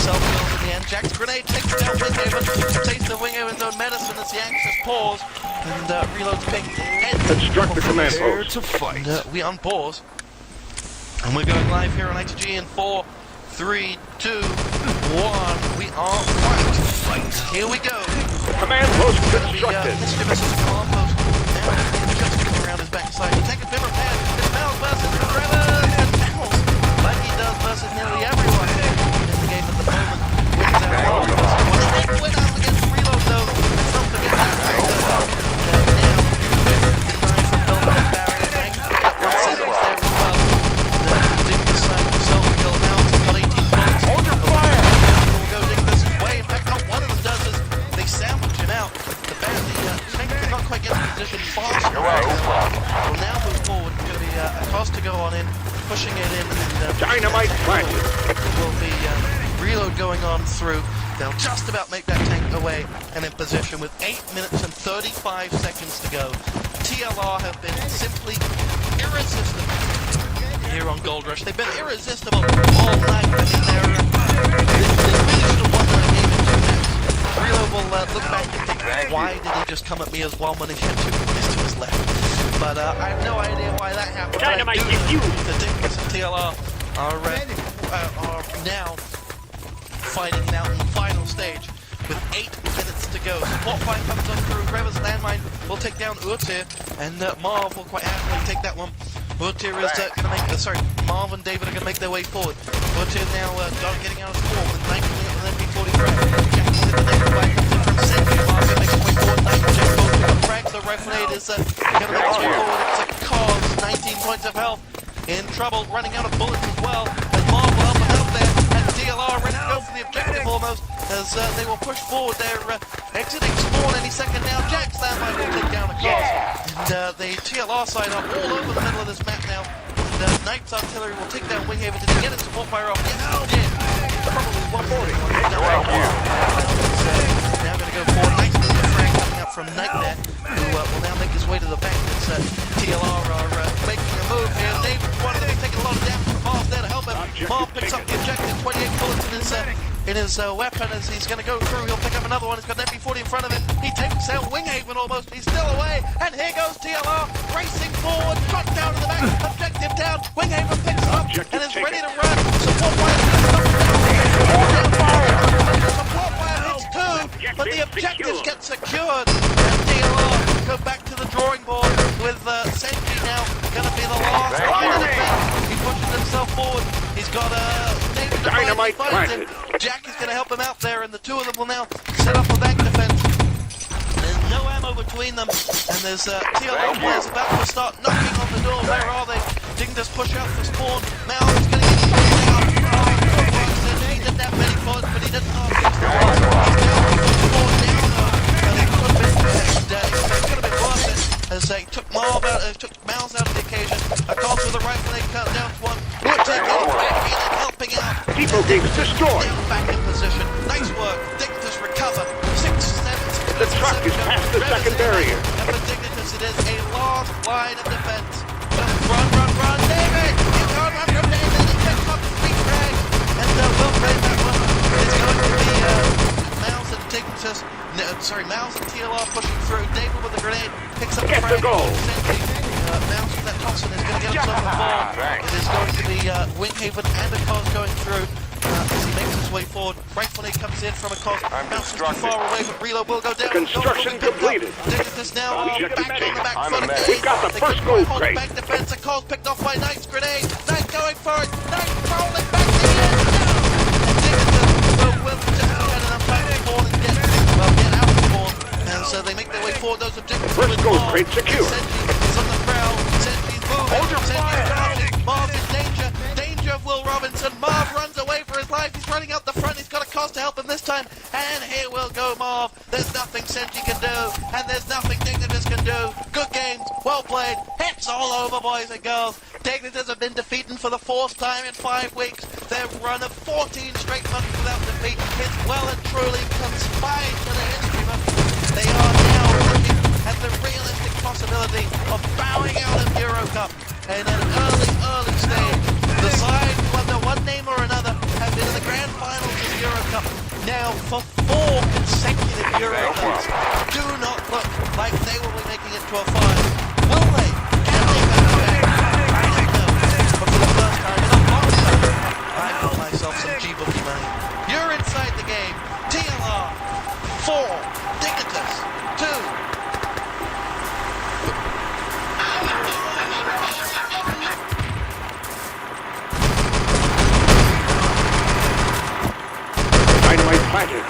Self-kills in the again. Jack's grenade takes down Winghaven. Takes the Winghaven's own medicine as the Axis pause. And reloads ping. Construct the command post. To fight. And we unpause. And we're going live here on ITG in 4, 3, 2, 1. We are fight. Here we go. Command post constructed. Mischievous command post. Now just coming around his backside. He takes a bit of pad. It's Mouse versus Trevor and Mouse. Like he does versus nearly everyone in the game at the moment. Wins out. Win out against Reload though. Let's not forget that. Now, denied from building that barrier. Tank. That one settles there as well. Dig this side himself. Kill Mouse. He's got 18 points. Hold your fire. We'll go dig this way. In fact, not one of them does this. They sandwich him out. The Tank cannot quite get in position fast. We'll now move forward. It's going to be a cost to go on in. Pushing it in. And, Dynamite planted. Will be reload going on through. They'll just about make that tank away and in position with 8 minutes and 35 seconds to go. TLR have been simply irresistible here on Gold Rush. They've been irresistible all night. I mean, they really should have won that game in 2 minutes. Reload will look back and think, why did he just come at me as one when he had 2 minutes to his left? But I have no idea why that happened. Dynamite defused. The Dickens and TLR are now fighting now in the final stage with 8 minutes to go. Support fire comes on through. Reva's landmine will take down Urtir, and Marv will quite happily take that one. Urtir is going to make, Marv and David are going to make their way forward. Urtir now getting out of spawn with 9 minutes and MP43. Jack will hit the next fire comes in from Sentry. Marv going to make his way forward. 9 Jack goes to the frag. The rifle aid is going to make his way forward. It's a cause, 19 points of health. In trouble, running out of bullets as well. And Marv will help him out there. And DLR ready to go for the objective almost. As they will push forward. They're exiting spawn any second now. Jack's landmine will take down a cause. And the TLR side are all over the middle of this map now. And Knight's artillery will take down Winghaven. Did he get it? Support fire off? Yeah, oh, yeah. Probably 140. Now going to go forward. Nice little frag coming up from Knight there. Who will now make his way to the back. It's TLR are making a move here. David wanted to be taking a lot of damage from Marv there to help him. Marv picks up the objective. 28 bullets in his weapon as he's going to go through. He'll pick up another one. He's got an MP40 in front of him. He takes out Winghaven almost. He's still away. And here goes TLR racing forward. Shot down to the back. Objective down. Winghaven picks it up and is ready to run. Support fire Support fire hits 2, but the objectives get secured. And TLR go back to the drawing board with Sentry now going to be the last line of defense. He pushes himself forward. He's got David Dynamite planted. Jack is going to help him out there, and the two of them will now set up a back defense. There's no ammo between them, and there's TLR players about to start knocking on the door. Where are they? Didn't just push out for spawn. Mal is going to get taken out. He didn't have many points, but he didn't ask him to spawn down though. And it could have been worth it. As they took Marv out, took Mouse out of the occasion. A call to the rifle, they cut down to one. Would take it, helping out. Depot gates destroyed. Back in position. Nice work. Dignitas recover. 6, 7, 6. The truck is past the second barrier. And for Dignitas, it is a last line of defense. Just run, David! You can't run from David. He picks up the speed drag. And we'll play that one. It's going to be Mouse and Dignitas. Mouse and TLR pushing through. David with the grenade picks up the frag. Mouse with that Thompson is going to get himself involved. It is going to be Winghaven and a cause going through as he makes his way forward. Rifle aid comes in from a cause. Mouse is too far away, but reload will go down. Construction completed. Dignitas now back on the back foot again. We've got the first gold crate. Back defense. A cause picked off by Knight's grenade. Knight going for it. Knight rolling back to the end. Dignitas will just get enough back to spawn and get out of spawn. And so they make their way forward. Those objectives first gold crate secured. Sentry's on the prowl. Sentry's moving. Hold your fire. Marv in danger. Danger of Will Robinson. Marv runs away for his life. He's running out the front. He's got a cause to help him this time. And here will go Marv. There's nothing Sentry can do. And there's nothing Dignitas can do. Good games. Well played. Hits all over, boys and girls. Dignitas have been defeated for the 4th time in 5 weeks. Their run of 14 straight months without defeat is well and truly conspired to the history books. They are now looking at the realistic possibility of bowing out of Euro Cup in an early stage. The side, whether one name or another, have been in the grand finals of Euro Cup. now for 4 consecutive Euro Cups do not look like they will be making it to a final. Will they? Can they bounce back? I don't know. But for the first time in a long time, I got myself some G-Bookie money. You're inside the game. TLR 4, Dignitas 2. Dynamite planted.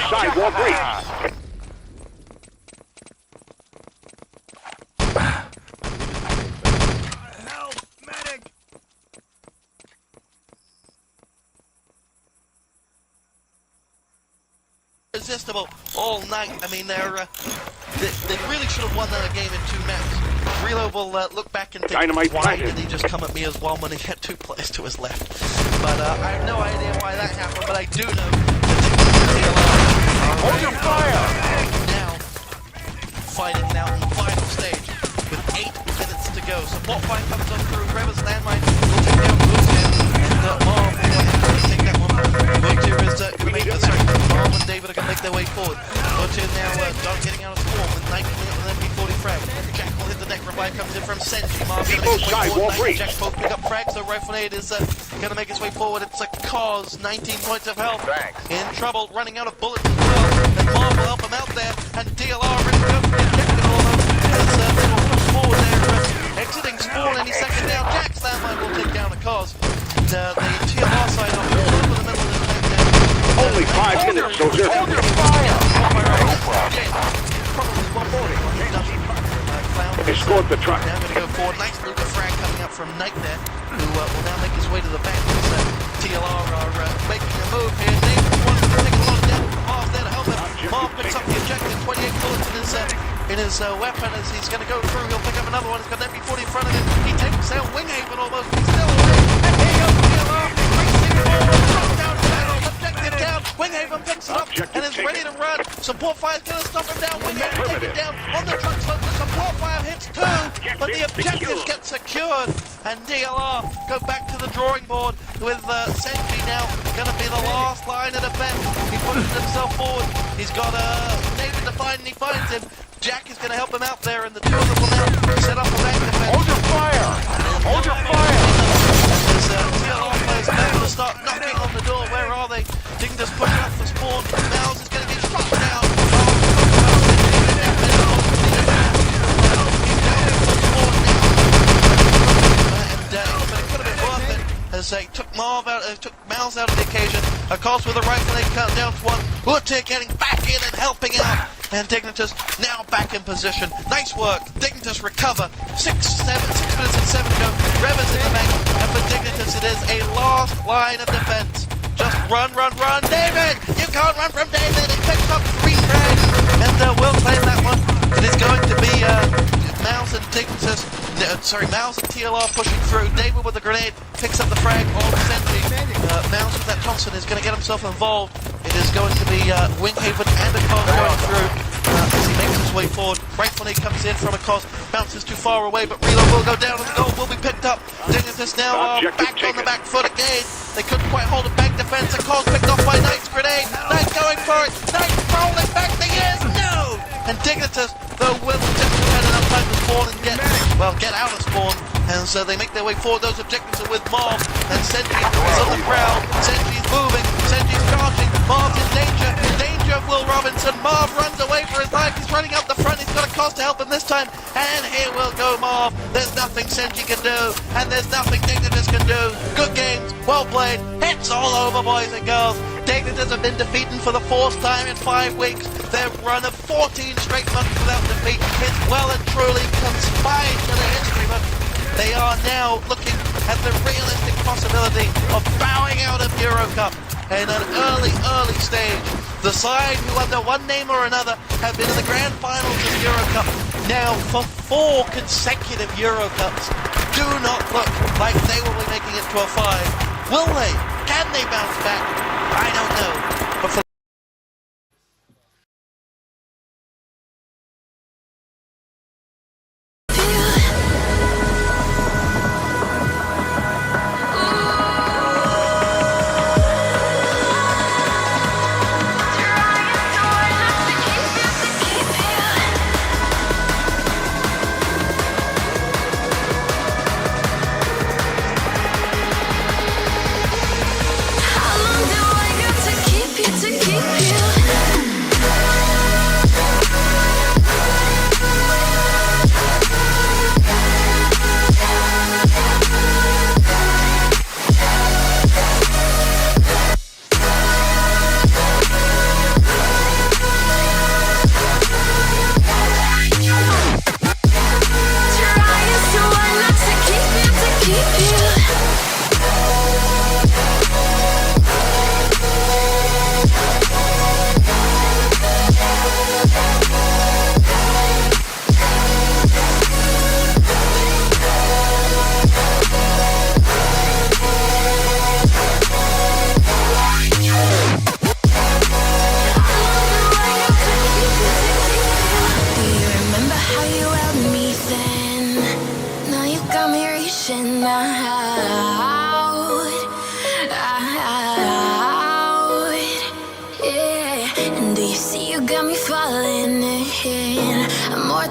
Sidewalk breach. Help! Medic! Irresistible all night. I mean, they really should have won that game in 2 maps. Relo will look back and think, Dynamite why planted. did he just come at me as one when he had 2 players to his left? But I have no idea why that happened, but I do know that Hold your fire! now fighting now in the final stage with 8 minutes to go. Support fire comes on through. Reva's landmine will take down Boosman, and Marv will take that one. Butcher is going to make Marv and David are going to make their way forward. Butcher now Don getting out of spawn with 19 minutes and then P40 frag. Jack will hit the deck. Revive comes in from Senji. Marv going to make his way forward. Jack both pick up frag, so Rifle-Aid is going to make his way forward. It's a cause. 19 points of health. In trouble, running out of bullets as well. And Marv will help him out there. And DLR ready to go for the objective almost. As they will push forward there. Exiting spawn any second now. Jack's landmine will take down a cause. And the TLR side are all over the middle of the map now. Only 5 minutes, soldier. Hold your fire! Probably 140. Escort the truck. Now going to go forward. Nice Luger frag coming up from Knight there, who will now make his way to the back. TLR are making a move here. David wants to take a lot of damage. Marv's there to help him. Marv picks up the objective. 28 bullets in his weapon as he's going to go through. He'll pick up another one. He's got an MP40 in front of him. He takes out Winghaven almost. He's still away. And here goes TLR. Racing forward. Drops down to battle. Objective down. Winghaven picks it up and is ready to run. Support fire's going to stop him down. Winghaven takes it down on the truck slope. The support fire hits 2, but the objectives get secured. And DLR go back to the drawing board with Senji now going to be the last line of defense. He pushes himself forward. He's got David to find and he finds him. Jack is going to help him out there, and the 2 of them will now set up a back defense. Hold your fire! Hold your fire! As TLR players about to start knocking on the door. Where are they? Ding just pushing up for spawn. Mouse is going to be shot down. But it could have been worth it as they took Mouse out of the occasion. A cost with a rifle, they cut down to 1. Utte getting back in and helping out. And Dignitas now back in position. Nice work. Dignitas recover. 6 minutes and 7 to go. Reva's in the bank. And for Dignitas, it is a last line of defense. Just run, run, run. David! You can't run from David. He picks up 3 frags. And we'll claim that one. It is going to be Mouse and Dignitas. Mouse and TLR pushing through. David with the grenade picks up the frag on Senji. Mouse with that Thompson is going to get himself involved. It is going to be Winghaven and a cause going through as he makes his way forward. Rightfully comes in from a cause, bounces too far away, but Reload will go down and the goal will be picked up. Dignitas now back on the back foot again. They couldn't quite hold a back defense. A cause picked off by Knight's grenade. Knight going for it. Knight rolling back the ears. No! And Dignitas, though, will just had enough time to spawn and get out of spawn. And so they make their way forward. Those objectives are with Marv. And Senji is on the ground. Senji's moving. Senji's charging. Marv's in danger. Danger of Will Robinson. Marv runs away for his life. He's running up the front. He's got a cause to help him this time. And here will go Marv. There's nothing Senji can do. And there's nothing Dignitas can do. Good games. Well played. Hits all over, boys and girls. Dignitas have been defeated for the 4th time in 5 weeks. Their run of 14 straight months without defeat is well and truly conspired to the history book. They are now looking at the realistic possibility of bowing out of Euro Cup in an early stage. The side who under one name or another have been in the grand finals of Euro Cup now for 4 consecutive Euro Cups do not look like they will be making it to a 5. Will they? Can they bounce back? I don't know. But for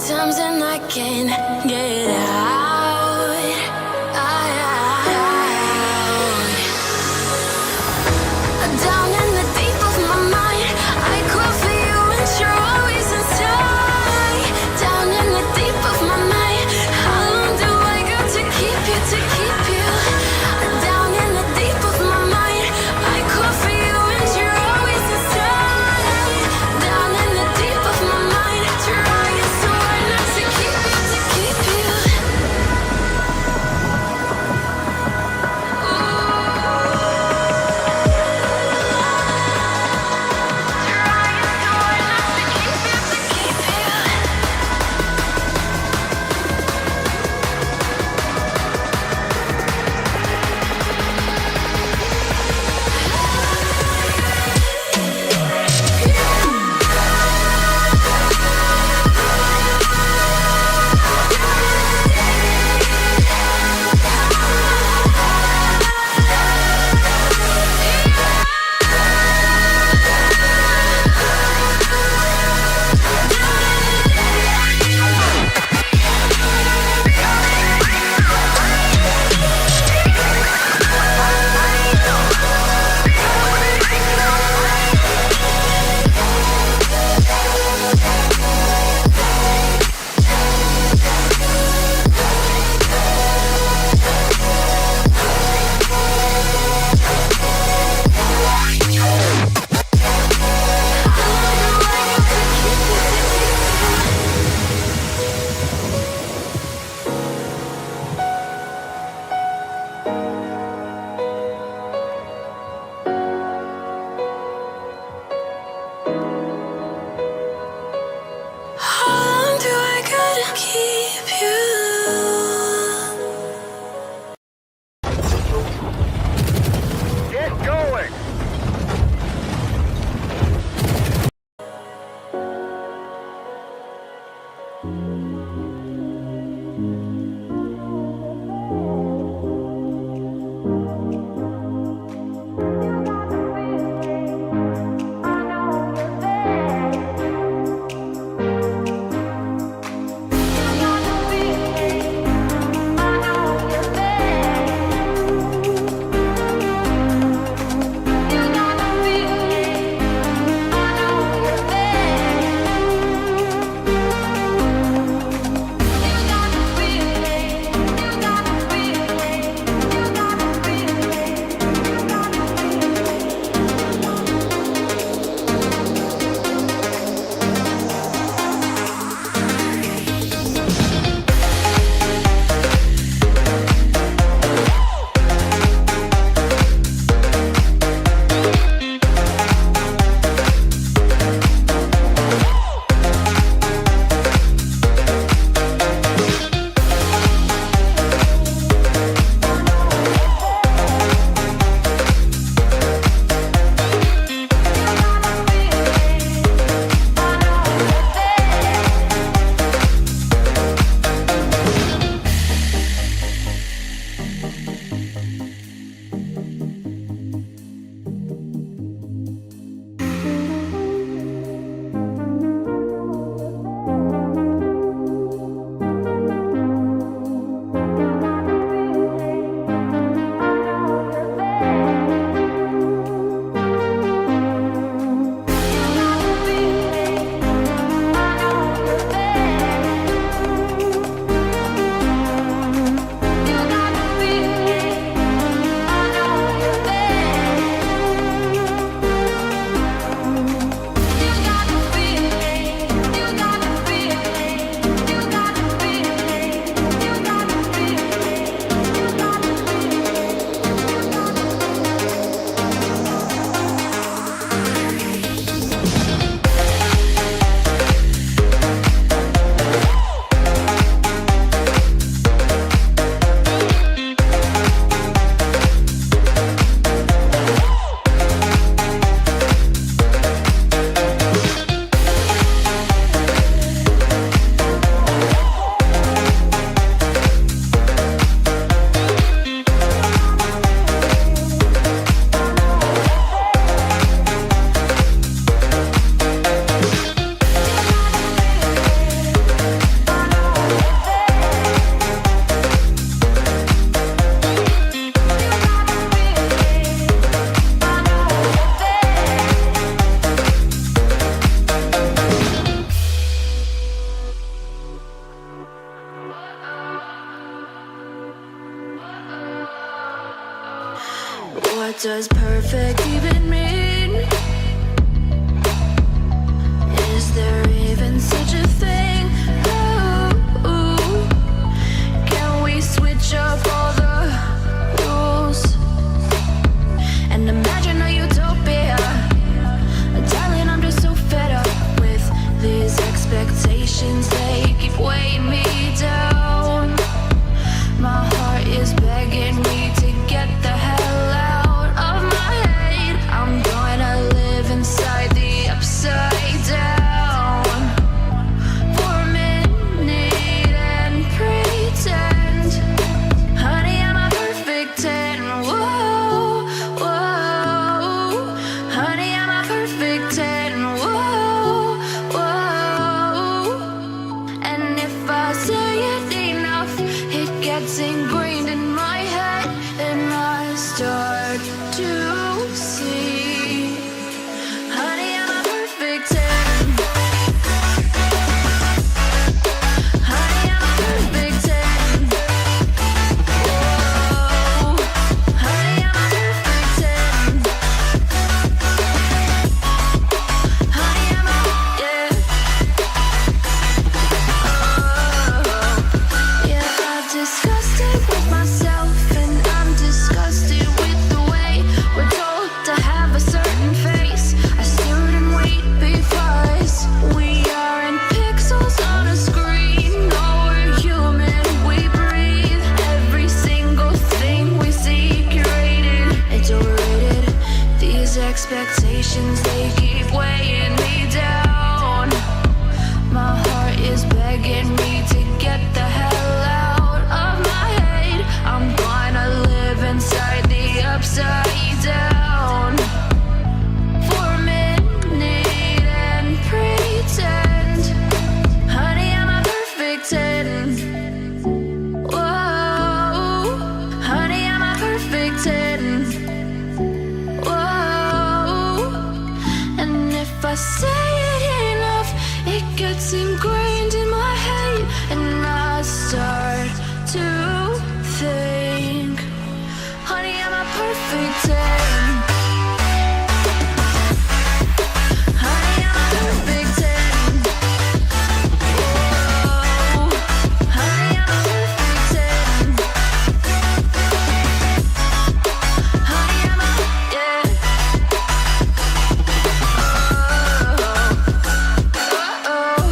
times and I can't get out. Down in the deep of my mind, I call for you and you're always inside. Down in the deep of my mind, how long do I got to keep you, to keep you? Down in the deep of my mind, I call for you and you're always inside. Down in the deep of my mind, trying so hard not to keep you, to keep you. does perfect even mean? Is there even such a thing? Ooh, can we switch up all the rules and imagine a utopia? Darling, I'm just so fed up with these expectations. They keep weighing me down. My heart is begging me to get the hell out of my head. I'm gonna live inside the upside down for a minute and pretend, honey, I'm a perfect 10. Whoa, whoa, honey, I'm a perfect 10. Whoa, whoa, and if I say it enough, it gets ingrained in my head, and I start to see, honey, I'm a perfect 10. Honey, I'm a perfect 10. Whoa, honey, I'm a perfect 10. Honey, I'm a, yeah. Yeah, I've discussed it with myself, and I'm disgusted with the way we're told to have a certain face, a certain weight, because we aren't pixels on a screen. No, we're human, we breathe. Every single thing we see curated, it's overrated. These expectations, they keep weighing me down. My heart is begging me to get the hell out of my head. I'm gonna live inside the upside down for a minute and pretend, honey, I'm a perfect 10. Whoa, honey, I'm a perfect 10. Whoa, and if I say it enough, it gets ingrained in my head, and I start to think, honey, I'm a perfect 10. Honey, I'm a perfect 10. Whoa, honey, I'm a perfect 10. Honey, I'm a, yeah. Oh, oh, oh, oh.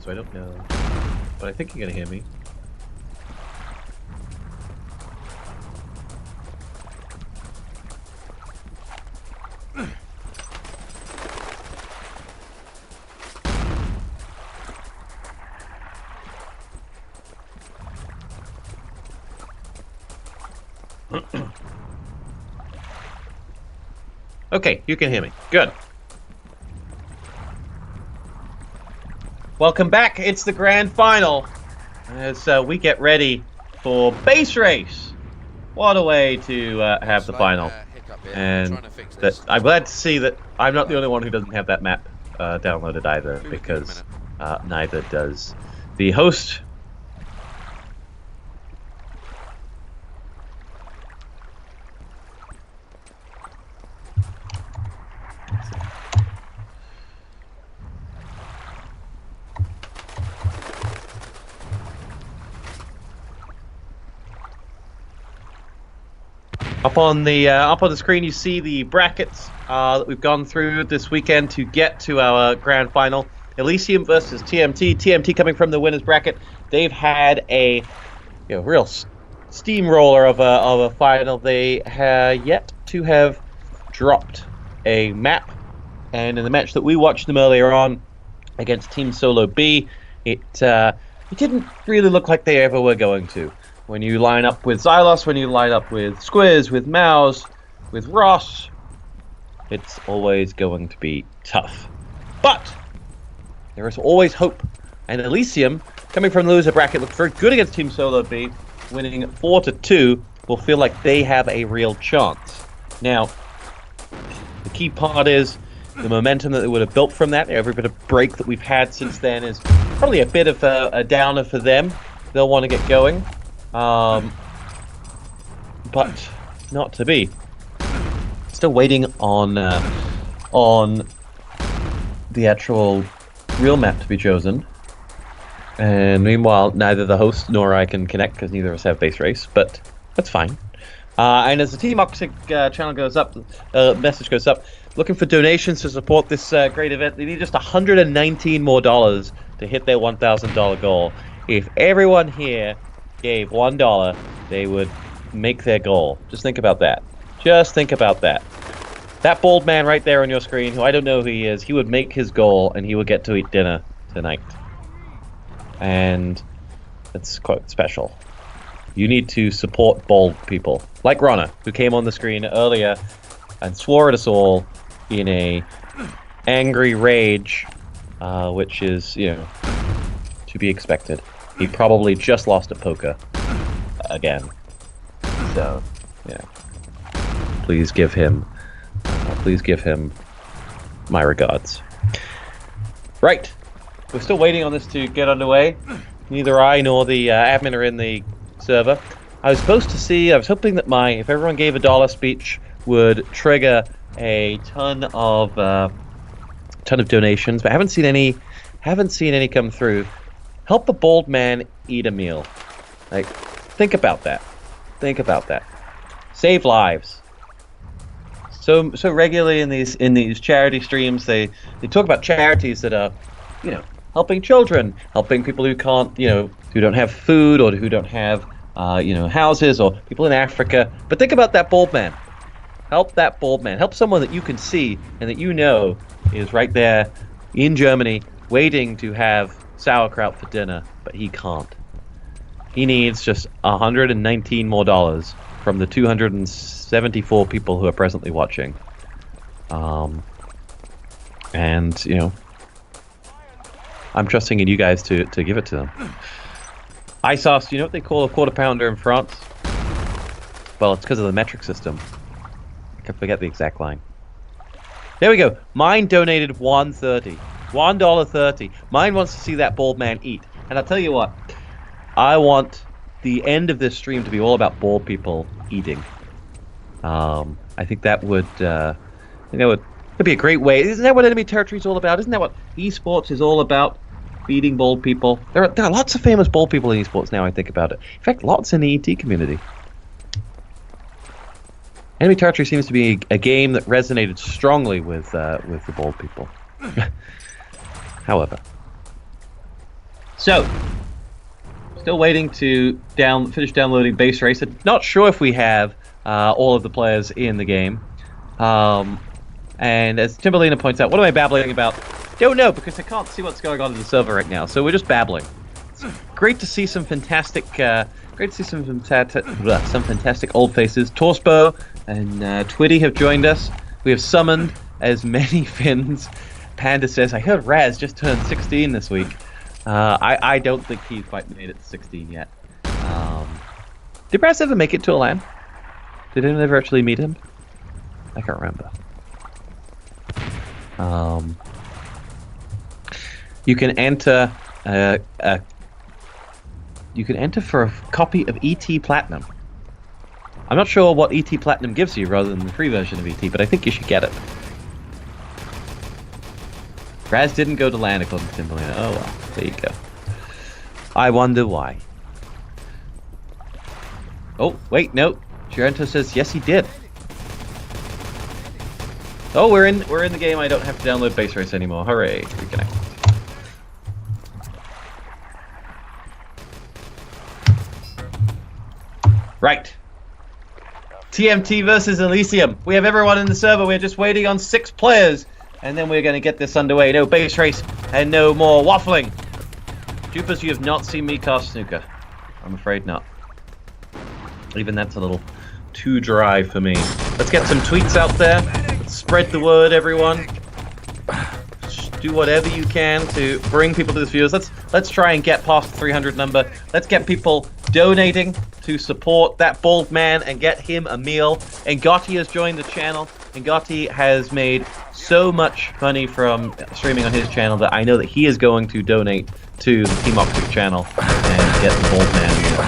so I don't know. But I think you're gonna hear me. Okay, you can hear me. Good. Welcome back. It's the grand final as we get ready for base race. What a way to have the final. And I'm glad to see that I'm not the only one who doesn't have that map downloaded either, because neither does the host. Up on the screen, you see the brackets that we've gone through this weekend to get to our grand final. Elysium versus TMT. TMT coming from the winners bracket. They've had a real steamroller of a final. They have yet to have dropped a map, and in the match that we watched them earlier on against Team Solo B, it didn't really look like they ever were going to. When you line up with Xylos, when you line up with Squiz, with Mouse, with Ross, it's always going to be tough. But there is always hope. And Elysium, coming from the loser bracket, looked very good against Team Solo B, winning 4-2, will feel like they have a real chance. Now, the key part is the momentum that they would have built from that. Every bit of break that we've had since then is probably a bit of a downer for them. They'll want to get going. But not to be. Still waiting on the actual real map to be chosen. And meanwhile, neither the host nor I can connect because neither of us have base race, but that's fine. And as the Team Oxic channel goes up, message goes up, looking for donations to support this great event. They need just $119 more to hit their $1,000 goal. If everyone here gave $1, they would make their goal. Just think about that. Just think about that. That bald man right there on your screen, who I don't know who he is, he would make his goal and he would get to eat dinner tonight. And it's quite special. You need to support bald people. Like Ronna, who came on the screen earlier and swore at us all in a angry rage, which is, to be expected. He probably just lost at poker again. So, yeah. Please give him my regards. Right. We're still waiting on this to get underway. Neither I nor the admin are in the server. I was hoping that if everyone gave $1 speech would trigger a ton of donations, but I haven't seen any come through. Help the bald man eat a meal. Like, think about that. Think about that. Save lives. So regularly in these charity streams, they talk about charities that are, helping children, helping people who can't, who don't have food or who don't have, houses, or people in Africa. But think about that bald man. Help that bald man. Help someone that you can see and that is right there in Germany waiting to have sauerkraut for dinner, but he can't. He needs just $119 more from the 274 people who are presently watching. And, I'm trusting in you guys to give it to them. Ice sauce, you know what they call a quarter pounder in France? Well, it's because of the metric system. I can forget the exact line. There we go. Mine donated $1.30. $1.30. Mine wants to see that bald man eat. And I'll tell you what. I want the end of this stream to be all about bald people eating. I think that would, it'd be a great way. Isn't that what Enemy Territory is all about? Isn't that what esports is all about? Feeding bald people. There are lots of famous bald people in esports now, I think about it. In fact, lots in the ET community. Enemy Territory seems to be a game that resonated strongly with the bald people. However, So, still waiting to finish downloading Base Racer. Not sure if we have all of the players in the game. And as Timberlina points out, what am I babbling about? Don't know, because I can't see what's going on in the server right now. So we're just babbling. It's great to see some fantastic, some fantastic old faces. Torsbo and Twitty have joined us. We have summoned as many Finns. Panda says, I heard Raz just turned 16 this week. I don't think he's quite made it to 16 yet. Did Raz ever make it to a LAN? Did anyone ever actually meet him? I can't remember. You can enter for a copy of ET Platinum. I'm not sure what ET Platinum gives you rather than the free version of ET, but I think you should get it. Raz didn't go to LAN according to Timberlina. Oh well, there you go. I wonder why. Oh, wait, no. Girento says yes he did. Oh, we're in the game. I don't have to download Base Race anymore. Hooray! Reconnect. Right. TMT versus Elysium. We have everyone in the server. We're just waiting on 6 players, and then we're going to get this underway. No Base Race and no more waffling. Jupas, you have not seen me cast snooker. I'm afraid not. Even that's a little too dry for me. Let's get some tweets out there. Let's spread the word, everyone. Just do whatever you can to bring people to this viewers. Let's try and get past the 300 number. Let's get people donating to support that bald man and get him a meal. Ngotti has joined the channel. Ngotti has made so much money from streaming on his channel that I know that he is going to donate to the Team Octic channel and get the bald man a meal.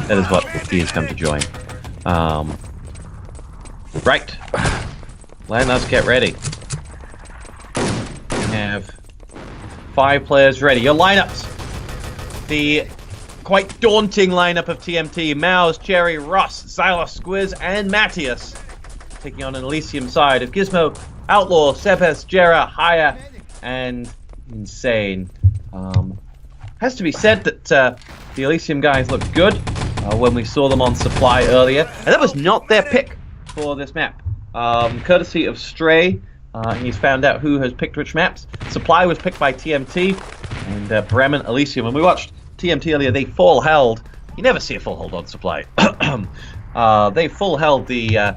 That is what he has come to join. Right. Let us get ready. We have 5 players ready. Your lineups. The quite daunting lineup of TMT. Mouse, Cherry, Ross, Xylos, Squiz, and Matthias. Taking on an Elysium side of Gizmo, Outlaw, Sebes, Jera, Haya, and Insane. Has to be said that the Elysium guys looked good when we saw them on Supply earlier. And that was not their pick for this map. Courtesy of Stray, he's found out who has picked which maps. Supply was picked by TMT and Bremen Elysium. When we watched TMT earlier, they full held. You never see a full hold on Supply. They full held the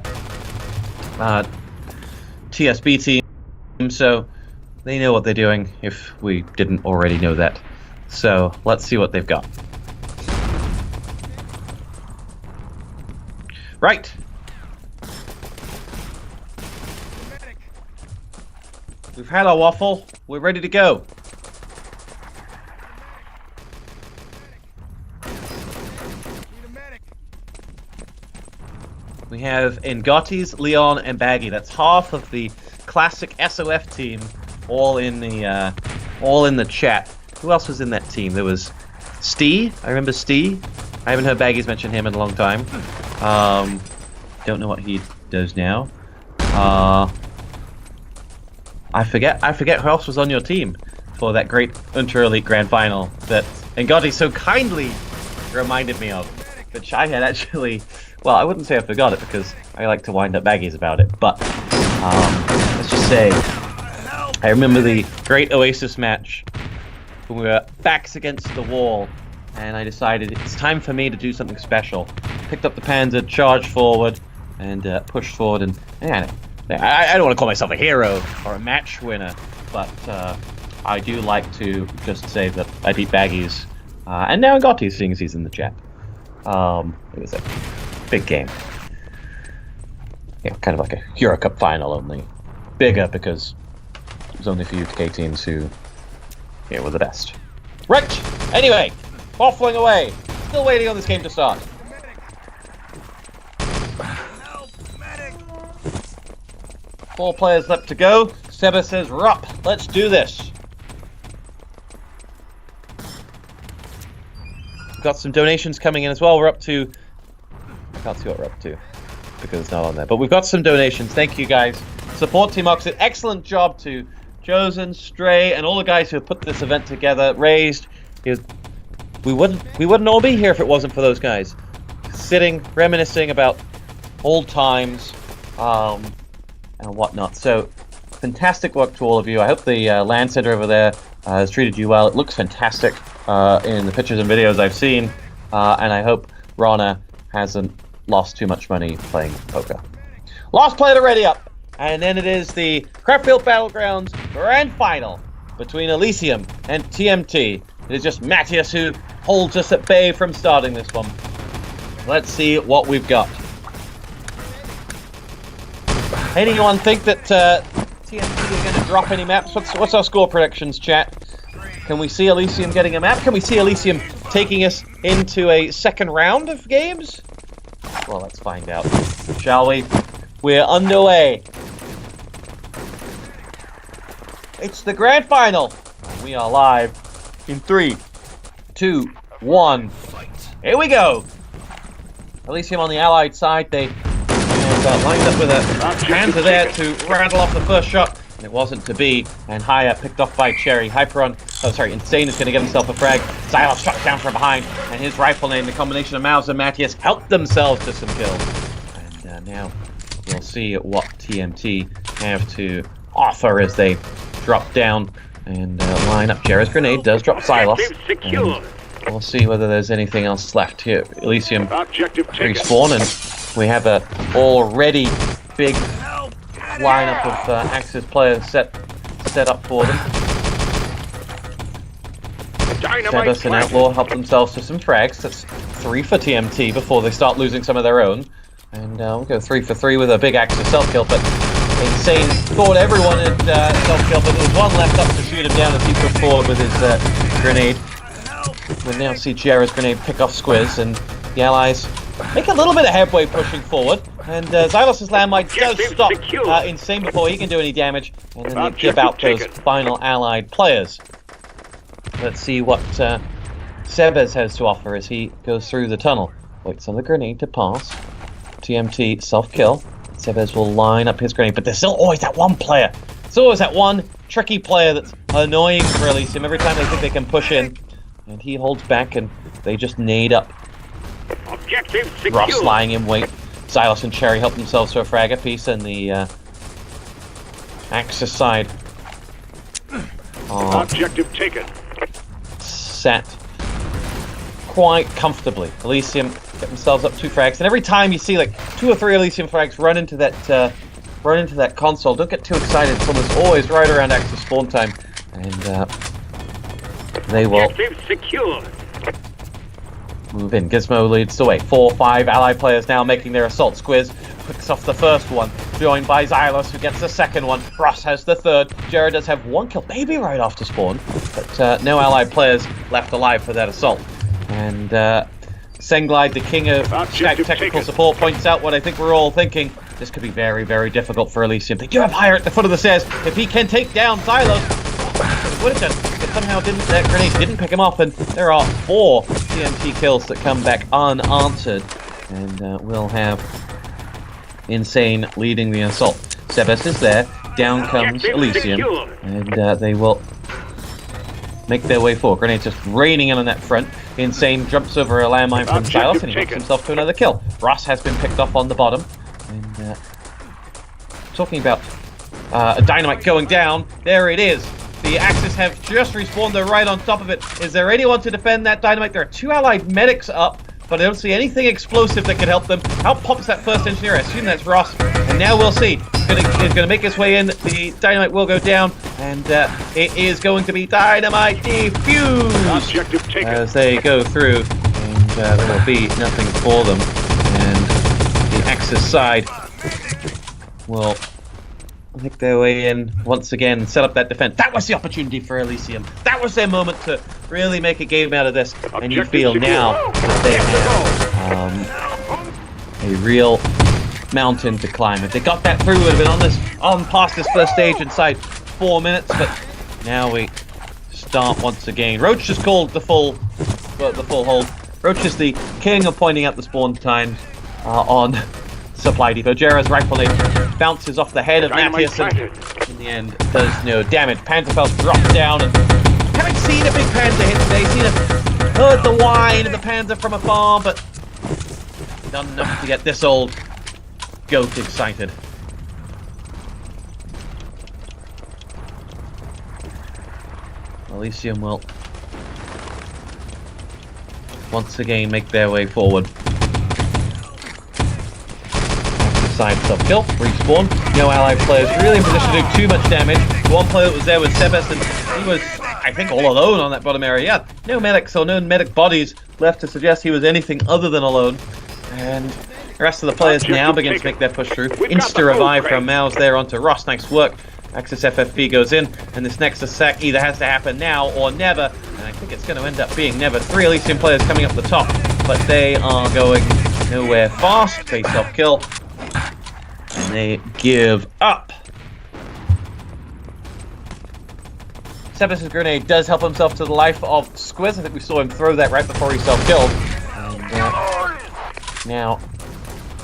TSB team, so they know what they're doing if we didn't already know that. So let's see what they've got. Right. We've had our waffle. We're ready to go. We have Ngotti's, Leon, and Baggy. That's half of the classic SOF team, all in the chat. Who else was in that team? There was Stee. I remember Stee. I haven't heard Baggies mention him in a long time. Don't know what he does now. I forget who else was on your team for that great Inter-Elite Grand Final that Ngotti so kindly reminded me of. Which I had actually... Well, I wouldn't say I forgot it because I like to wind up Baggies about it, but let's just say I remember the great Oasis match when we were backs against the wall, and I decided it's time for me to do something special. Picked up the Panzer, charged forward, and pushed forward, and I don't want to call myself a hero or a match winner, but I do like to just say that I beat Baggies, and now Ngotti, seeing as he's in the chat. It was a big game. Yeah, kind of like a Euro Cup final, only bigger because it was only for UK teams who were the best. Right! Anyway, waffling away. Still waiting on this game to start. Four players left to go. Seba says, Rup, let's do this. Got some donations coming in as well. We're up to... I can't see what we're up to because it's not on there. But we've got some donations. Thank you guys. Support Team Oxid. Excellent job to Chosen, Stray, and all the guys who put this event together raised. We wouldn't all be here if it wasn't for those guys. Sitting, reminiscing about old times, and whatnot. So, fantastic work to all of you. I hope the LAN center over there has treated you well. It looks fantastic in the pictures and videos I've seen, and I hope Rana hasn't lost too much money playing poker. Last player to ready up, and then it is the Crapfield Battlegrounds Grand Final between Elysium and TMT. It is just Matthias who holds us at bay from starting this one. Let's see what we've got. Anyone think that TMT are going to drop any maps? What's our score predictions, chat? Can we see Elysium getting a map? Can we see Elysium taking us into a second round of games? Well, let's find out, shall we? We're underway. It's the grand final. We are live in 3, 2, 1. Here we go. Elysium on the Allied side, they lined up with a Panther there to rattle off the first shot. It wasn't to be, and Haya picked off by Cherry. Insane is going to get himself a frag. Xylos shot down from behind, and his rifle name, the combination of Mouse and Matthias, helped themselves to some kills. And now we'll see what TMT have to offer as they drop down and line up. Jerry's grenade does drop Xylos. We'll see whether there's anything else left here. Elysium respawn, and we have a already big lineup of Axis players set up for them. Sebas and Outlaw help themselves to some frags. That's 3 for TMT before they start losing some of their own. And we'll go 3 for 3 with a big Axis self-kill, but Insane thought everyone had self-kill, but there was one left up to shoot him down as he pushed forward with his grenade. We'll now see Jera's grenade pick off Squiz, and the Allies make a little bit of headway pushing forward. And Xylos' landmine does stop Insane before he can do any damage, and then they give out those final Allied players. Let's see what Sebes has to offer as he goes through the tunnel. Waits on the grenade to pass. TMT self-kill. Sebes will line up his grenade, but there's still always that one player. There's always that one tricky player that's annoying for Elysium every time they think they can push in. And he holds back, and they just nade up. Objective secure. Ross lying in wait. Xylos and Cherry help themselves to a frag apiece, and the Axis side objective taken. Set quite comfortably. Elysium get themselves up 2 frags, and every time you see like 2 or 3 Elysium frags run into that console, don't get too excited. It's almost always right around Axis spawn time, and they will move in. Gizmo leads the way. 4 or 5 Allied players now making their assault. Squiz picks off the first one, joined by Xylos, who gets the second one. Ross has the third. Jared does have 1 kill, maybe right after spawn, but no Allied players left alive for that assault. And Senglide, the king of technical support, points out what I think we're all thinking. This could be very, very difficult for Elysium. They do have Hire at the foot of the stairs. If he can take down Xylos, would have done, but somehow that grenade didn't pick him off, and there are 4 TMT kills that come back unanswered, and we'll have Insane leading the assault. Sebes is there, down comes Elysium, and they will make their way forward. Grenades just raining in on that front. Insane jumps over a landmine from Xylos, and he helps himself to another kill. Ross has been picked off on the bottom, and talking about a dynamite going down, there it is. The Axis have just respawned, they're right on top of it. Is there anyone to defend that dynamite? There are 2 Allied medics up, but I don't see anything explosive that could help them. Out pops that first engineer, I assume that's Ross. And now we'll see. He's going to make his way in, the dynamite will go down, and it is going to be dynamite defused as they go through, and there will be nothing for them. And the Axis side will make their way in once again and set up that defense. That was the opportunity for Elysium. That was their moment to really make a game out of this. And you feel now that they have a real mountain to climb. If they got that through, would have been on past this first stage inside 4 minutes. But now we start once again. Roach just called the full hold. Roach is the king of pointing out the spawn times on Supply Depot. Jera's rifle aim bounces off the head of Dynamite Matthias and in the end does no damage. Panzerfaust drops down and haven't seen a big Panzer hit today. Heard the whine of the Panzer from afar, but not enough to get this old goat excited. Elysium will once again make their way forward. Side self-kill, respawn. No allied players really in position to do too much damage. One player that was there was Sebas, and he was, I think, all alone on that bottom area. Yeah, no medics or no medic bodies left to suggest he was anything other than alone. And the rest of the players now begin to make their push through. Insta-revive from Mouse there onto Ross. Nice work. Axis FFB goes in, and this next attack either has to happen now or never. And I think it's going to end up being never. 3 Elysium players coming up the top, but they are going nowhere fast. They self-kill. And they give up. Sebas' grenade does help himself to the life of Squiz. I think we saw him throw that right before he self-killed. And now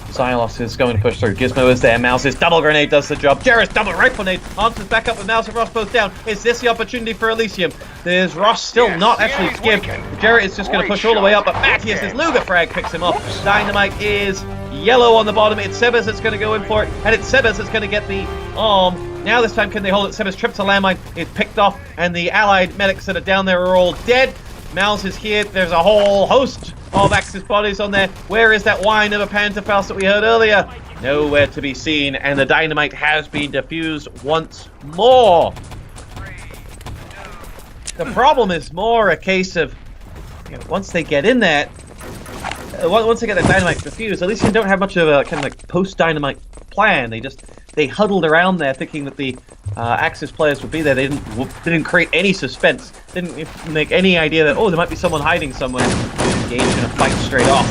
Xylos is going to push through. Gizmo is there. Mouse's double grenade does the job. Jarrett's double rifle grenade answers back up with Mouse and Ross both down. Is this the opportunity for Elysium? There's Ross still not actually skimmed. Jarrett is just going to push all the way up, but Matthias' Luger frag picks him off. Dynamite is yellow on the bottom. It's Sebas that's going to go in for it, and it's Sebas that's going to get the arm. Now this time can they hold it? Sebas trips a landmine, is picked off, and the allied medics that are down there are all dead. Mouse is here. There's a whole host of Axis bodies on there. Where is that whine of a Panzerfaust that we heard earlier? Nowhere to be seen, and the dynamite has been defused once more. The problem is more a case of, once they get in there, once they get the dynamite defused, at least they don't have much of a kind of like post-dynamite plan. They huddled around there thinking that the Axis players would be there. They didn't create any suspense. Didn't make any idea that, oh, there might be someone hiding somewhere. Engaged in a fight straight off.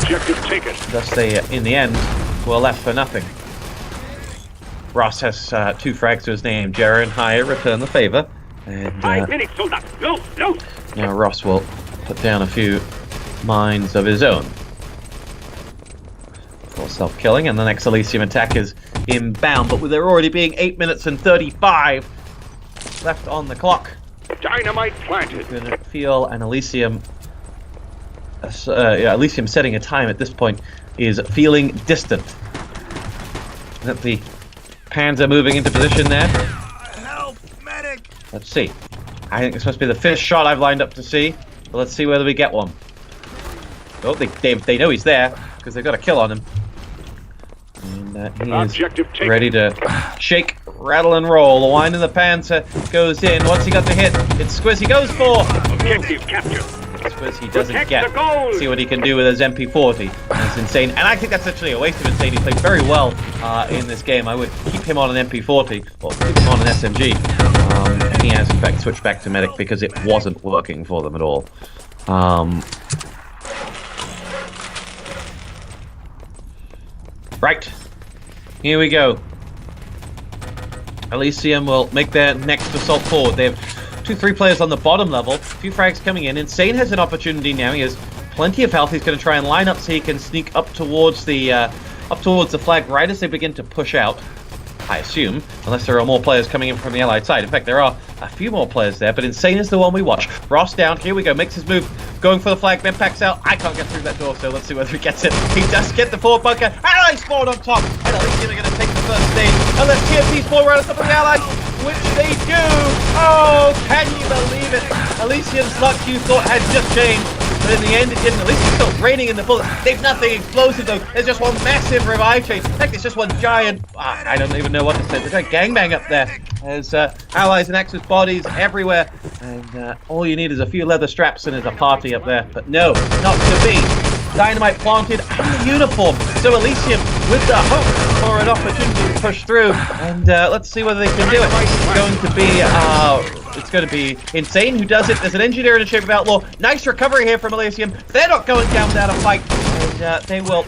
Objective taken. Thus they, in the end, were left for nothing. Ross has 2 frags to his name. Jarrett and Hyatt return the favor. And 5 minutes, soldier. Loot. now Ross will put down a few mines of his own. For self-killing, and the next Elysium attack is inbound, but with there already being 8 minutes and 35 left on the clock. Dynamite planted. You can feel an Elysium, Elysium setting a time at this point is feeling distant. That the Panzer moving into position there. Help, medic! Let's see. I think it's supposed to be the first shot I've lined up to see. But let's see whether we get one. Oh, they know he's there because they've got a kill on him. And he is ready to shake, rattle, and roll. The wine in the Panzer goes in. Once he got the hit, it's Squiz he goes for. Objective capture. Squiz he doesn't get. See what he can do with his MP40. That's insane. And I think that's actually a waste of Insane. He played very well in this game. I would keep him on an MP40 or keep him on an SMG. And he has in fact switched back to medic because it wasn't working for them at all. Right. Here we go. Elysium will make their next assault forward. They have 2-3 players on the bottom level. A few frags coming in. Insane has an opportunity now. He has plenty of health. He's going to try and line up so he can sneak up towards the flag right as they begin to push out. I assume, unless there are more players coming in from the allied side. In fact, there are a few more players there, but Insane is the one we watch. Ross down, here we go, makes his move, going for the flag, Benpac's out. I can't get through that door, so let's see whether he gets it. He does get the forward bunker, Allied spawn on top, and Elysium are going to take the first stage, unless TMT spawn right on top of the Allies, which they do! Oh, can you believe it? Elysium's luck you thought had just changed. But in the end, it didn't. At least it's still raining in the bullets. They've nothing explosive, though. There's just one massive revive chain. In fact, it's just one giant... I don't even know what to say. There's a gangbang up there. There's allies and Axis bodies everywhere. And all you need is a few leather straps and there's a party up there. But no, not to be. Dynamite planted and the uniform. So Elysium with the hope for an opportunity to push through. And let's see whether they can do it. It's going to be Insane who does it. There's an engineer in the shape of Outlaw. Nice recovery here from Elysium. They're not going down without a fight. And they will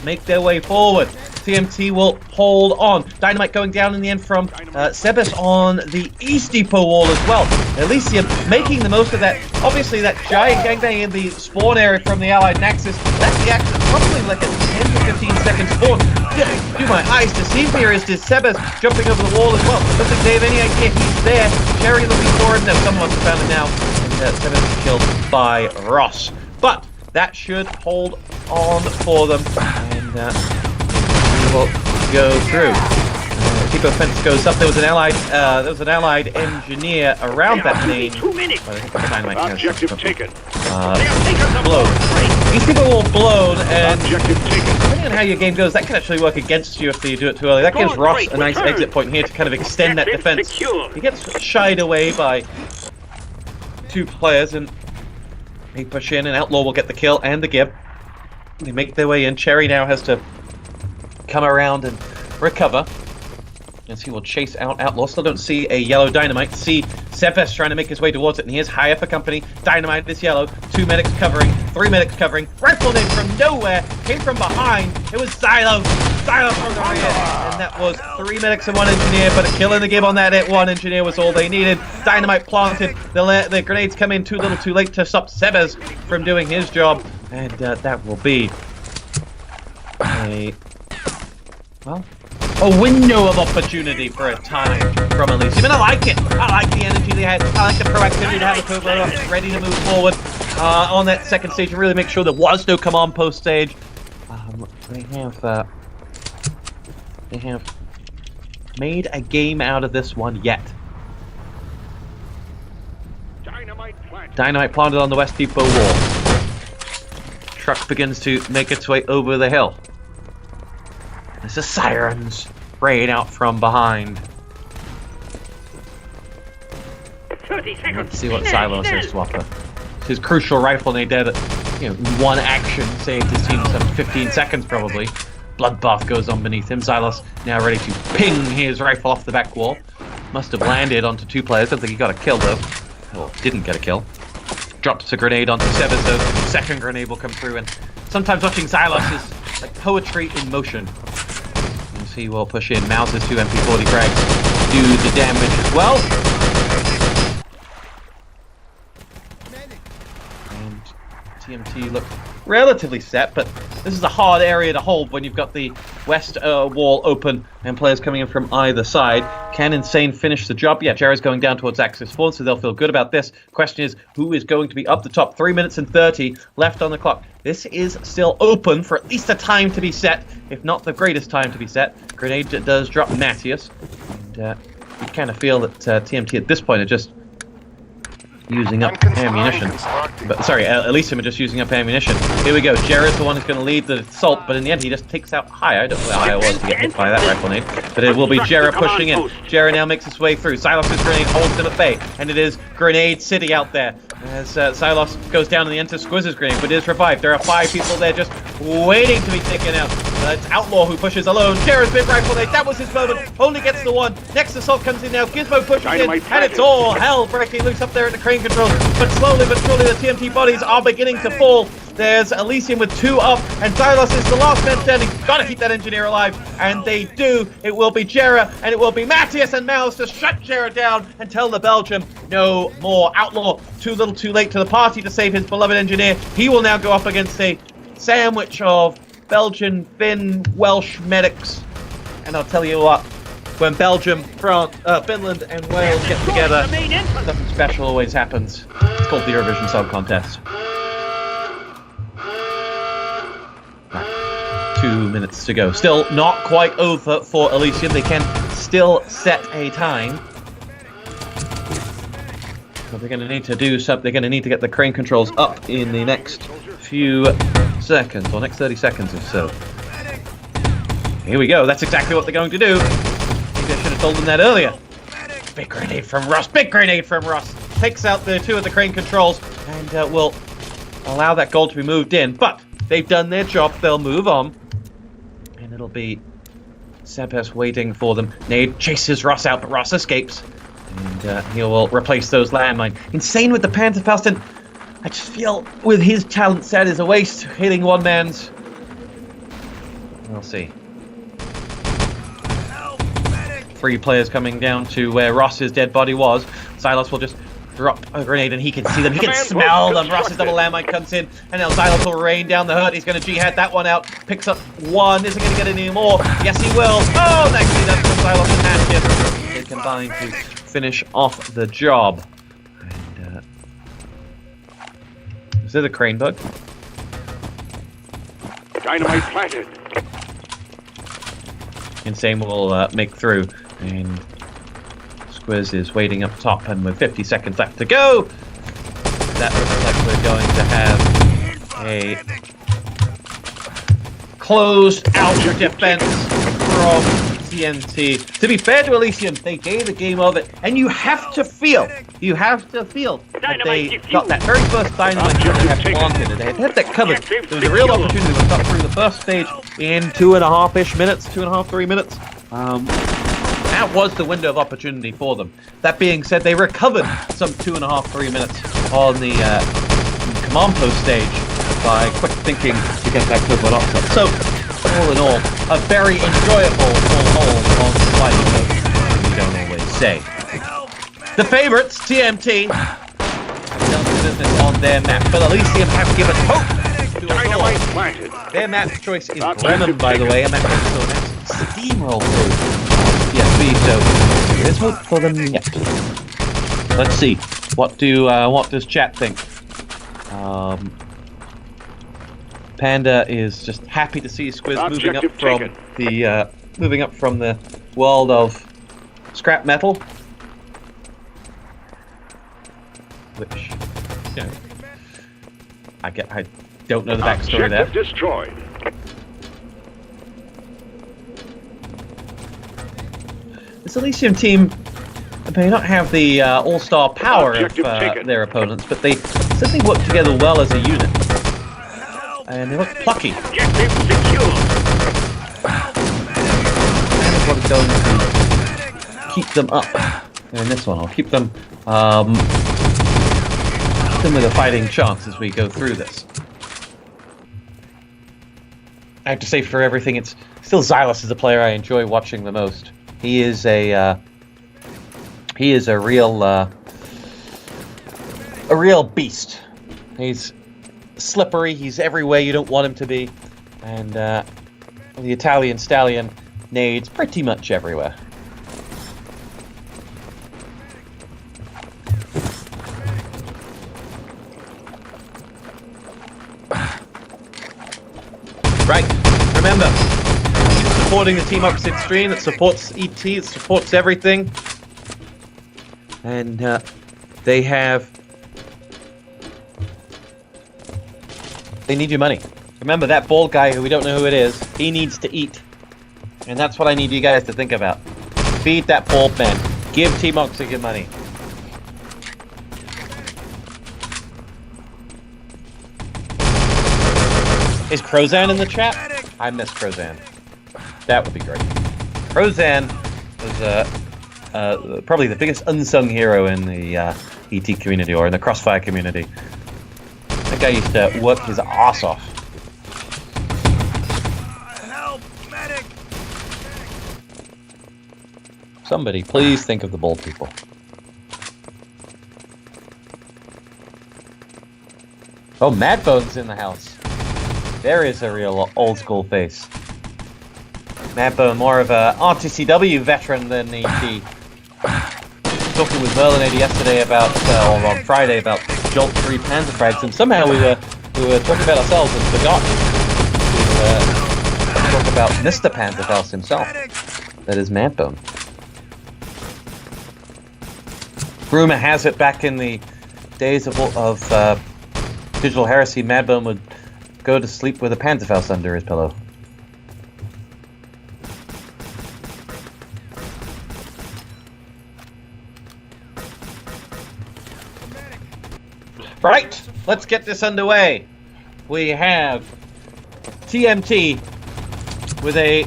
make their way forward. TMT will hold on. Dynamite going down in the end from Sebes on the East Depot wall as well. Elysium making the most of that. Obviously, that giant gangbang in the spawn area from the Allied Nexus. That's the action. Probably like a 10 to 15 second spawn. Do my eyes deceive me, or is this Sebes jumping over the wall as well? Doesn't think they have any idea he's there. Cherry looking for him. No, someone must have found him now. And Sebes is killed by Ross. But that should hold on for them. And we will go through. Tipo fence goes up. There was an allied engineer around that lane. 2 minutes. Objective taken. Blown. These people will blown, and depending on how your game goes, that can actually work against you if you do it too early. That gives Ross a nice exit point here to kind of extend that defense. He gets shied away by 2 players, and they push in, and Outlaw will get the kill and the give. They make their way in. Cherry now has to come around and recover as he will chase out Outlaw. Still don't see a yellow Dynamite. See Sebes trying to make his way towards it, and here's higher for company. Dynamite this yellow. 2 medics covering. 3 medics covering. Rifle nade from nowhere. Came from behind. It was Silo. Silo from the rear. And that was 3 medics and 1 engineer, but a kill and a give on that hit. 1 engineer was all they needed. Dynamite planted. The grenades come in too little too late to stop Sebes from doing his job. And that will be a window of opportunity for a time from Elysium. And I like it. I like the energy they had. I like the proactivity to have the Cobra ready to move forward on that second stage and really make sure there was no command post stage. They have made a game out of this one yet. Dynamite planted on the West Depot wall. Truck begins to make its way over the hill. There's the sirens spraying out from behind. 30 seconds. Let's see what Silos has to offer. His crucial rifle nade there that, one action saved his team some 15 seconds probably. Bloodbath goes on beneath him. Xylos now ready to ping his rifle off the back wall. Must have landed onto 2 players. Don't think he got a kill though. Well, didn't get a kill. Drops a grenade onto Sebes though. Second grenade will come through, and sometimes watching Xylos is like poetry in motion. He will push in. Mouse's 2 MP40 frags do the damage as well. And TMT look relatively set, but this is a hard area to hold when you've got the west wall open and players coming in from either side. Can Insane finish the job? Yeah, Jerry's going down towards Axis 4, so they'll feel good about this. Question is, who is going to be up the top? 3 minutes and 30 left on the clock. This is still open for at least a time to be set, if not the greatest time to be set. Grenade does drop Natius, and you kind of feel that TMT at this point are just using up ammunition. But sorry, Elysium are just using up ammunition. Here we go. Jared's the one who's going to lead the assault, but in the end he just takes out High. I don't know how High was to get hit by that rifle nade, but it will be Jared pushing in. Jared now makes his way through. Silas's grenade holds him at bay, and it is Grenade City out there. As Silas goes down in the end to Squizz's grenade, but is revived. There are 5 people there just waiting to be taken out. It's Outlaw who pushes alone. Jared's big rifle nade. That was his moment. Only gets the 1. Next assault comes in now. Gizmo pushes in, and it's all hell breaking loose up there at the crane control. But slowly but surely the TMT bodies are beginning to fall. There's Elysium with 2 up, and Xylos is the last man standing. Gotta keep that engineer alive, and they do. It will be Jera, and it will be Matthias and Mouse to shut Jera down and tell the Belgium no more. Outlaw, too little too late to the party to save his beloved engineer. He will now go up against a sandwich of Belgian, Finn, Welsh medics. And I'll tell you what, when Belgium, France, Finland and Wales get together, something special always happens. It's called the Eurovision Song Contest. 2 minutes to go. Still not quite over for Elysium. They can still set a time. But they're going to need to do something. They're going to need to get the crane controls up in the next few seconds, or next 30 seconds or so. Here we go. That's exactly what they're going to do. Maybe I should have told them that earlier. Big grenade from Ross. Big grenade from Ross. Takes out the 2 of the crane controls and will allow that goal to be moved in. But they've done their job. They'll move on. And it'll be Sebes waiting for them. Nade chases Ross out, but Ross escapes. And he will replace those landmines. Insane with the Panzerfaust, and I just feel with his talent set is a waste hitting one man's. We'll see. 3 players coming down to where Ross's dead body was. Xylos will just drop a grenade and he can see them, he can smell them. Ross's double landmine comes in, and now Xylos will rain down the hurt. He's going to jihad that one out, picks up 1, isn't going to get any more. Yes, he will. Oh, nicely done from Xylos and Hatchet. They combine to finish off the job. And, is there a crane bug? Dynamite planted. Insane will make through, and Squiz is waiting up top, and with 50 seconds left to go, that looks like we're going to have a closed out defense from TNT. To be fair to Elysium, they gave the game of it, and you have to feel that they got that very first dynamite that they had planted, and they had that covered. There was a real opportunity to cut through the first stage in 2.5-ish minutes, 2.5-3 minutes. That was the window of opportunity for them. That being said, they recovered some 2.5-3 minutes on the command post stage by quick thinking to get that good one up. So, all in all, a very enjoyable full on sliding post, we don't always say. The favorites, TMT, have done the business on their map, but Elysium have given hope to us all. Their map choice is Bremen, by the way, a map also has steamroll through TSB, so there's hope for them yet. Let's see, what does chat think? Panda is just happy to see Squiz moving up from the world of scrap metal, which, you know, I don't know the backstory there. Destroyed. This Elysium team may not have the all-star power of their opponents, but they certainly work together well as a unit. And they look plucky. Objective secure. That is what is going to keep them up. And this one, I'll keep them with a fighting chance as we go through this. I have to say, for everything, it's still Xylos is the player I enjoy watching the most. He is a real beast. He's slippery. He's everywhere you don't want him to be, and the Italian stallion nades pretty much everywhere. Right, remember, supporting the Team Opposite stream, that supports ET, it supports everything. And they need your money. Remember, that bald guy who we don't know who it is, he needs to eat. And that's what I need you guys to think about. Feed that bald man. Give Team Opposite your money. Is Crozan in the chat? I miss Crozan. That would be great. Crozan was probably the biggest unsung hero in the ET community, or in the Crossfire community. That guy used to work his ass off. Help, medic! Somebody, please think of the bold people. Oh, Madbone's in the house. There is a real old school face. Madbone, more of a RTCW veteran than ET. Talking with Merlinator yesterday about, or on Friday, about Jolt 3 Panzerfrags, and somehow we were talking about ourselves and forgot to talk about Mr. Panzerfaust himself. That is Madbone. Rumor has it, back in the days of Digital Heresy, Madbone would go to sleep with a Panzerfaust under his pillow. Right, let's get this underway. We have TMT with a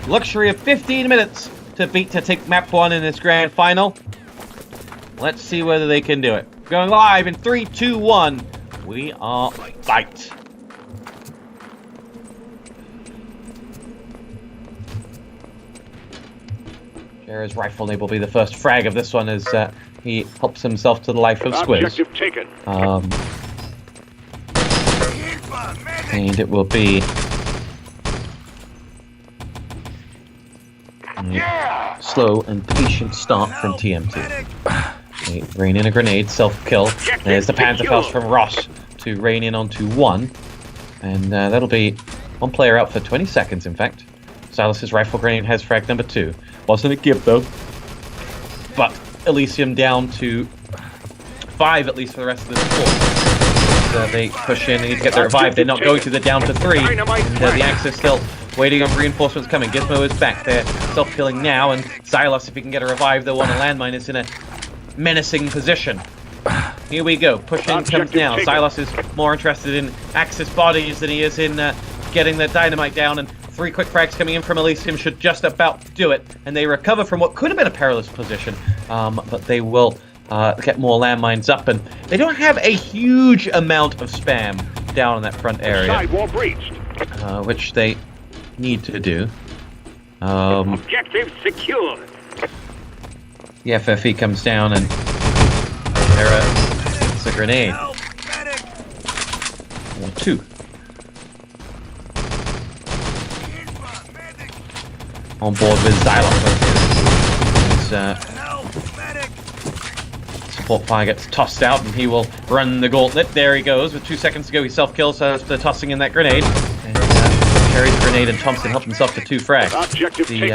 luxury of 15 minutes to take map 1 in this grand final. Let's see whether they can do it. Going live in 3, 2, 1. We are fight. Jera's rifle nade will be the first frag of this one as he helps himself to the life of Squiz. Objective taken. And it will be a slow and patient start from TMT. They rain in a grenade, self-kill. There's the Panzerfaust from Ross to rain in onto 1. And that'll be 1 player out for 20 seconds, in fact. Silas's rifle grenade has frag number 2. Wasn't a give, though. But Elysium down to 5, at least, for the rest of this quarter. They push in, they need to get the revive. They're not going to, they're down to 3. And the Axis still waiting on reinforcements coming. Gizmo is back there, self-killing now. And Silas, if he can get a revive, though, on a landmine, is in a menacing position. Here we go. Pushing comes now. Silas is more interested in Axis bodies than he is in getting the dynamite down. And 3 quick frags coming in from Elysium should just about do it. And they recover from what could have been a perilous position. But they will get more landmines up. And they don't have a huge amount of spam down in that front area. Sidewall breached. Which they need to do. Objective secured. The FFE comes down and it's a grenade. Or 2. On board with Xylon. Support fire gets tossed out and he will run the gauntlet. There he goes. With 2 seconds to go, he self-kills after tossing in that grenade. And carries the grenade and Thompson helped himself to 2 frags. The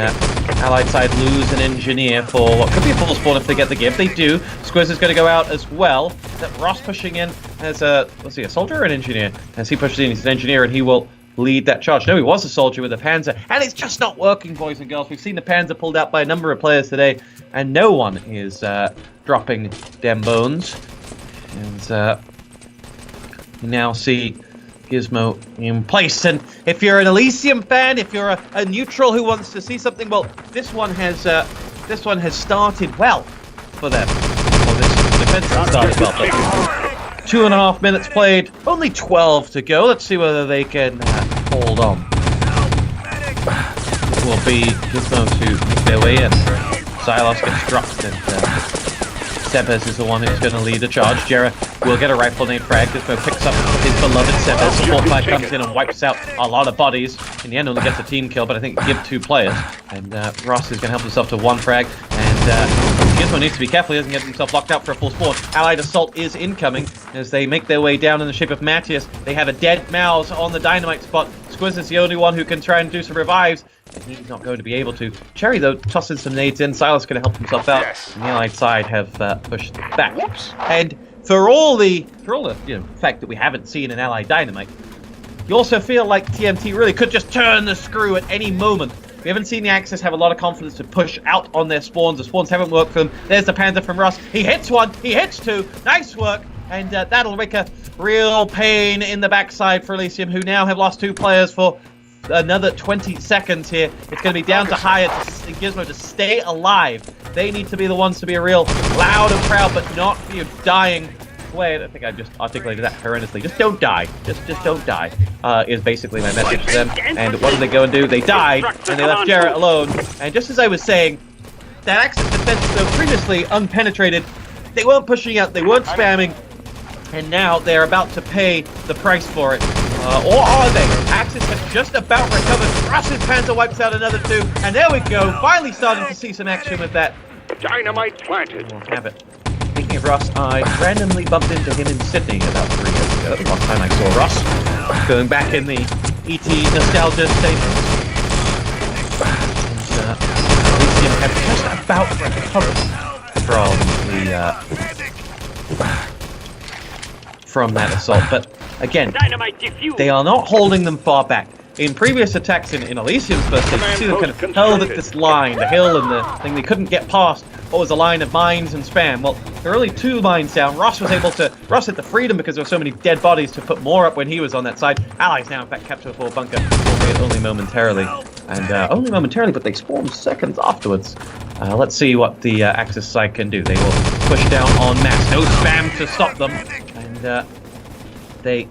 Allied side lose an engineer for what could be a full spawn if they get the give. They do. Squiz is going to go out as well. That Ross pushing in as a, was he a soldier or an engineer? As he pushes in, he's an engineer and he will lead that charge. No, he was a soldier with a Panzer, and it's just not working, boys and girls. We've seen the Panzer pulled out by a number of players today, and no one is dropping them bones. And you now see Gizmo in place. And if you're an Elysium fan, if you're a neutral who wants to see something, well, this one has started well for them. Well, this defense has started well, but 2.5 minutes played, only 12 to go. Let's see whether they can hold on. It will be Gizmo to make their way in. Silas gets dropped and Sebes is the one who's going to lead the charge. Jera will get a rifle named Frag. Gizmo picks up his beloved Sebes. Support fire comes in and wipes out a lot of bodies. In the end, only gets a team kill, but I think give 2 players. And Ross is going to help himself to 1 frag. And Gizmo needs to be careful. He doesn't get himself locked out for a full spawn. Allied assault is incoming as they make their way down in the shape of Matthias. They have a dead mouse on the dynamite spot. Squiz is the only one who can try and do some revives. And he's not going to be able to. Cherry, though, tosses some nades in. Silas going to help himself out. And the Allied side have pushed back. And for all the fact that we haven't seen an Allied dynamite, you also feel like TMT really could just turn the screw at any moment. We haven't seen the Axis have a lot of confidence to push out on their spawns. The spawns haven't worked for them. There's the Panzer from Ross. He hits 1. He hits 2. Nice work. And that'll make a real pain in the backside for Elysium, who now have lost 2 players for another 20 seconds here. It's going to be down to Hyatt and Gizmo to stay alive. They need to be the ones to be a real loud and proud, but not dying play. I think I just articulated that horrendously. Just don't die. Just don't die. Is basically my message to them. And what did they go and do? They died, and they left Jarrett alone. And just as I was saying, that Axis defense, though previously unpenetrated, they weren't pushing out, they weren't spamming, and now they're about to pay the price for it. Or are they? Axis has just about recovered. Ross's Panzer wipes out another 2, and there we go. Finally starting to see some action with that. Dynamite planted. We'll have it. Speaking of Ross, I randomly bumped into him in Sydney about 3 years ago. The last time I saw Ross, going back in the ET nostalgia stations. And Elysium have just about recovered from that assault. But again, they are not holding them far back. In previous attacks in Elysium's first stage, you see them kind of held at this line, the hill and the thing they couldn't get past. What was a line of mines and spam? Well, there were only 2 mines down. Ross had the freedom because there were so many dead bodies to put more up when he was on that side. Allies now, in fact, capture the 4 bunker, albeit only momentarily. And only momentarily, but they spawned seconds afterwards. Let's see what the Axis side can do. They will push down en masse. No spam to stop them. And they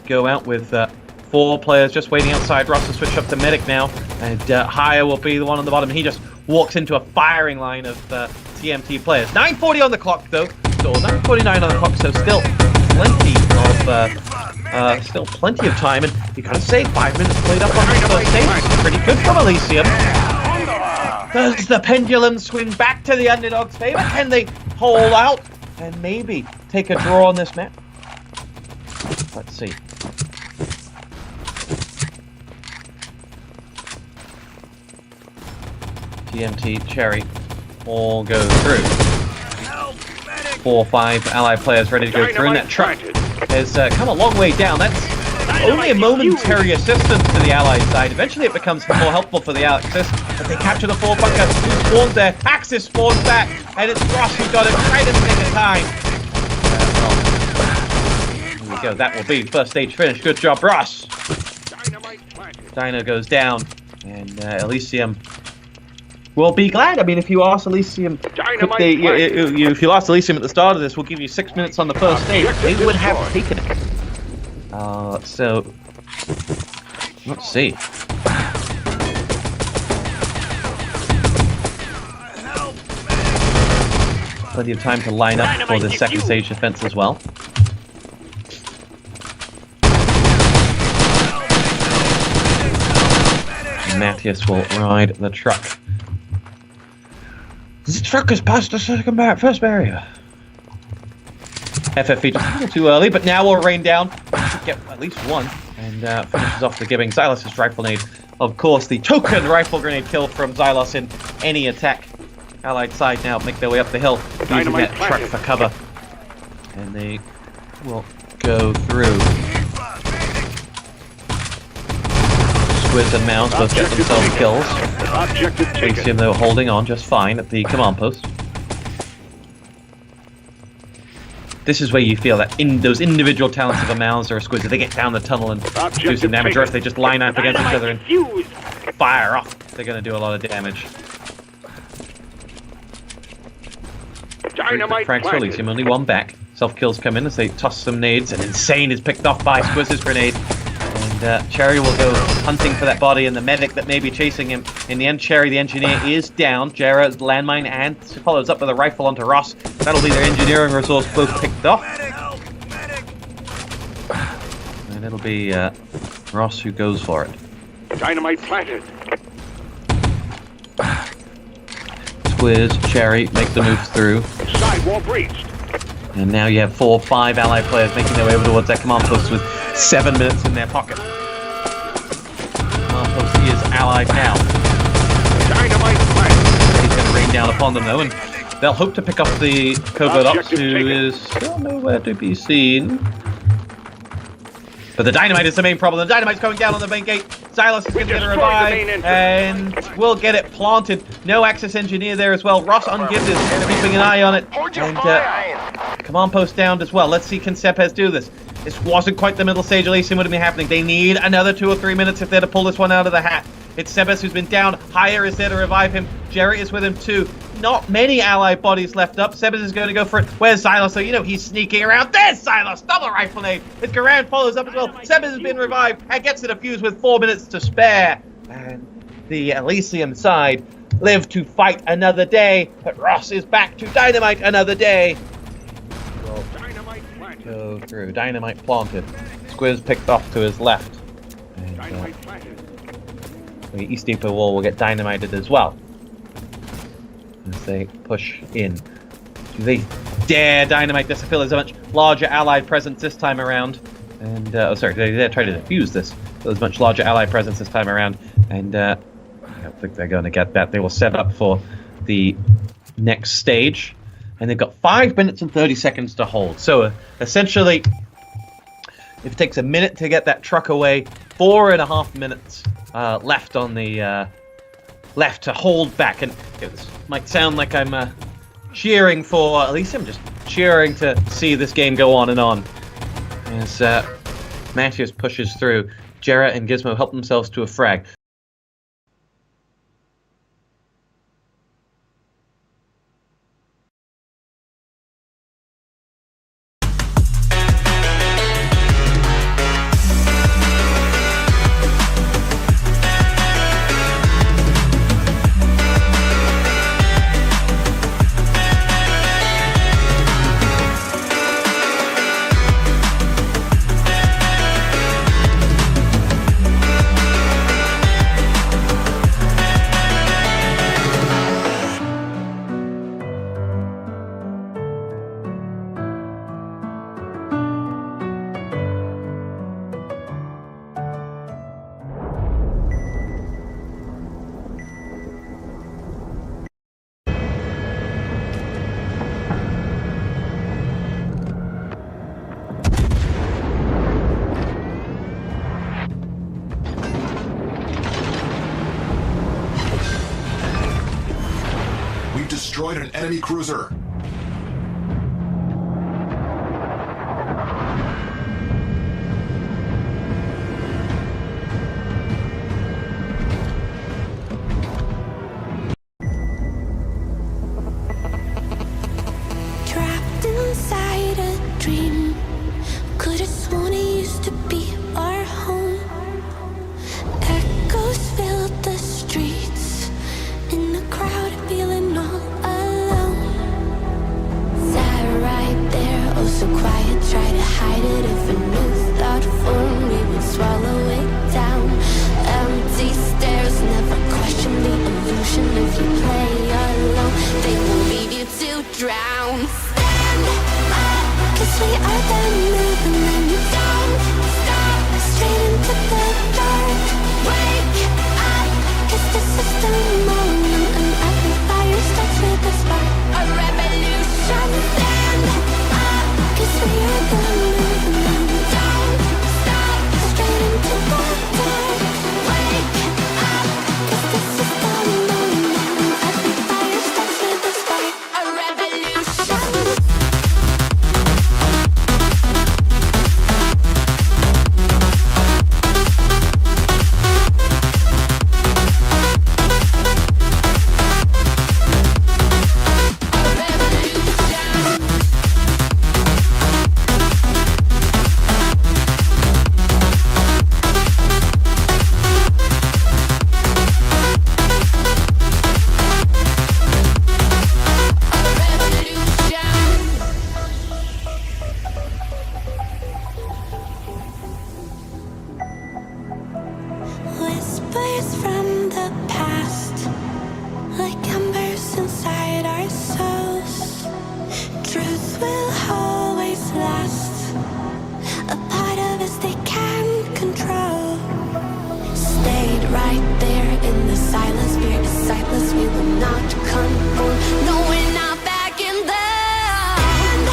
go out with 4 players just waiting outside. Ross will switch up to medic now. And Haya will be the one on the bottom. He just walks into a firing line of TMT players. 9:40 on the clock though, so 9:49 on the clock, so still plenty of time, and you gotta say 5 minutes played up on the first stage. Pretty good from Elysium. Does the pendulum swing back to the underdog's favor? Can they hold out and maybe take a draw on this map? Let's see. TMT, Cherry, all go through. 4 or 5 allied players ready to go through, and that truck has come a long way down. That's only a momentary assistance to the allied side. Eventually it becomes more helpful for the Axis, but they capture the 4 bunker. Who spawns there? Axis spawns back, and it's Ross who got it right in the nick of time. Here we go, that will be first stage finish. Good job, Ross. Dino goes down, and Elysium will be glad. I mean, if you ask Elysium, if you asked Elysium at the start of this, we'll give you 6 minutes on the first stage, they would have taken it. So, let's see. Plenty of time to line up for the second stage defense as well. Matthias will ride the truck. The truck has passed the first barrier. FFE just a little too early, but now will rain down. Should get at least one, and finishes off the giving Xylos' rifle nade. Of course, the token rifle grenade kill from Xylos in any attack. Allied side now make their way up the hill, using that truck for cover. And they will go through. Squids and Mouse both get themselves kills. Elysium, though, holding on just fine at the command post. This is where you feel that in those individual talents of a Mouse or a Squid, if they get down the tunnel and do some damage, or if they just line up against each other and fire off, they're going to do a lot of damage. Frags for Elysium, only one back. Self-kills come in as they toss some nades, and Insane is picked off by Squiz's grenade. And Cherry will go hunting for that body and the medic that may be chasing him. In the end, Cherry, the engineer, is down. Jera's landmine and follows up with a rifle onto Ross. That'll be their engineering resource both picked off. And it'll be Ross who goes for it. Dynamite planted. Squiz, Cherry make the move through. Sidewall breached. And now you have 4 or 5 allied players making their way over towards that command post with 7 minutes in their pocket. Command post is allied now. Dynamite planted. He's going to rain down upon them though, and they'll hope to pick up the covert ops, who is still nowhere to be seen. But the dynamite is the main problem. The dynamite's going down on the main gate. Xylos is going to get a revive, and we'll get it planted. No Axis engineer there as well. Ross Ungift is keeping an eye on it. And command post downed as well. Let's see, can Sepez do this? This wasn't quite the middle stage Elysium would have been happening. They need another 2 or 3 minutes if they're to pull this one out of the hat. It's Sebes who's been down. Higher is there to revive him. Jerry is with him too. Not many allied bodies left up. Sebes is going to go for it. Where's Xylos? So, you know, he's sneaking around. There's Xylos! Double rifle nade. His Garand follows up as well. Sebes has been revived and gets it defused with 4 minutes to spare. And the Elysium side live to fight another day. But Ross is back to dynamite another day. Well, go through. Dynamite planted. Squiz picked off to his left. And, the East Depot wall will get dynamited as well as they push in. Do they dare dynamite this? I feel there's a much larger allied presence this time around. And, they try to defuse this. There's a much larger allied presence this time around. And I don't think they're going to get that. They will set up for the next stage. And they've got 5 minutes and 30 seconds to hold. So, essentially, if it takes a minute to get that truck away, 4.5 minutes left on the left to hold back. And this might sound like I'm cheering for, at least I'm just cheering to see this game go on and on. As Matthias pushes through, Jera and Gizmo help themselves to a frag. an enemy cruiser. Trapped inside a dream. Could've sworn it used to be our home. Echoes filled the streets. In the crowd, feeling all alone. Sat right there, oh so quiet. Try to hide it. If a new thought formed, we would swallow it down. Empty stares, never question the illusion. If you play alone, they will leave you to drown. Stand up, 'cause we are the movement. Don't stop, straight into the dark. Wake up, 'cause this is the moment. And every fire starts with a spark. A revolution. Stand up, 'cause we are the movement. Don't stop, straight into the dark. Wake up, 'cause this is the moment. And every fire starts with a spark. A revolution. Whispers from the past, like embers inside our souls. Truth will always last. A part of us they can't control. Stayed right there in the silence. We're disciples, we will not conform. No, we're not backing down. Stand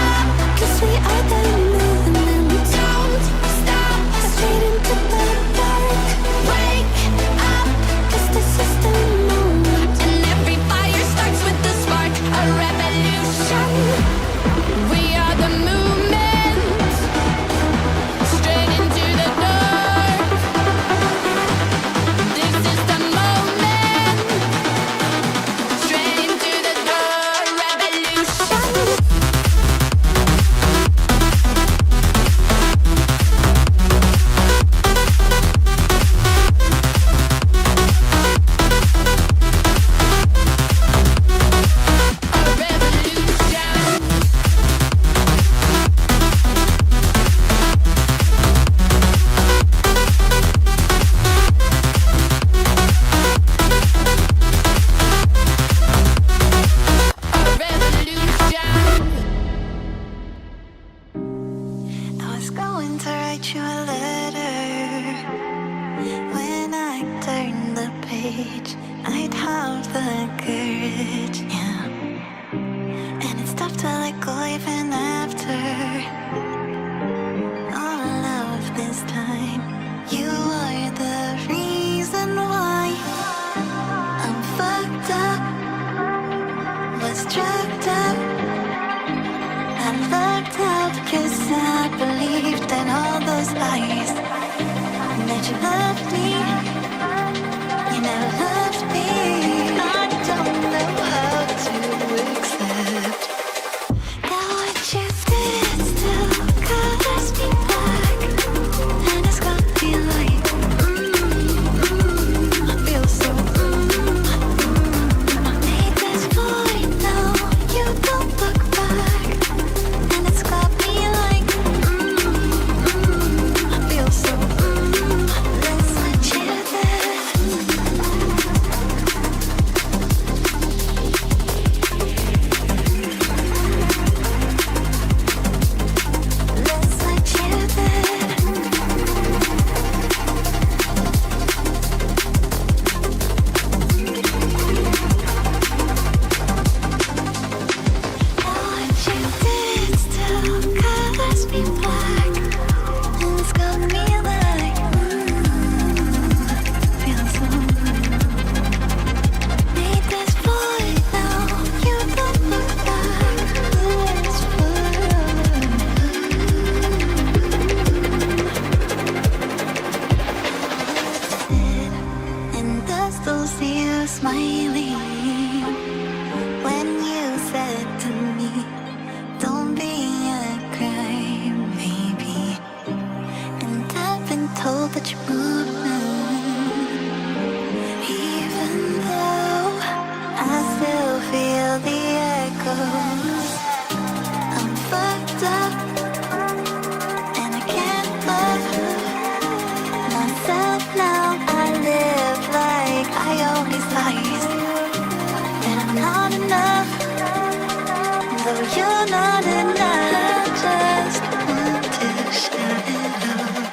up, 'cause we are the movement. Don't stop, straight into the dark. Wake up, 'cause this is the moment. And every fire starts with the spark. A revolution. We are the movement. Straight into the dark. This is the moment. Straight into the dark. Revolution. I was going to write you a letter. When I turned the page, I'd have the courage, yeah. And it's tough to let go even after all of this time. You are the reason why I'm fucked up, was drugged up. I looked up 'cause I believed in all those lies. That you loved me, you never loved me. I don't know how to accept that what you did still colors me black. And it's got me like, I feel so, I made this void now, you don't look back. And it's got me like, I feel so, let's let you told that you're moving. Even though I still feel the echoes, I'm fucked up and I can't love myself now. I live like I always lies, and I'm not enough, though you're not enough. Just want to shout it out.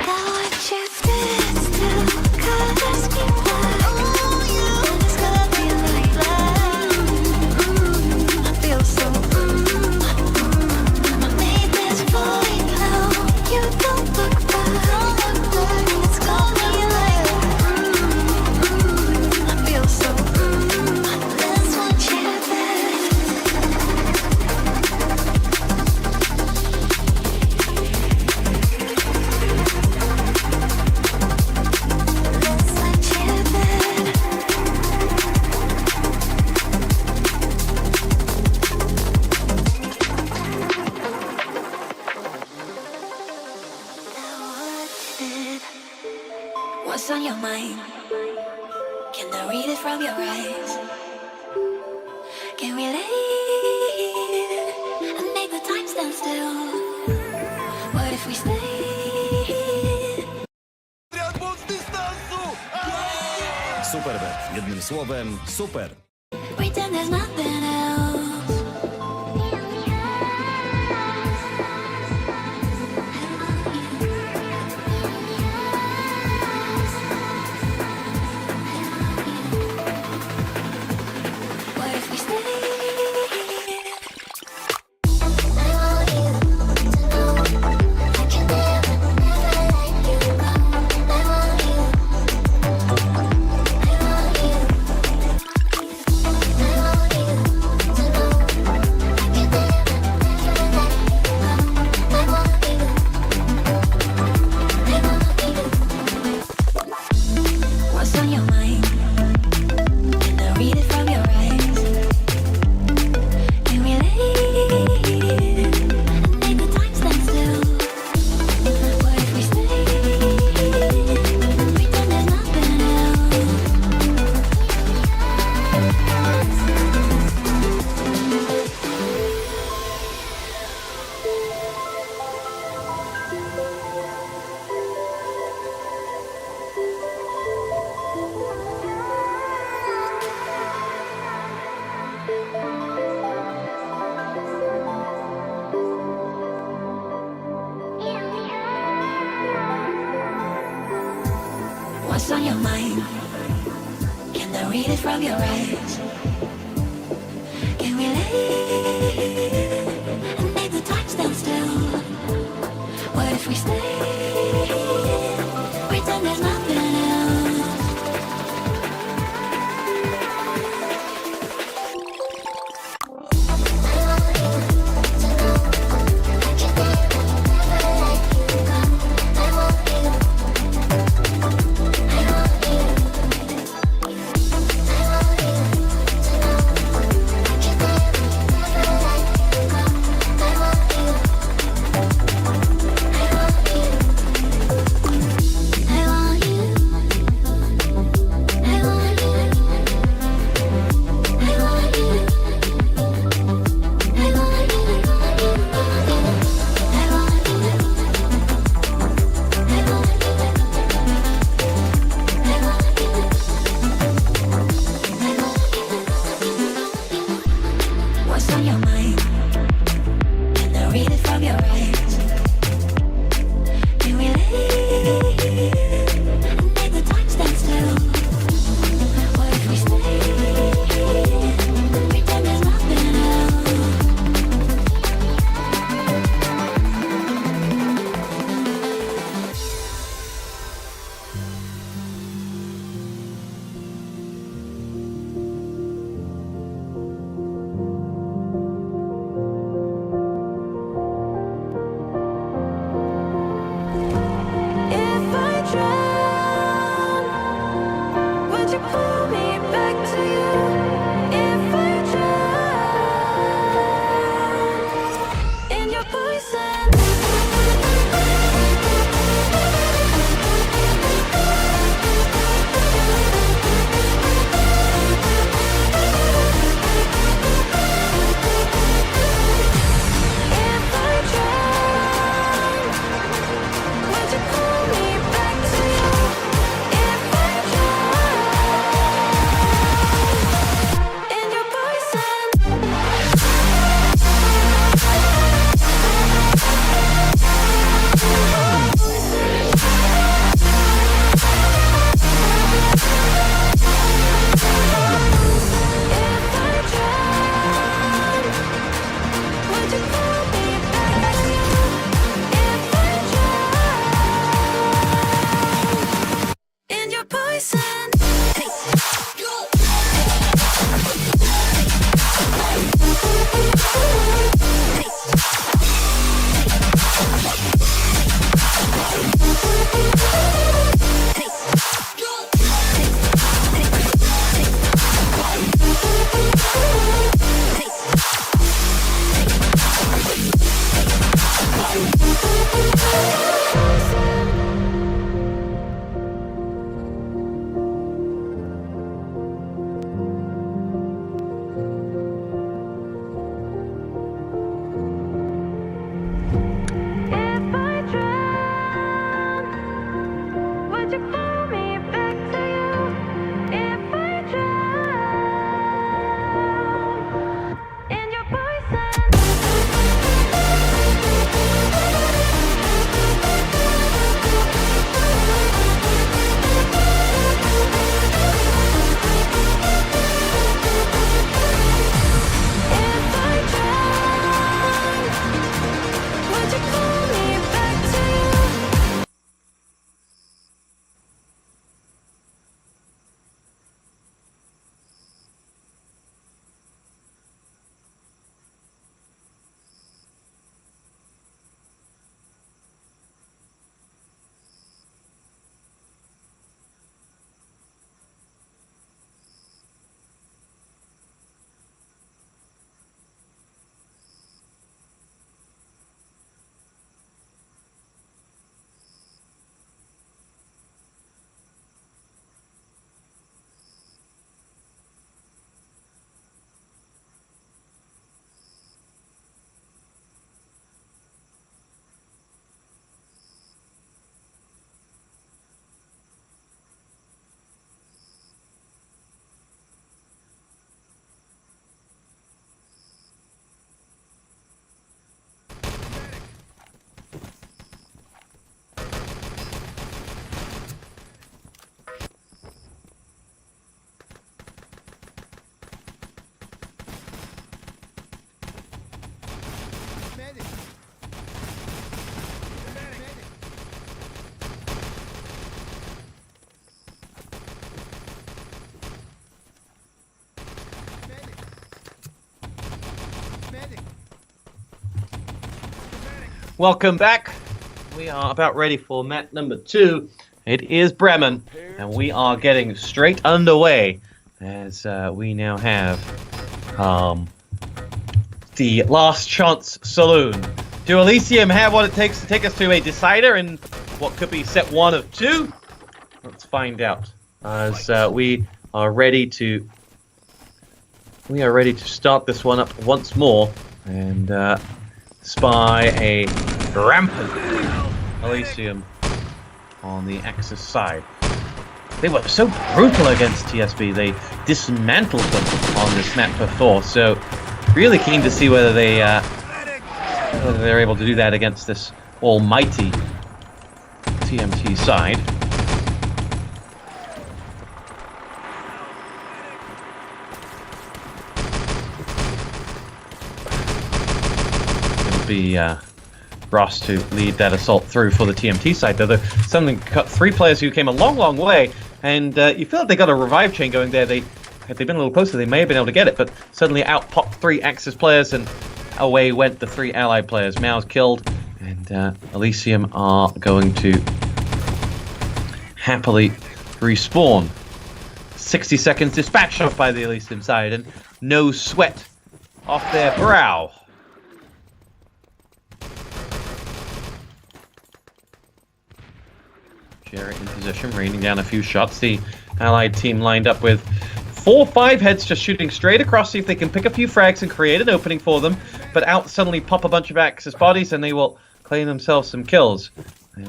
Got what you did still cause me why. Oh, you just got me like that. I feel so I made this point now. You don't look back. It's got me like I feel so that's what you did. What's on your mind? Can I read it from your eyes? Can we relate and make the time stand still? What if we stay? Superbet. Jednym słowem, super. Pretend there's nothing else. What if we stay? What's on your mind? Can I read it from your eyes? Can we relate and make the time stand still? What if we stay? Pretend there's nothing else. What's on your mind? Can I read it from your eyes? Can we relate and make the time stand still? What if we stay? Pretend there's nothing else. Welcome back. We are about ready for map number 2. It is Bremen, and we are getting straight underway as we now have the Last Chance Saloon. Do Elysium have what it takes to take us to a decider in what could be set 1 of 2? Let's find out. As we are ready to start this one up once more and spy a rampant Elysium on the Axis side. They were so brutal against TSB. They dismantled them on this map before, so really keen to see whether they're able to do that against this almighty TMT side. It'll be Ross to lead that assault through for the TMT side, though. They're suddenly cut 3 players who came a long, long way, and you feel like they got a revive chain going there. Had they been a little closer, they may have been able to get it, but suddenly out popped 3 Axis players, and away went the 3 Allied players. Mao's killed, and Elysium are going to happily respawn. 60 seconds dispatched off by the Elysium side, and no sweat off their brow. Jarrett in position, raining down a few shots. The Allied team lined up with 4 5-heads just shooting straight across, see if they can pick a few frags and create an opening for them. But out suddenly pop a bunch of Axis bodies and they will claim themselves some kills.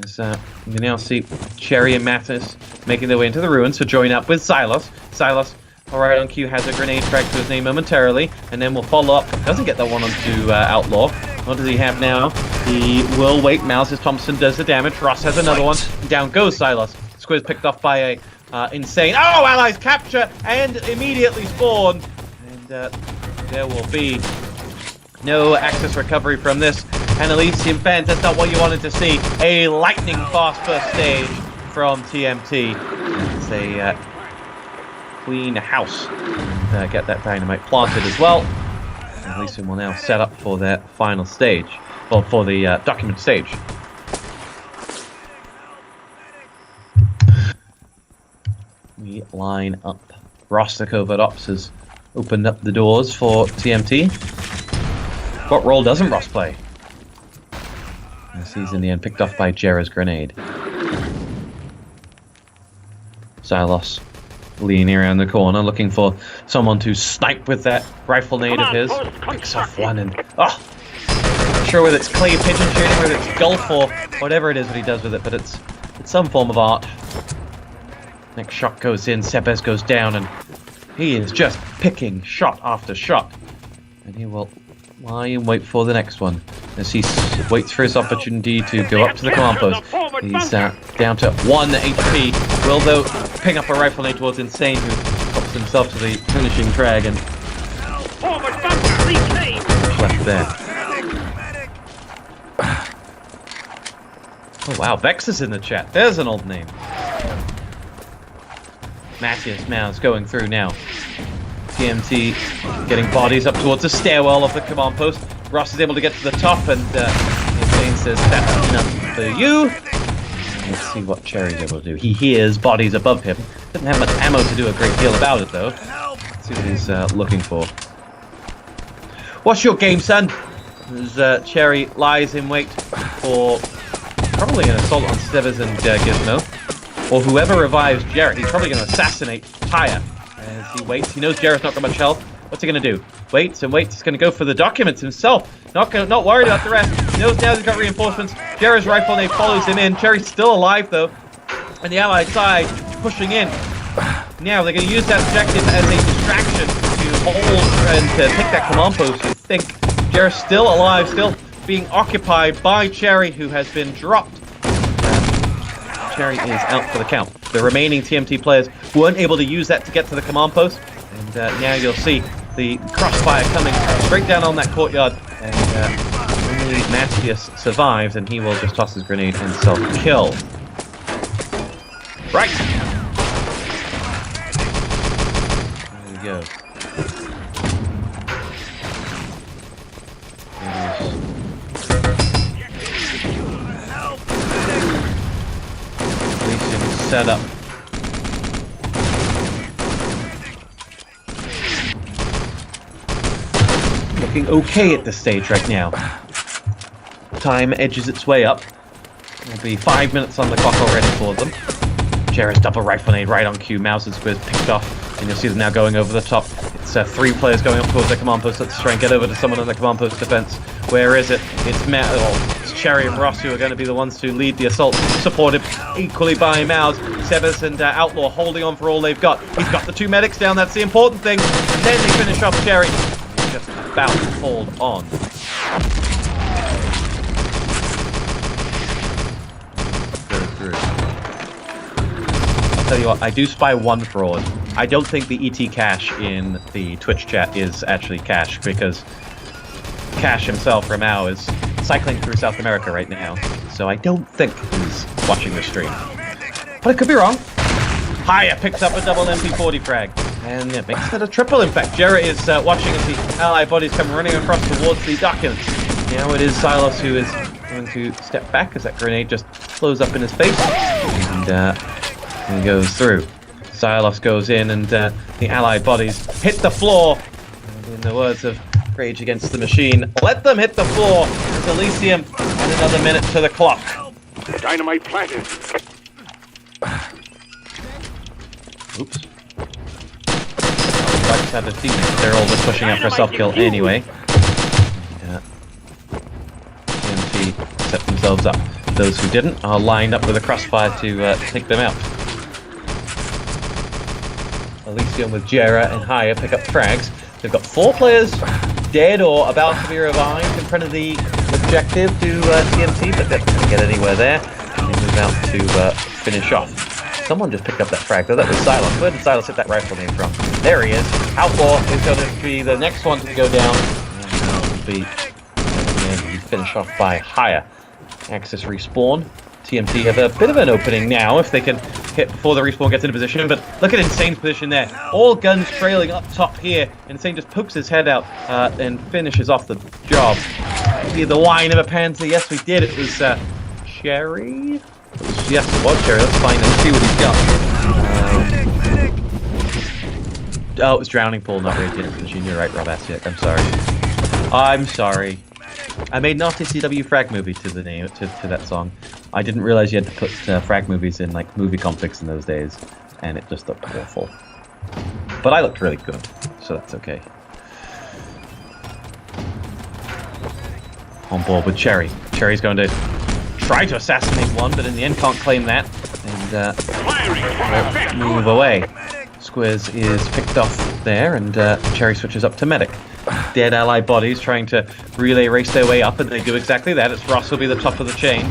As you now see Cherry and Mattis making their way into the ruins to join up with Silas. Silas, alright on cue, has a grenade frag to his name momentarily, and then will follow up. Doesn't get that one onto Outlaw. What does he have now? He will wait. Mouses Thompson does the damage. Ross has another one. Down goes Silas. Squid's picked off by a insane... Oh! Allies capture and immediately spawn. And there will be no Axis recovery from this. And Elysium fans, that's not what you wanted to see. A lightning fast first stage from TMT. As they clean house and get that dynamite planted as well. And Elysium will now set up for their final stage. Well, for the document stage. We line up. Ross, the covert ops, has opened up the doors for TMT. What role doesn't Ross play? As he's in the end picked off by Jera's grenade. Silos leaning around the corner, looking for someone to snipe with that rifle nade of his. Picks off one and... Oh! Not sure whether it's clay pigeon shooting, whether it's golf or whatever it is that he does with it, but it's some form of art. Next shot goes in, Sebes goes down, and he is just picking shot after shot. And he will lie and wait for the next one as he waits for his opportunity to go up to the command post. He's down to 1 HP. Will, though, ping up a rifle nade towards Insane, who pops himself to the finishing drag and left there. Oh wow, Vex is in the chat. There's an old name. Matthias Maus going through now. TMT getting bodies up towards the stairwell of the command post. Ross is able to get to the top, and Insane says, "That's enough for you." Let's see what Cherry's able to do. He hears bodies above him. Doesn't have much ammo to do a great deal about it, though. Let's see what he's looking for. What's your game, son? As Cherry lies in wait for probably an assault on Stevers and Gizmo. Or whoever revives Jarrett. He's probably going to assassinate Tyre as he waits. He knows Jarrett's not got much health. What's he going to do? Waits and waits. He's going to go for the documents himself. Not worried about the rest. He knows now he's got reinforcements. Jarrett's rifle nade follows him in. Cherry's still alive, though. And the Allied side pushing in. Now they're going to use that objective as a distraction to hold and to take that command post. I think Jarrett's still alive, still being occupied by Cherry, who has been dropped. Cherry is out for the count. The remaining TMT players weren't able to use that to get to the command post, and now you'll see the crossfire coming straight down on that courtyard, and only Matthias survives, and he will just toss his grenade and self-kill. Right! There we go. set up. Looking okay at this stage right now. Time edges its way up. There'll be 5 minutes on the clock already for them. Jared's double rifle nade right on cue. Mouse and Squiz picked off, and you'll see them now going over the top. It's 3 players going up towards their command post. Let's try and get over to someone on the command post defense. Where is it? It's Cherry and Ross who are going to be the ones to lead the assault, supported equally by Mouse. Sebas and Outlaw holding on for all they've got. He's got the 2 medics down, that's the important thing. And then they finish off Cherry. Just about to hold on. I'll tell you what, I do spy one fraud. I don't think the ET Cash in the Twitch chat is actually Cash, because Cash himself, Ramau, is cycling through South America right now. So I don't think he's watching the stream. But I could be wrong. Haya picks up a double MP40 frag. And it makes it a triple, in fact. Jarrett is watching as the ally bodies come running across towards the documents. Now it is Silas who is going to step back as that grenade just blows up in his face. And he goes through. Silas goes in and the allied bodies hit the floor. And in the words of Rage Against the Machine, let them hit the floor. It's Elysium and another minute to the clock. Dynamite planted. Oops. Had a team. They're all just pushing up for self-kill anyway. TNT set themselves up. Those who didn't are lined up with a crossfire to take them out. Elysium with Jera and Haya pick up frags. They've got 4 players dead or about to be revived in front of the objective to TNT, but they're not going to get anywhere there. And they move out to finish off. Someone just picked up that frag, though. That was Silas. Where did Silas hit that rifle name from? There he is. Outlaw is going to be the next one to go down. And will be finished off by Haya. Axis respawn. TMT have a bit of an opening now if they can hit before the respawn gets into position. But look at Insane's position there. All guns trailing up top here. Insane just pokes his head out and finishes off the job. The whine of a Panzer. Yes, we did. It was Cherry. Yes, it was Cherry. Let's find and see what he's got. Oh, it was Drowning Pool, not Radiant Engine. You're right, Rob Asiak. I'm sorry. I made an RTCW frag movie to the name to that song. I didn't realize you had to put frag movies in like movie configs in those days, and it just looked awful. But I looked really good, so that's okay. On board with Cherry. Cherry's going to try to assassinate one, but in the end can't claim that, and move away. Squiz is picked off there, and Cherry switches up to medic. Dead ally bodies trying to relay race their way up, and they do exactly that. It's Ross will be the top of the chain.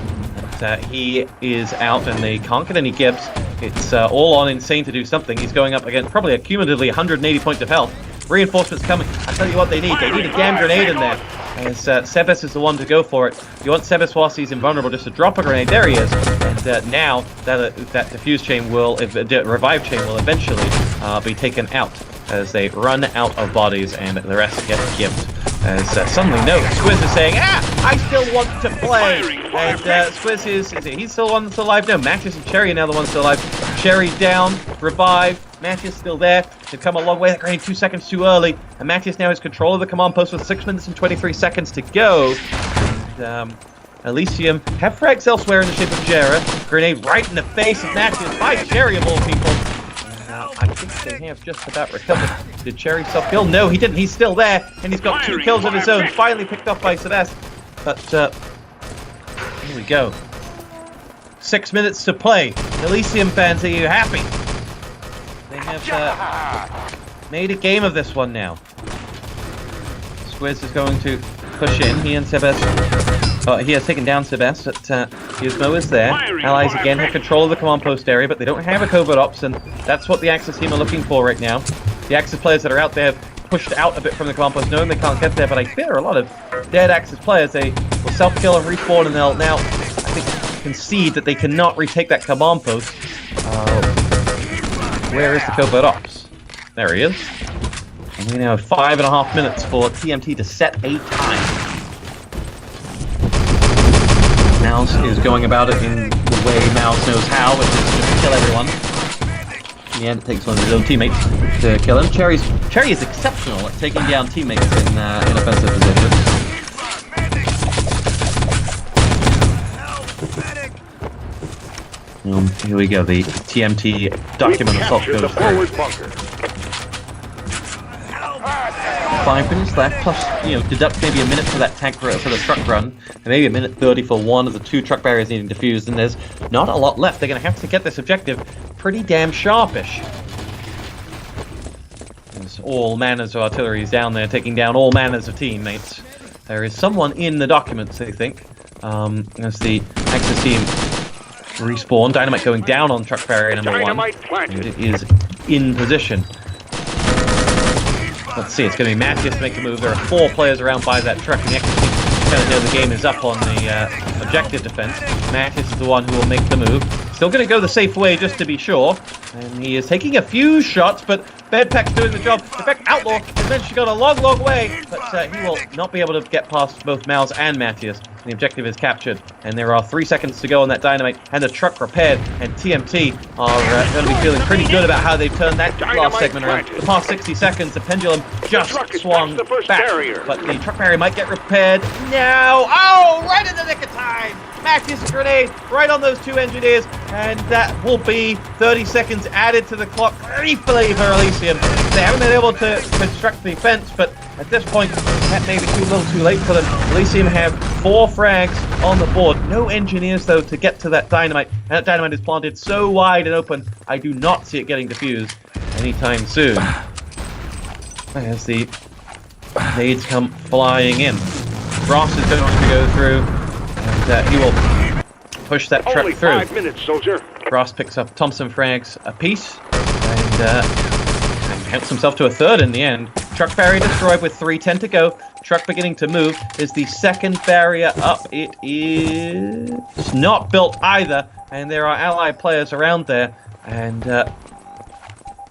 And, he is out, and they can't get any gibs. It's all on Insane to do something. He's going up against probably a cumulatively 180 points of health. Reinforcements coming. I tell you what they need. They need a damn grenade in there. As Sebas is the one to go for it. You want Sebas whilst he's invulnerable just to drop a grenade. There he is. And now that diffuse chain will, revive chain will eventually be taken out as they run out of bodies and the rest get gibbed. As suddenly, no, Squiz is saying, I still want to play. And Squiz he's still the one that's alive. No, Matches and Cherry are now the ones still alive. Cherry down, revive. Matches still there. They've come a long way. That grenade 2 seconds too early. And Matches now has control of the command post with 6 minutes and 23 seconds to go. And, Elysium have frags elsewhere in the shape of Jera. Grenade right in the face of Matches by Cherry of all people. I think they have just about recovered. Did Cherry self-kill? No, he didn't. He's still there, and he's got 2 kills of his own. Finally picked off by Celeste. But, here we go. 6 minutes to play. Elysium fans, are you happy? They have made a game of this one now. Squiz is going to push in. He and Sebas. He has taken down Sebas, but Gizmo is there. Allies again have control of the command post area, but they don't have a covert ops, and that's what the Axis team are looking for right now. The Axis players that are out there have pushed out a bit from the command post, knowing they can't get there, but I fear a lot of dead Axis players. They will self-kill and respawn, and they'll now, I think, concede that they cannot retake that command post. Where is the covert ops? There he is. And we now have 5.5 minutes for TMT to set a time. Mouse is going about it in the way Mouse knows how, which is just kill everyone. In the end, it takes one of his own teammates to kill him. Cherry is exceptional at taking down teammates in offensive positions. Here we go, the TMT document assault goes through. 5 minutes left, plus, deduct maybe a minute for that tank for the truck run, and maybe a minute 30 for one of the 2 truck barriers needing defused, and there's not a lot left. They're going to have to get this objective pretty damn sharpish. There's all manners of artillery is down there, taking down all manners of teammates. There is someone in the documents, they think, as the Axis team respawn. Dynamite going down on truck barrier number 1, and it is in position. Let's see, it's going to be Matthias to make the move. There are 4 players around by that truck, and the Axis team kind of know the game is up on the objective defense. Matthias is the one who will make the move. Still going to go the safe way just to be sure, and he is taking a few shots, but Bedpack's doing the job. In fact, Outlaw has managed to go a long way, but he will not be able to get past both Mouse and Matthias. The objective is captured, and there are 3 seconds to go on that dynamite, and the truck repaired, and TMT are going to be feeling pretty good about how they've turned that last segment around. The past 60 seconds, the pendulum just swung back, but the truck barrier might get repaired now. Oh, right in the nick of time! Matthias' grenade right on those 2 engineers, and that will be 30 seconds added to the clock briefly for Elysium. They haven't been able to construct the fence, but at this point, that may be a little too late for them. Elysium have 4 frags on the board. No engineers, though, to get to that dynamite. And that dynamite is planted so wide and open, I do not see it getting defused anytime soon. As the nades come flying in. Ross is going to go through, and he will push that truck Only through. 5 minutes, soldier. Ross picks up Thompson frags apiece, and helps himself to a 3rd in the end. Truck barrier destroyed with 3:10 to go. Truck beginning to move. Is the 2nd barrier up? It is not built either, and there are allied players around there, and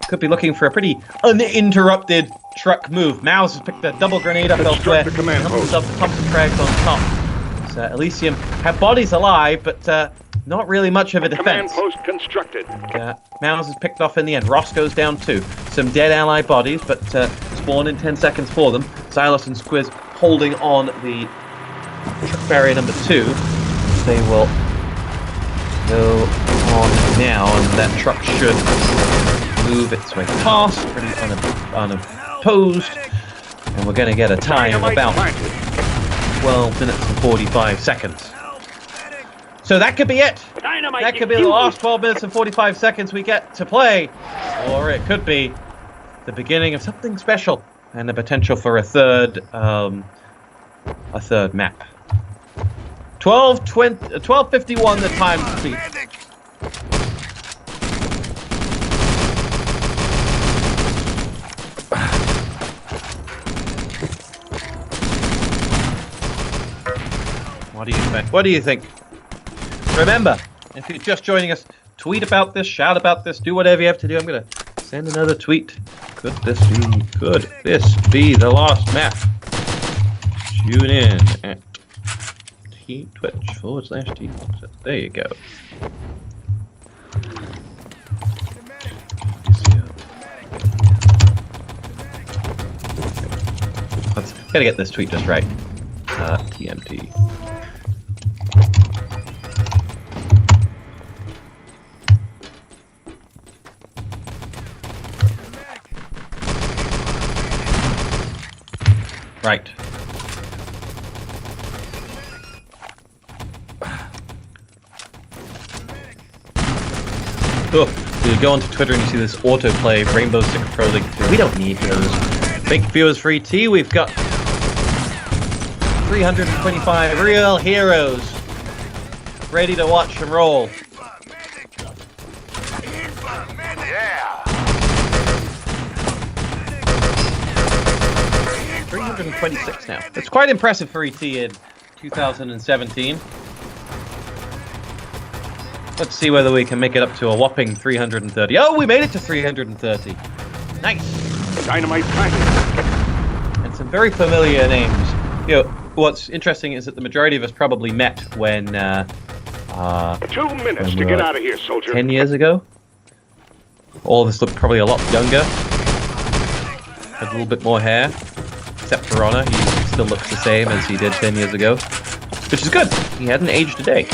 could be looking for a pretty uninterrupted truck move. Mouse has picked a double grenade up elsewhere. Helps himself to Thompson frags on top. So Elysium have bodies alive, but not really much of a defense. Command post constructed. Mouse is picked off in the end. Ross goes down too. Some dead ally bodies, but spawn in 10 seconds for them. Silas and Squiz holding on the truck barrier number 2. They will go on now, and that truck should move its way past, pretty unopposed. And we're going to get a time of about 12 minutes and 45 seconds. So that could be it. That could be the last 12 minutes and 45 seconds we get to play. Or it could be the beginning of something special and the potential for a third map. 12:51 the time to beat. What do you think? What do you think? Remember, if you're just joining us, tweet about this, shout about this, do whatever you have to do. I'm going to send another tweet. Could this be the last map? Tune in at Twitch/T. There you go. Let's gotta get this tweet just right. TMT. Right. Oh, you go onto Twitter and you see this autoplay Rainbow Six Pro League. We don't need those. Fake viewers for ET. We've got 325 real heroes ready to watch and roll. 326 now. It's quite impressive for ET in 2017. Let's see whether we can make it up to a whopping 330. Oh, we made it to 330. Nice. Dynamite planted. And some very familiar names. You know, what's interesting is that the majority of us probably met when 2 minutes to get out of here, soldier. 10 years ago. All this looked probably a lot younger. Had a little bit more hair. Except for Honor, he still looks the same as he did 10 years ago. Which is good. He hadn't aged a day.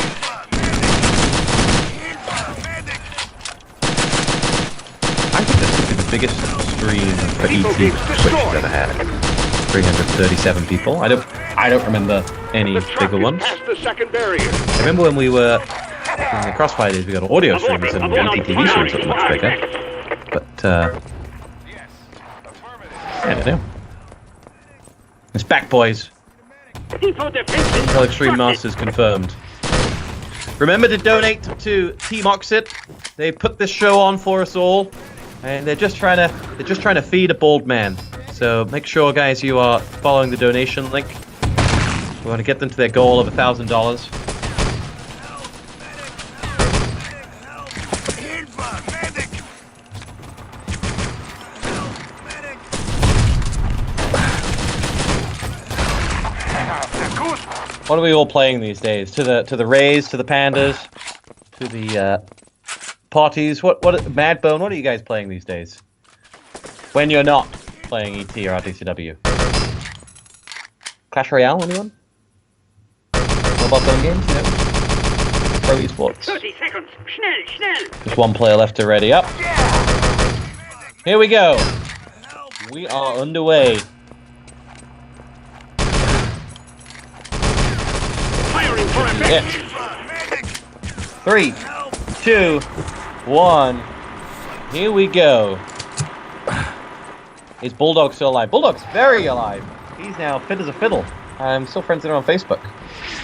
I think this could be the biggest stream for ET Twitch has ever had. 337 people. I don't remember any bigger ones. I remember when we were in the Crossfire days, we got audio streams and ETTV streams that were much bigger. But I don't know. It's back, boys. Intel Extreme Masters confirmed. Remember to donate to Team Oxid. They put this show on for us all, and they're just trying to feed a bald man. So make sure, guys, you are following the donation link. We want to get them to their goal of $1,000. What are we all playing these days? To the Rays, to the Pandas, to the Potties. What Madbone? What are you guys playing these days? When you're not playing ET or RTCW? Clash Royale, anyone? Mobile phone games? No. Pro esports. 30 seconds. Schnell, schnell. Just one player left to ready up. Here we go. We are underway. Firing for effect. 3, 2, 1. Here we go. Is Bulldog still alive? Bulldog's very alive. He's now fit as a fiddle. I'm still friends with him on Facebook.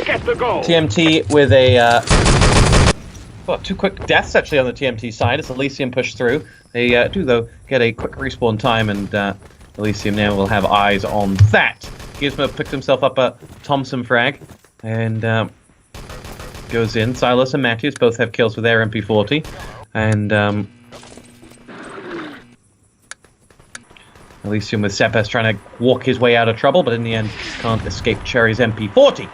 Get the goal. TMT with a... well, 2 quick deaths actually on the TMT side as Elysium pushed through. They do, though, get a quick respawn time, and Elysium now will have eyes on that. Gizmo picked himself up a Thompson frag, and goes in. Silas and Matthews both have kills with their MP40, and Elysium with Sepes trying to walk his way out of trouble, but in the end can't escape Cherry's MP40.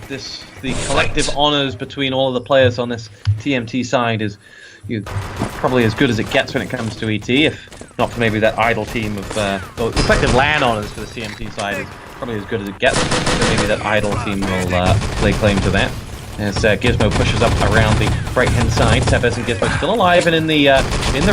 The collective honors between all of the players on this TMT side is probably as good as it gets when it comes to ET, if not for maybe that idle team of the collective LAN honors for the CMT side is probably as good as it gets, so maybe that idle team will lay claim to that. As Gizmo pushes up around the right-hand side, Sepes and Gizmo still alive and in the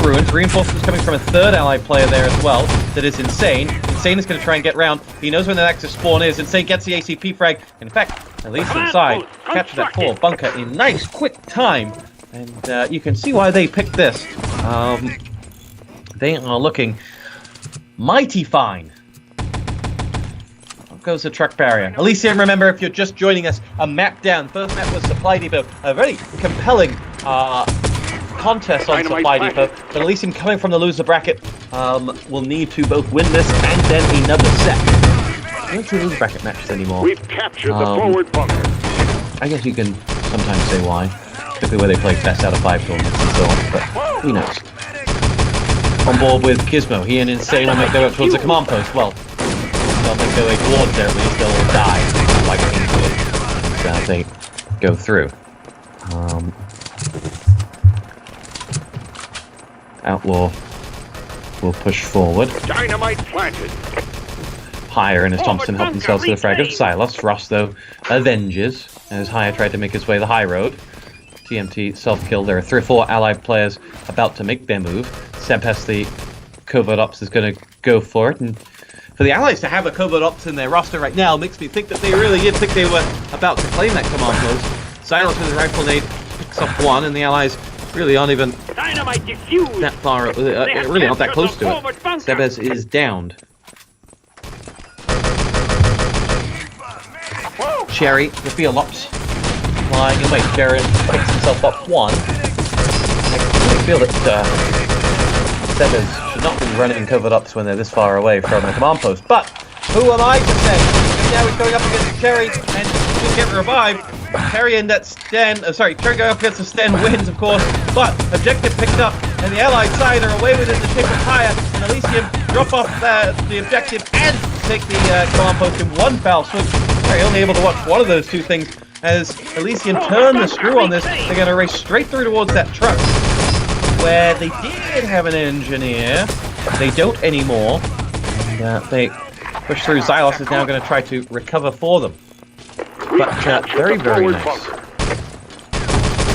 ruins. Reinforcements coming from a third allied player there as well. That is Insane. Insane is going to try and get round. He knows when the active spawn is. Insane gets the ACP frag. In fact, at least inside, capture that full bunker in nice, quick time. And you can see why they picked this. They are looking mighty fine. Goes the truck barrier. Elysium, remember, if you're just joining us, a map down. First map was Supply Depot. A very compelling contest on Supply Depot. But Elysium, coming from the loser bracket, will need to both win this and then another set. I don't see loser bracket matches anymore. We've captured the forward bunker. I guess you can sometimes say why. Typically where they play best out of 5 tournaments and so on, but who knows. On board with Gizmo. He and Insane will make their way up towards the command post. Well, they'll make their way towards there, at least they'll die like into it as they go through. Outlaw will push forward. Dynamite planted. Higher and as Thompson helped themselves to the frag of Silas. Ross, though, avenges as Higher tried to make his way the high road. TMT self-kill. There are 3 or 4 allied players about to make their move. Sepes, the covert ops, is going to go for it, and for the allies to have a covert ops in their roster right now makes me think that they really did think they were about to claim that command post. Silence with his rifle nade picks up 1, and the allies really aren't even that far, really not that close to it. Sebes is downed. Cherry, the field ops, flying away. Cherry picks himself up 1. I feel that Sebes should not be running covert ops when they're this far away from the command post, but who am I to say? And now he's going up against Cherry, and he'll get revived. Cherry in that stand, Cherry going up against the stand wins, of course, but objective picked up, and the allied side are away with it in the shape of Higher, and Elysium drop off the objective and take the command post in one foul swoop. They're only able to watch one of those two things. As Elysium turn the screw on this, they're going to race straight through towards that truck, where they did have an engineer. They don't anymore. And they push through. Xylos is now going to try to recover for them. But very, very nice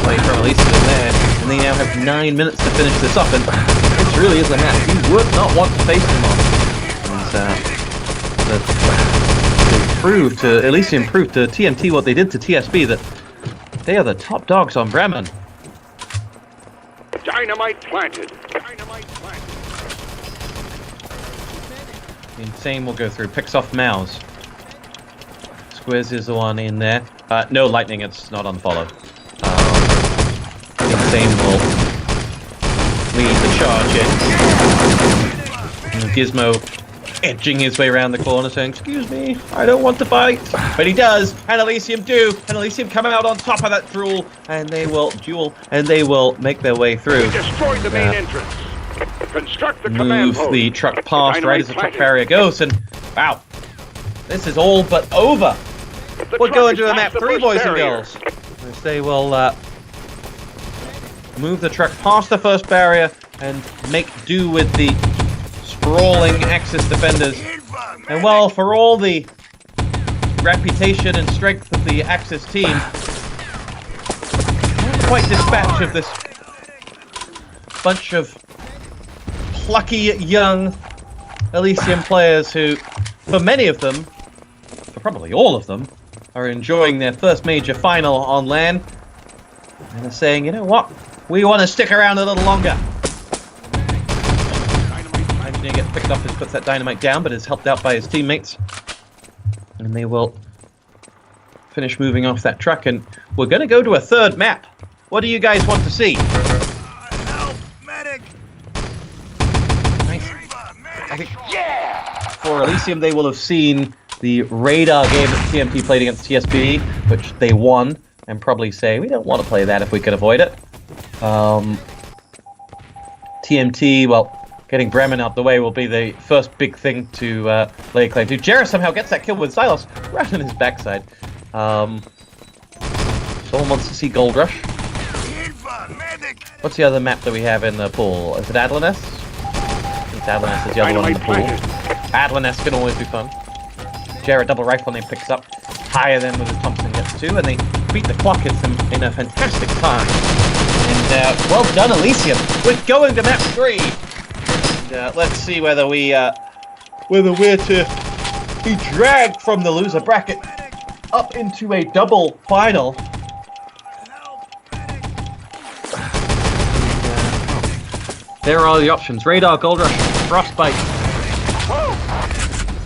play from Elysium there. And they now have 9 minutes to finish this up. And this really is a match you would not want to face them on. Elysium proved to TMT what they did to TSB, that they are the top dogs on Bremen. Dynamite planted. Dynamite planted. Insane will go through, picks off Mouse. Squiz is the one in there. No lightning, it's not on follow. Insane will lead the charge in. And Gizmo edging his way around the corner saying, excuse me, I don't want to fight. But he does, and Elysium do. And Elysium come out on top of that duel, and they will make their way through. We destroyed the main entrance. Construct the command post. Move the truck past right as the truck planted. barrier goes, and wow, this is all but over. We're going to a map 3, boys and girls. As they will move the truck past the first barrier and make do with the sprawling Axis defenders. And well, for all the reputation and strength of the Axis team, not quite dispatch of this bunch of plucky young Elysium players who, for many of them, for probably all of them, are enjoying their first major final on LAN and are saying, you know what, we want to stick around a little longer. Engineer gets picked up and puts that dynamite down, but is helped out by his teammates. And they will finish moving off that truck, and we're going to go to a third map. What do you guys want to see? Help! Medic! Nice. I think for Elysium, they will have seen the radar game that TMT played against TSB, which they won, and probably say, we don't want to play that if we could avoid it. TMT, well, getting Bremen out the way will be the first big thing to lay claim to. Jarrah somehow gets that kill with Xylos right on his backside. Someone wants to see Gold Rush. What's the other map that we have in the pool? Is it Adlaness? I think Adlaness is the other one in the pool. Adlaness can always be fun. Jarrah double rifle name picks up higher than with his Thompson gets to, and they beat the clock in a fantastic time. And well done, Elysium. We're going to map 3. And, let's see whether we're to be dragged from the loser bracket up into a double final. There are the options. Radar, Gold Rush, Frostbite.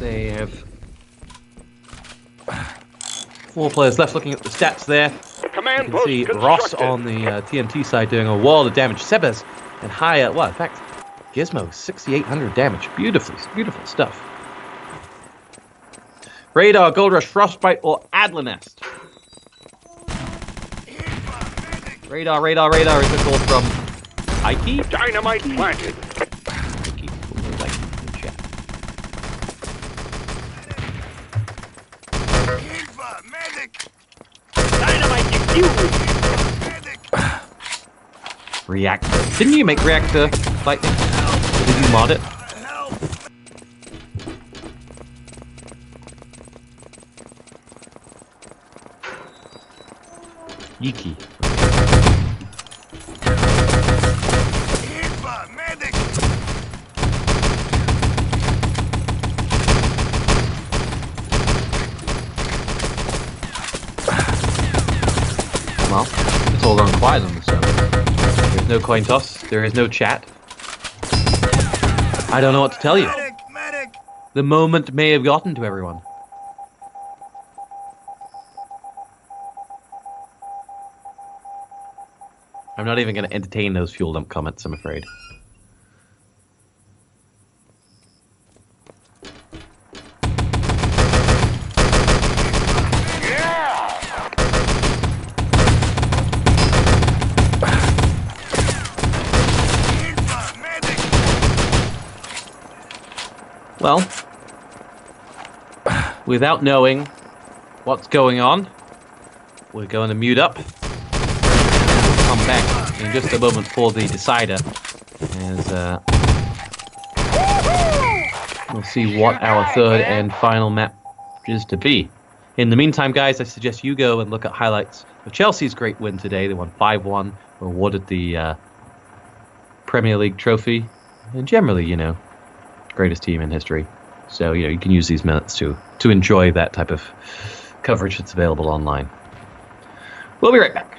They have 4 players left. Looking at the stats there, you can see Ross on the TMT side doing a wall of damage. Sebes and higher, well, in fact, Gizmo, 6,800 damage. Beautiful stuff. Radar, Gold Rush, Frostbite, or Adlanest? Radar, is this all from Ike? Dynamite planted. Dynamite defused. Reactor. Didn't you make Reactor Lightning? Or did you mod it? Yiki. Well, it's all gone quiet on the server. There's no coin toss. There is no chat. I don't know what to tell you. The moment may have gotten to everyone. I'm not even going to entertain those fuel dump comments, I'm afraid. Well, without knowing what's going on. We're going to mute up. We'll come back in just a moment for the decider. As we'll see what our third and final map is to be. In the meantime, guys, I suggest you go and look at highlights of Chelsea's great win today. They won 5-1, were awarded the Premier League trophy, and generally, you know, greatest team in history. So, you know, you can use these minutes to enjoy that type of coverage that's available online. We'll be right back.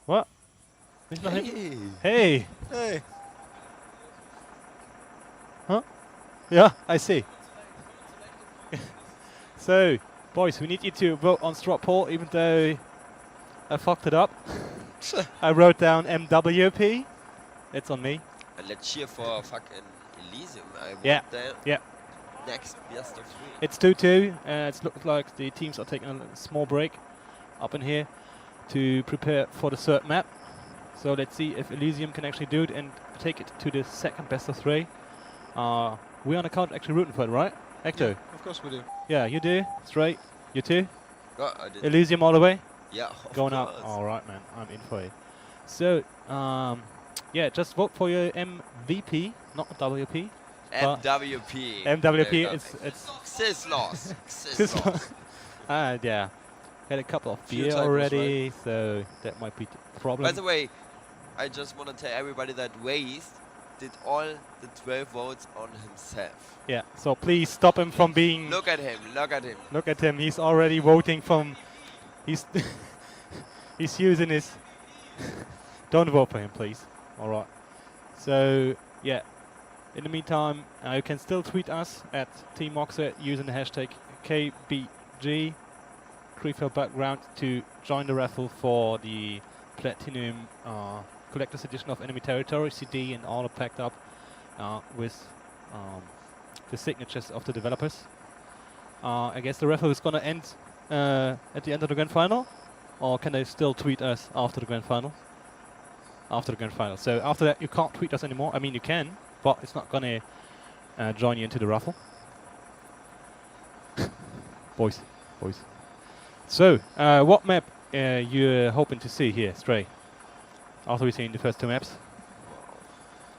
What? Hey! Hey! Huh? Yeah, I see. So, boys, we need you to vote on straw poll, even though I fucked it up. I wrote down MWP. It's on me. And let's cheer for fucking Elysium. I want the next best of 3. It's 2-2. It looks like the teams are taking a small break up in here to prepare for the third map. So let's see if Elysium can actually do it and take it to the second best of 3. We on account actually rooting for it, right? Ecto? Yeah, of course we do. Yeah, you do. Straight. You too? Yeah, I did. Elysium all the way? Yeah, going up. Alright, man. I'm in for it. So, yeah, just vote for your MVP, not WP. MWP. MWP, it's Cislos. yeah. Had a couple of Few beer typos, already, right? so that might be the problem. By the way, I just want to tell everybody that Waze did all the 12 votes on himself. Yeah, so please stop him from being... Look at him, look at him. Look at him, he's already voting from... He's he's using his... Don't vote for him, please. Alright. So, yeah. In the meantime, you can still tweet us at Team Moxer using the hashtag KBG. Creeper background to join the raffle for the Platinum Collector's Edition of Enemy Territory CD, and all are packed up with the signatures of the developers. I guess the raffle is gonna end at the end of the grand final, or can they still tweet us after the grand final? After the grand final. So after that, you can't tweet us anymore. I mean, you can, but it's not gonna join you into the raffle. boys. So, what map you're hoping to see here, Stray? After we've seen the first 2 maps?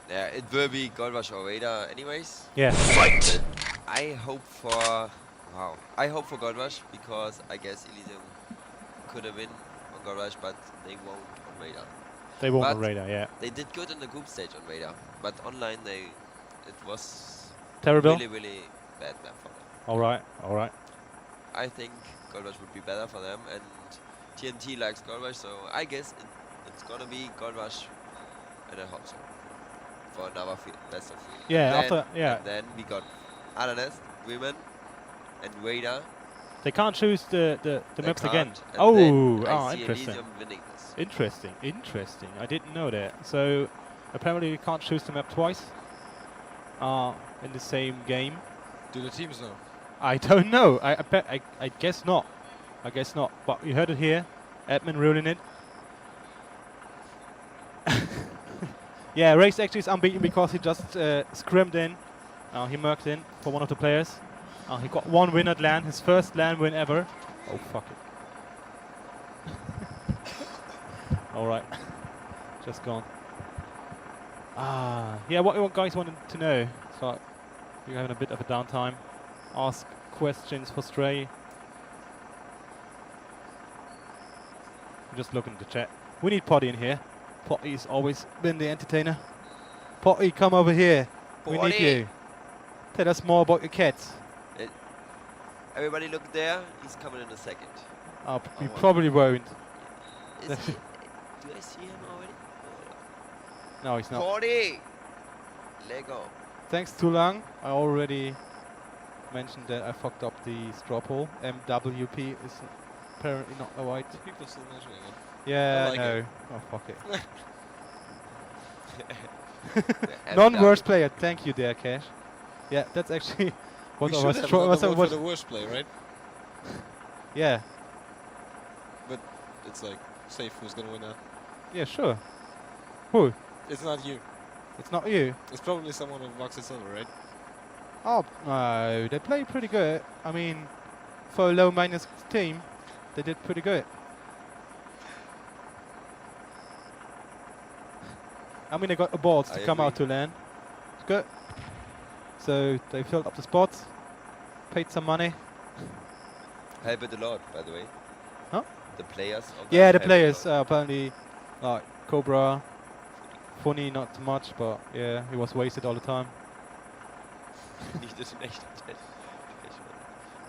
Yeah, it will be Goldrush or Raider anyways. Yeah. Fight! I hope for... Wow. I hope for Goldrush, because I guess Elysium could have been on Goldrush, but they won't on Raider. They won't on Raider, yeah. They did good in the group stage on Raider, but online it was... Terrible? Really, really bad map for them. Alright. I think Goldrush would be better for them, and TNT likes Goldrush, so I guess it's gonna be Goldrush, and I hope so. For another best of 3. Yeah, And then we got Ananas, Women, and Raider. They can't choose the maps again. And Oh, I see interesting. Elysium winning this. Interesting. I didn't know that. So, apparently we can't choose the map twice in the same game. Do the teams know? I don't know. I guess not. But you heard it here. Admin ruling it. Yeah, Race actually is unbeaten because he just scrimmed in. He murked in for one of the players. He got 1 win at LAN, his first LAN win ever. Oh, fuck it. Alright. Just gone. Yeah, what you guys wanted to know. So, you're having a bit of a downtime. Ask questions for Stray. I'm just looking at the chat. We need Potty in here. Potty's always been the entertainer. Potty, come over here. We need you. Tell us more about your cats. Everybody look there. He's coming in a second. You probably won't. Is he? Do I see him already? No, he's not. 40! Lego. Thanks to Lang, I already mentioned that I fucked up the straw poll. MWP is apparently not the right. People still mentioning it. Yeah, I like no. it. Oh, fuck it. The Non-worst player. Thank you, there, Cash. Yeah, that's actually what We I should was have trying. another word for the worst play, right? Yeah. But it's like safe who's gonna win that. Yeah, sure. Who? It's not you. It's not you. It's probably someone with Vox and Silver, right? Oh no, they play pretty good. I mean, for a low minus team, they did pretty good. I mean, they got the balls to come out to land. It's good. So they filled up the spots, paid some money. Help it a lot, by the way. Huh? The players. Yeah, the players apparently, like Cobra, funny not too much, but yeah, he was wasted all the time.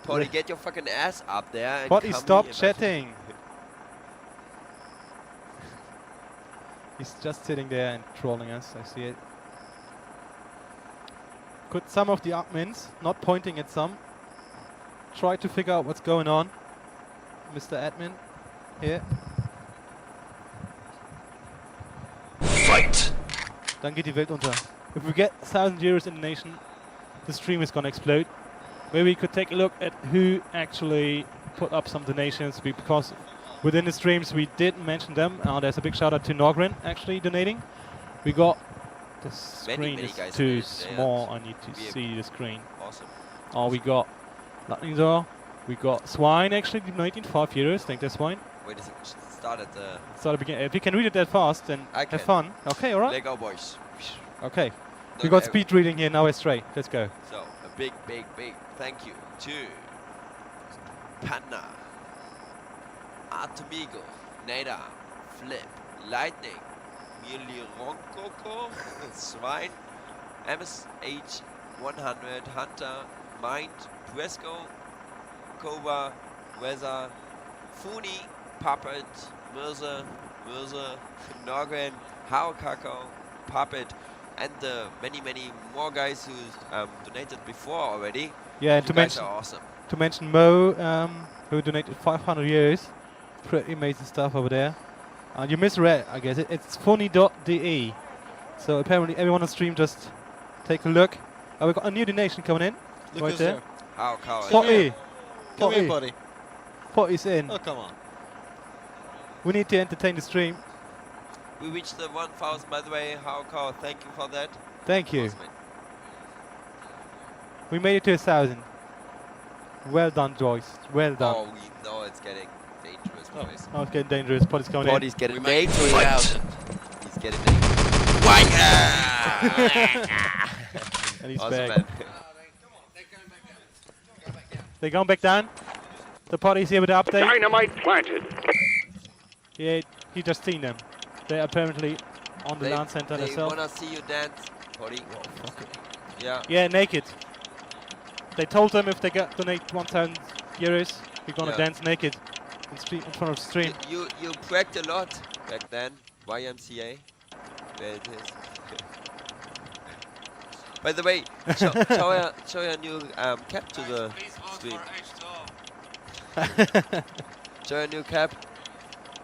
Polly, get your fucking ass up there. And Potty, come stop here, chatting. He's just sitting there and trolling us. I see it. Could some of the admins, not pointing at some, try to figure out what's going on? Mr. Admin, here. Fight! Dann geht die Welt unter. If we get 1,000 euros in the nation, the stream is gonna explode. Maybe we could take a look at who actually put up some donations, because within the streams we did mention them. There's a big shout out to Norgren actually donating. We got the screen many is guys too donated, small. I need to see the screen. Awesome. We got Lightning Door. We got Swine actually donating 5 euros. Thank you, Swine. Wait a second. Start at the. Start begin. If you can read it that fast, then I have can. fun. Okay, alright. Lego boys. Okay. Look We got at- speed reading here now. We're straight. Let's go. So, a big thank you to Panna, Atomigo, Nada, Flip, Lightning, Milironkoko, Swine, MSH100, Hunter, Mind, Bresco, Cobra, Weather, Funi, Puppet, Mirza, Norgren, Haokako, Puppet, and the many more guys who donated before already. Yeah, and you to guys mention are awesome. to mention Mo, who donated 500 euros. Pretty amazing stuff over there. You misread, I guess. It's funny.de. So apparently everyone on stream just take a look. We got a new donation coming in. Look right who's there. there. How Potty. Come here, buddy. Potty's in. Oh, come on. We need to entertain the stream. We reached the 1,000, by the way. How thank you for that. Thank you. Awesome, mate. We made it to 1,000. Well done, Joyce. Well done. Oh, we know it's getting dangerous, boys. Oh, it's getting dangerous. Potty's coming in. Potty's getting made to 1,000. He's getting made. And he's Awesome, back. man. They're going back down. The Potty's here with the update. Dynamite planted. Yeah, he just seen them. They're apparently on the land center They themselves. wanna see you dance, Potty. Yeah. Yeah, naked. They told them if they donate 1,000 euros, we're gonna Yeah. dance naked in front of the stream. You cracked a lot back then. YMCA. There it is. By the way, show your new cap to the stream. Show your new cap.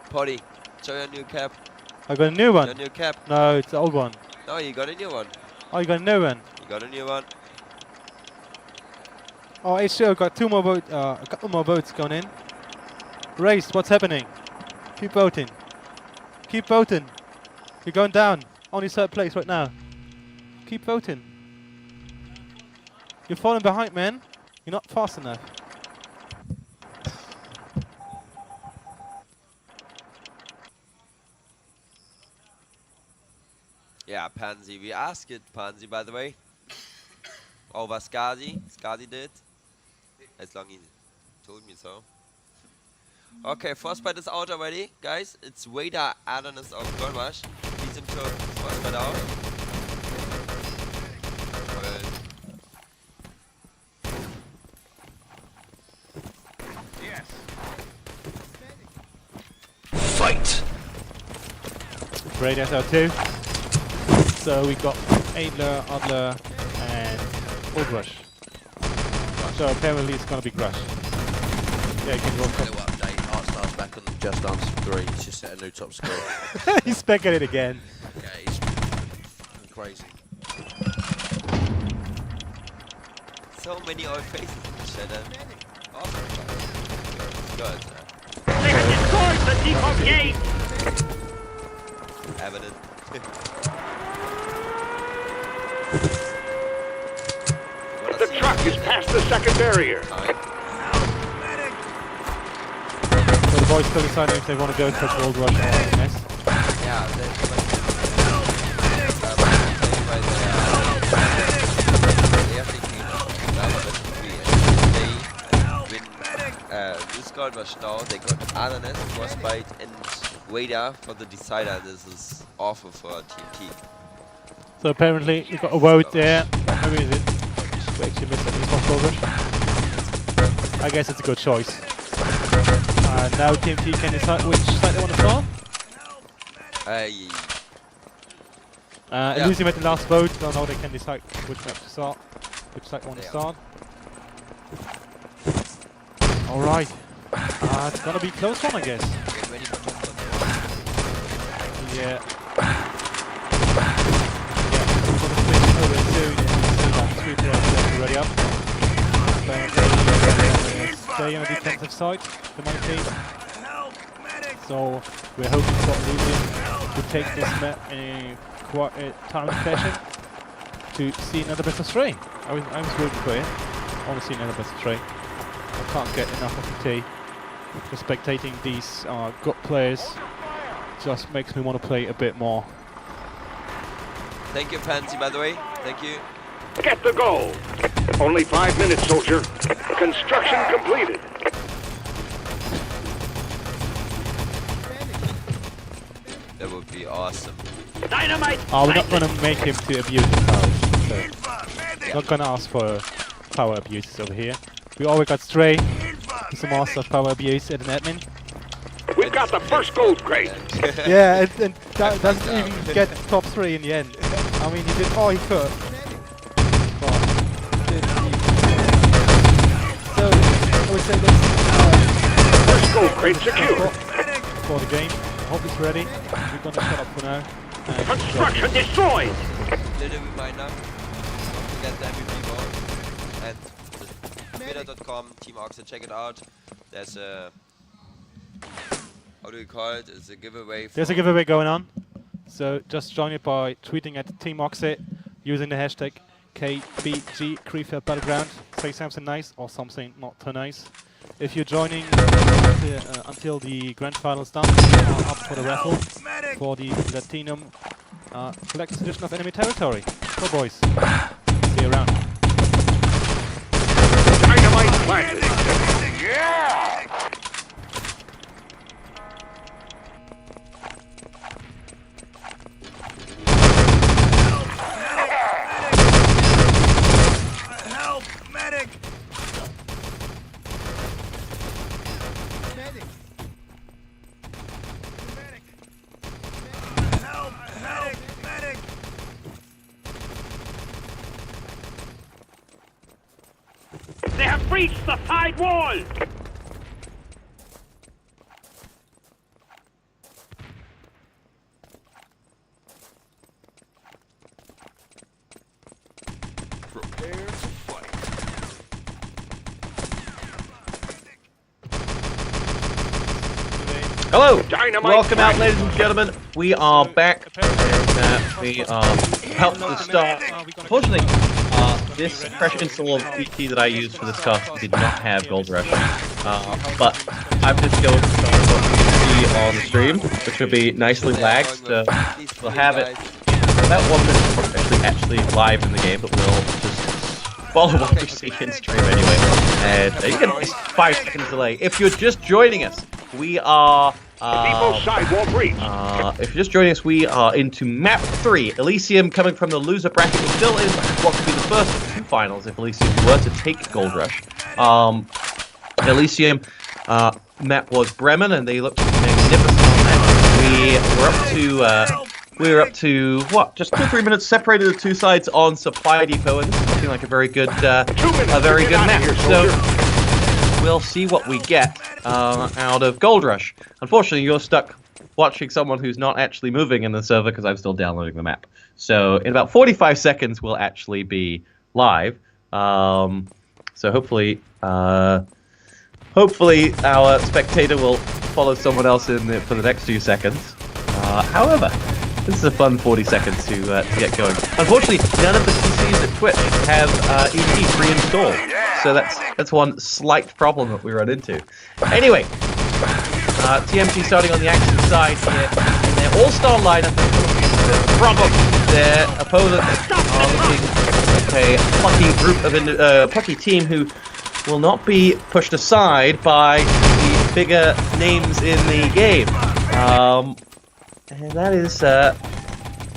Potty, show your new cap. I got a new one. Your new cap. No, it's the old one. No, you got a new one. Oh, you got a new one. You got a new one. Oh, hey, sure, got two more votes, a couple more votes going in. Race, what's happening? Keep voting. Keep voting. You're going down. Only third place right now. Keep voting. You're falling behind, man. You're not fast enough. Yeah, Pansy. We asked it, Pansy, by the way. Over Skazi. Skazi did. As long as he told me so. Okay, Frostbite is out already, guys. It's Vader Adonis of Goldrush. He's him to Frostbite out. Fight! Great SL2. So we got Adler, Adler, and Gold Rush. So apparently it's gonna be Crush. Yeah, you can roll top. Update. Artstar's back on Just Dance 3. He's just set a new top score. He's back at it again. Yeah, he's crazy. So many old faces in the shadow. Awesome. Good. They have destroyed the default gate! Evident. The truck is past the second barrier. So the boys still deciding if they want to go for Gold Rush or MS. Yeah, this Gold Rush now, they got Ananas, Frostbite and Radar for the decider. This is awful for TNT. So apparently you got a vote there. Who is it? We actually missed it. It's not Gold Rush. I guess it's a good choice. Now TNT can decide which side they want to start. Elysium at the last vote, so now they can decide which map to start, which side they want to start. Alright. It's gonna be a close one, I guess. Yeah. We're gonna switch over soon and see that 3 players ready up. Stay on the defensive side, the money team. So we're hoping for Elysium to take this map in a quite timely fashion to see another best of 3. I was rooting for it. I want to see another best of 3. I can't get enough of the tea. Just spectating these good players just makes me want to play a bit more. Thank you, Pansy, by the way. Thank you. Get the goal. Only 5 minutes, soldier. Construction completed. That would be awesome. Dynamite! We're not going to make him to abuse his powers. So not going to ask for power abuses over here. We already got Stray. He's a master of power abuse and an admin. We've got the first gold crate. Yeah, and that doesn't even get top 3 in the end. I mean, he did all he could. But so, I would say that's first gold crate secured. For the game. I hope it's ready. We're gonna shut up for now. Construction destroyed! Little reminder, don't forget the MVP vote. And twitter.com, Team Oxen, check it out. There's a, how do you call it? It's a giveaway. There's a giveaway going on. So just join it by tweeting at Team Oxet using the hashtag KBG Creefield Battleground. Say something nice or something not too nice. If you're joining until the grand final is done, you are up for the raffle for the Platinum Collector's Edition of Enemy Territory. So boys, see you around. Dynamite planted. Yeah! Help! Medic! They have breached the side wall! Prepare to fight. Hello! Dynamite Welcome out, planted. ladies and gentlemen. We are back. And we are about to start. Unfortunately, this fresh install of PT that I used for this cast did not have Gold Rush. But I've just going to start what you see on the stream, which will be nicely lagged. We'll have it about 1 minute actually live in the game, but we'll just follow what we see in stream anyway. And you get a 5 seconds delay. If you're just joining us, we are. If you're just joining us, we are into map 3. Elysium coming from the loser bracket. We're still in what could be the first of 2 finals if Elysium were to take Gold Rush. Elysium map was Bremen, and they looked magnificent on that. We were up to we're up to, what, just 2 or 3 minutes separated the two sides on Supply Depot, and this is looking like a very good match. So we'll see what we get out of Gold Rush. Unfortunately, you're stuck watching someone who's not actually moving in the server because I'm still downloading the map. So in about 45 seconds, we'll actually be live. So hopefully our spectator will follow someone else in for the next few seconds. However, this is a fun 40 seconds to get going. Unfortunately, none of the PCs at Twitch have ET pre-installed, so that's one slight problem that we run into. Anyway, TMT starting on the Action side here. In their all-star lineup, the problem. Their opponents are looking like a plucky team who will not be pushed aside by the bigger names in the game. And that is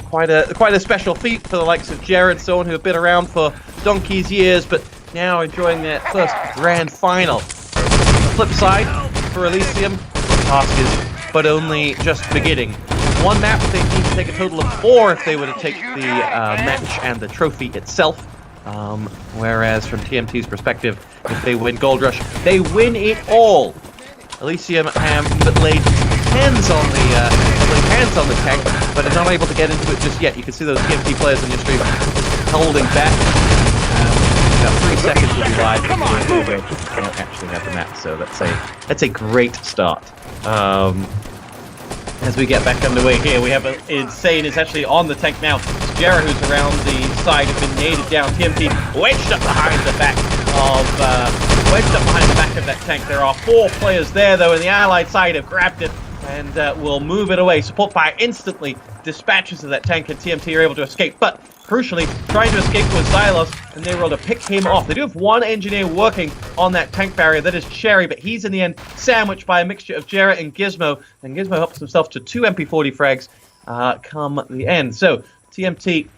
quite a special feat for the likes of Jared, someone who have been around for donkey's years, but now enjoying their first grand final. On the flip side, for Elysium, the task is but only just beginning. One map, they need to take a total of 4 if they were to take the match and the trophy itself. Whereas from TMT's perspective, if they win Gold Rush, they win it all. Elysium have laid hands on the tank, but are not able to get into it just yet. You can see those TMT players on your stream holding back. About 3 seconds will be live. They don't actually have the map, so that's a great start. As we get back underway here, we have Insane is actually on the tank now. Jarrah, who's around the side, has been naded down. TMT wedged up behind the back of that tank. There are 4 players there, though, and the allied side have grabbed it and will move it away. Support fire instantly dispatches to that tank, and TMT are able to escape. But crucially, trying to escape was Xylos, and they were able to pick him off. They do have 1 engineer working on that tank barrier. That is Cherry, but he's in the end sandwiched by a mixture of Jarrah and Gizmo. And Gizmo helps himself to 2 MP40 frags come the end. So TMT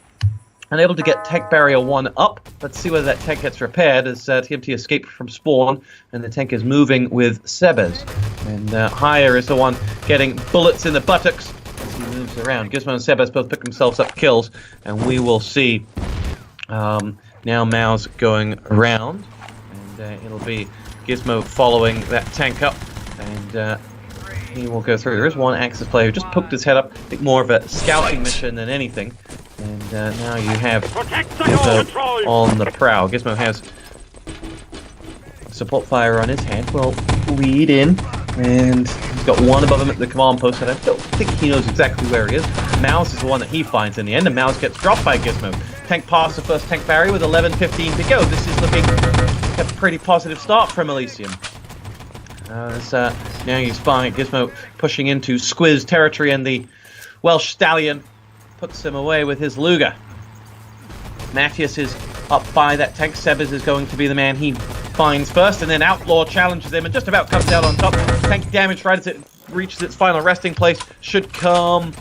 unable to get tank barrier 1 up. Let's see whether that tank gets repaired as TMT escaped from spawn, and the tank is moving with Sebes. And Higher is the one getting bullets in the buttocks as he moves around. Gizmo and Sebes both pick themselves up kills, and we will see now Mao's going around, and it'll be Gizmo following that tank up, and he will go through. There is 1 Axis player who just poked his head up, I think more of a scouting mission than anything. And now you have Gizmo on the prowl. Gizmo has support fire on his hand. Will lead in, and he's got 1 above him at the command post, and I don't think he knows exactly where he is. Mouse is the one that he finds in the end, and Mouse gets dropped by Gizmo. Tank past the first tank barrier with 11:15 to go. This is looking like a pretty positive start from Elysium. Now you spy Gizmo pushing into Squiz territory, and the Welsh Stallion puts him away with his Luger. Matthias is up by that tank. Sebes is going to be the man he finds first, and then Outlaw challenges him and just about comes out on top. Tank damage right as it reaches its final resting place. Should come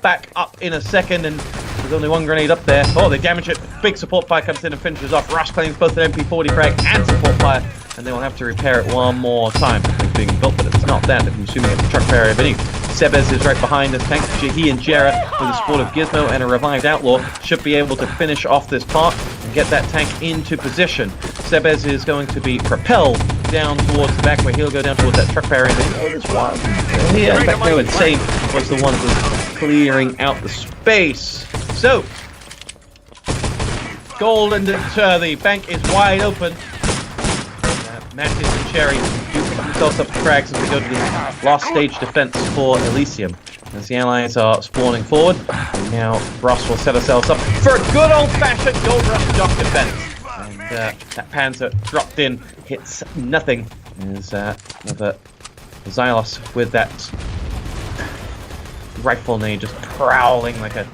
back up in a second, and there's only 1 grenade up there. Oh, they damage it. Big support fire comes in and finishes off. Rush claims both an MP40 frag and support fire, and they will have to repair it 1 more time. It's being built, but it's not that. I'm assuming it's the truck barrier beneath. Sebes is right behind this tank. He and Jarrah, with the support of Gizmo and a revived Outlaw, should be able to finish off this part and get that tank into position. Sebes is going to be propelled down towards the back, where he'll go down towards that truck barrier. There's 1. Yeah, in fact, no, Insane was the one that was clearing out the space. So, Gold and the bank is wide open. Mattis and Cherry do put themselves up to frags as we go to the last stage defense for Elysium. As the allies are spawning forward, and now Ross will set ourselves up for a good old-fashioned Gold Rush dock defense. And that Panzer dropped in, hits nothing. There's another Xylos with that rifle nade just prowling like a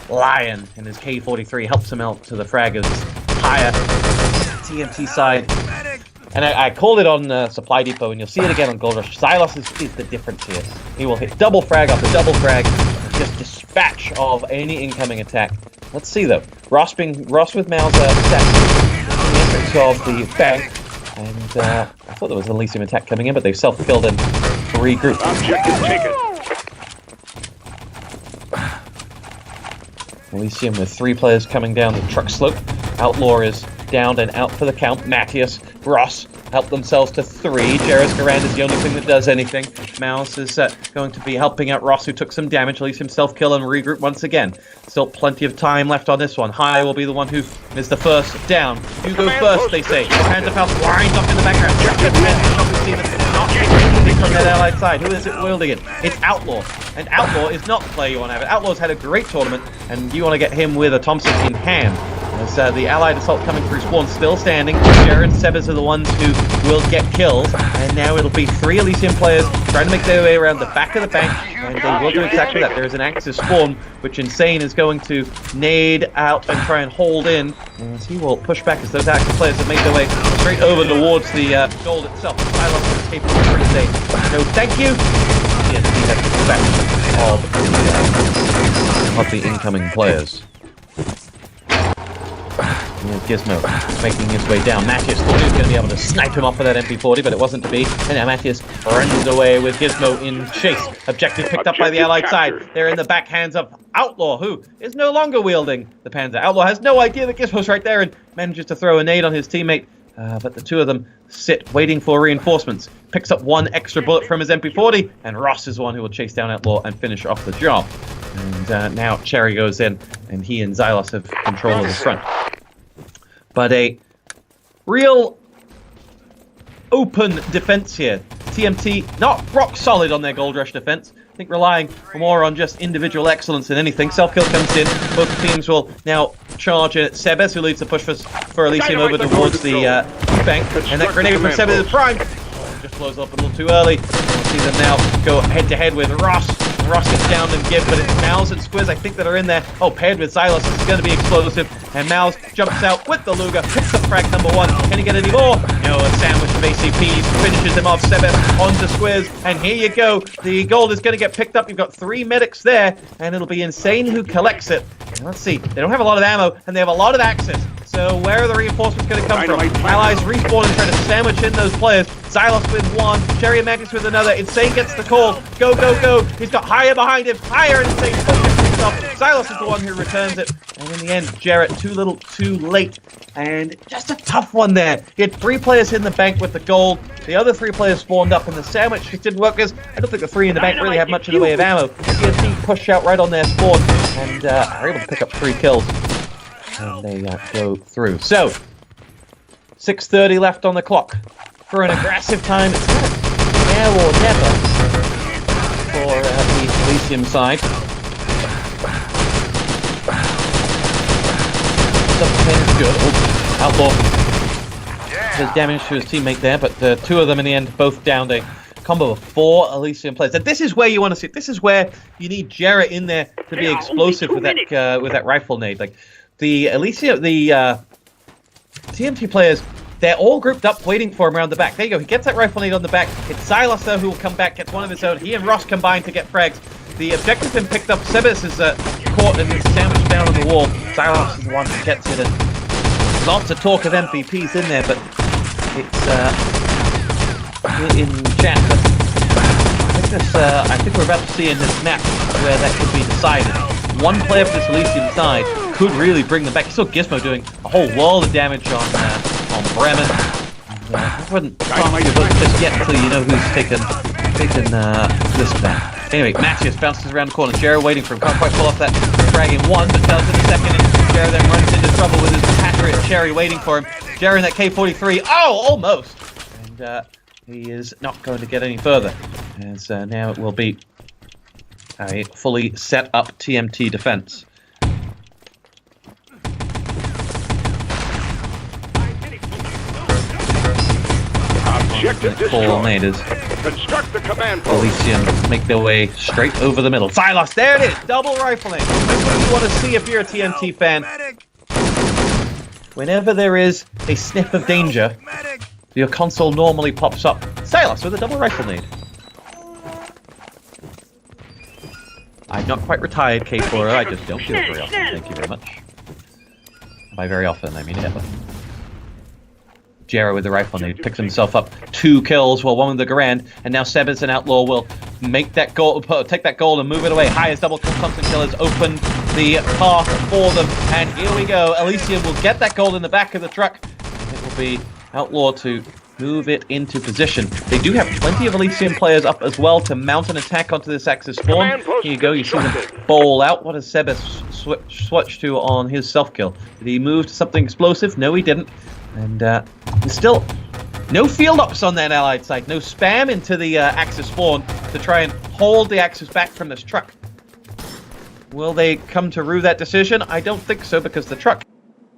lion, and his K-43 helps him out to the frag as Higher TMT side. And I called it on Supply Depot, and you'll see it again on Gold Rush. Xylos is the difference here. He will hit double frag after double frag, and just dispatch of any incoming attack. Let's see though. Ross with Mauser set in the entrance of the bank, and I thought there was an Elysium attack coming in, but they've self-killed and regrouped. Objective taken. Elysium with 3 players coming down the truck slope. Outlaw is down and out for the count. Matthias, Ross help themselves to 3. Jerez Garand is the only thing that does anything. Mouse is going to be helping out Ross, who took some damage, Elysium self-kill and regroup once again. Still plenty of time left on this one. High will be the one who is the first down. You go first, they say. Hands of House winds up in the background. Not anything from that allied side. Who is it wielding it? It's Outlaw. And Outlaw is not the player you want to have it. Outlaw's had a great tournament, and you want to get him with a Thompson in hand. As the allied assault coming through spawn, still standing. Jared and Sebas are the ones who will get kills, and now it'll be 3 Elysium players trying to make their way around the back of the bank, and they will do exactly that. There is an active spawn, which Insane is going to nade out and try and hold in, as he will push back as those active players have made their way straight over towards the gold itself. Silos is capable of pretty safe. No, thank you. Yes, he has the back of the incoming players. Gizmo making his way down. Matthias thought he was going to be able to snipe him off with that MP40, but it wasn't to be. And now Matthias runs away with Gizmo in chase. Objective picked up by the allied side. They're in the backhands of Outlaw, who is no longer wielding the Panzer. Outlaw has no idea that Gizmo's right there and manages to throw a nade on his teammate. But the 2 of them sit waiting for reinforcements. Picks up 1 extra bullet from his MP40, and Ross is the one who will chase down Outlaw and finish off the job. And now Cherry goes in, and he and Xylos have control of the front. But a real open defense here. TMT not rock solid on their Gold Rush defense. I think relying more on just individual excellence than anything. Self-kill comes in. Both teams will now charge at Sebes, who leads the push for Elysium over towards the bank. And that grenade from Sebes is primed. Just blows up a little too early. We'll see them now go head-to-head with Ross. Ross gets down and give, but it's Mouse and Squiz, I think, that are in there. Oh, paired with Xylos, this is going to be explosive. And Mouse jumps out with the Luger, picks up frag number 1. Can he get any more? No, a sandwich of ACPs finishes him off. Sebes onto Squiz, and here you go. The gold is going to get picked up. You've got 3 medics there, and it'll be Insane who collects it. And let's see, they don't have a lot of ammo, and they have a lot of access. So where are the reinforcements going to come from? Allies respawn and try to sandwich in those players. Xylos with 1, Cherry and Magnus with another. Insane gets the call. Go, go, go. He's got higher behind him. Higher, and Insane focused himself. Xylos is the one who returns it. And in the end, Jarrett too little, too late. And just a tough one there. He had 3 players in the bank with the gold. The other 3 players spawned up, and the sandwich just didn't work because I don't think the 3 in the bank really have much in the way of ammo. TNT pushed out right on their spawn and are able to pick up 3 kills. And they go through. So, 6:30 left on the clock. For an aggressive time, it's kind of now or never for the Elysium side. Something good. Oh, Outlaw does damage to his teammate there, but 2 of them in the end both downed. A combo of 4 Elysium players. And this is where you want to see it. This is where you need Jarrett in there to be explosive with that rifle nade. Like the Elysium, the TMT players, they're all grouped up waiting for him around the back. There you go. He gets that rifle nade on the back. It's Xylos though who will come back, gets one of his own. He and Ross combine to get frags. The objective's been picked up. Sebes is caught and is sandwiched down on the wall. Xylos is the one who gets it. And lots of talk of MVPs in there, but it's in chat. I think we're about to see in this map where that could be decided. 1 player for this Elysium side could really bring them back. You saw Gizmo doing a whole world of damage on Bremen. I wouldn't talk to vote just yet until you know who's taken this back. Anyway, Matthias bounces around the corner. Jared waiting for him. Can't quite pull off that frag in 1, but does in the second. And Jared then runs into trouble with his Patriot Cherry waiting for him. Jared in that K-43. Oh, almost! And he is not going to get any further. As now it will be a fully set up TMT defense. Four nades. Construct the command post. Elysium make their way straight over the middle. Xylos, there it is! Double rifling. That's what you want to see if you're a TMT fan. Whenever there is a sniff of danger, your console normally pops up. Xylos with a double rifle nade. I'm not quite retired, K4. I just don't do it very often. Thank you very much. By very often, I mean ever. Jera with the rifle nade picks himself up 2 kills, well, 1 with the Garand, and now Sebes and Outlaw will make that goal, take that goal and move it away. Highest double constant kill has opened the path for them, and here we go. Elysium will get that goal in the back of the truck. It will be Outlaw to move it into position. They do have plenty of Elysium players up as well to mount an attack onto this Axis spawn. Here you go, you see them bowl out. What does Sebas switch to on his self-kill? Did he move to something explosive? No, he didn't. And there's still no field ops on that allied side. No spam into the Axis spawn to try and hold the Axis back from this truck. Will they come to rue that decision? I don't think so, because the truck...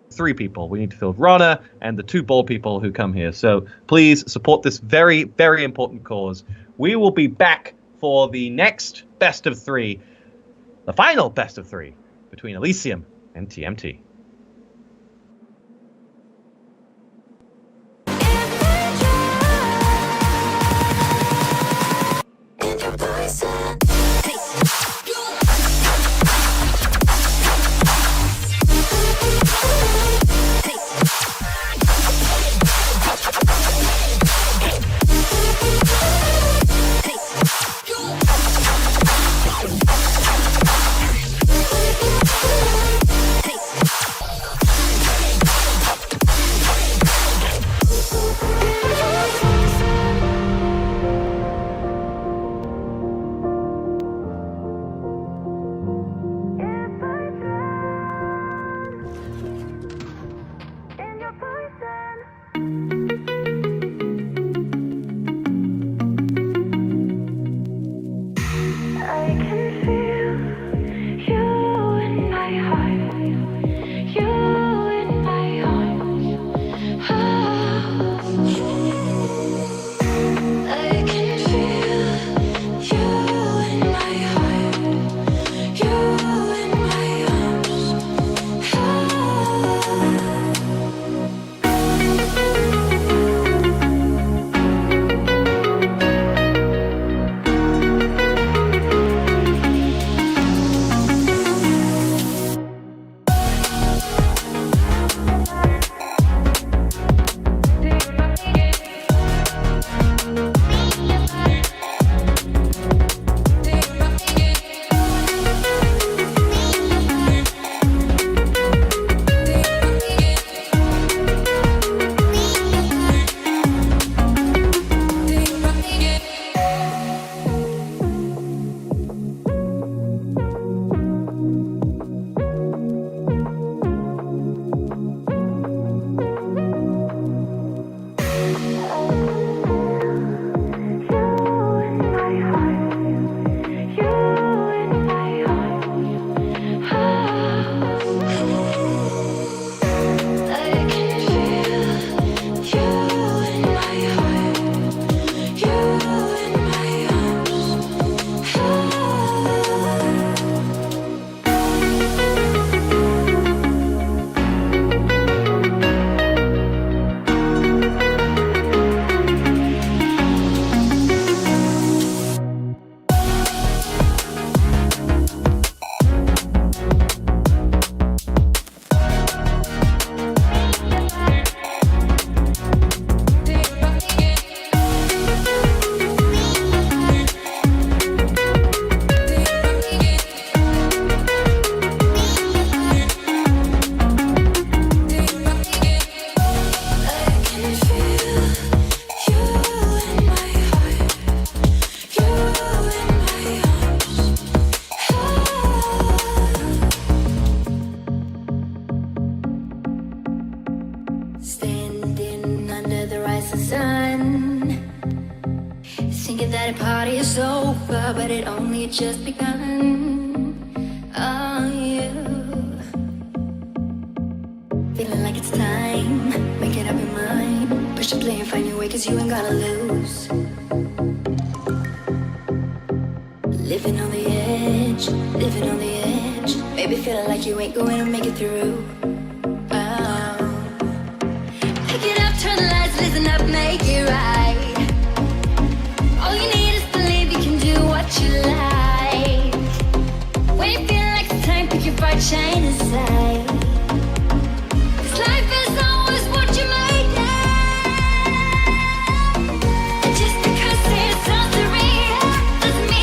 3 people. We need to field Rana and the 2 ball people who come here. So please support this very, very important cause. We will be back for the next best of 3, the final best of 3 between Elysium and TMT. But it only just begun. Oh, you feeling like it's time. Make it up your mind. Push the play and find your way, 'cause you ain't gotta lose. Living on the edge, living on the edge. Maybe feeling like you ain't going to make it through. Oh, pick it up, turn the lights, listen up, make it right. All you need is believe you can do what you like. When you feel like it's time, pick your bright shine aside. 'Cause life is always what you make it. And just because it's not the real doesn't mean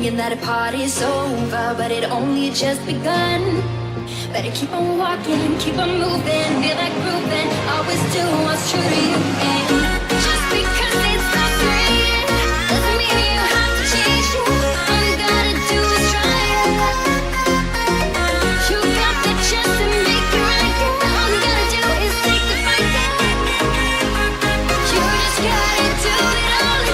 thinking that a party's over, but it only just begun. Better keep on walking, keep on moving, feel like grooving, always do what's true to you. And just because it's not free doesn't mean you have to change it. All you gotta do is try it. You got the chance to make it right. All you gotta do is take the fight. You just gotta do it all.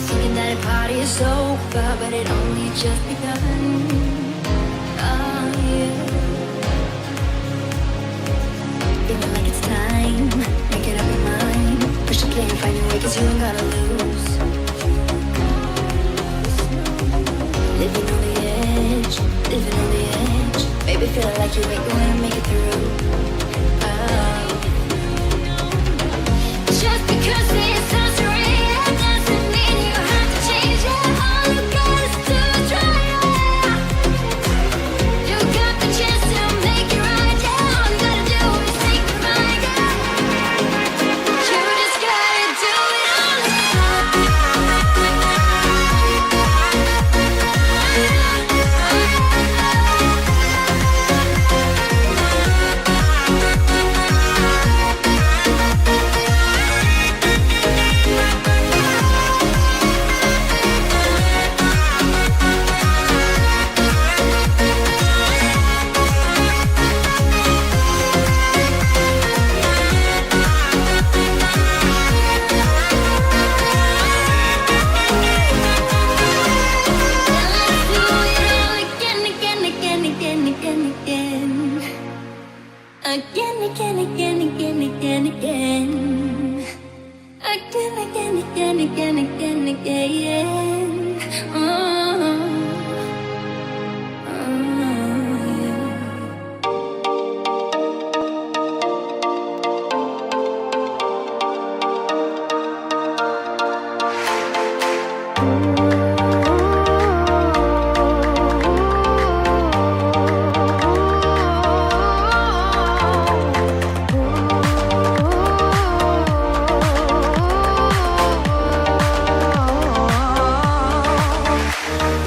Thinking that a party is over, but it only just begun. Oh, yeah. Feeling like it's time, make it up your mind. Push the play and find your way, 'cause you ain't gotta lose. Living on the edge, living on the edge. Baby, feeling like you ain't gonna make it through. Oh. Just because it sounds real doesn't mean you have to change it. All you gotta do is try it. You got the chance to make it right. Yeah, all you gotta do is take the fight. You just gotta do it all. Again, again, again, again, again, again. Again, again, again, again, again, again. Oh,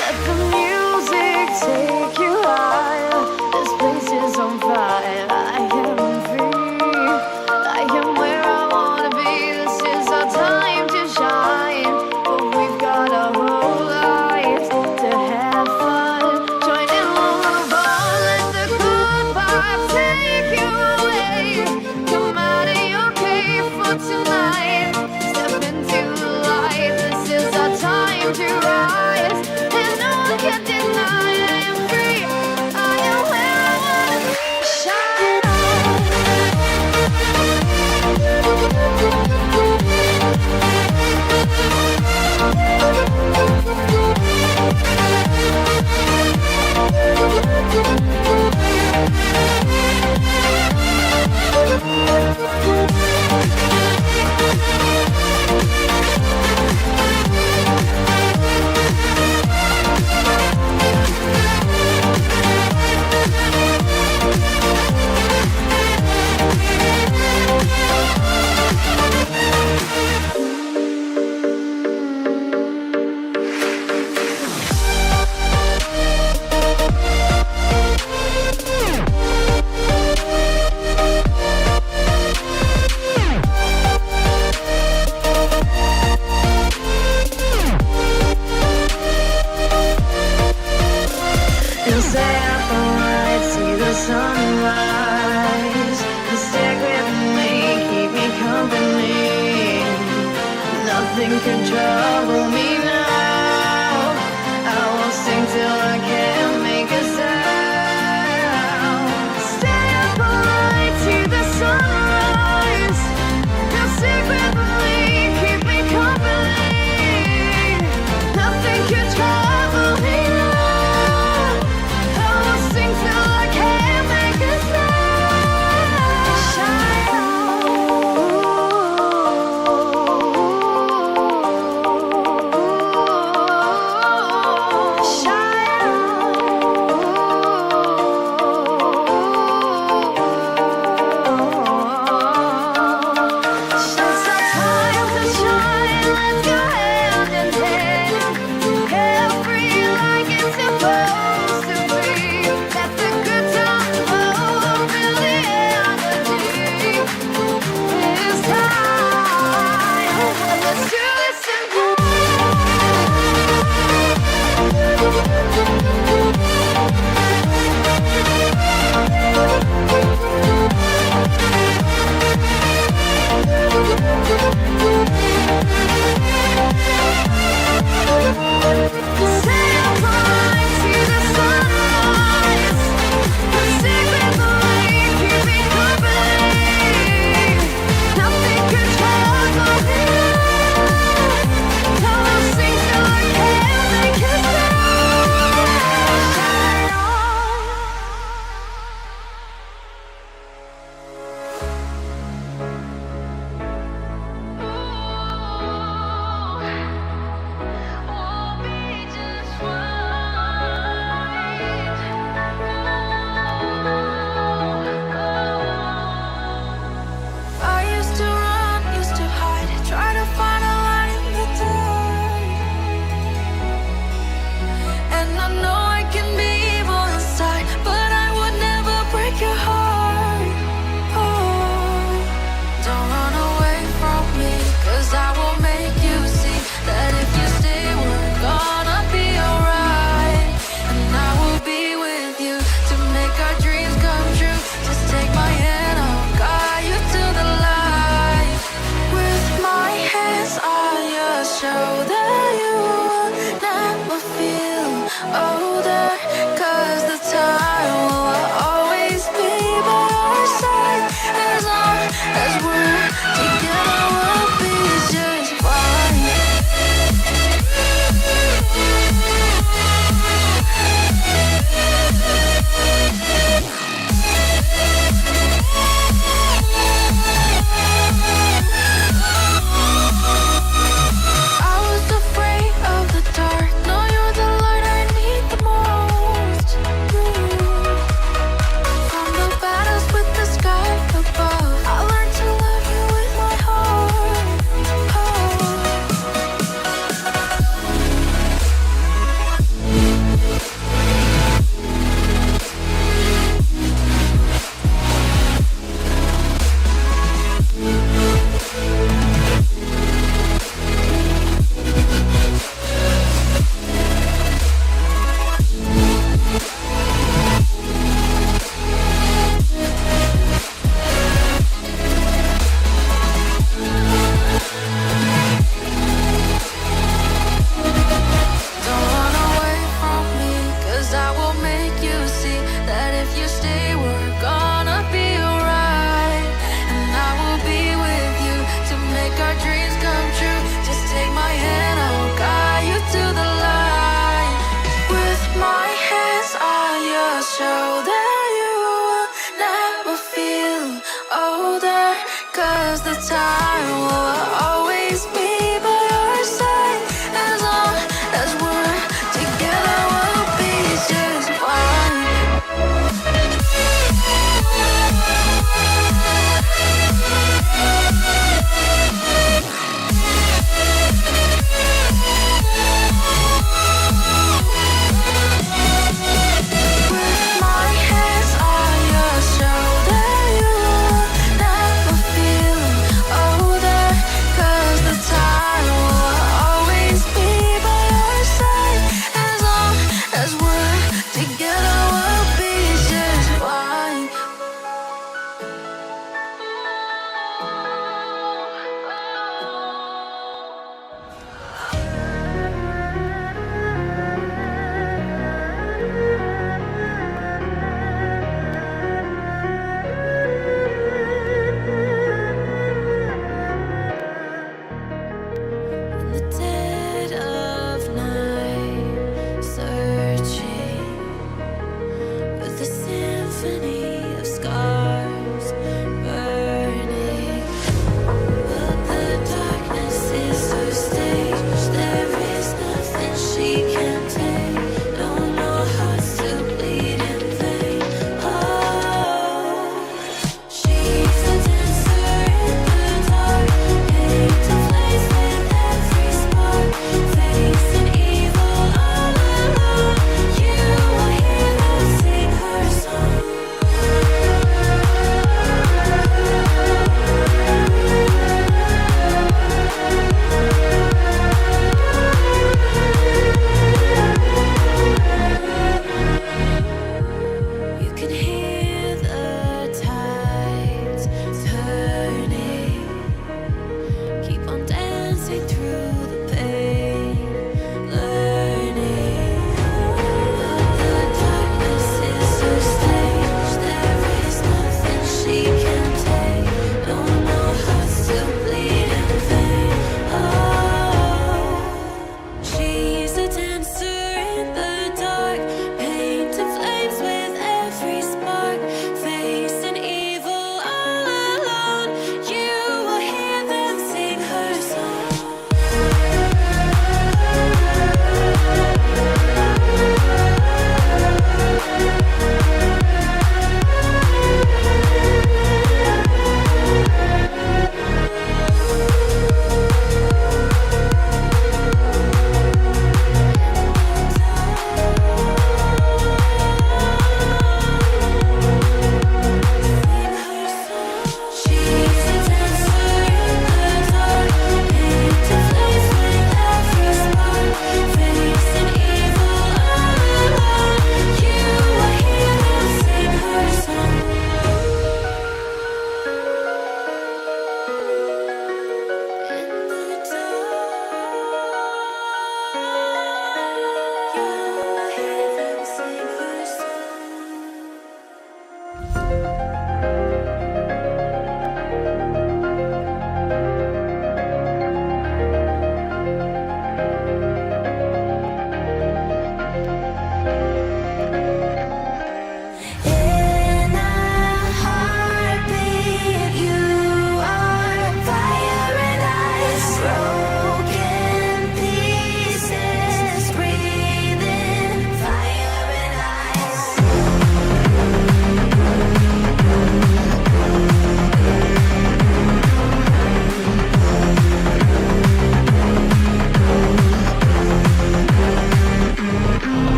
Let the music take you higher. This place is on fire. I am free. I am where I wanna be. This is our time to shine. But we've got a whole life to have fun. Join in on the ball. Let the good vibes take you away. Come out of your cave for tonight. Step into the light. This is our time to rise. And no one can deny I am free. I am where I wanna be. Shine and stay up all night, see the sunrise. And stick with me, keep me company. Nothing can trouble me now. I will sing till I can't make a sound. Stay up all night, see the sunrise. And stick with me, keep me company. Nothing can trouble me now. I will sing till I can't make a show that you will never feel older, 'cause the time will always be by your side. As long as we're together, we'll be just fine.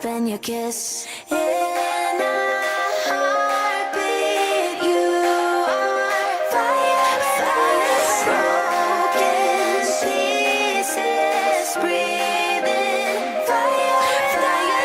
up in your kiss. In a heartbeat, you are fire, broken pieces, breathing fire, fire.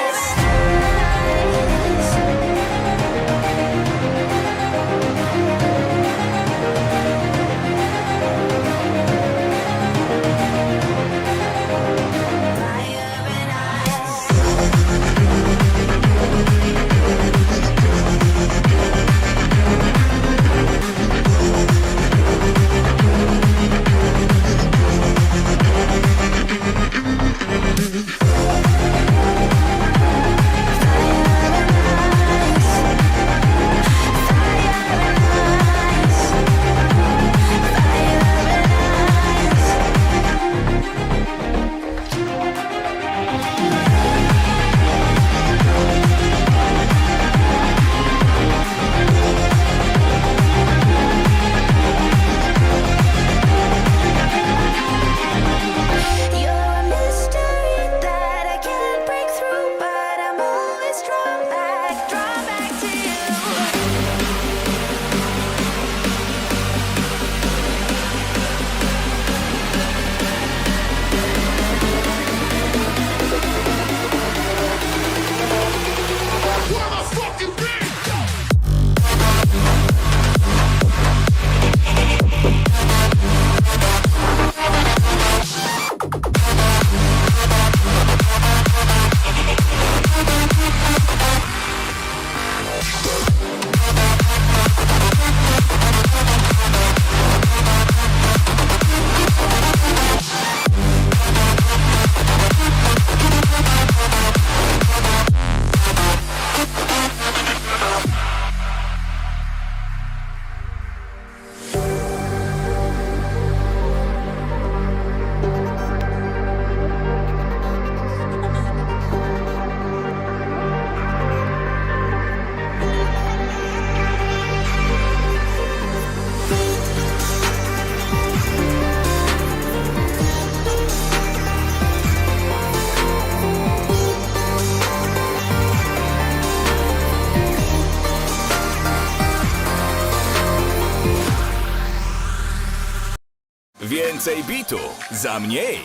więcej bitu za mniej.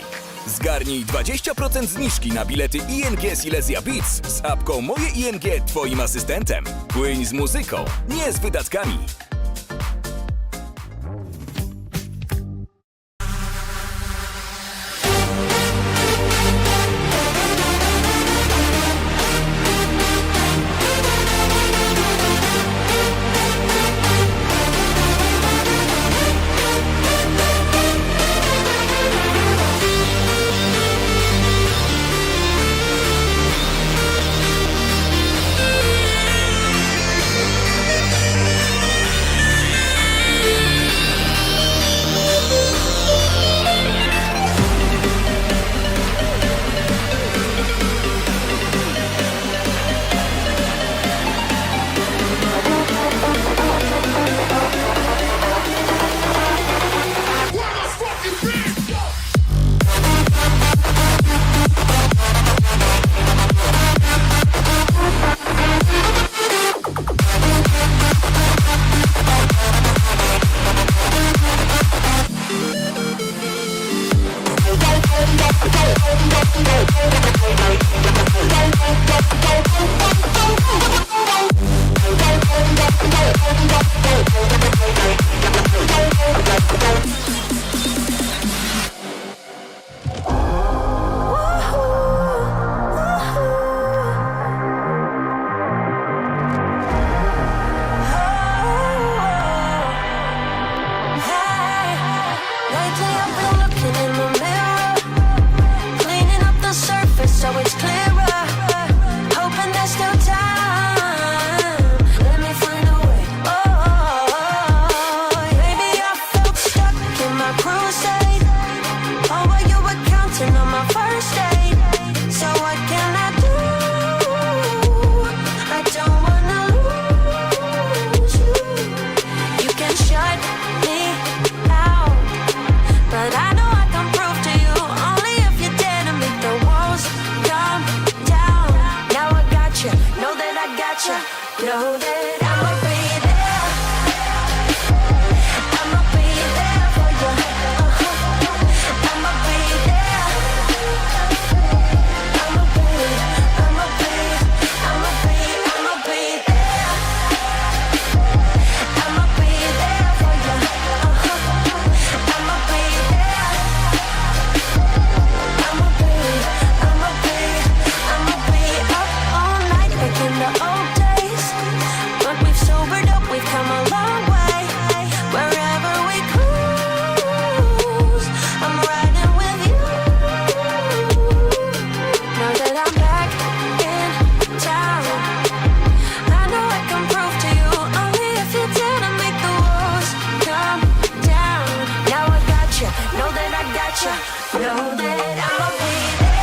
Zgarnij 20% zniżki na bilety ING Silesia Beats z apką Moje ING Twoim asystentem. Płyń z muzyką, nie z wydatkami. Know that I'ma be there. I'ma be there for you. I'ma be there. I'ma be there for you. I'ma be there. I'ma be up all night making the old days. But we've sobered up, we've come a long way. Wherever we cruise, I'm riding with you. Now that I'm back in town, I know I can prove to you only if you didn't make the walls come down. Now I got you, know that I got you, know that I'ma be there.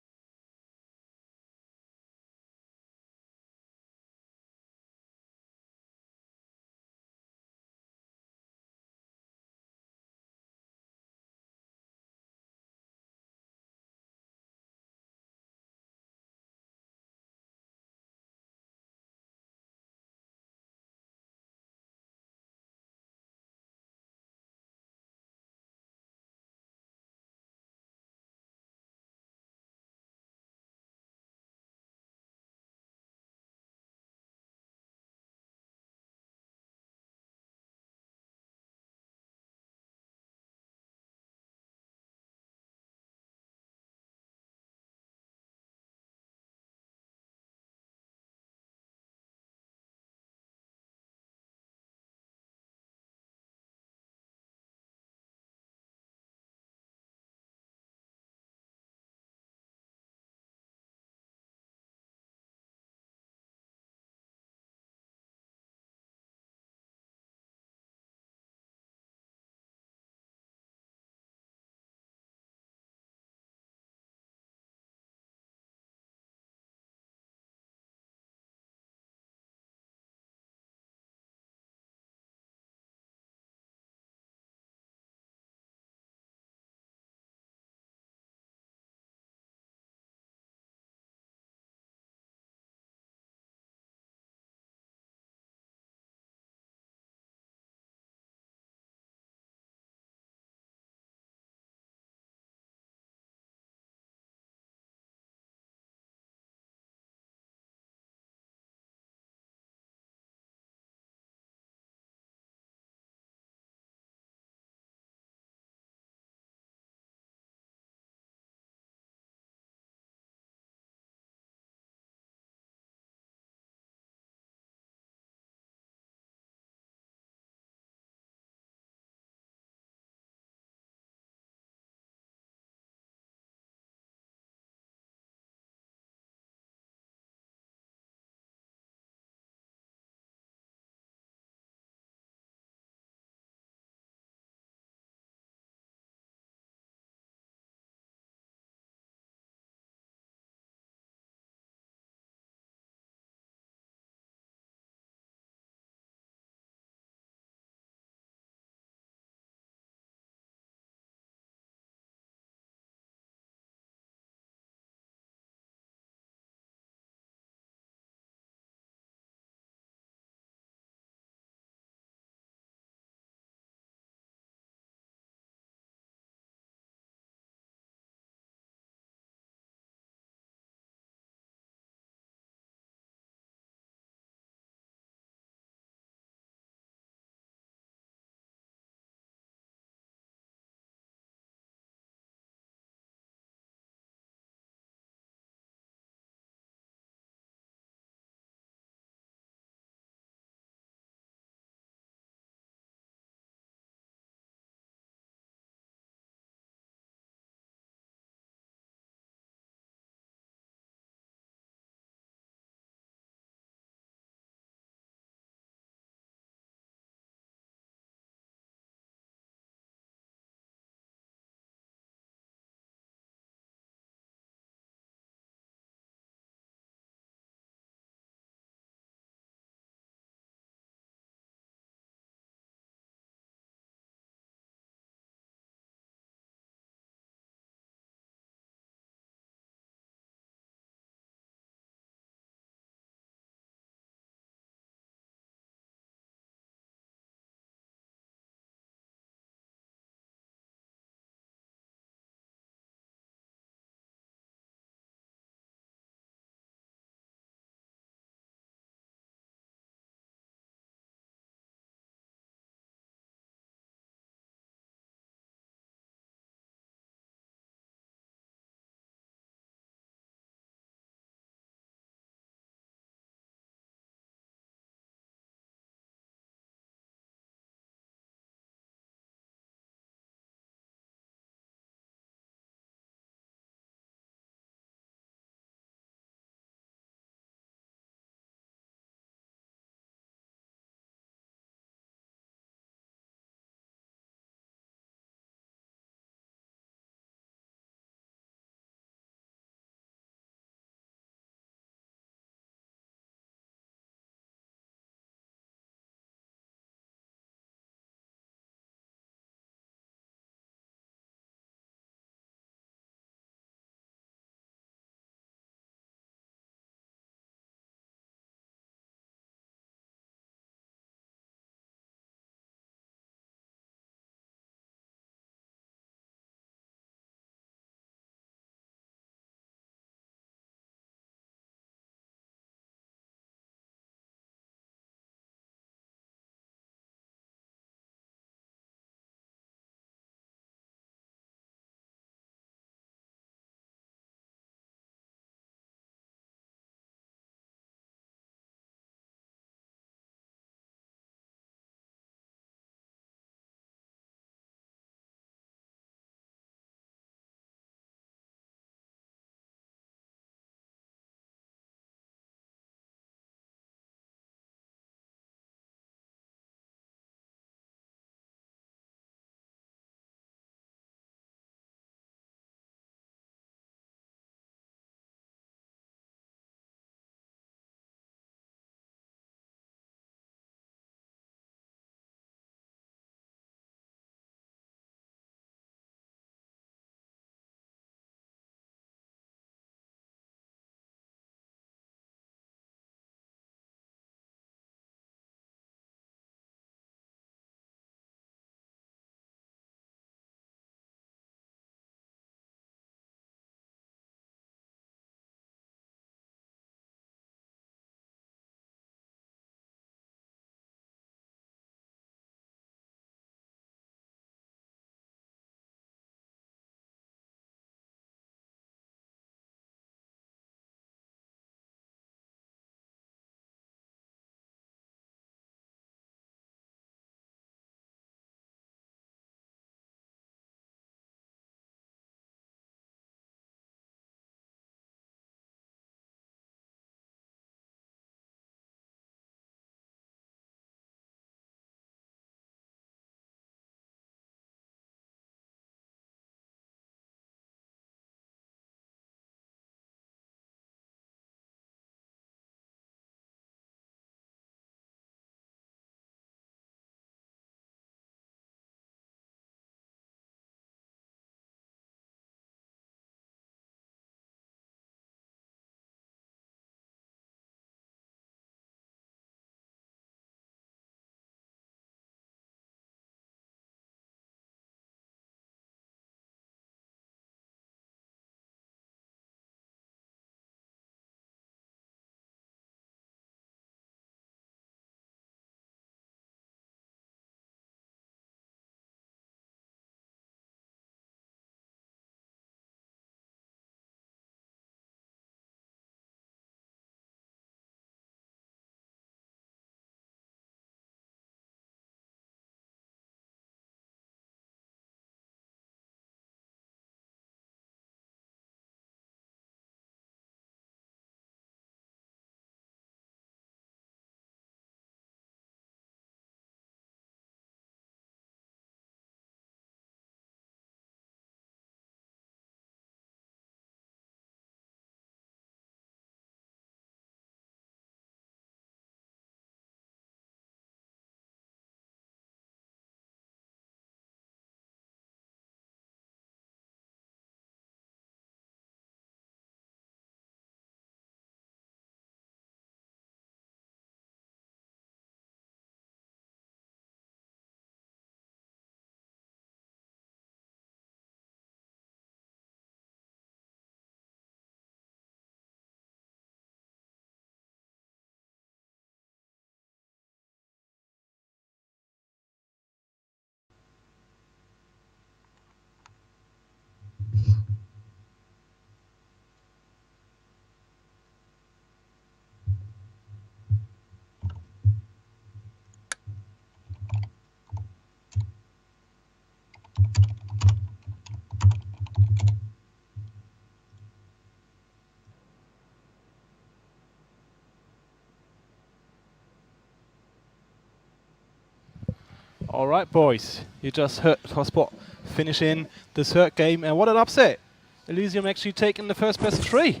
All right, boys. You just heard Hotspot finishing the third game, and what an upset! Elysium actually taking the first best of 3.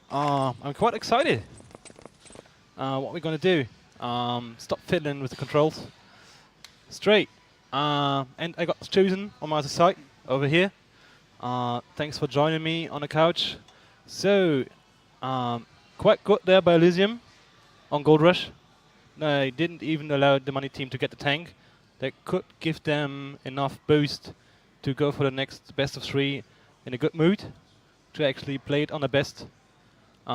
I'm quite excited. What we're gonna do? Stop fiddling with the controls. Straight. And I got chosen on my other side over here. Thanks for joining me on the couch. So, quite good there by Elysium on Gold Rush. They didn't even allow the money team to get the tank. That could give them enough boost to go for the next best of 3 in a good mood to actually play it on the best. You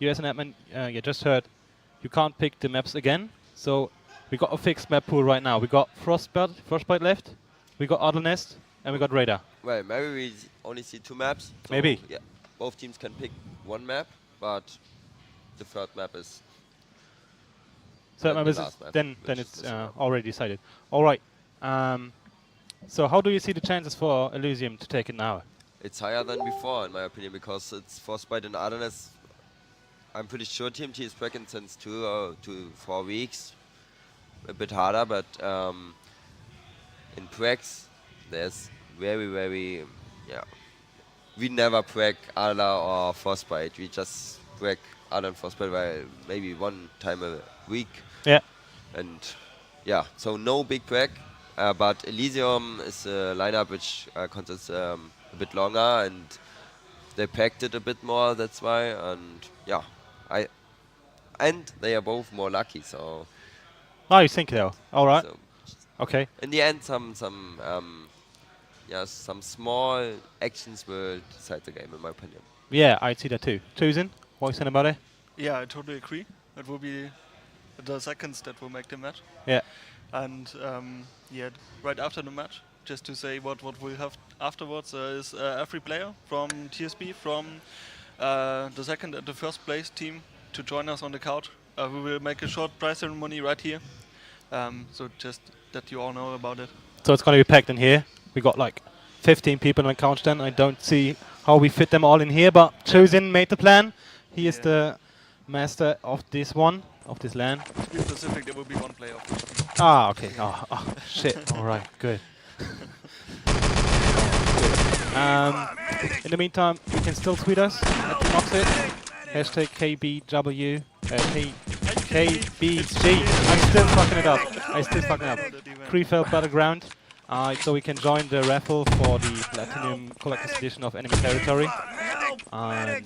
as an admin, you just heard, you can't pick the maps again. So we got a fixed map pool right now. We got Frostbite left, we got Idle Nest, and we got Radar. Well, maybe we only see 2 maps. So Maybe. Yeah, both teams can pick 1 map, but the third map is. So then it's already decided. All right. So how do you see the chances for Elysium to take it now? It's higher than before, in my opinion, because it's Frostbite and Ardennes. I'm pretty sure TMT is tracking since 2 to 4 weeks. A bit harder, but in Prex, there's very, yeah. We never prac Adler or Frostbite. We just prac Adler and Frostbite by maybe 1 time a week. Yeah. And yeah, so no big prac. But Elysium is a lineup which consists a bit longer, and they packed it a bit more. That's why, and yeah, and they are both more lucky. So. Oh, you think so? All right. So okay. In the end, some small actions will decide the game, in my opinion. Yeah, I see that too. Chosen, what are you saying about it? Yeah, I totally agree. It will be the seconds that will make the match. Yeah. And yeah, right after the match, just to say what we'll have afterwards is every player from TSB, from the second and the first place team to join us on the couch. We will make a short prize ceremony right here. So just that you all know about it. So it's going to be packed in here. We got like 15 people on the couch then. I don't see how we fit them all in here, but Chosen made the plan. He is the master of this one, of this LAN. To be specific, there will be 1 player. Ah, okay. Oh shit. All right, good. In the meantime, you can still tweet us at Moxit. Hashtag KBW. KBG. I'm still fucking it up. Krefeld Battleground. So we can join the raffle for the Platinum Collector's Edition of Enemy Territory. And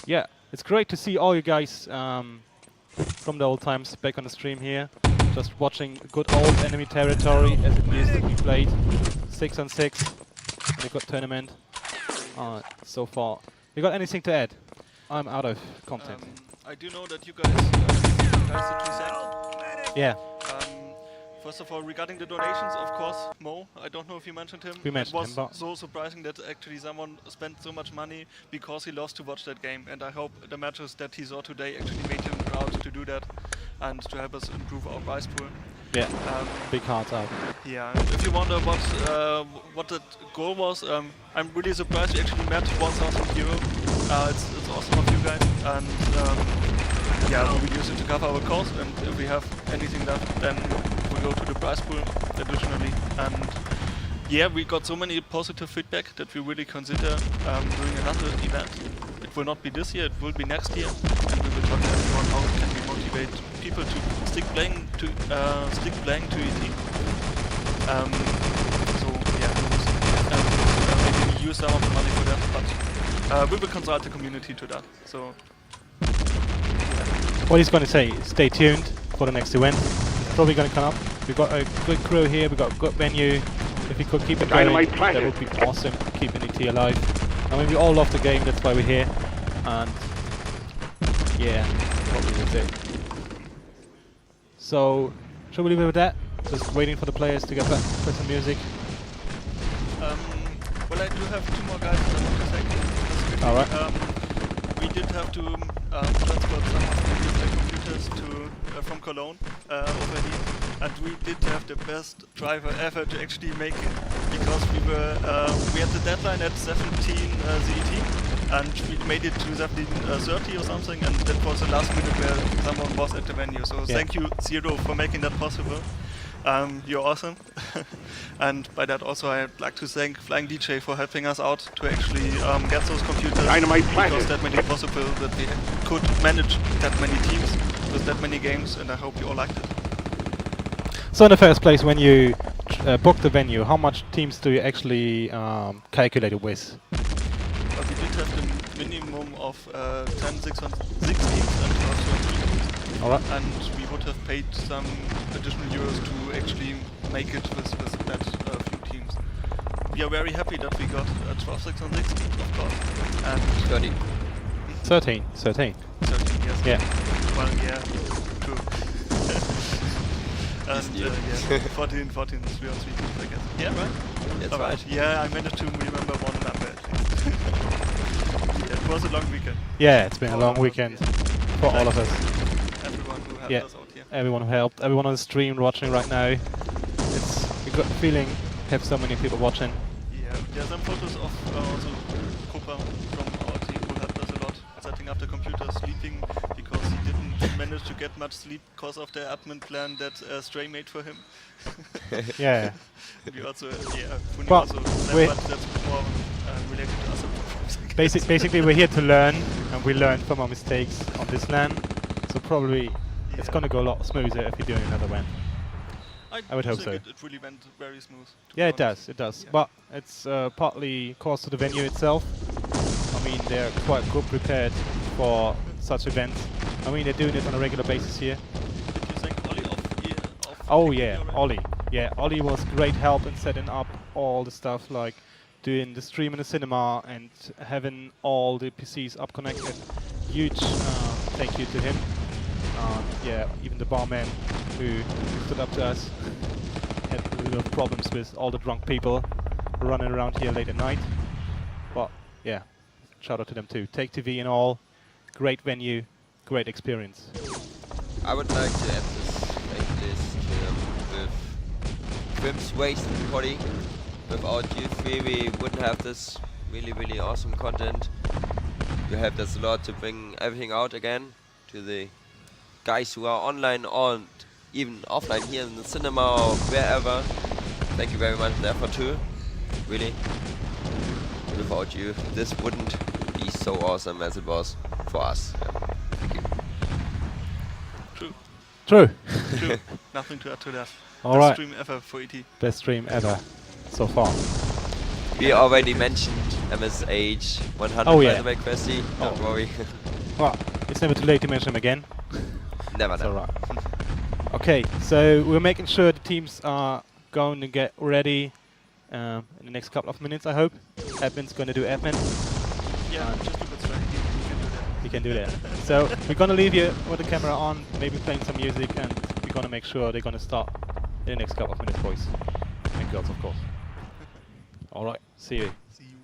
yeah, it's great to see all you guys from the old times back on the stream here. Just watching good old Enemy Territory as it used to be played. 6 on 6 in a good tournament. So far. You got anything to add? I'm out of content. I do know that you guys that we sent. Yeah. First of all, regarding the donations, of course, Mo, I don't know if you mentioned him. We mentioned him, it but was so surprising that actually someone spent so much money because he loves to watch that game, and I hope the matches that he saw today actually made him proud to do that and to help us improve our prize pool. Yeah, big hearts out. Yeah, and if you wonder what the goal was, I'm really surprised we actually met €1,000. It's awesome of you guys, and yeah, we'll use it to cover our cost, and if we have anything left, then we'll go to the prize pool additionally. And yeah, we got so many positive feedback that we really consider doing another event. It will not be this year, it will be next year, and we will talk to everyone how can we motivate people to stick playing to ET. So yeah, maybe we use some of the money for that, but we will consult the community to that. So what he's going to say, stay tuned for the next event. It's probably going to come up. We've got a good crew here, we've got a good venue. If we could keep it going, that would be awesome, keeping ET alive. I mean, we all love the game, that's why we're here. And yeah, what we will do. So, shall we leave it with that? Just waiting for the players to get back, play some music. Well, I do have 2 more guys that I want to thank. Alright. We did have to transport some of the computers from Cologne over here, and we did have the best driver ever to actually make it, because we had the deadline at 17 CET, and we made it to 17:30 or something, and that was the last minute where someone was at the venue. So thank you, Zero, for making that possible. You're awesome. And by that also I'd like to thank Flying DJ for helping us out to actually get those computers, because that made it possible that we could manage that many teams with that many games, and I hope you all liked it. So in the first place, when you book the venue, how much teams do you actually calculate it with? We did have the minimum of 10 606 teams and 12 teams. Alright. And we would have paid some additional euros to actually make it with that few teams. We are very happy that we got 12 606 teams, of course. And 13. 13, 13. 13, yes. Yeah. Well, yeah, true. And yeah, 14 is 3 on 3 teams, I guess. Yeah, right? That's all right. Yeah, I managed to remember one number at least. Yeah, it was a long weekend. Yeah, it's been a long weekend for all of us. Everyone who helped us out here. Everyone who helped, everyone on the stream watching right now. It's a good feeling to have so many people watching. Yeah, there are some photos of also Cooper from our team who helped us a lot setting up the computer, sleeping because he didn't manage to get much sleep because of the admin plan that Stray made for him. Yeah. We also, yeah, Funi Well, also said, but that's more related to other problems. Basically, we're here to learn, and we learn from our mistakes on this LAN. So probably it's gonna go a lot smoother if you're doing another one. I would hope so. It really went very smooth. Yeah, it does. It does. Yeah. But it's partly cause to the venue itself. I mean, they're quite good prepared for such events. I mean, they're doing it on a regular basis here. Did you thank Ollie Oh yeah, Ollie. Yeah, Ollie was great help in setting up all the stuff, like doing the stream in the cinema and having all the PCs up connected. Huge thank you to him. Yeah, even the barman who stood up to us had a little problems with all the drunk people running around here late at night. But yeah, shout out to them too. Take TV and all, great venue, great experience. I would like to add this with Grim's Wasted Potty. Without you three, we wouldn't have this really awesome content. You helped us a lot to bring everything out again to the guys who are online or even offline here in the cinema or wherever. Thank you very much for the effort too. Really. Without you, this wouldn't be so awesome as it was for us. Yeah. Thank you. True. True. Nothing to add to that. All Best right. stream ever for ET. Best stream ever so far. We already mentioned MSH 100 Oh, by yeah. the way, Questy. Don't worry. Well, it's never too late to mention him again. Never. Alright. Okay, so we're making sure the teams are going to get ready in the next couple of minutes, I hope. Admin's going to do admin. Yeah, just a good strategy. He can do that. So we're going to leave you with the camera on, maybe playing some music, and we're going to make sure they're going to start in the next couple of minutes, boys. And girls, of course. Alright, see you. See you.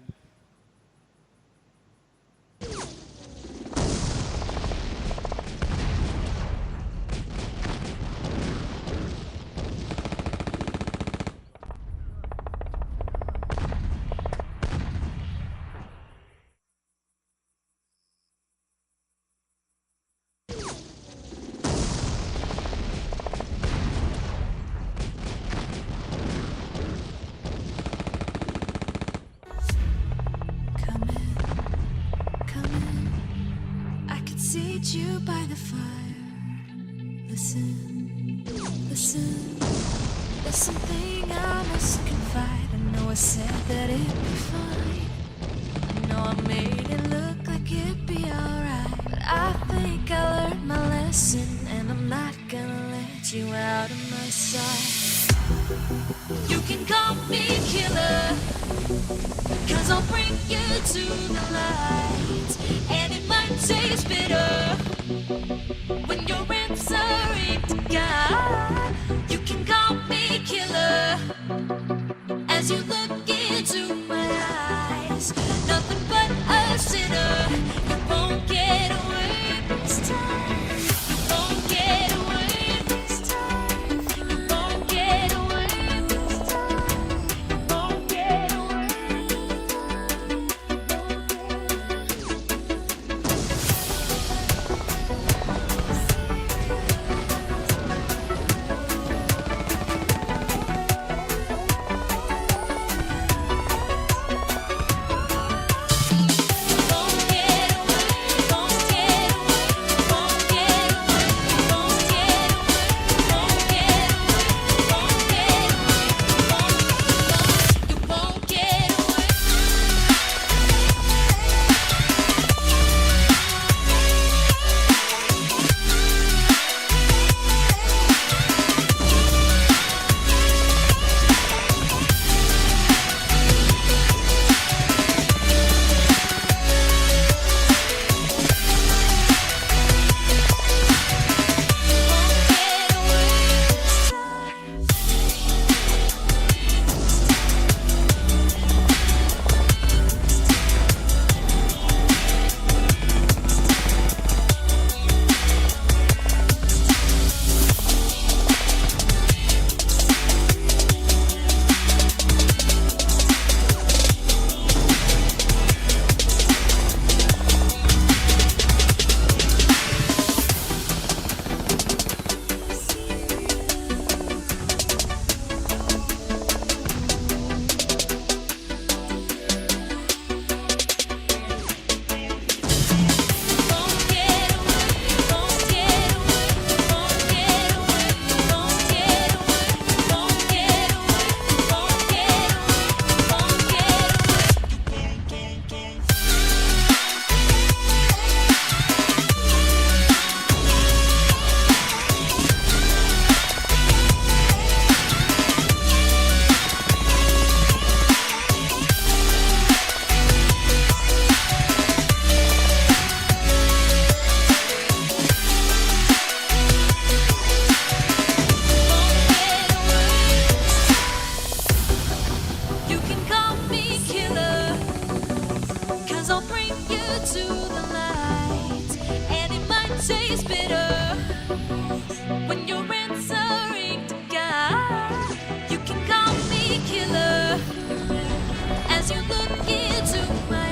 Seat you by the fire. Listen, listen. There's something I must confide. I know I said that it'd be fine. I know I made it look like it'd be alright. But I think I learned my lesson, and I'm not gonna let you out of my sight. You can call me killer, 'cause I'll bring you to the light. And it might taste bitter when you're answering to God. You can call me killer as you look into my eyes. Nothing but a sinner. You won't get away this time. You won't get away this time. You won't get away this time. You won't get away. taste bitter when you're answering to God. You can call me killer as you look into my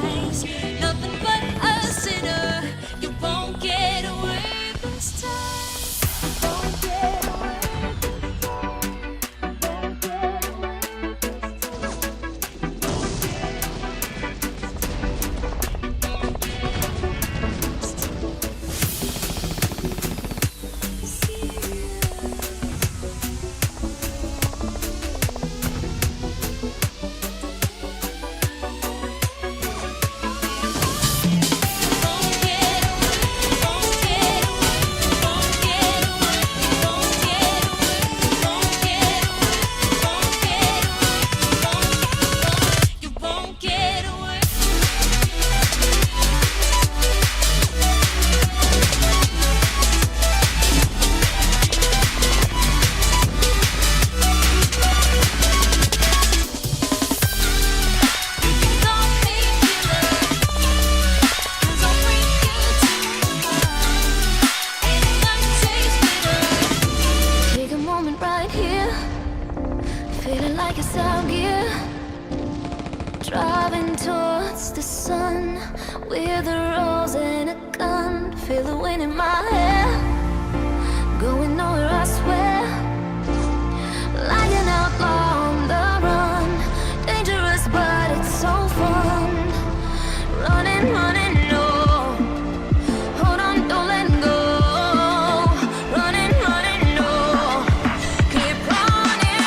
eyes. Nothing but a sinner. You won't get away this time. Won't get away. Take a moment right here, feeling like it's out gear, driving towards the sun with a rose and a gun. Feel the wind in my hair, going nowhere I swear, like an outlaw on the run. Dangerous but it's so fun. Running, running, no. Hold on, don't let go. Running, running, no. Keep running.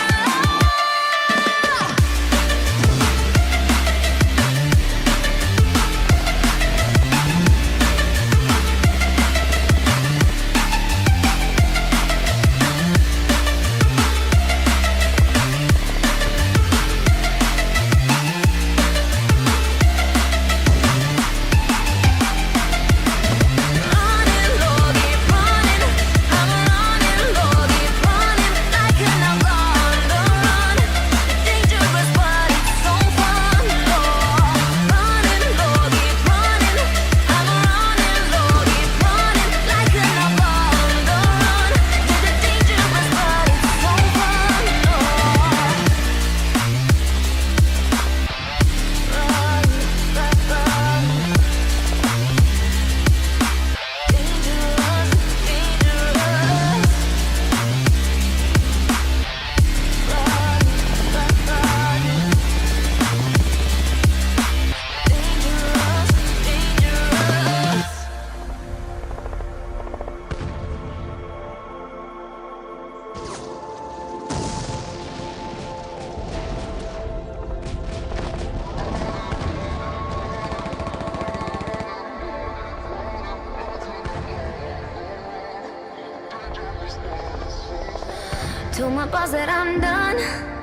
Told my boss that I'm done.